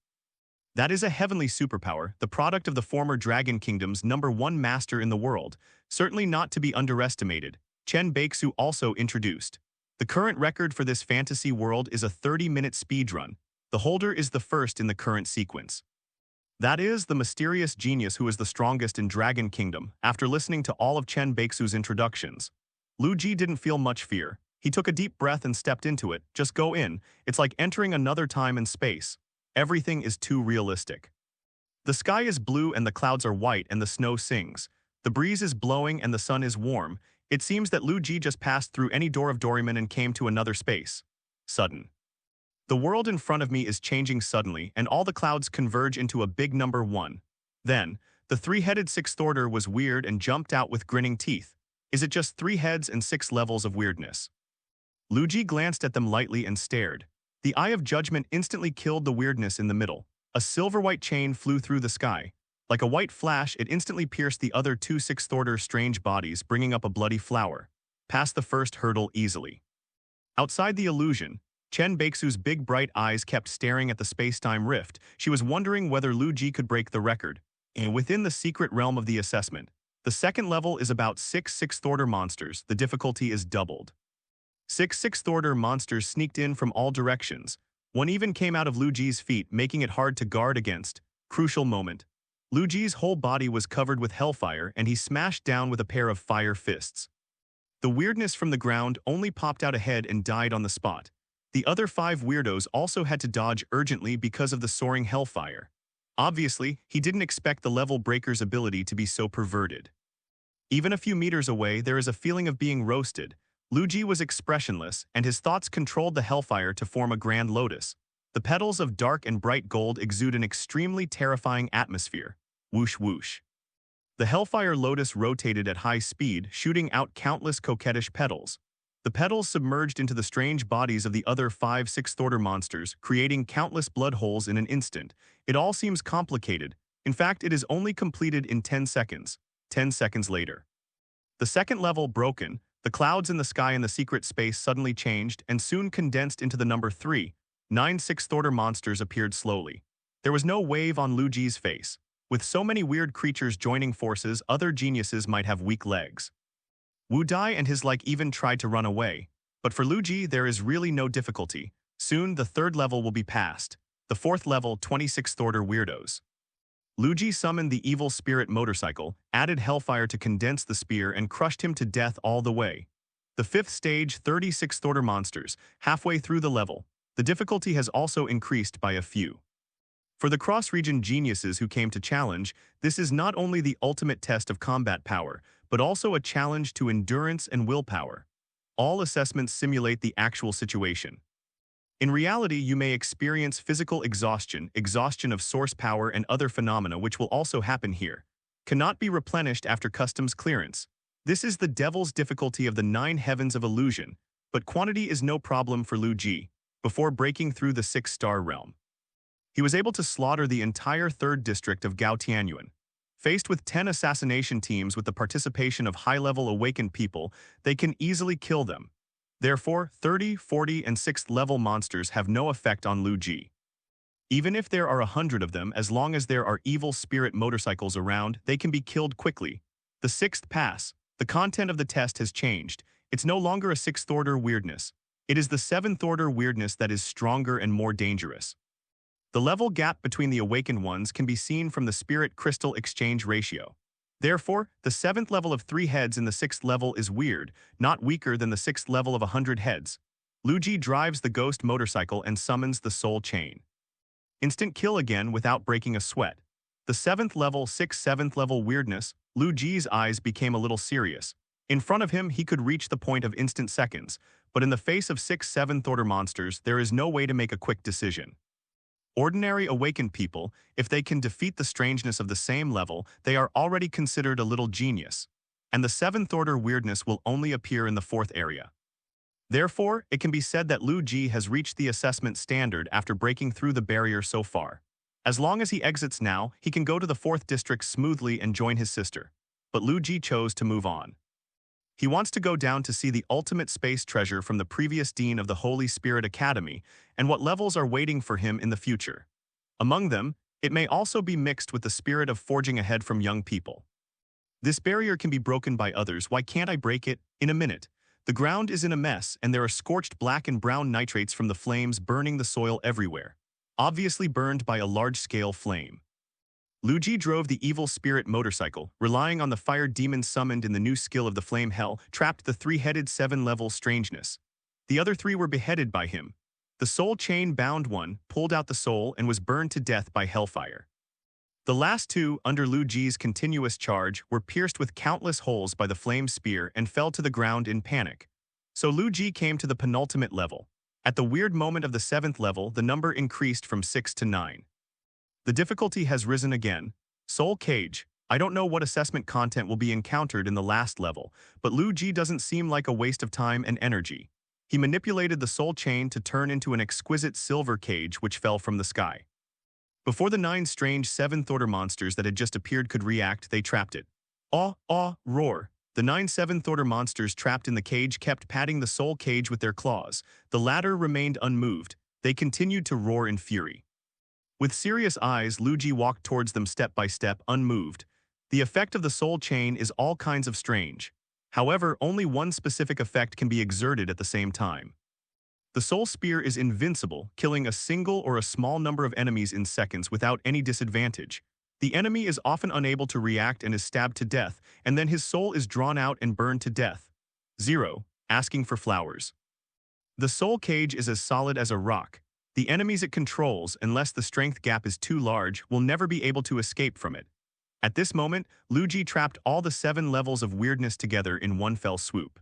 That is a heavenly superpower, the product of the former Dragon Kingdom's #1 master in the world, certainly not to be underestimated. Chen Baixu also introduced. The current record for this fantasy world is a 30-minute speedrun. The holder is the first in the current sequence. That is the mysterious genius who is the strongest in Dragon Kingdom. After listening to all of Chen Baixu's introductions, Lu Ji didn't feel much fear. He took a deep breath and stepped into it. Just go in. It's like entering another time and space. Everything is too realistic. The sky is blue and the clouds are white and the snow sings. The breeze is blowing and the sun is warm. It seems that Lu Ji just passed through any door of Doryman and came to another space. Sudden. The world in front of me is changing suddenly and all the clouds converge into a big number 1. Then, the 3-headed 6th order was weird and jumped out with grinning teeth. Is it just 3 heads and 6 levels of weirdness? Lu Ji glanced at them lightly and stared. The eye of judgment instantly killed the weirdness in the middle. A silver-white chain flew through the sky. Like a white flash, it instantly pierced the other 2 6th-order strange bodies, bringing up a bloody flower. Passed the first hurdle easily. Outside the illusion, Chen Beixu's big bright eyes kept staring at the space-time rift. She was wondering whether Lu Ji could break the record. And within the secret realm of the assessment, the second level is about 6 sixth-order monsters. The difficulty is doubled. 6 sixth-order monsters sneaked in from all directions. One even came out of Lu Ji's feet, making it hard to guard against. Crucial moment. Lu Ji's whole body was covered with hellfire, and he smashed down with a pair of fire fists. The weirdness from the ground only popped out ahead and died on the spot. The other 5 weirdos also had to dodge urgently because of the soaring hellfire. Obviously, he didn't expect the level breaker's ability to be so perverted. Even a few meters away, there is a feeling of being roasted. Lu Ji was expressionless, and his thoughts controlled the hellfire to form a grand lotus. The petals of dark and bright gold exude an extremely terrifying atmosphere. Whoosh whoosh. The hellfire lotus rotated at high speed, shooting out countless coquettish petals. The petals submerged into the strange bodies of the other 5 sixth-order monsters, creating countless blood holes in an instant. It all seems complicated. In fact, it is only completed in 10 seconds. 10 seconds later. The second level broken, the clouds in the sky and the secret space suddenly changed and soon condensed into the number 3. 9 sixth-order monsters appeared slowly. There was no wave on Lu Ji's face. With so many weird creatures joining forces, other geniuses might have weak legs. Wu Dai and his like even tried to run away. But for Lu Ji, there is really no difficulty. Soon, the third level will be passed. The fourth level, 26th order weirdos. Lu Ji summoned the evil spirit motorcycle, added hellfire to condense the spear, and crushed him to death all the way. The fifth stage, 36th order monsters, halfway through the level. The difficulty has also increased by a few. For the cross-region geniuses who came to challenge, this is not only the ultimate test of combat power, but also a challenge to endurance and willpower. All assessments simulate the actual situation. In reality, you may experience physical exhaustion, exhaustion of source power, and other phenomena which will also happen here. Cannot be replenished after customs clearance. This is the devil's difficulty of the 9 heavens of illusion, but quantity is no problem for Lu Ji, before breaking through the 6-star realm. He was able to slaughter the entire 3rd district of Gao Tianyuan. Faced with 10 assassination teams with the participation of high-level awakened people, they can easily kill them. Therefore, 30, 40, and 6th level monsters have no effect on Lu Ji. Even if there are 100 of them, as long as there are evil spirit motorcycles around, they can be killed quickly. The 6th pass. The content of the test has changed. It's no longer a 6th order weirdness. It is the 7th order weirdness that is stronger and more dangerous. The level gap between the awakened ones can be seen from the spirit crystal exchange ratio. Therefore, the 7th level of 3 heads in the 6th level is weird, not weaker than the 6th level of 100 heads. Lu Ji drives the ghost motorcycle and summons the soul chain. Instant kill again without breaking a sweat. The 7th level, 7th level weirdness, Lu Ji's eyes became a little serious. In front of him, he could reach the point of instant seconds, but in the face of 6 7th order monsters, there is no way to make a quick decision. Ordinary awakened people, if they can defeat the strangeness of the same level, they are already considered a little genius. And the 7th order weirdness will only appear in the 4th area. Therefore, it can be said that Lu Ji has reached the assessment standard after breaking through the barrier so far. As long as he exits now, he can go to the 4th district smoothly and join his sister. But Lu Ji chose to move on. He wants to go down to see the ultimate space treasure from the previous dean of the Holy Spirit Academy and what levels are waiting for him in the future. Among them, it may also be mixed with the spirit of forging ahead from young people. This barrier can be broken by others. Why can't I break it? In a minute. The ground is in a mess and there are scorched black and brown nitrates from the flames burning the soil everywhere, obviously burned by a large-scale flame. Lu Ji drove the evil spirit motorcycle, relying on the fire demon summoned in the new skill of the flame hell, trapped the 3-headed 7-level strangeness. The other 3 were beheaded by him. The soul chain bound one, pulled out the soul, and was burned to death by hellfire. The last 2, under Lu Ji's continuous charge, were pierced with countless holes by the flame spear and fell to the ground in panic. So Lu Ji came to the penultimate level. At the weird moment of the 7th level, the number increased from 6 to 9. The difficulty has risen again. Soul Cage. I don't know what assessment content will be encountered in the last level, but Lu Ji doesn't seem like a waste of time and energy. He manipulated the soul chain to turn into an exquisite silver cage which fell from the sky. Before the 9 strange 7th order monsters that had just appeared could react, they trapped it. Aw, aw, roar. The 9 seventh order monsters trapped in the cage kept patting the soul cage with their claws. The latter remained unmoved. They continued to roar in fury. With serious eyes, Luigi walked towards them step by step, unmoved. The effect of the soul chain is all kinds of strange. However, only one specific effect can be exerted at the same time. The soul spear is invincible, killing a single or a small number of enemies in seconds without any disadvantage. The enemy is often unable to react and is stabbed to death, and then his soul is drawn out and burned to death. 0. Asking for flowers. The soul cage is as solid as a rock. The enemies it controls, unless the strength gap is too large, will never be able to escape from it. At this moment, Luigi trapped all the 7 levels of weirdness together in one fell swoop.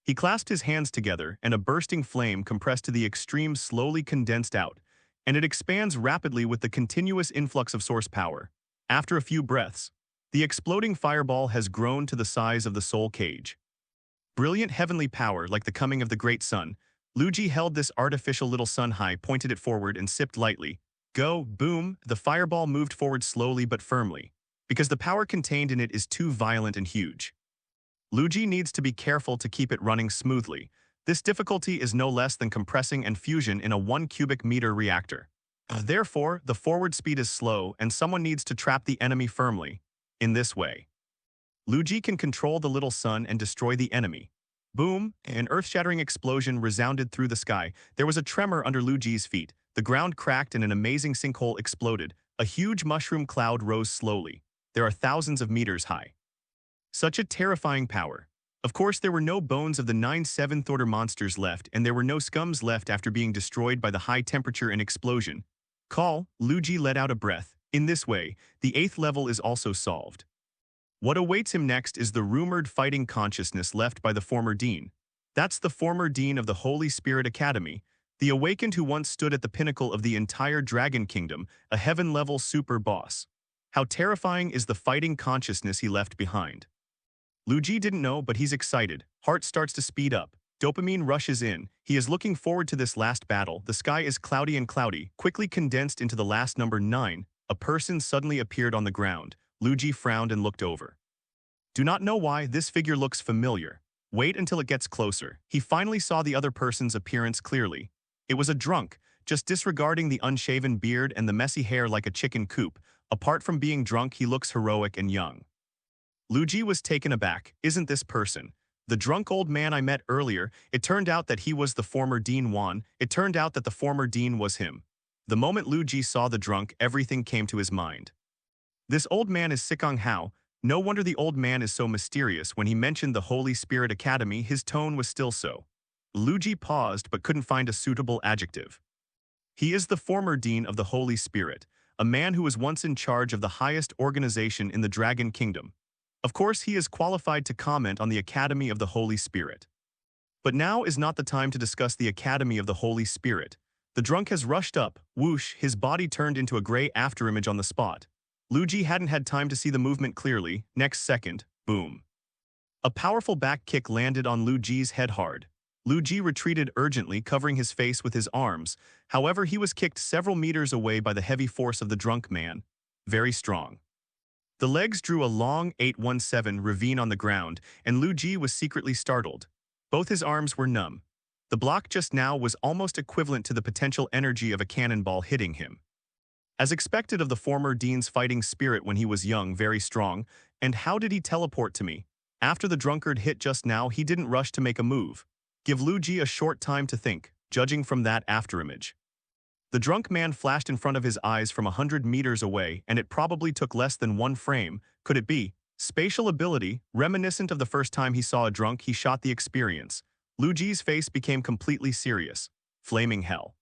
He clasped his hands together, and a bursting flame compressed to the extreme slowly condensed out, and it expands rapidly with the continuous influx of source power. After a few breaths, the exploding fireball has grown to the size of the soul cage. Brilliant heavenly power like the coming of the great sun, Luigi held this artificial little sun high, pointed it forward, and sipped lightly. Go, boom, the fireball moved forward slowly but firmly, because the power contained in it is too violent and huge. Luigi needs to be careful to keep it running smoothly. This difficulty is no less than compressing and fusion in a 1 cubic meter reactor. Therefore, the forward speed is slow and someone needs to trap the enemy firmly. In this way, Luigi can control the little sun and destroy the enemy. Boom! An earth-shattering explosion resounded through the sky. There was a tremor under Luigi's feet. The ground cracked and an amazing sinkhole exploded. A huge mushroom cloud rose slowly. There are thousands of meters high. Such a terrifying power. Of course, there were no bones of the 9 seventh order monsters left, and there were no scums left after being destroyed by the high temperature and explosion. Luigi let out a breath. In this way, the 8th level is also solved. What awaits him next is the rumored fighting consciousness left by the former dean. That's the former dean of the Holy Spirit Academy, the awakened who once stood at the pinnacle of the entire Dragon Kingdom, a heaven-level super boss. How terrifying is the fighting consciousness he left behind? Luigi didn't know, but he's excited. Heart starts to speed up. Dopamine rushes in. He is looking forward to this last battle. The sky is cloudy and cloudy, quickly condensed into the last number 9. A person suddenly appeared on the ground. Luigi frowned and looked over. Do not know why, this figure looks familiar. Wait until it gets closer. He finally saw the other person's appearance clearly. It was a drunk, just disregarding the unshaven beard and the messy hair like a chicken coop. Apart from being drunk, he looks heroic and young. Luigi was taken aback. Isn't this person the drunk old man I met earlier? It turned out that he was the former Dean Juan. It turned out that the former Dean was him. The moment Luigi saw the drunk, everything came to his mind. This old man is Sikong Hao. No wonder the old man is so mysterious. When he mentioned the Holy Spirit Academy, his tone was still so. Luigi paused but couldn't find a suitable adjective. He is the former Dean of the Holy Spirit, a man who was once in charge of the highest organization in the Dragon Kingdom. Of course, he is qualified to comment on the Academy of the Holy Spirit. But now is not the time to discuss the Academy of the Holy Spirit. The drunk has rushed up. Whoosh, his body turned into a gray afterimage on the spot. Luigi hadn't had time to see the movement clearly. Next second, boom. A powerful back kick landed on Luigi's head hard. Luigi retreated urgently, covering his face with his arms. However, he was kicked several meters away by the heavy force of the drunk man. Very strong. The legs drew a long 817 ravine on the ground, and Luigi was secretly startled. Both his arms were numb. The block just now was almost equivalent to the potential energy of a cannonball hitting him. As expected of the former Dean's fighting spirit when he was young, very strong. And how did he teleport to me? After the drunkard hit just now, he didn't rush to make a move. Give Luigi a short time to think, judging from that afterimage. The drunk man flashed in front of his eyes from 100 meters away, and it probably took less than 1 frame. Could it be spatial ability, reminiscent of the first time he saw a drunk? He shot the experience. Luigi's face became completely serious. Flaming hell.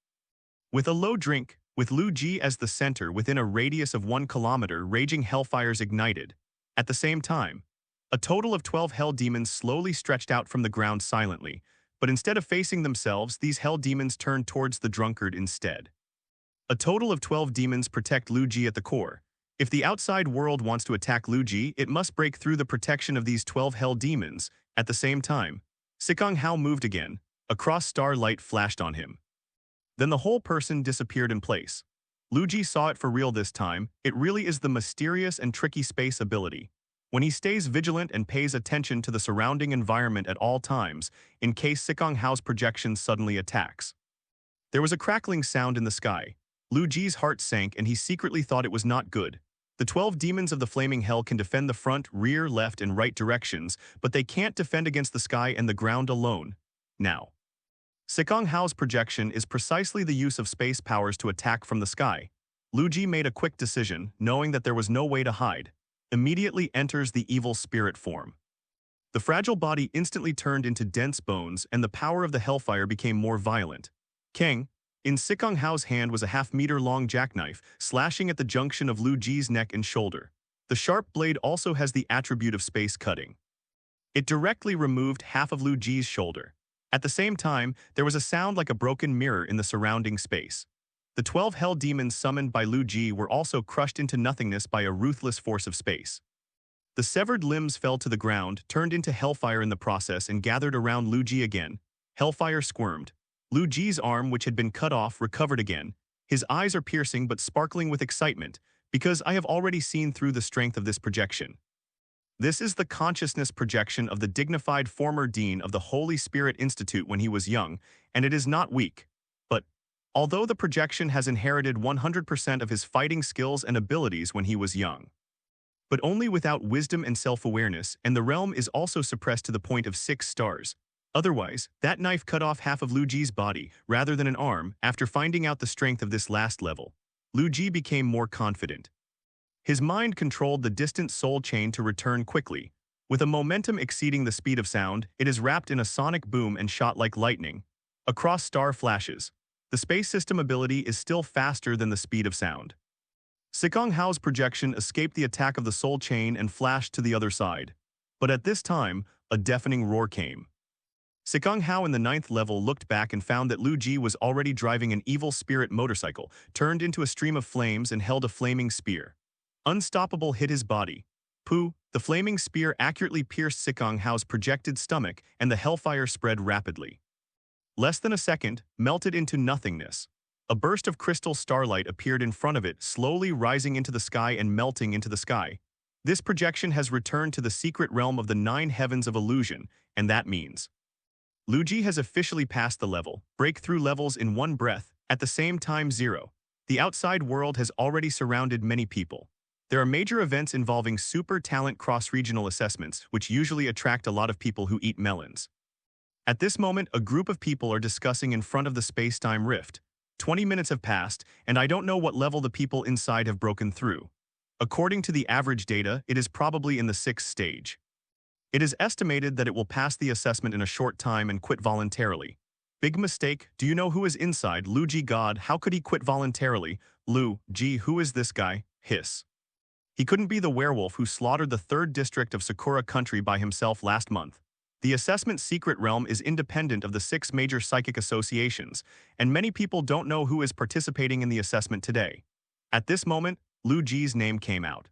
With a low drink, with Luigi as the center within a radius of 1 kilometer, raging hellfires ignited. At the same time, a total of 12 hell demons slowly stretched out from the ground silently, but instead of facing themselves, these hell demons turned towards the drunkard instead. A total of 12 demons protect Luigi at the core. If the outside world wants to attack Luigi, it must break through the protection of these 12 hell demons. At the same time, Sikong Hao moved again. A cross-star light flashed on him. Then the whole person disappeared in place. Luigi saw it for real this time. It really is the mysterious and tricky space ability. When he stays vigilant and pays attention to the surrounding environment at all times, in case Sikong Hao's projection suddenly attacks. There was a crackling sound in the sky. Lu Ji's heart sank and he secretly thought it was not good. The 12 demons of the flaming hell can defend the front, rear, left, and right directions, but they can't defend against the sky and the ground alone. Now, Sikong Hao's projection is precisely the use of space powers to attack from the sky. Lu Ji made a quick decision, knowing that there was no way to hide. Immediately enters the evil spirit form. The fragile body instantly turned into dense bones and the power of the hellfire became more violent. Kang, in Sikong Hao's hand was a half-meter-long jackknife, slashing at the junction of Lu Ji's neck and shoulder. The sharp blade also has the attribute of space cutting. It directly removed half of Lu Ji's shoulder. At the same time, there was a sound like a broken mirror in the surrounding space. The 12 hell demons summoned by Lu Ji were also crushed into nothingness by a ruthless force of space. The severed limbs fell to the ground, turned into hellfire in the process, and gathered around Lu Ji again. Hellfire squirmed. Lu Ji's arm, which had been cut off, recovered again. His eyes are piercing but sparkling with excitement, because I have already seen through the strength of this projection. This is the consciousness projection of the dignified former dean of the Holy Spirit Institute when he was young, and it is not weak. But, although the projection has inherited 100% of his fighting skills and abilities when he was young, but only without wisdom and self-awareness, and the realm is also suppressed to the point of 6 stars. Otherwise, that knife cut off half of Lu Ji's body, rather than an arm. After finding out the strength of this last level, Lu Ji became more confident. His mind controlled the distant soul chain to return quickly. With a momentum exceeding the speed of sound, it is wrapped in a sonic boom and shot like lightning across star flashes. The space system ability is still faster than the speed of sound. Sikong Hao's projection escaped the attack of the soul chain and flashed to the other side. But at this time, a deafening roar came. Sikong Hao in the 9th level looked back and found that Lu Ji was already driving an evil spirit motorcycle, turned into a stream of flames and held a flaming spear. Unstoppable hit his body. Pooh, the flaming spear accurately pierced Sikong Hao's projected stomach and the hellfire spread rapidly. Less than a second, melted into nothingness. A burst of crystal starlight appeared in front of it, slowly rising into the sky and melting into the sky. This projection has returned to the secret realm of the 9 heavens of illusion, and that means Lu Ji has officially passed the level, breakthrough levels in one breath, at the same time 0. The outside world has already surrounded many people. There are major events involving super talent cross-regional assessments, which usually attract a lot of people who eat melons. At this moment, a group of people are discussing in front of the space-time rift. 20 minutes have passed, and I don't know what level the people inside have broken through. According to the average data, it is probably in the 6th stage. It is estimated that it will pass the assessment in a short time and quit voluntarily. Big mistake. Do you know who is inside? Lu Ji God, how could he quit voluntarily? Lu Ji, who is this guy? Hiss. He couldn't be the werewolf who slaughtered the 3rd district of Sakura Country by himself last month. The assessment secret realm is independent of the 6 major psychic associations, and many people don't know who is participating in the assessment today. At this moment, Lu Ji's name came out.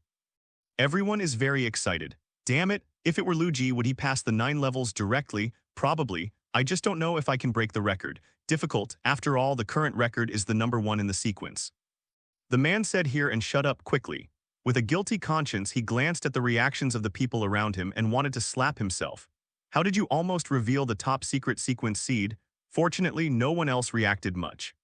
Everyone is very excited. Damn it, if it were Lu Ji, would he pass the 9 levels directly? Probably. I just don't know if I can break the record. Difficult. After all, the current record is the number 1 in the sequence. The man said here and shut up quickly. With a guilty conscience, he glanced at the reactions of the people around him and wanted to slap himself. How did you almost reveal the top secret sequence seed? Fortunately, no one else reacted much.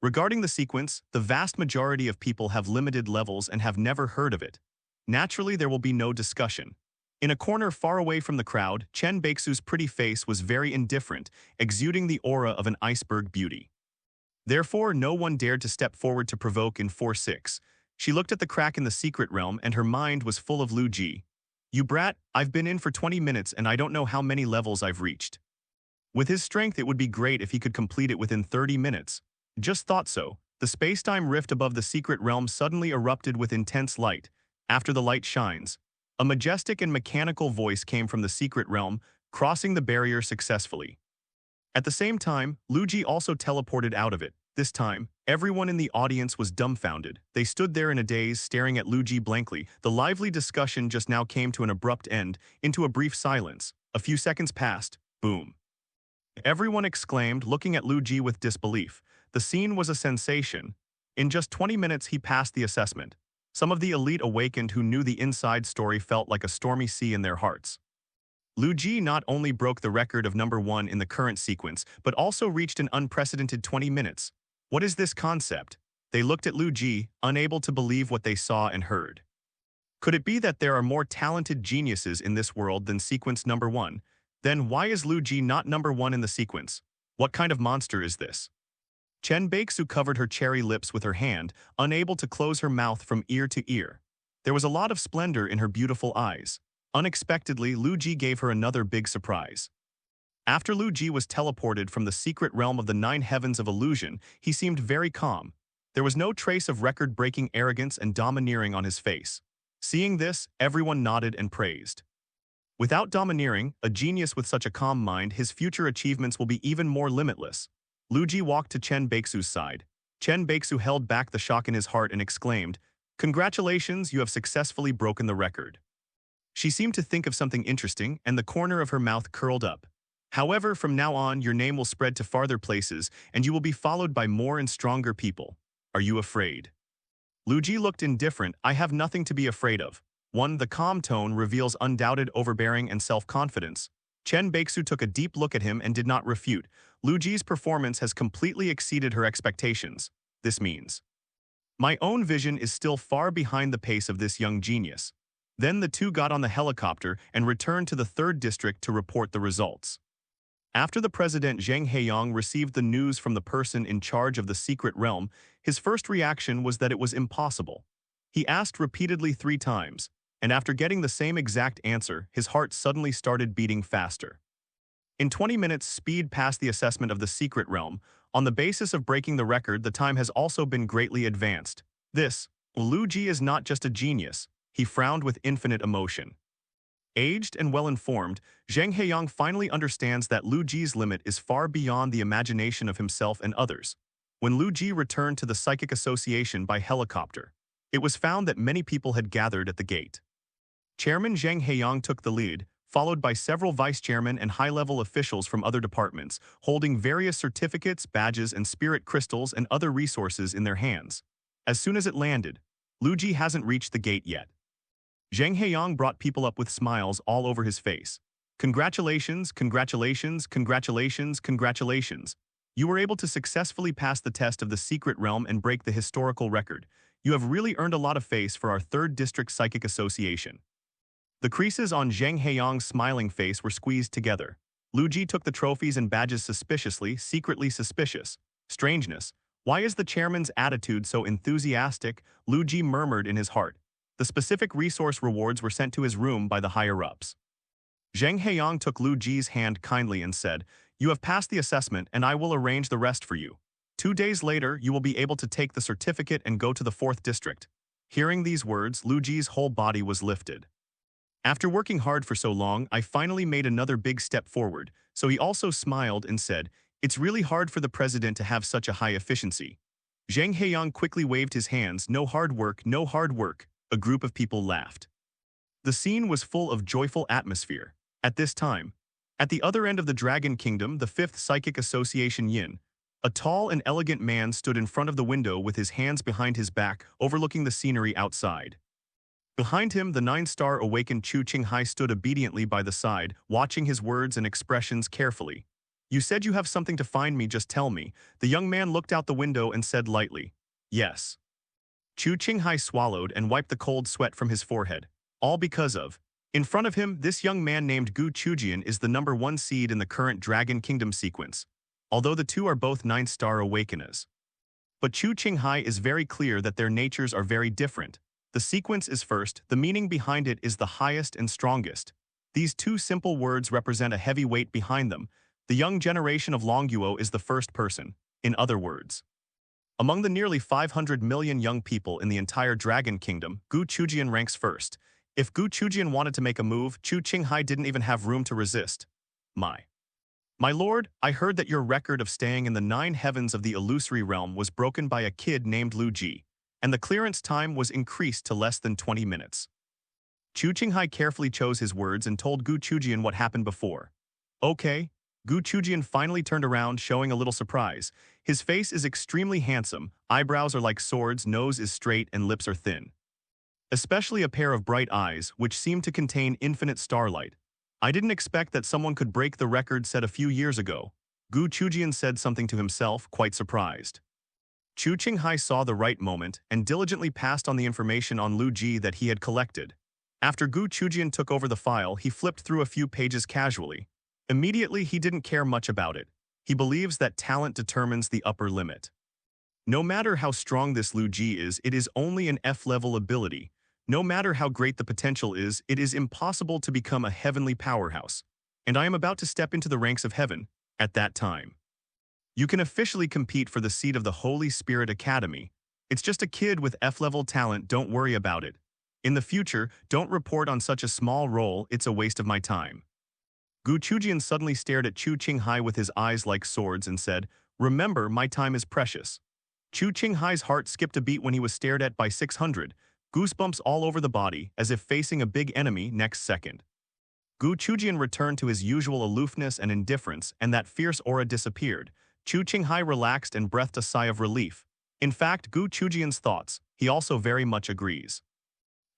Regarding the sequence, the vast majority of people have limited levels and have never heard of it. Naturally, there will be no discussion. In a corner far away from the crowd, Chen Baixu's pretty face was very indifferent, exuding the aura of an iceberg beauty. Therefore, no one dared to step forward to provoke in 4-6. She looked at the crack in the secret realm and her mind was full of Lu Ji. You brat, I've been in for 20 minutes and I don't know how many levels I've reached. With his strength, it would be great if he could complete it within 30 minutes. Just thought so. The space-time rift above the secret realm suddenly erupted with intense light. After the light shines, a majestic and mechanical voice came from the secret realm, crossing the barrier successfully. At the same time, Lu Ji also teleported out of it. This time, everyone in the audience was dumbfounded. They stood there in a daze, staring at Lu Ji blankly. The lively discussion just now came to an abrupt end, into a brief silence. A few seconds passed. Boom. Everyone exclaimed, looking at Lu Ji with disbelief. The scene was a sensation. In just 20 minutes, he passed the assessment. Some of the elite awakened who knew the inside story felt like a stormy sea in their hearts. Lu Ji not only broke the record of #1 in the current sequence, but also reached an unprecedented 20 minutes. What is this concept? They looked at Lu Ji, unable to believe what they saw and heard. Could it be that there are more talented geniuses in this world than sequence #1? Then why is Lu Ji not #1 in the sequence? What kind of monster is this? Chen Baixu covered her cherry lips with her hand, unable to close her mouth from ear to ear. There was a lot of splendor in her beautiful eyes. Unexpectedly, Lu Ji gave her another big surprise. After Lu Ji was teleported from the secret realm of the 9 heavens of illusion, he seemed very calm. There was no trace of record-breaking arrogance and domineering on his face. Seeing this, everyone nodded and praised. Without domineering, a genius with such a calm mind, his future achievements will be even more limitless. Lu Ji walked to Chen Baixu's side. Chen Baixu held back the shock in his heart and exclaimed, "Congratulations, you have successfully broken the record." She seemed to think of something interesting, and the corner of her mouth curled up. "However, from now on, your name will spread to farther places, and you will be followed by more and stronger people. Are you afraid?" Lu Ji looked indifferent. "I have nothing to be afraid of." The calm tone reveals undoubted overbearing and self-confidence. Chen Baixu took a deep look at him and did not refute. Lu Ji's performance has completely exceeded her expectations. This means, my own vision is still far behind the pace of this young genius. Then the two got on the helicopter and returned to the 3rd district to report the results. After the president Zheng Heiyang received the news from the person in charge of the secret realm, his first reaction was that it was impossible. He asked repeatedly 3 times, and after getting the same exact answer, his heart suddenly started beating faster. In 20 minutes, speed passed the assessment of the secret realm. On the basis of breaking the record, the time has also been greatly advanced. Lu Ji is not just a genius. He frowned with infinite emotion. Aged and well-informed, Zheng Heiyang finally understands that Lu Ji's limit is far beyond the imagination of himself and others. When Lu Ji returned to the Psychic Association by helicopter, it was found that many people had gathered at the gate. Chairman Zheng Heiyang took the lead, followed by several vice-chairmen and high-level officials from other departments, holding various certificates, badges, and spirit crystals and other resources in their hands. As soon as it landed, Lu Ji hasn't reached the gate yet. Zheng Heiyang brought people up with smiles all over his face. "Congratulations, congratulations, congratulations, congratulations. You were able to successfully pass the test of the secret realm and break the historical record. You have really earned a lot of face for our 3rd District Psychic Association." The creases on Zheng Heiyang's smiling face were squeezed together. Lu Ji took the trophies and badges suspiciously, secretly suspicious. "Strangeness. Why is the chairman's attitude so enthusiastic?" Lu Ji murmured in his heart. The specific resource rewards were sent to his room by the higher-ups. Zheng Heiyang took Lu Ji's hand kindly and said, "You have passed the assessment and I will arrange the rest for you. 2 days later, you will be able to take the certificate and go to the 4th district." Hearing these words, Lu Ji's whole body was lifted. "After working hard for so long, I finally made another big step forward." So he also smiled and said, "It's really hard for the president to have such a high efficiency." Zheng Heiyang quickly waved his hands. "No hard work, no hard work." A group of people laughed. The scene was full of joyful atmosphere. At this time, at the other end of the Dragon Kingdom, the 5th Psychic Association Yin, a tall and elegant man stood in front of the window with his hands behind his back, overlooking the scenery outside. Behind him, the 9-star awakened Chu Qinghai stood obediently by the side, watching his words and expressions carefully. "You said you have something to find me, just tell me." The young man looked out the window and said lightly, "Yes." Chu Qinghai swallowed and wiped the cold sweat from his forehead. All because of, in front of him, this young man named Gu Chujian is the #1 seed in the current Dragon Kingdom sequence, although the two are both 9-star awakeners. But Chu Qinghai is very clear that their natures are very different. The sequence is first, the meaning behind it is the highest and strongest. These 2 simple words represent a heavy weight behind them. The young generation of Longguo is the first person. In other words, among the nearly 500 million young people in the entire Dragon Kingdom, Gu Chujian ranks first. If Gu Chujian wanted to make a move, Chu Qinghai didn't even have room to resist. My lord, I heard that your record of staying in the 9 heavens of the illusory realm was broken by a kid named Lu Ji, and the clearance time was increased to less than 20 minutes. Chu Qinghai carefully chose his words and told Gu Chujian what happened before. "Okay." Gu Chujian finally turned around, showing a little surprise. His face is extremely handsome, eyebrows are like swords, nose is straight, and lips are thin. especially a pair of bright eyes which seemed to contain infinite starlight. I didn't expect that someone could break the record set a few years ago. Gu Chujian said something to himself, quite surprised. Chu Qinghai saw the right moment and diligently passed on the information on Lu Ji that he had collected. After Gu Chujian took over the file, he flipped through a few pages casually. Immediately, he didn't care much about it. He believes that talent determines the upper limit. No matter how strong this Lu Ji is, it is only an F-level ability. No matter how great the potential is, it is impossible to become a heavenly powerhouse. And I am about to step into the ranks of heaven at that time. You can officially compete for the seat of the Holy Spirit Academy. It's just a kid with F-level talent, don't worry about it. In the future, don't report on such a small role, it's a waste of my time. Gu Chujian suddenly stared at Chu Qinghai with his eyes like swords and said, "Remember, my time is precious." Chu Qinghai's heart skipped a beat when he was stared at by 600, goosebumps all over the body, as if facing a big enemy next second. Gu Chujian returned to his usual aloofness and indifference, and that fierce aura disappeared. Chu Qinghai relaxed and breathed a sigh of relief. In fact, Gu Chujian's thoughts, he also very much agrees.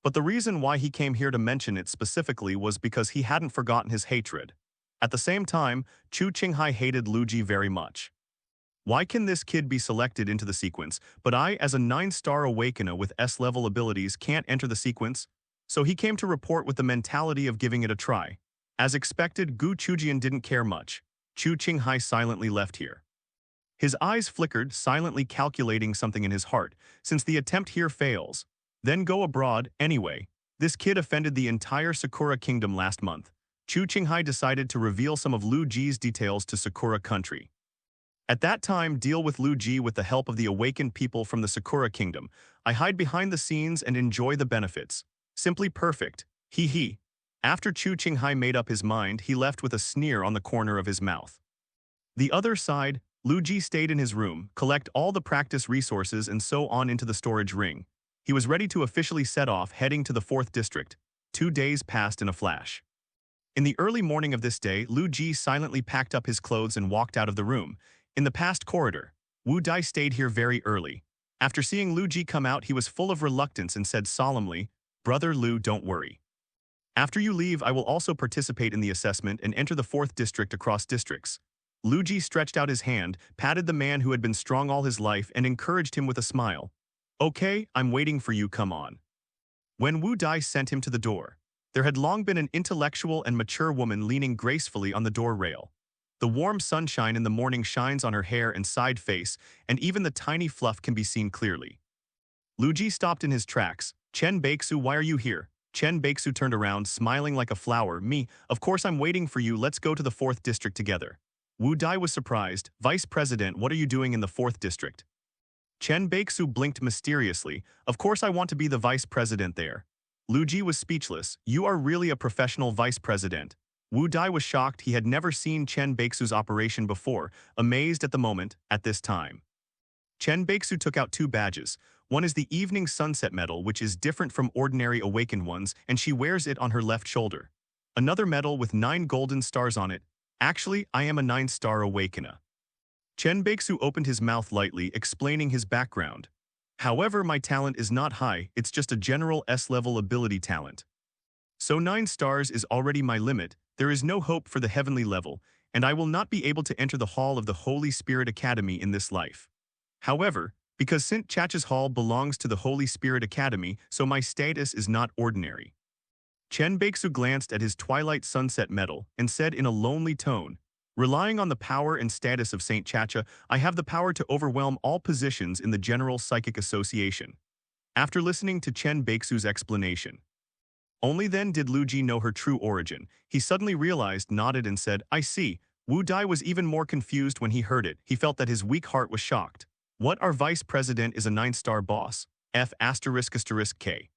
But the reason why he came here to mention it specifically was because he hadn't forgotten his hatred. At the same time, Chu Qinghai hated Lu Ji very much. Why can this kid be selected into the sequence, but I, as a 9-star Awakener with S-level abilities, can't enter the sequence? So he came to report with the mentality of giving it a try. As expected, Gu Chujian didn't care much. Chu Qinghai silently left here. His eyes flickered, silently calculating something in his heart. Since the attempt here fails, then go abroad anyway. This kid offended the entire Sakura kingdom last month. Chu Qinghai decided to reveal some of Lu Ji's details to Sakura country. At that time, deal with Lu Ji with the help of the awakened people from the Sakura kingdom. I hide behind the scenes and enjoy the benefits. Simply perfect. He. After Chu Qinghai made up his mind, he left with a sneer on the corner of his mouth. The other side, Lu Ji stayed in his room, collect all the practice resources and so on into the storage ring. He was ready to officially set off, heading to the 4th district. 2 days passed in a flash. In the early morning of this day, Lu Ji silently packed up his clothes and walked out of the room. In the past corridor, Wu Dai stayed here very early. After seeing Lu Ji come out, he was full of reluctance and said solemnly, "Brother Lu, don't worry. After you leave, I will also participate in the assessment and enter the 4th district across districts." Lu Ji stretched out his hand, patted the man who had been strong all his life, and encouraged him with a smile. "Okay, I'm waiting for you, come on." When Wu Dai sent him to the door, there had long been an intellectual and mature woman leaning gracefully on the door rail. The warm sunshine in the morning shines on her hair and side face, and even the tiny fluff can be seen clearly. Lu Ji stopped in his tracks. "Chen Baixu, why are you here?" Chen Baixu turned around, smiling like a flower. "Me, of course I'm waiting for you, let's go to the 4th district together." Wu Dai was surprised. "Vice President, what are you doing in the 4th district?" Chen Baixu blinked mysteriously. "Of course I want to be the vice president there." Lu Ji was speechless. "You are really a professional vice president." Wu Dai was shocked. He had never seen Chen Baixu's operation before, amazed at the moment, at this time. Chen Baixu took out 2 badges. One is the Evening Sunset Medal, which is different from ordinary awakened ones, and she wears it on her left shoulder. Another medal with 9 golden stars on it. "Actually, I am a 9-star Awakener." Chen Baixu opened his mouth lightly, explaining his background. "However, my talent is not high, it's just a general S-level ability talent. So 9 stars is already my limit, there is no hope for the heavenly level, and I will not be able to enter the hall of the Holy Spirit Academy in this life. However, because St. Chacha's Hall belongs to the Holy Spirit Academy, so my status is not ordinary." Chen Baixu glanced at his Twilight Sunset medal and said in a lonely tone, "Relying on the power and status of St. Chacha, I have the power to overwhelm all positions in the General Psychic Association." After listening to Chen Baixu's explanation, only then did Lu Ji know her true origin. He suddenly realized, nodded and said, "I see." Wu Dai was even more confused when he heard it. He felt that his weak heart was shocked. What, our vice president is a 9-star boss? F***K.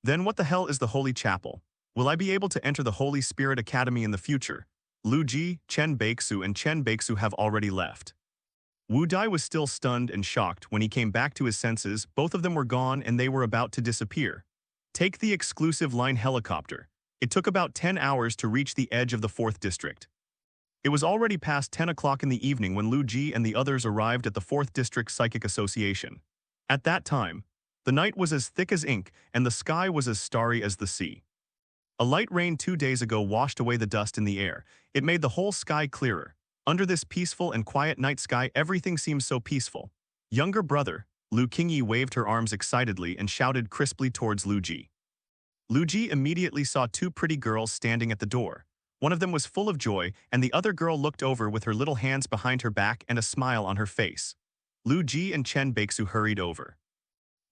Then what the hell is the Holy Chapel? Will I be able to enter the Holy Spirit Academy in the future? Lu Ji, Chen Baixu and Chen Baixu have already left. Wu Dai was still stunned and shocked. When he came back to his senses, both of them were gone and they were about to disappear. Take the exclusive line helicopter. It took about 10 hours to reach the edge of the 4th district. It was already past 10 o'clock in the evening when Lu Ji and the others arrived at the 4th District Psychic Association. At that time, The night was as thick as ink, and the sky was as starry as the sea. A light rain 2 days ago washed away the dust in the air. It made the whole sky clearer. Under this peaceful and quiet night sky, everything seems so peaceful. Younger brother, Lu Qingyi waved her arms excitedly and shouted crisply towards Lu Ji. Lu Ji immediately saw two pretty girls standing at the door. One of them was full of joy, and the other girl looked over with her little hands behind her back and a smile on her face. Lu Ji and Chen Baixu hurried over.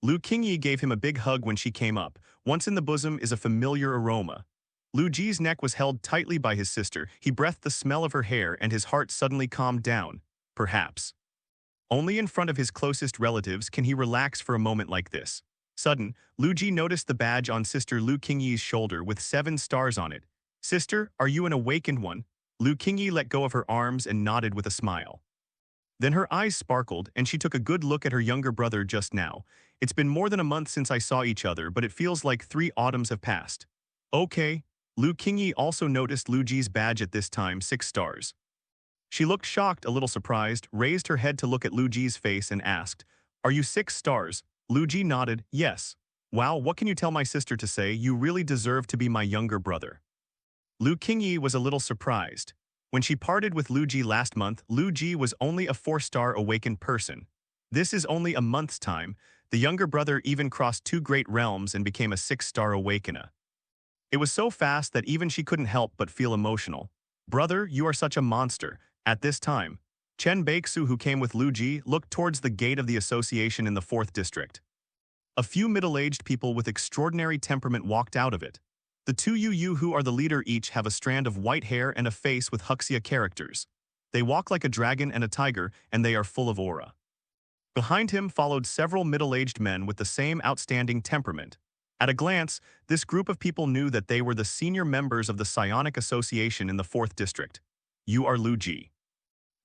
Lu Qingyi gave him a big hug when she came up. Once in the bosom is a familiar aroma. Lu Ji's neck was held tightly by his sister. He breathed the smell of her hair and his heart suddenly calmed down. Perhaps. Only in front of his closest relatives can he relax for a moment like this. Sudden, Lu Ji noticed the badge on sister Lu Qingyi's shoulder with 7 stars on it. Sister, are you an awakened one? Lu Qingyi let go of her arms and nodded with a smile. Then her eyes sparkled and she took a good look at her younger brother just now. It's been more than a month since I saw each other, but it feels like 3 autumns have passed. Okay. Lu Qingyi also noticed Lu Ji's badge at this time, 6 stars. She looked shocked, a little surprised, raised her head to look at Lu Ji's face and asked, "Are you 6 stars?" Lu Ji nodded, "Yes." "Wow, what can you tell my sister to say? You really deserve to be my younger brother." Lu Qingyi was a little surprised. When she parted with Lu Ji last month, Lu Ji was only a 4-star awakened person. This is only a month's time. The younger brother even crossed 2 great realms and became a 6-star awakener. It was so fast that even she couldn't help but feel emotional. "Brother, you are such a monster." At this time, Chen Baixu, who came with Lu Ji, looked towards the gate of the association in the 4th district. A few middle-aged people with extraordinary temperament walked out of it. The 2 Yu who are the leader each have a strand of white hair and a face with Huxia characters. They walk like a dragon and a tiger, and they are full of aura. Behind him followed several middle-aged men with the same outstanding temperament. At a glance, this group of people knew that they were the senior members of the Psionic Association in the 4th district. You are Lu Ji.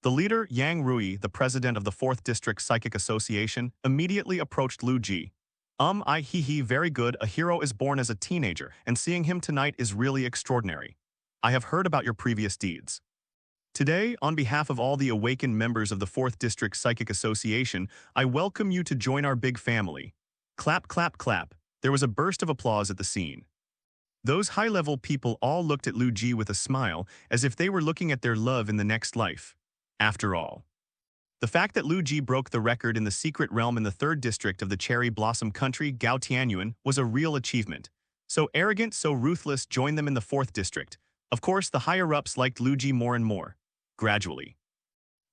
The leader, Yang Rui, the president of the 4th District Psychic Association, immediately approached Lu Ji. Very good, a hero is born as a teenager, and seeing him tonight is really extraordinary. I have heard about your previous deeds. Today, on behalf of all the awakened members of the 4th District Psychic Association, I welcome you to join our big family. Clap, clap, clap. There was a burst of applause at the scene. Those high-level people all looked at Lu Ji with a smile, as if they were looking at their love in the next life. After all, the fact that Lu Ji broke the record in the secret realm in the 3rd district of the Cherry Blossom Country, Gao Tianyuan, was a real achievement. So arrogant, so ruthless, joined them in the 4th district. Of course, the higher-ups liked Lu Ji more and more. Gradually,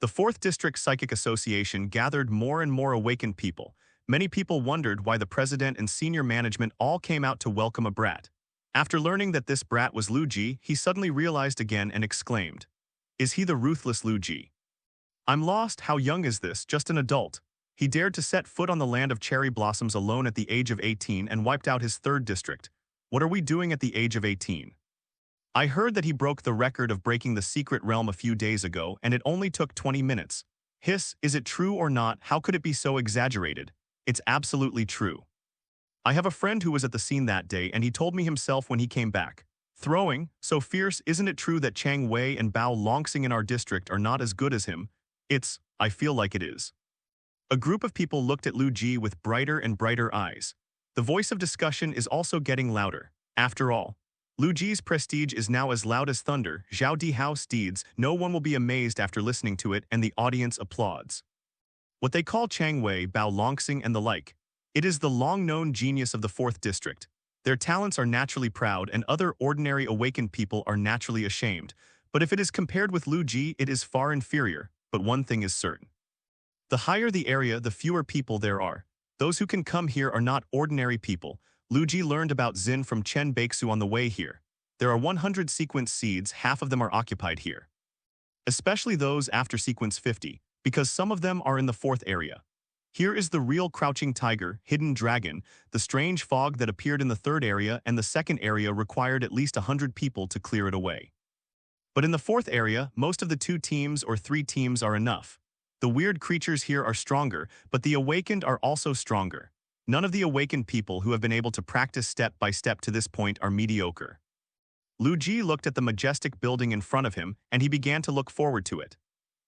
the 4th District Psychic Association gathered more and more awakened people. Many people wondered why the president and senior management all came out to welcome a brat. After learning that this brat was Lu Ji, he suddenly realized again and exclaimed, "Is he the ruthless Lu Ji? I'm lost, how young is this, just an adult." He dared to set foot on the land of cherry blossoms alone at the age of 18 and wiped out his 3rd district. What are we doing at the age of 18? I heard that he broke the record of breaking the secret realm a few days ago, and it only took 20 minutes. Hiss, is it true or not? How could it be so exaggerated? It's absolutely true. I have a friend who was at the scene that day, and he told me himself when he came back. Throwing, so fierce, isn't it true that Chang Wei and Bao Longxing in our district are not as good as him? I feel like it is. A group of people looked at Lu Ji with brighter and brighter eyes. The voice of discussion is also getting louder. After all, Lu Ji's prestige is now as loud as thunder. Zhao Di House deeds, no one will be amazed after listening to it, and the audience applauds. What they call Chang Wei, Bao Longxing, and the like. It is the long-known genius of the 4th district. Their talents are naturally proud, and other ordinary awakened people are naturally ashamed. But if it is compared with Lu Ji, it is far inferior. But one thing is certain. The higher the area, the fewer people there are. Those who can come here are not ordinary people. Lu Ji learned about Xin from Chen Baixu on the way here. There are 100 sequence seeds, half of them are occupied here. Especially those after sequence 50, because some of them are in the 4th area. Here is the real crouching tiger, hidden dragon, the strange fog that appeared in the 3rd area, and the 2nd area required at least 100 people to clear it away. But in the 4th area, most of the 2 teams or 3 teams are enough. The weird creatures here are stronger, but the awakened are also stronger. None of the awakened people who have been able to practice step by step to this point are mediocre. Lu Ji looked at the majestic building in front of him, and he began to look forward to it.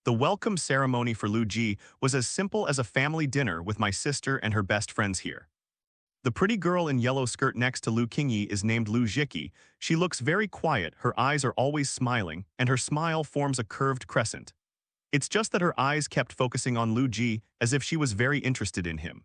The welcome ceremony for Lu Ji was as simple as a family dinner with my sister and her best friends here. The pretty girl in yellow skirt next to Lu Qingyi is named Lu Jiki. She looks very quiet, her eyes are always smiling, and her smile forms a curved crescent. It's just that her eyes kept focusing on Lu Ji as if she was very interested in him.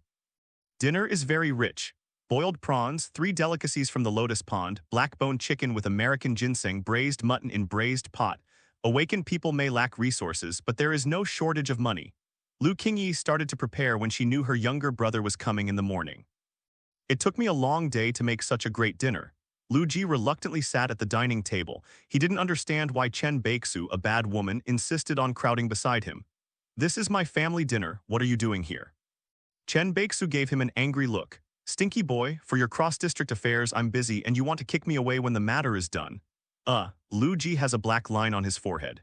Dinner is very rich. Boiled prawns, 3 delicacies from the lotus pond, black-bone chicken with American ginseng, braised mutton in braised pot. Awakened people may lack resources, but there is no shortage of money. Lu Qingyi started to prepare when she knew her younger brother was coming in the morning. It took me a long day to make such a great dinner. Lu Ji reluctantly sat at the dining table. He didn't understand why Chen Baixu, a bad woman, insisted on crowding beside him. "This is my family dinner, what are you doing here?" Chen Baixu gave him an angry look. "Stinky boy, for your cross-district affairs I'm busy and you want to kick me away when the matter is done." Lu Ji has a black line on his forehead.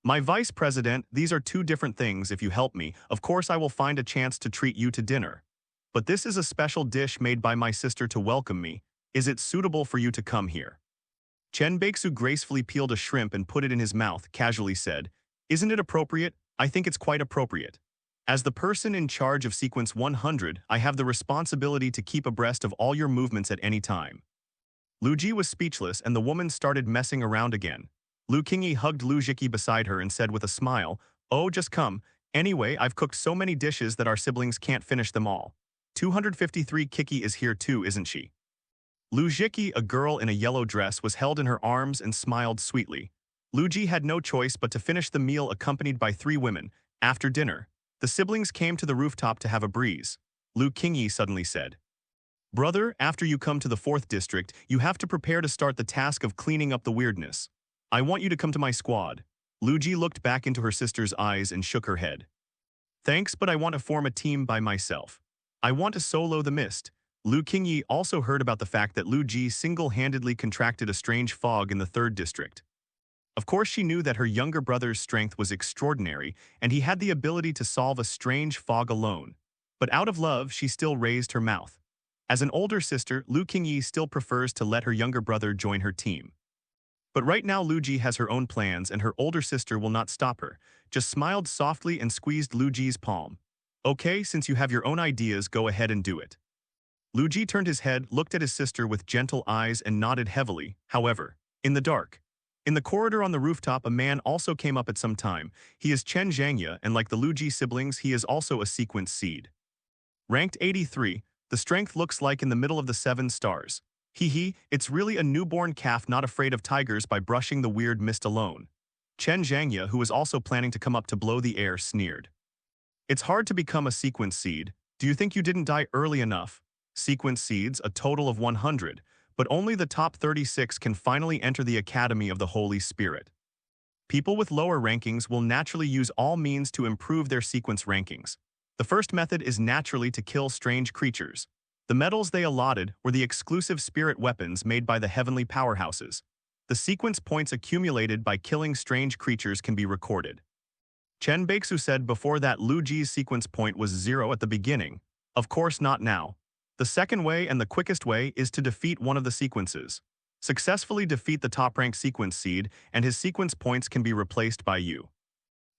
"My vice president, these are 2 different things. If you help me, of course I will find a chance to treat you to dinner. But this is a special dish made by my sister to welcome me. Is it suitable for you to come here?" Chen Baixu gracefully peeled a shrimp and put it in his mouth, casually said, "Isn't it appropriate? I think it's quite appropriate. As the person in charge of Sequence 100, I have the responsibility to keep abreast of all your movements at any time." Lu Ji was speechless and the woman started messing around again. Lu Qingyi hugged Lu Jiki beside her and said with a smile, "Oh, just come. Anyway, I've cooked so many dishes that our siblings can't finish them all. 253 Kiki is here too, isn't she?" Lu Jiki, a girl in a yellow dress, was held in her arms and smiled sweetly. Lu Ji had no choice but to finish the meal accompanied by 3 women. After dinner, the siblings came to the rooftop to have a breeze. Lu Qingyi suddenly said, "Brother, after you come to the 4th district, you have to prepare to start the task of cleaning up the weirdness. I want you to come to my squad." Lu Ji looked back into her sister's eyes and shook her head. "Thanks, but I want to form a team by myself. I want to solo the mist." Lu Qingyi also heard about the fact that Lu Ji single-handedly contracted a strange fog in the 3rd district. Of course she knew that her younger brother's strength was extraordinary, and he had the ability to solve a strange fog alone. But out of love, she still raised her mouth. As an older sister, Lu Qingyi still prefers to let her younger brother join her team. But right now Lu Ji has her own plans and her older sister will not stop her, just smiled softly and squeezed Lu Ji's palm. "Okay, since you have your own ideas, go ahead and do it." Lu Ji turned his head, looked at his sister with gentle eyes and nodded heavily. However, in the dark, in the corridor on the rooftop, a man also came up at some time. He is Chen Zhangya, and like the Lu Ji siblings, he is also a sequence seed. Ranked 83, the strength looks like in the middle of the 7 stars. It's really a newborn calf not afraid of tigers by brushing the weird mist alone. Chen Zhangya, who was also planning to come up to blow the air, sneered. "It's hard to become a sequence seed. Do you think you didn't die early enough? Sequence seeds, a total of 100, but only the top 36 can finally enter the Academy of the Holy Spirit. People with lower rankings will naturally use all means to improve their sequence rankings. The first method is naturally to kill strange creatures. The medals they allotted were the exclusive spirit weapons made by the heavenly powerhouses. The sequence points accumulated by killing strange creatures can be recorded." Chen Baixu said before that Lu Ji's sequence point was 0 at the beginning. Of course not now. The second way and the quickest way is to defeat one of the sequences. Successfully defeat the top-ranked sequence seed, and his sequence points can be replaced by you.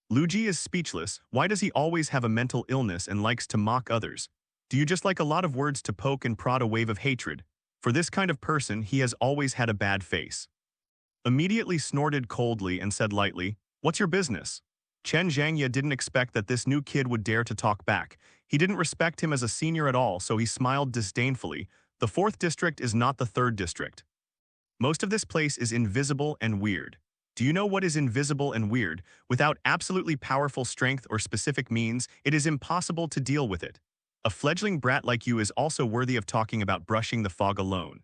Lu Ji is speechless. Why does he always have a mental illness and likes to mock others? Do you just like a lot of words to poke and prod a wave of hatred? For this kind of person, he has always had a bad face. Immediately snorted coldly and said lightly, "What's your business?" Chen Zhangya didn't expect that this new kid would dare to talk back. He didn't respect him as a senior at all, so he smiled disdainfully. "The 4th district is not the 3rd district. Most of this place is invisible and weird. Do you know what is invisible and weird? Without absolutely powerful strength or specific means, it is impossible to deal with it. A fledgling brat like you is also worthy of talking about brushing the fog alone."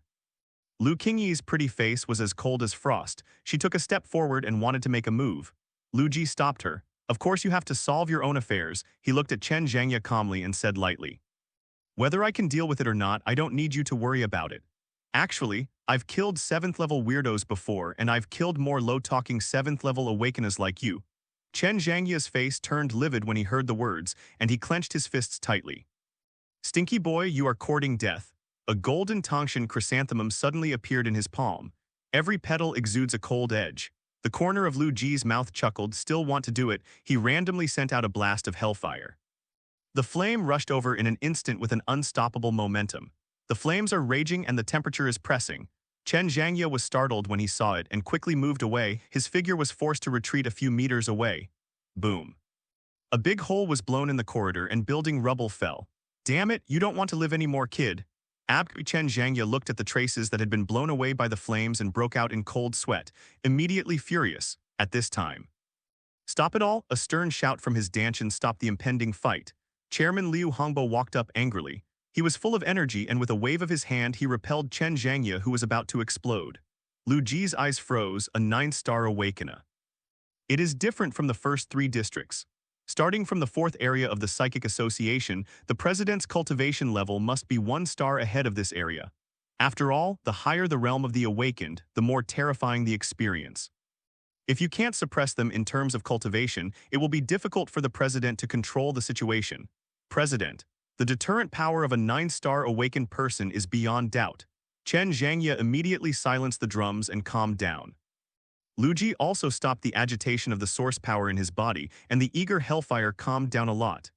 Lu Qingyi's pretty face was as cold as frost. She took a step forward and wanted to make a move. Lu Ji stopped her. "Of course you have to solve your own affairs." He looked at Chen Zhangya calmly and said lightly, "Whether I can deal with it or not, I don't need you to worry about it. Actually, I've killed 7th-level weirdos before, and I've killed more low-talking 7th-level awakeners like you." Chen Zhangya's face turned livid when he heard the words, and he clenched his fists tightly. "Stinky boy, you are courting death." A golden Tangshan chrysanthemum suddenly appeared in his palm. Every petal exudes a cold edge. The corner of Lu Ji's mouth chuckled. "Still want to do it?" He randomly sent out a blast of hellfire. The flame rushed over in an instant with an unstoppable momentum. The flames are raging and the temperature is pressing. Chen Zhangye was startled when he saw it and quickly moved away. His figure was forced to retreat a few meters away. Boom. A big hole was blown in the corridor and building rubble fell. Damn it, you don't want to live anymore, kid. Chen Zhangye looked at the traces that had been blown away by the flames and broke out in cold sweat, immediately furious, at this time. Stop it all, a stern shout from his Danshan stopped the impending fight. Chairman Liu Hongbo walked up angrily. He was full of energy and with a wave of his hand he repelled Chen Zhangye who was about to explode. Lu Ji's eyes froze, a 9-star Awakener. It is different from the first 3 districts. Starting from the 4th area of the Psychic Association, the President's cultivation level must be 1 star ahead of this area. After all, the higher the realm of the awakened, the more terrifying the experience. If you can't suppress them in terms of cultivation, it will be difficult for the President to control the situation. President, the deterrent power of a 9-star awakened person is beyond doubt. Chen Zhangye immediately silenced the drums and calmed down. Lu Ji also stopped the agitation of the source power in his body, and the eager hellfire calmed down a lot.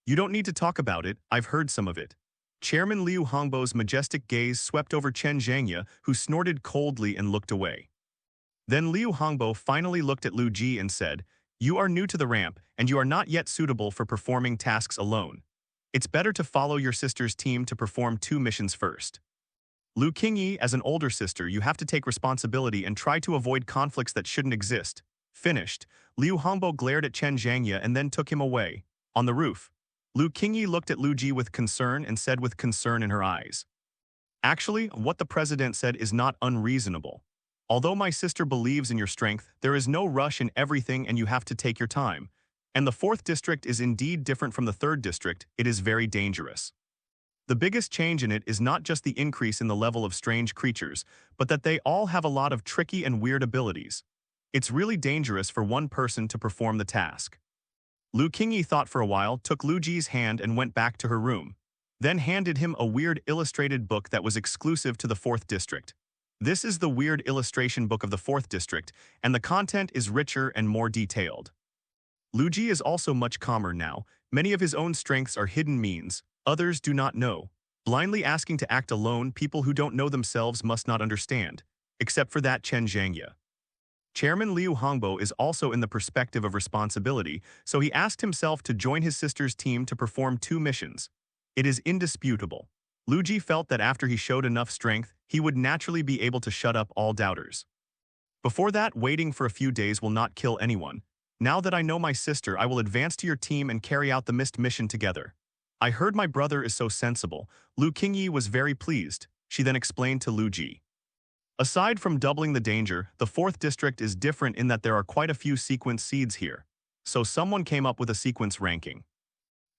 You don't need to talk about it, I've heard some of it. Chairman Liu Hongbo's majestic gaze swept over Chen Zhangye, who snorted coldly and looked away. Then Liu Hongbo finally looked at Lu Ji and said, "You are new to the ramp, and you are not yet suitable for performing tasks alone. It's better to follow your sister's team to perform 2 missions first. Lu Qingyi, as an older sister, you have to take responsibility and try to avoid conflicts that shouldn't exist." Finished, Liu Hongbo glared at Chen Zhangye and then took him away. On the roof, Lu Qingyi looked at Lu Ji with concern and said with concern in her eyes, "Actually, what the president said is not unreasonable. Although my sister believes in your strength, there is no rush in everything and you have to take your time. And the 4th district is indeed different from the 3rd district, it is very dangerous. The biggest change in it is not just the increase in the level of strange creatures, but that they all have a lot of tricky and weird abilities. It's really dangerous for one person to perform the task." Lu Qingyi thought for a while, took Lu Ji's hand and went back to her room. Then handed him a weird illustrated book that was exclusive to the 4th district. This is the weird illustration book of the 4th district, and the content is richer and more detailed. Lu Ji is also much calmer now. Many of his own strengths are hidden means, others do not know. Blindly asking to act alone, people who don't know themselves must not understand. Except for that Chen Zhangye. Chairman Liu Hongbo is also in the perspective of responsibility, so he asked himself to join his sister's team to perform 2 missions. It is indisputable. Lu Ji felt that after he showed enough strength, he would naturally be able to shut up all doubters. Before that, waiting for a few days will not kill anyone. Now that I know my sister, I will advance to your team and carry out the missed mission together. I heard my brother is so sensible. Lu Qingyi was very pleased. She then explained to Lu Ji. Aside from doubling the danger, the 4th district is different in that there are quite a few sequence seeds here. So someone came up with a sequence ranking.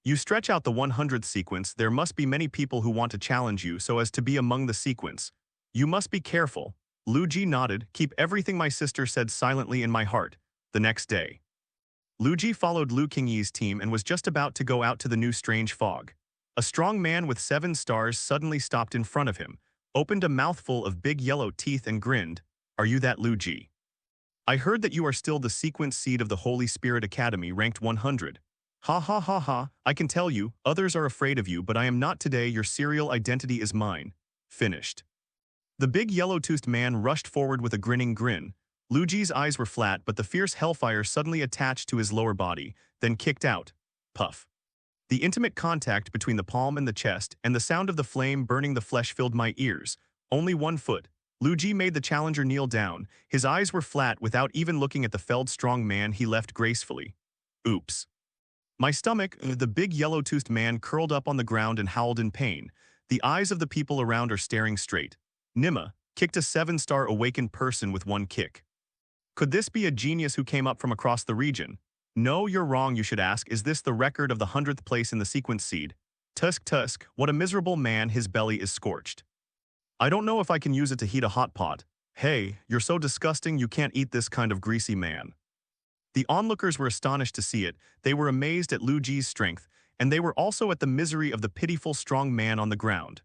You stretch out the 100th sequence, there must be many people who want to challenge you so as to be among the sequence. You must be careful. Lu Ji nodded, keep everything my sister said silently in my heart. The next day, Lu Ji followed Lu Qingyi's team and was just about to go out to the new strange fog. A strong man with 7 stars suddenly stopped in front of him, opened a mouthful of big yellow teeth and grinned. Are you that Lu Ji? I heard that you are still the sequence seed of the Holy Spirit Academy ranked 100. Ha ha ha ha, I can tell you, others are afraid of you but I am not today, your serial identity is mine. Finished. The big yellow-toothed man rushed forward with a grinning grin. Lu Ji's eyes were flat but the fierce hellfire suddenly attached to his lower body, then kicked out. Puff. The intimate contact between the palm and the chest and the sound of the flame burning the flesh filled my ears. Only 1 foot. Lu Ji made the challenger kneel down. His eyes were flat without even looking at the felled strong man he left gracefully. Oops. My stomach, the big yellow-toothed man curled up on the ground and howled in pain. The eyes of the people around are staring straight. Nima kicked a 7-star awakened person with 1 kick. Could this be a genius who came up from across the region? No, you're wrong, you should ask. Is this the record of the 100th place in the sequence seed? Tusk, what a miserable man, his belly is scorched. I don't know if I can use it to heat a hot pot. Hey, you're so disgusting you can't eat this kind of greasy man. The onlookers were astonished to see it, they were amazed at Lu Ji's strength, and they were also at the misery of the pitiful strong man on the ground.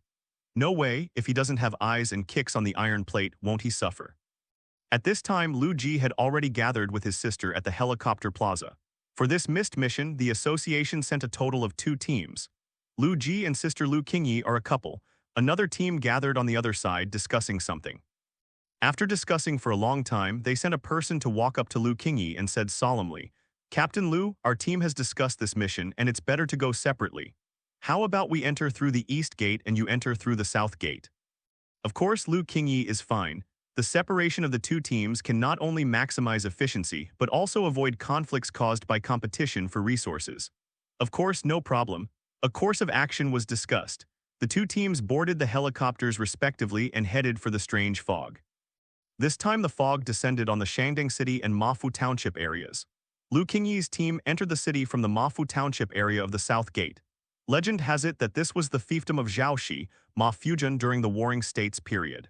No way, if he doesn't have eyes and kicks on the iron plate, won't he suffer? At this time, Lu Ji had already gathered with his sister at the helicopter plaza. For this missed mission, the association sent a total of 2 teams. Lu Ji and sister Lu Qingyi are a couple. Another team gathered on the other side discussing something. After discussing for a long time, they sent a person to walk up to Lu Qingyi and said solemnly, "Captain Lu, our team has discussed this mission and it's better to go separately. How about we enter through the east gate and you enter through the south gate?" Of course, Lu Qingyi is fine. The separation of the two teams can not only maximize efficiency, but also avoid conflicts caused by competition for resources. Of course, no problem. A course of action was discussed. The two teams boarded the helicopters respectively and headed for the strange fog. This time the fog descended on the Shangdang City and Mafu Township areas. Lu Qingyi's team entered the city from the Mafu Township area of the South Gate. Legend has it that this was the fiefdom of Zhao Shi, Ma Fujun during the Warring States period.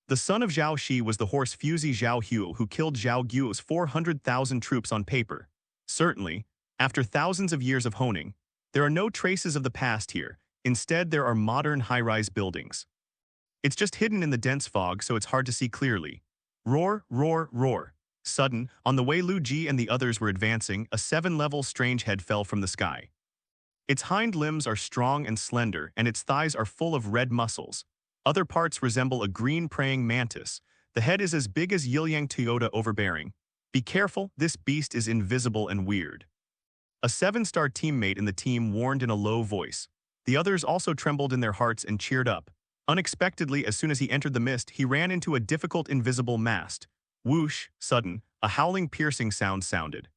The son of Zhao Shi was the horse Fuzi Zhao Hu who killed Zhao Guo's 400,000 troops on paper. Certainly, after thousands of years of honing, there are no traces of the past here. Instead, there are modern high-rise buildings. It's just hidden in the dense fog, so it's hard to see clearly. Roar, roar, roar. Sudden, on the way Lu Ji and the others were advancing, a 7-level strange head fell from the sky. Its hind limbs are strong and slender, and its thighs are full of red muscles. Other parts resemble a green praying mantis. The head is as big as Yilyang Toyota overbearing. Be careful, this beast is invisible and weird. A 7-star teammate in the team warned in a low voice. The others also trembled in their hearts and cheered up. Unexpectedly, as soon as he entered the mist, he ran into a difficult invisible mast. Whoosh, sudden, a howling piercing sound sounded.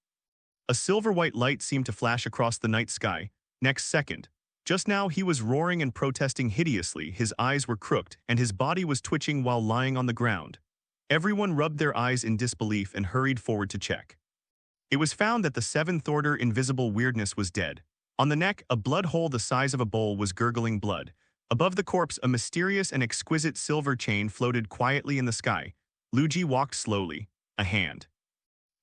A silver-white light seemed to flash across the night sky. Next second, just now he was roaring and protesting hideously, his eyes were crooked, and his body was twitching while lying on the ground. Everyone rubbed their eyes in disbelief and hurried forward to check. It was found that the 7th order invisible weirdness was dead. On the neck, a blood hole the size of a bowl was gurgling blood. Above the corpse, a mysterious and exquisite silver chain floated quietly in the sky. Lu Ji walked slowly, a hand.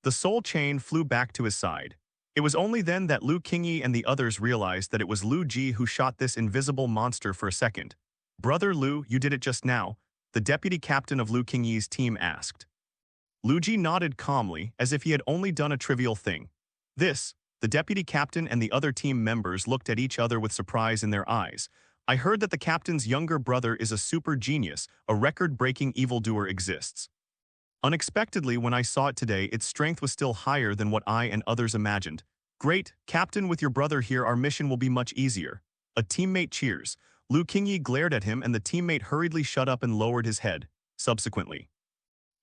The soul chain flew back to his side. It was only then that Lu Qingyi and the others realized that it was Lu Ji who shot this invisible monster for a second. "Brother Lu, you did it just now," the deputy captain of Lu Qingyi's team asked. Lu Ji nodded calmly, as if he had only done a trivial thing. The deputy captain and the other team members looked at each other with surprise in their eyes. "I heard that the captain's younger brother is a super genius, a record-breaking evildoer exists. Unexpectedly, when I saw it today, its strength was still higher than what I and others imagined. Great, Captain, with your brother here, our mission will be much easier." A teammate cheers. Lu Qingyi glared at him and the teammate hurriedly shut up and lowered his head. Subsequently,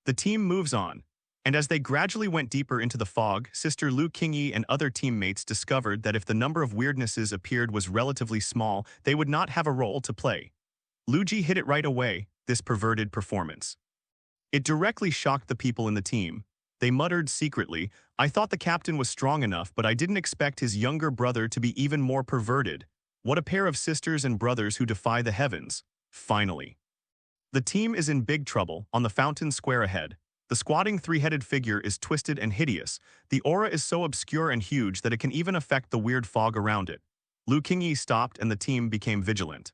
the team moves on. And as they gradually went deeper into the fog, Sister Lu Qingyi and other teammates discovered that if the number of weirdnesses appeared was relatively small, they would not have a role to play. Lu Ji hit it right away, this perverted performance. It directly shocked the people in the team. They muttered secretly, "I thought the captain was strong enough, but I didn't expect his younger brother to be even more perverted. What a pair of sisters and brothers who defy the heavens." Finally, the team is in big trouble on the fountain square ahead. The squatting 3-headed figure is twisted and hideous. The aura is so obscure and huge that it can even affect the weird fog around it. Lu Qingyi stopped and the team became vigilant.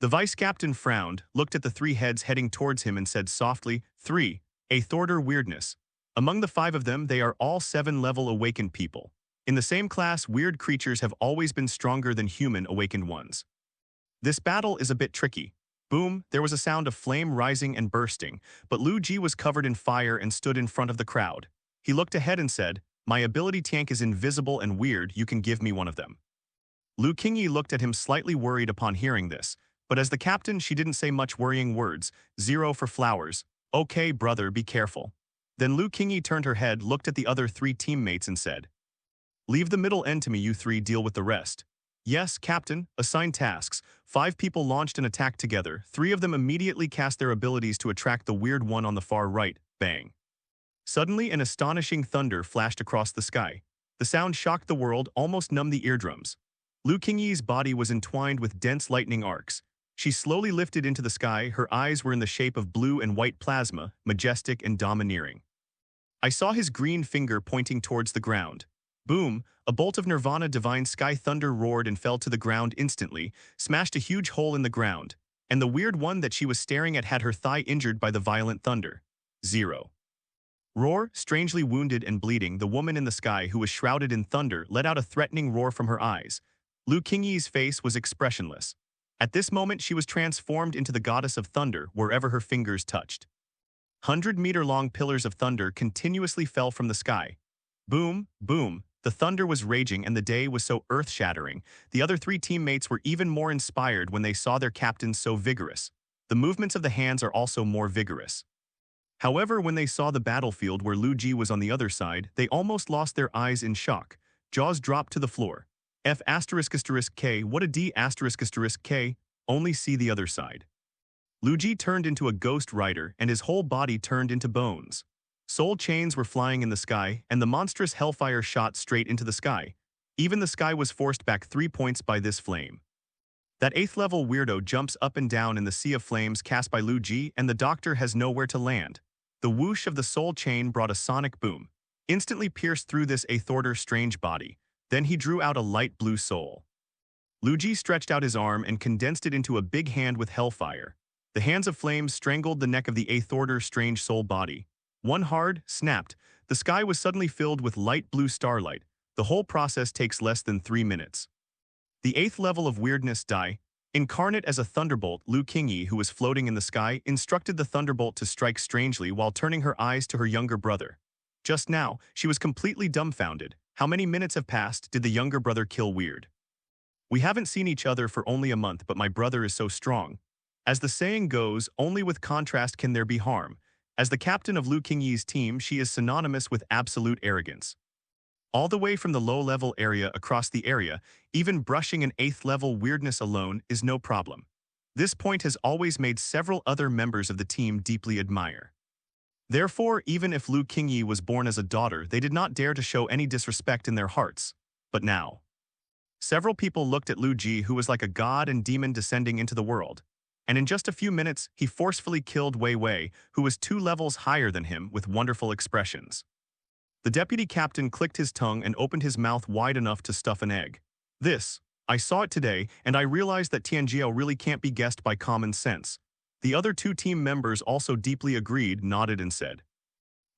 The vice-captain frowned, looked at the 3 heads heading towards him and said softly, a Thorder weirdness. Among the 5 of them, they are all 7-level awakened people. In the same class, weird creatures have always been stronger than human awakened ones. This battle is a bit tricky. Boom, there was a sound of flame rising and bursting, but Lu Ji was covered in fire and stood in front of the crowd. He looked ahead and said, "My ability tank is invisible and weird, you can give me one of them." Lu Qingyi looked at him slightly worried upon hearing this, but as the captain she didn't say much worrying words. 0 for flowers. "Okay, brother, be careful." Then Lu Qingyi turned her head, looked at the other 3 teammates and said, "Leave the middle end to me, you 3 deal with the rest." "Yes, Captain." Assigned tasks. 5 people launched an attack together. 3 of them immediately cast their abilities to attract the weird one on the far right. Bang. Suddenly, an astonishing thunder flashed across the sky. The sound shocked the world, almost numbed the eardrums. Lu Qingyi's body was entwined with dense lightning arcs. She slowly lifted into the sky, her eyes were in the shape of blue and white plasma, majestic and domineering. I saw his green finger pointing towards the ground. Boom, a bolt of Nirvana divine sky thunder roared and fell to the ground instantly, smashed a huge hole in the ground, and the weird one that she was staring at had her thigh injured by the violent thunder. 0. Roar, strangely wounded and bleeding, the woman in the sky who was shrouded in thunder let out a threatening roar from her eyes. Lu Qingyi's face was expressionless. At this moment, she was transformed into the goddess of thunder wherever her fingers touched. 100-meter-long pillars of thunder continuously fell from the sky. Boom, boom, the thunder was raging and the day was so earth-shattering. The other three teammates were even more inspired when they saw their captains so vigorous. The movements of the hands are also more vigorous. However, when they saw the battlefield where Lu Ji was on the other side, they almost lost their eyes in shock. Jaws dropped to the floor. F***K, what a D***K, only see the other side. Lu Ji turned into a ghost rider and his whole body turned into bones. Soul chains were flying in the sky and the monstrous hellfire shot straight into the sky. Even the sky was forced back 3 points by this flame. That 8th level weirdo jumps up and down in the sea of flames cast by Lu Ji and the doctor has nowhere to land. The whoosh of the soul chain brought a sonic boom, instantly pierced through this 8th order strange body. Then he drew out a light blue soul. Lu Ji stretched out his arm and condensed it into a big hand with hellfire. The hands of flames strangled the neck of the 8th order strange soul body. One hard, snapped. The sky was suddenly filled with light blue starlight. The whole process takes less than 3 minutes. The 8th level of weirdness die. Incarnate as a thunderbolt, Lu Qingyi, who was floating in the sky, instructed the thunderbolt to strike strangely while turning her eyes to her younger brother. Just now, she was completely dumbfounded. How many minutes have passed? Did the younger brother kill Weird? We haven't seen each other for only a month, but my brother is so strong. As the saying goes, only with contrast can there be harm. As the captain of Lu Qingyi's team, she is synonymous with absolute arrogance. All the way from the low-level area across the area, even brushing an 8th level weirdness alone is no problem. This point has always made several other members of the team deeply admire. Therefore, even if Lu Qingyi was born as a daughter, they did not dare to show any disrespect in their hearts. But now, several people looked at Lu Ji, who was like a god and demon descending into the world. And in just a few minutes, he forcefully killed Wei Wei, who was 2 levels higher than him, with wonderful expressions. The deputy captain clicked his tongue and opened his mouth wide enough to stuff an egg. I saw it today, and I realized that Tianjiao really can't be guessed by common sense. The other 2 team members also deeply agreed, nodded and said,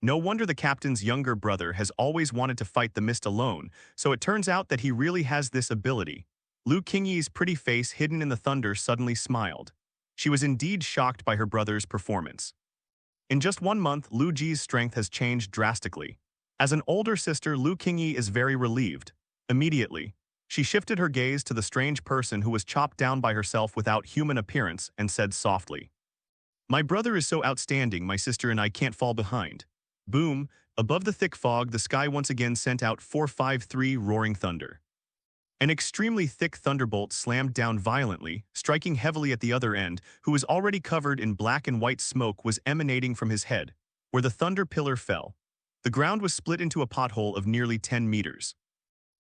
no wonder the captain's younger brother has always wanted to fight the mist alone, so it turns out that he really has this ability. Lu Qingyi's pretty face hidden in the thunder suddenly smiled. She was indeed shocked by her brother's performance. In just 1 month, Lu Ji's strength has changed drastically. As an older sister, Lu Qingyi is very relieved. Immediately, she shifted her gaze to the strange person who was chopped down by herself without human appearance and said softly, my brother is so outstanding, my sister and I can't fall behind. Boom, above the thick fog, the sky once again sent out 453 roaring thunder. An extremely thick thunderbolt slammed down violently, striking heavily at the other end, who was already covered in black and white smoke was emanating from his head. Where the thunder pillar fell, the ground was split into a pothole of nearly 10 meters.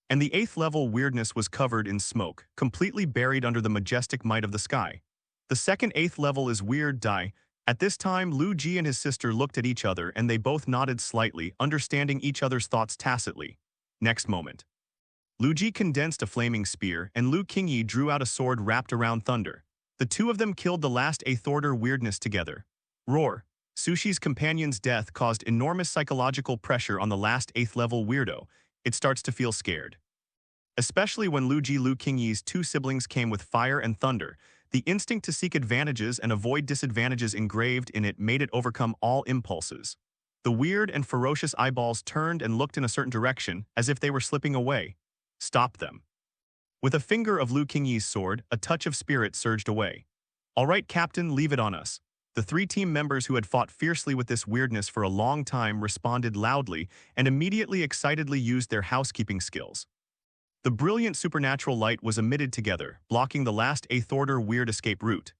And the 8th level weirdness was covered in smoke, completely buried under the majestic might of the sky. The second 8th level is weird die. At this time, Lu Ji and his sister looked at each other and they both nodded slightly, understanding each other's thoughts tacitly. Next moment, Lu Ji condensed a flaming spear and Lu Qingyi drew out a sword wrapped around thunder. The 2 of them killed the last 8th order weirdness together. Roar. Sushi's companion's death caused enormous psychological pressure on the last 8th level weirdo. It starts to feel scared. Especially when Lu Qingyi's 2 siblings came with fire and thunder. The instinct to seek advantages and avoid disadvantages engraved in it made it overcome all impulses. The weird and ferocious eyeballs turned and looked in a certain direction, as if they were slipping away. Stop them. With a finger of Lu Qingyi's sword, a touch of spirit surged away. All right, Captain, leave it on us. The 3 team members who had fought fiercely with this weirdness for a long time responded loudly and immediately excitedly used their housekeeping skills. The brilliant supernatural light was emitted together, blocking the last 8th order weird escape route.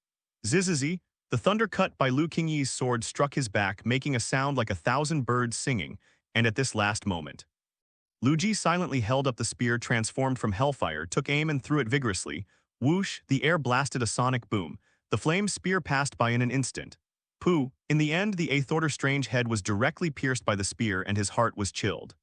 Zizizi, the thunder cut by Lu Qingyi's sword struck his back, making a sound like 1,000 birds singing, and at this last moment, Lu Ji silently held up the spear transformed from hellfire, took aim and threw it vigorously. Whoosh, the air blasted a sonic boom. The flame spear passed by in an instant. Pooh, in the end, the 8th order strange head was directly pierced by the spear and his heart was chilled.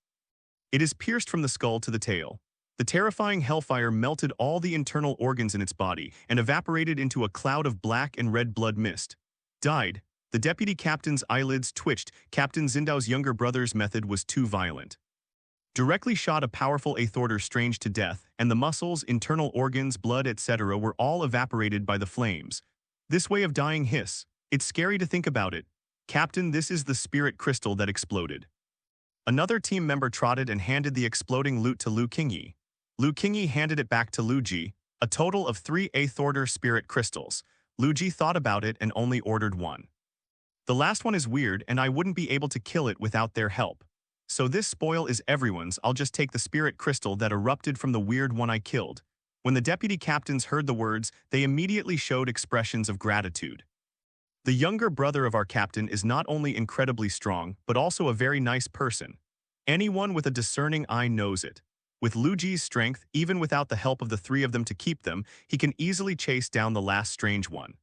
It is pierced from the skull to the tail. The terrifying hellfire melted all the internal organs in its body and evaporated into a cloud of black and red blood mist. Died. The deputy captain's eyelids twitched. Captain Xindao's younger brother's method was too violent. directly shot a powerful Aethorder strange to death, and the muscles, internal organs, blood, etc. were all evaporated by the flames. This way of dying hiss. It's scary to think about it. Captain, this is the spirit crystal that exploded. Another team member trotted and handed the exploding loot to Lu Qingyi. Lu Qingyi handed it back to Lu Ji, a total of 3 Aethorder spirit crystals. Lu Ji thought about it and only ordered one. The last one is weird and I wouldn't be able to kill it without their help. So this spoil is everyone's, I'll just take the spirit crystal that erupted from the weird one I killed. When the deputy captains heard the words, they immediately showed expressions of gratitude. The younger brother of our captain is not only incredibly strong, but also a very nice person. Anyone with a discerning eye knows it. With Lu Ji's strength, even without the help of the 3 of them to keep them, he can easily chase down the last strange one.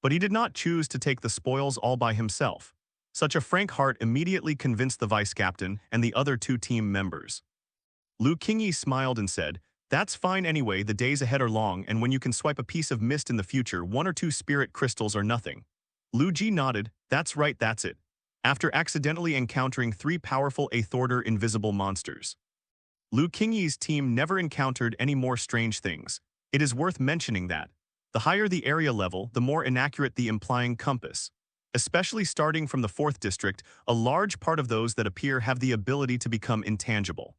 But he did not choose to take the spoils all by himself. Such a frank heart immediately convinced the vice captain and the other 2 team members. Lu Qingyi smiled and said, "That's fine anyway, the days ahead are long, and when you can swipe a piece of mist in the future, 1 or 2 spirit crystals are nothing." Lu Ji nodded, "That's right, that's it." After accidentally encountering 3 powerful Aethorder invisible monsters. Lu Qingyi's team never encountered any more strange things. It is worth mentioning that the higher the area level, the more inaccurate the implying compass. Especially starting from the 4th district, a large part of those that appear have the ability to become intangible.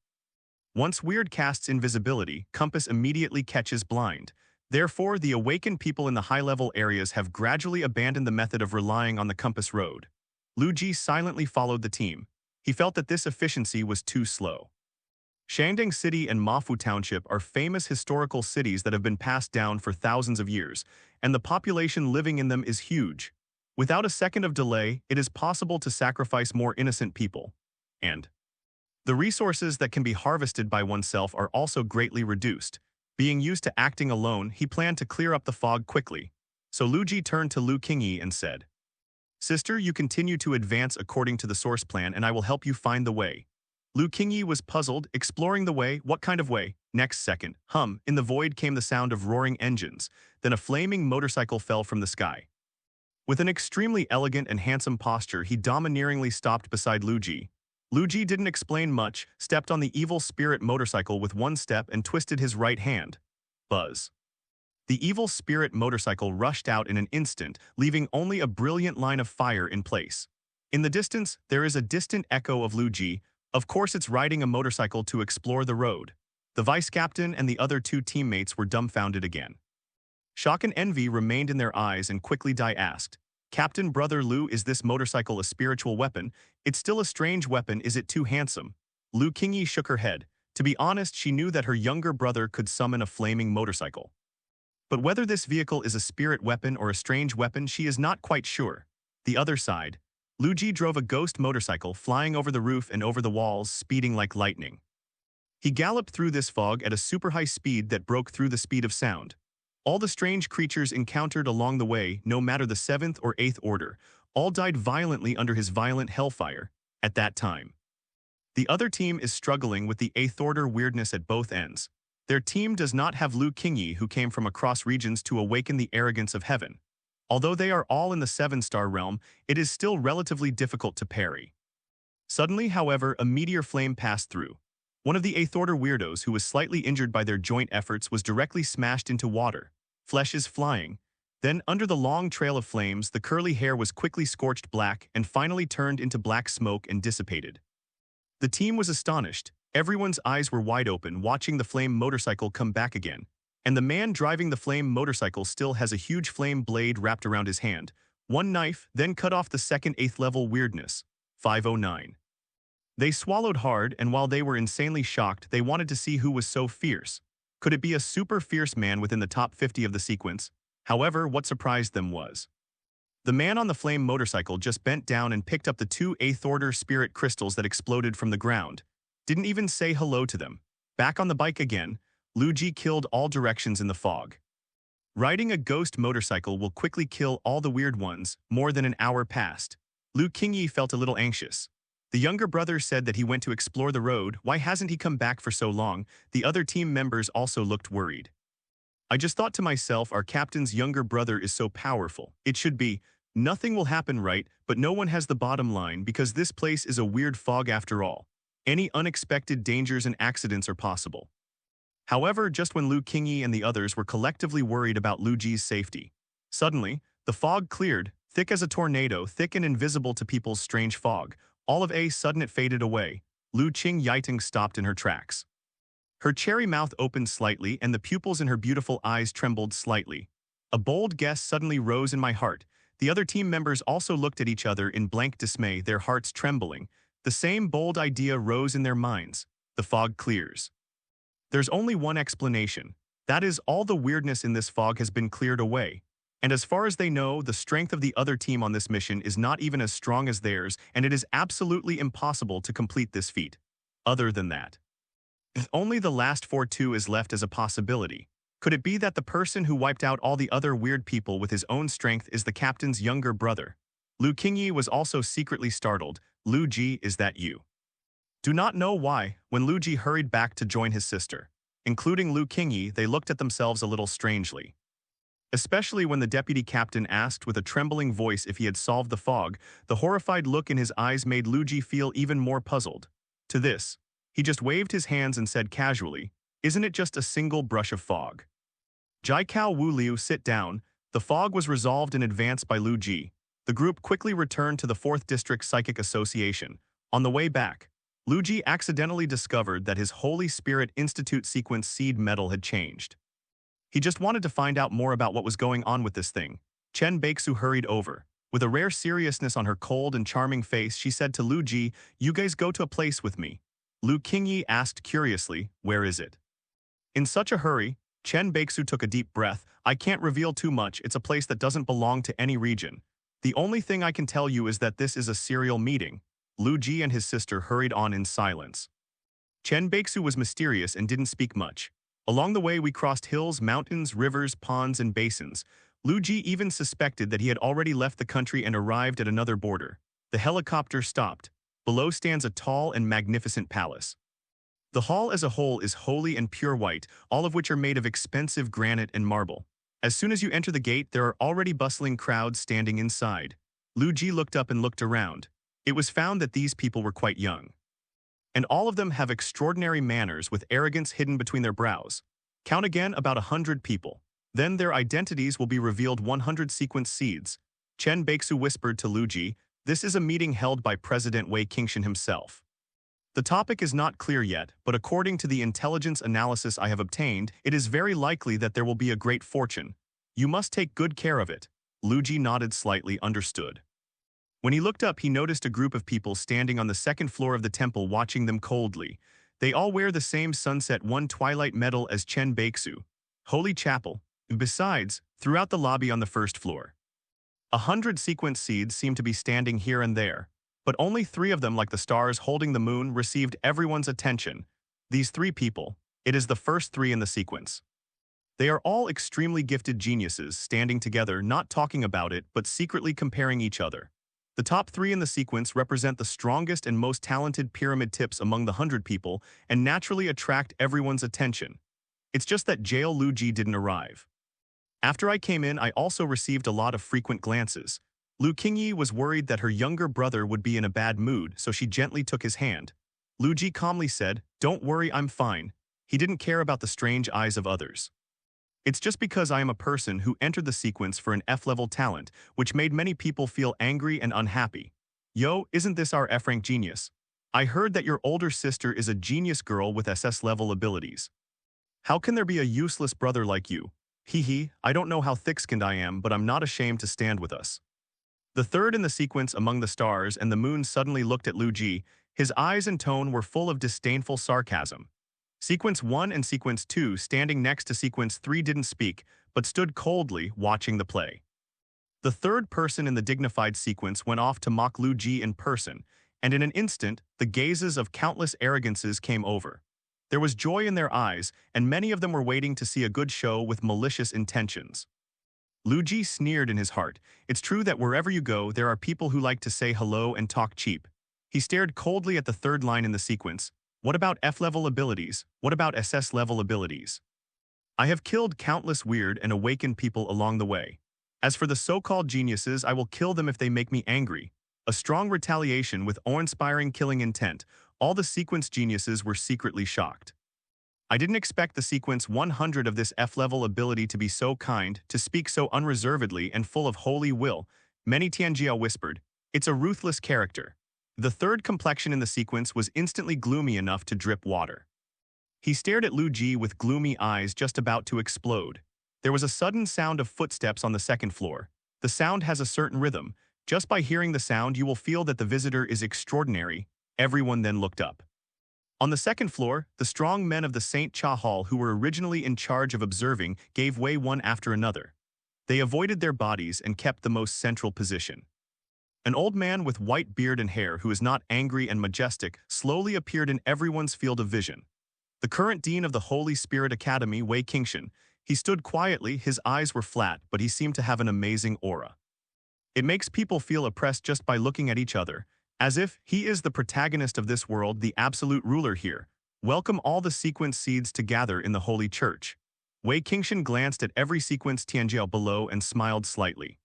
Once Weird casts invisibility, compass immediately catches blind. Therefore, the awakened people in the high-level areas have gradually abandoned the method of relying on the compass road. Lu Ji silently followed the team. He felt that this efficiency was too slow. Shangdang City and Mafu Township are famous historical cities that have been passed down for thousands of years, and the population living in them is huge. Without a second of delay, it is possible to sacrifice more innocent people. And the resources that can be harvested by oneself are also greatly reduced. Being used to acting alone, he planned to clear up the fog quickly. So Lu Ji turned to Lu Qingyi and said, "Sister, you continue to advance according to the source plan and I will help you find the way." Lu Qingyi was puzzled, exploring the way. What kind of way? Next second, in the void came the sound of roaring engines. Then a flaming motorcycle fell from the sky. With an extremely elegant and handsome posture, he domineeringly stopped beside Lu Ji. Lu Ji didn't explain much, stepped on the evil spirit motorcycle with one step and twisted his right hand. Buzz. The evil spirit motorcycle rushed out in an instant, leaving only a brilliant line of fire in place. In the distance, there is a distant echo of Lu Ji. Of course it's riding a motorcycle to explore the road. The vice captain and the other 2 teammates were dumbfounded again. Shock and envy remained in their eyes and quickly Dai asked, "Captain Brother Lu, is this motorcycle a spiritual weapon? It's still a strange weapon, is it too handsome?" Lu Qingyi shook her head. To be honest, she knew that her younger brother could summon a flaming motorcycle. But whether this vehicle is a spirit weapon or a strange weapon, she is not quite sure. The other side, Lu Ji drove a ghost motorcycle flying over the roof and over the walls, speeding like lightning. He galloped through this fog at a super high speed that broke through the speed of sound. All the strange creatures encountered along the way, no matter the 7th or 8th order, all died violently under his violent hellfire at that time. The other team is struggling with the 8th order weirdness at both ends. Their team does not have Lu Qingyi, who came from across regions to awaken the arrogance of heaven. Although they are all in the 7-star realm, it is still relatively difficult to parry. Suddenly, however, a meteor flame passed through. One of the 8th order weirdos who was slightly injured by their joint efforts was directly smashed into water. Flesh is flying. Then, under the long trail of flames, the curly hair was quickly scorched black and finally turned into black smoke and dissipated. The team was astonished. Everyone's eyes were wide open, watching the flame motorcycle come back again. And the man driving the flame motorcycle still has a huge flame blade wrapped around his hand. One knife, then cut off the second 8th level weirdness. 509. They swallowed hard, and while they were insanely shocked, they wanted to see who was so fierce. Could it be a super fierce man within the top 50 of the sequence? However, what surprised them was the man on the flame motorcycle just bent down and picked up the 2 8th order spirit crystals that exploded from the ground. Didn't even say hello to them. Back on the bike again, Lu Ji killed all directions in the fog. Riding a ghost motorcycle will quickly kill all the weird ones. More than an hour passed. Lu Qingyi felt a little anxious. The younger brother said that he went to explore the road. Why hasn't he come back for so long? The other team members also looked worried. I just thought to myself, our captain's younger brother is so powerful. It should be, nothing will happen, right? But no one has the bottom line because this place is a weird fog after all. Any unexpected dangers and accidents are possible. However, just when Lu Qingyi and the others were collectively worried about Lu Ji's safety, suddenly, the fog cleared, thick as a tornado, thick and invisible to people's strange fog. All of a sudden it faded away. Lu Qing Yiting stopped in her tracks. Her cherry mouth opened slightly and the pupils in her beautiful eyes trembled slightly. A bold guess suddenly rose in my heart. The other team members also looked at each other in blank dismay, their hearts trembling. The same bold idea rose in their minds. The fog clears. There's only one explanation. That is, all the weirdness in this fog has been cleared away. And as far as they know, the strength of the other team on this mission is not even as strong as theirs, and it is absolutely impossible to complete this feat. Other than that, only the last 4-2 is left as a possibility. Could it be that the person who wiped out all the other weird people with his own strength is the captain's younger brother? Lu Qingyi was also secretly startled. Lu Ji, is that you? Do not know why, when Lu Ji hurried back to join his sister, including Lu Qingyi, they looked at themselves a little strangely. Especially when the deputy captain asked with a trembling voice if he had solved the fog, the horrified look in his eyes made Lu Ji feel even more puzzled. To this, he just waved his hands and said casually, "Isn't it just a single brush of fog?" Jai Cao Wu Liu, sit down. The fog was resolved in advance by Lu Ji. The group quickly returned to the 4th District Psychic Association. On the way back, Lu Ji accidentally discovered that his Holy Spirit Institute sequence seed metal had changed. He just wanted to find out more about what was going on with this thing. Chen Baixu hurried over. With a rare seriousness on her cold and charming face, she said to Lu Ji, "You guys go to a place with me." Lu Qingyi asked curiously, "Where is it?" In such a hurry, Chen Baixu took a deep breath. "I can't reveal too much, it's a place that doesn't belong to any region. The only thing I can tell you is that this is a serial meeting." Lu Ji and his sister hurried on in silence. Chen Baixu was mysterious and didn't speak much. Along the way we crossed hills, mountains, rivers, ponds, and basins. Lu Ji even suspected that he had already left the country and arrived at another border. The helicopter stopped. Below stands a tall and magnificent palace. The hall as a whole is holy and pure white, all of which are made of expensive granite and marble. As soon as you enter the gate, there are already bustling crowds standing inside. Lu Ji looked up and looked around. It was found that these people were quite young. And all of them have extraordinary manners with arrogance hidden between their brows. Count again, about 100 people. Then their identities will be revealed. 100 sequence seeds. Chen Baixu whispered to Lu Ji, "This is a meeting held by President Wei Qingshan himself. The topic is not clear yet, but according to the intelligence analysis I have obtained, it is very likely that there will be a great fortune. You must take good care of it." Lu Ji nodded slightly, understood. When he looked up, he noticed a group of people standing on the 2nd floor of the temple watching them coldly. They all wear the same sunset one twilight medal as Chen Baixu. Holy Chapel. Besides, throughout the lobby on the 1st floor, 100 sequence seeds seem to be standing here and there, but only 3 of them, like the stars holding the moon, received everyone's attention. These 3 people, it is the first 3 in the sequence. They are all extremely gifted geniuses, standing together, not talking about it, but secretly comparing each other. The top 3 in the sequence represent the strongest and most talented pyramid tips among the 100 people and naturally attract everyone's attention. It's just that Jail Lu Ji didn't arrive. After I came in, I also received a lot of frequent glances. Lu Qingyi was worried that her younger brother would be in a bad mood, so she gently took his hand. Lu Ji calmly said, "Don't worry, I'm fine." He didn't care about the strange eyes of others. It's just because I am a person who entered the sequence for an F-level talent, which made many people feel angry and unhappy. Yo, isn't this our F-rank genius? I heard that your older sister is a genius girl with SS-level abilities. How can there be a useless brother like you? Hee, I don't know how thick-skinned I am, but I'm not ashamed to stand with us. The 3rd in the sequence among the stars and the moon suddenly looked at Lu Ji. His eyes and tone were full of disdainful sarcasm. Sequence 1 and Sequence 2, standing next to Sequence 3, didn't speak, but stood coldly, watching the play. The 3rd person in the dignified sequence went off to mock Lu Ji in person, and in an instant, the gazes of countless arrogances came over. There was joy in their eyes, and many of them were waiting to see a good show with malicious intentions. Lu Ji sneered in his heart. It's true that wherever you go, there are people who like to say hello and talk cheap. He stared coldly at the 3rd line in the sequence. What about F-level abilities? What about SS-level abilities? I have killed countless weird and awakened people along the way. As for the so-called geniuses, I will kill them if they make me angry. A strong retaliation with awe-inspiring killing intent. All the sequence geniuses were secretly shocked. I didn't expect the sequence 100 of this F-level ability to be so kind, to speak so unreservedly and full of holy will. Many Tianjia whispered, "It's a ruthless character." The third complexion in the sequence was instantly gloomy enough to drip water. He stared at Lu Ji with gloomy eyes just about to explode. There was a sudden sound of footsteps on the second floor. The sound has a certain rhythm. Just by hearing the sound, you will feel that the visitor is extraordinary. Everyone then looked up. On the second floor, the strong men of the St. Cha Hall who were originally in charge of observing gave way one after another. They avoided their bodies and kept the most central position. An old man with white beard and hair who is not angry and majestic slowly appeared in everyone's field of vision. The current dean of the Holy Spirit Academy, Wei Qingshan. He stood quietly, his eyes were flat, but he seemed to have an amazing aura. It makes people feel oppressed just by looking at each other, as if he is the protagonist of this world, the absolute ruler here. Welcome all the sequence seeds to gather in the Holy Church. Wei Qingshan glanced at every sequence Tianjiao below and smiled slightly.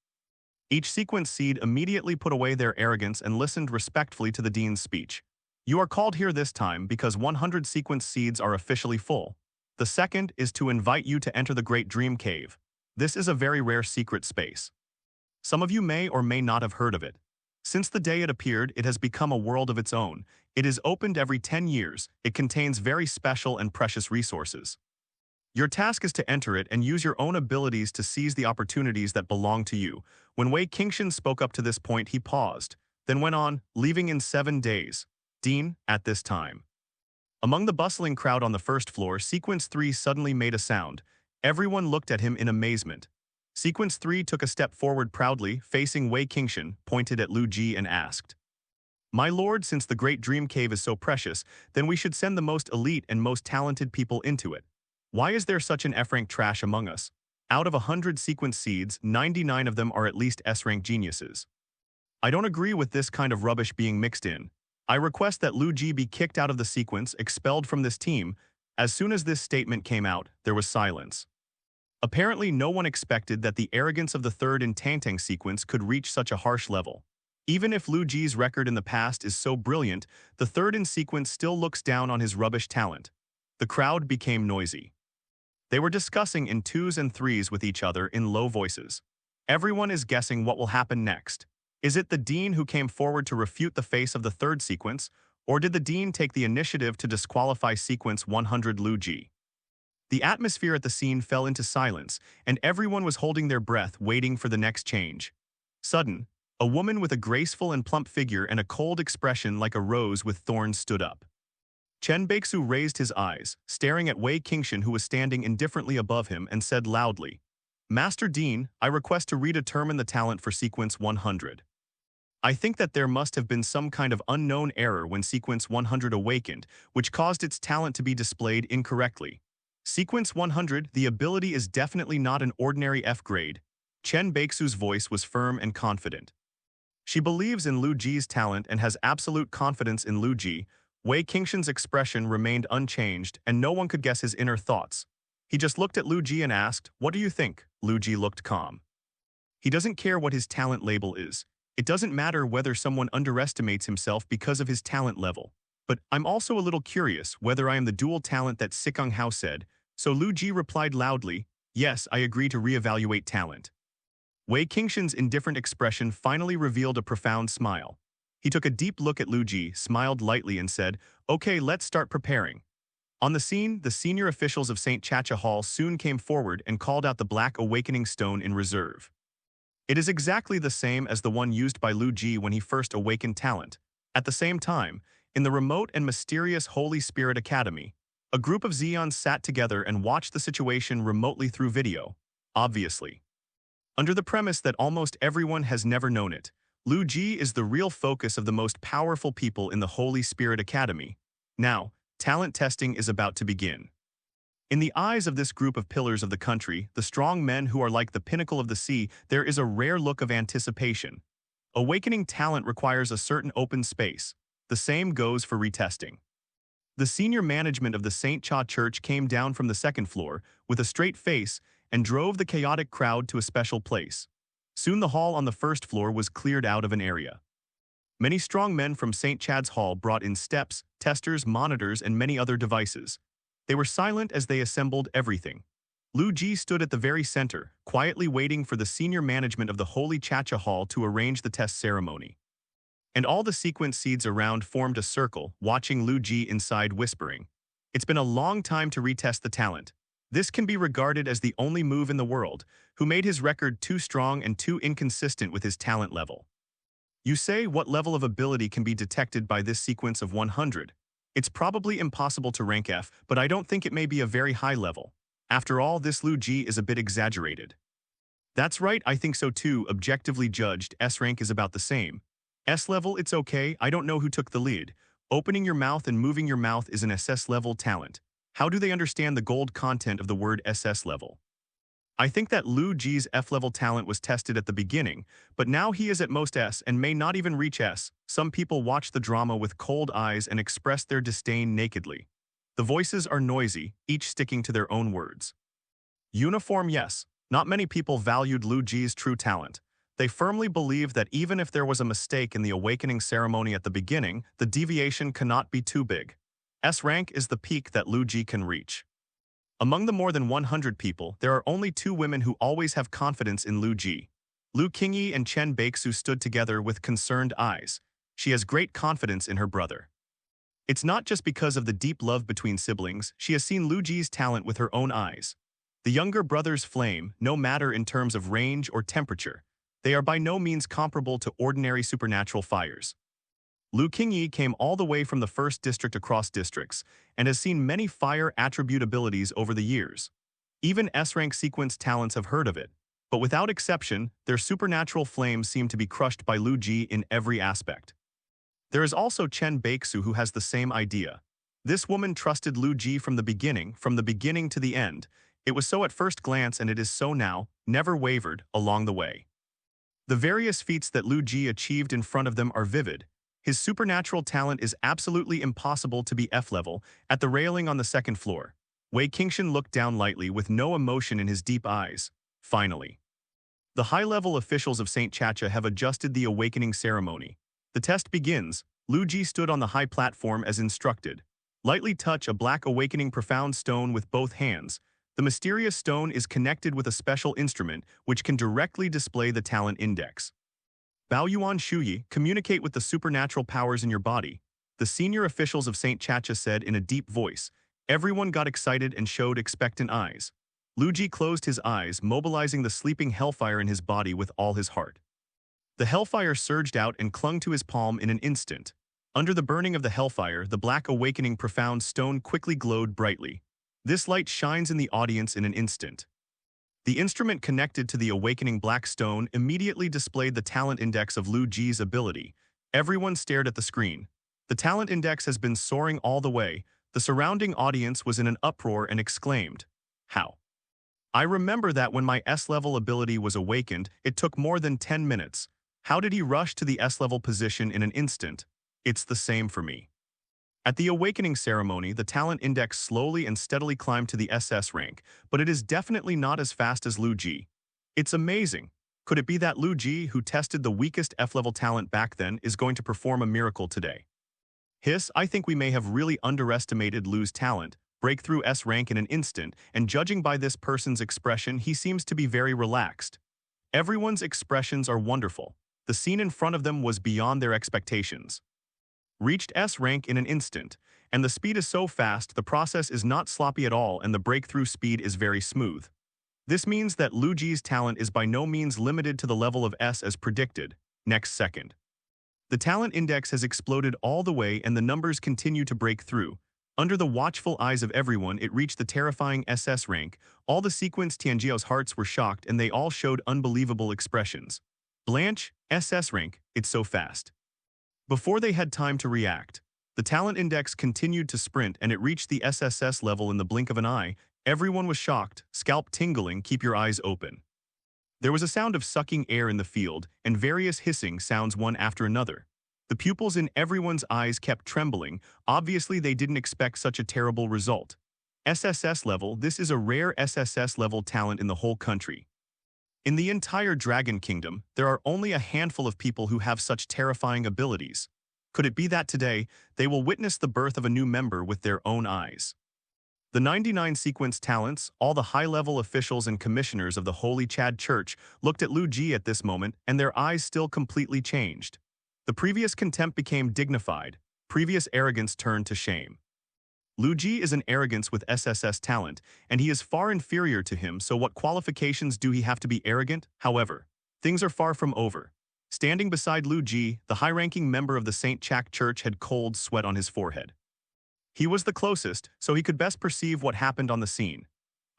Each sequence seed immediately put away their arrogance and listened respectfully to the dean's speech. You are called here this time because 100 sequence seeds are officially full. The second is to invite you to enter the Great Dream Cave. This is a very rare secret space. Some of you may or may not have heard of it. Since the day it appeared, it has become a world of its own. It is opened every 10 years. It contains very special and precious resources. Your task is to enter it and use your own abilities to seize the opportunities that belong to you. When Wei Qingshan spoke up to this point, he paused, then went on, leaving in 7 days. Dean, at this time. Among the bustling crowd on the first floor, Sequence 3 suddenly made a sound. Everyone looked at him in amazement. Sequence 3 took a step forward proudly, facing Wei Qingshan, pointed at Lu Ji and asked, "My lord, since the Great Dream Cave is so precious, then we should send the most elite and most talented people into it. Why is there such an F-rank trash among us? Out of 100 sequence seeds, 99 of them are at least S-rank geniuses. I don't agree with this kind of rubbish being mixed in. I request that Lu Ji be kicked out of the sequence, expelled from this team." As soon as this statement came out, there was silence. Apparently, no one expected that the arrogance of the third in Tangtang sequence could reach such a harsh level. Even if Lu Ji's record in the past is so brilliant, the third in sequence still looks down on his rubbish talent. The crowd became noisy. They were discussing in 2s and 3s with each other in low voices. Everyone is guessing what will happen next. Is it the dean who came forward to refute the face of the third sequence, or did the dean take the initiative to disqualify sequence 100 Lu Ji? The atmosphere at the scene fell into silence, and everyone was holding their breath, waiting for the next change. Sudden, a woman with a graceful and plump figure and a cold expression like a rose with thorns stood up. Chen Beixu raised his eyes, staring at Wei Qingshan, who was standing indifferently above him, and said loudly, "Master Dean, I request to redetermine the talent for sequence 100. I think that there must have been some kind of unknown error when sequence 100 awakened, which caused its talent to be displayed incorrectly. Sequence 100, the ability is definitely not an ordinary F grade." Chen Beixu's voice was firm and confident. She believes in Lu Ji's talent and has absolute confidence in Lu Ji. Wei Qingshan's expression remained unchanged, and no one could guess his inner thoughts. He just looked at Lu Ji and asked, "What do you think?" Lu Ji looked calm. He doesn't care what his talent label is. It doesn't matter whether someone underestimates himself because of his talent level. But I'm also a little curious whether I am the dual talent that Sikung Hao said, so Lu Ji replied loudly, "Yes, I agree to reevaluate talent." Wei Qingshan's indifferent expression finally revealed a profound smile. He took a deep look at Lu Ji, smiled lightly and said, "Okay, let's start preparing." On the scene, the senior officials of St. Chacha Hall soon came forward and called out the black awakening stone in reserve. It is exactly the same as the one used by Lu Ji when he first awakened talent. At the same time, in the remote and mysterious Holy Spirit Academy, a group of Zeons sat together and watched the situation remotely through video, obviously. Under the premise that almost everyone has never known it, Lu Ji is the real focus of the most powerful people in the Holy Spirit Academy. Now, talent testing is about to begin. In the eyes of this group of pillars of the country, the strong men who are like the pinnacle of the sea, there is a rare look of anticipation. Awakening talent requires a certain open space. The same goes for retesting. The senior management of the St. Cha Church came down from the second floor with a straight face and drove the chaotic crowd to a special place. Soon the hall on the first floor was cleared out of an area. Many strong men from St. Chad's Hall brought in steps, testers, monitors, and many other devices. They were silent as they assembled everything. Lu Ji stood at the very center, quietly waiting for the senior management of the Holy Chacha Hall to arrange the test ceremony. And all the sequence seeds around formed a circle, watching Lu Ji inside whispering. It's been a long time to retest the talent. This can be regarded as the only move in the world, who made his record too strong and too inconsistent with his talent level. You say what level of ability can be detected by this sequence of 100? It's probably impossible to rank F, but I don't think it may be a very high level. After all, this Lu Ji is a bit exaggerated. That's right, I think so too. Objectively judged, S rank is about the same. S level, it's okay, I don't know who took the lead. Opening your mouth and moving your mouth is an SS level talent. How do they understand the gold content of the word SS level? I think that Lu Ji's F-level talent was tested at the beginning, but now he is at most S and may not even reach S. Some people watch the drama with cold eyes and express their disdain nakedly. The voices are noisy, each sticking to their own words. Uniform, yes. Not many people valued Lu Ji's true talent. They firmly believed that even if there was a mistake in the awakening ceremony at the beginning, the deviation cannot be too big. S rank is the peak that Lu Ji can reach. Among the more than 100 people, there are only 2 women who always have confidence in Lu Ji. Lu Qingyi and Chen Baixu stood together with concerned eyes. She has great confidence in her brother. It's not just because of the deep love between siblings, she has seen Lu Ji's talent with her own eyes. The younger brother's flame, no matter in terms of range or temperature, they are by no means comparable to ordinary supernatural fires. Lu Qingyi came all the way from the first district across districts and has seen many fire attribute abilities over the years. Even S-rank sequence talents have heard of it, but without exception, their supernatural flames seem to be crushed by Lu Ji in every aspect. There is also Chen Baixu who has the same idea. This woman trusted Lu Ji from the beginning to the end. It was so at first glance and it is so now, never wavered along the way. The various feats that Lu Ji achieved in front of them are vivid. His supernatural talent is absolutely impossible to be F-level. At the railing on the second floor, Wei Qingshan looked down lightly with no emotion in his deep eyes. Finally. The high-level officials of St. Chacha have adjusted the awakening ceremony. The test begins. Lu Ji stood on the high platform as instructed. Lightly touch a black awakening profound stone with both hands. The mysterious stone is connected with a special instrument which can directly display the talent index. Baoyuan Shuyi, communicate with the supernatural powers in your body. The senior officials of St. Chacha said in a deep voice. Everyone got excited and showed expectant eyes. Lu Ji closed his eyes, mobilizing the sleeping hellfire in his body with all his heart. The hellfire surged out and clung to his palm in an instant. Under the burning of the hellfire, the black awakening profound stone quickly glowed brightly. This light shines in the audience in an instant. The instrument connected to the awakening black stone immediately displayed the talent index of Lu Ji's ability. Everyone stared at the screen. The talent index has been soaring all the way. The surrounding audience was in an uproar and exclaimed, "How? I remember that when my S-level ability was awakened, it took more than 10 minutes. How did he rush to the S-level position in an instant? It's the same for me." At the awakening ceremony, the talent index slowly and steadily climbed to the SS rank, but it is definitely not as fast as Lu Ji. It's amazing. Could it be that Lu Ji, who tested the weakest F-level talent back then, is going to perform a miracle today? I think we may have really underestimated Lu's talent, break through S rank in an instant, and judging by this person's expression, he seems to be very relaxed. Everyone's expressions are wonderful. The scene in front of them was beyond their expectations. Reached S rank in an instant, and the speed is so fast the process is not sloppy at all and the breakthrough speed is very smooth. This means that Lu Ji's talent is by no means limited to the level of S as predicted. Next second. The talent index has exploded all the way and the numbers continue to break through. Under the watchful eyes of everyone, it reached the terrifying SS rank. All the sequence Tianjiao's hearts were shocked and they all showed unbelievable expressions. Blanche, SS rank, it's so fast. Before they had time to react, the talent index continued to sprint and it reached the SSS level in the blink of an eye. Everyone was shocked, scalp tingling, keep your eyes open. There was a sound of sucking air in the field and various hissing sounds one after another. The pupils in everyone's eyes kept trembling. Obviously, they didn't expect such a terrible result. SSS level, this is a rare SSS level talent in the whole country. In the entire Dragon Kingdom, there are only a handful of people who have such terrifying abilities. Could it be that today, they will witness the birth of a new member with their own eyes? The 99 sequence talents, all the high-level officials and commissioners of the Holy Chad Church looked at Lu Ji at this moment, and their eyes still completely changed. The previous contempt became dignified, previous arrogance turned to shame. Lu Ji is an arrogance with SSS talent, and he is far inferior to him, so what qualifications do he have to be arrogant? However, things are far from over. Standing beside Lu Ji, the high-ranking member of the St. Chak Church had cold sweat on his forehead. He was the closest, so he could best perceive what happened on the scene.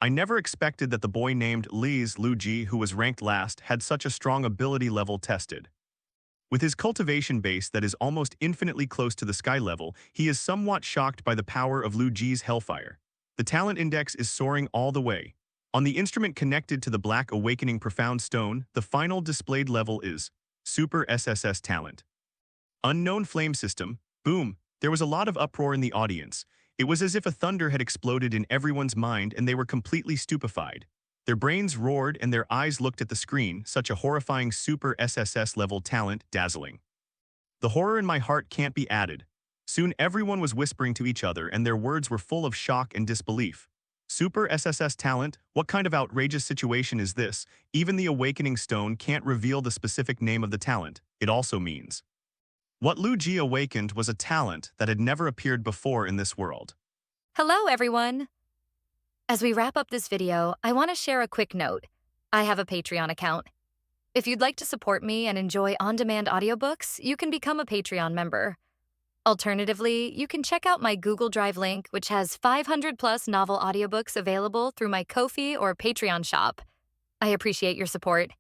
I never expected that the boy named Lu Ji, who was ranked last, had such a strong ability level tested. With his cultivation base that is almost infinitely close to the sky level, he is somewhat shocked by the power of Lu Ji's Hellfire. The talent index is soaring all the way. On the instrument connected to the Black Awakening Profound Stone, the final displayed level is Super SSS Talent. Unknown Flame System. Boom! There was a lot of uproar in the audience. It was as if a thunder had exploded in everyone's mind and they were completely stupefied. Their brains roared and their eyes looked at the screen, such a horrifying Super SSS level talent, dazzling. The horror in my heart can't be added. Soon everyone was whispering to each other and their words were full of shock and disbelief. Super SSS talent? What kind of outrageous situation is this? Even the Awakening Stone can't reveal the specific name of the talent. It also means what Lu Ji awakened was a talent that had never appeared before in this world. Hello, everyone! As we wrap up this video, I want to share a quick note. I have a Patreon account. If you'd like to support me and enjoy on-demand audiobooks, you can become a Patreon member. Alternatively, you can check out my Google Drive link, which has 500+ novel audiobooks available through my Ko-fi or Patreon shop. I appreciate your support.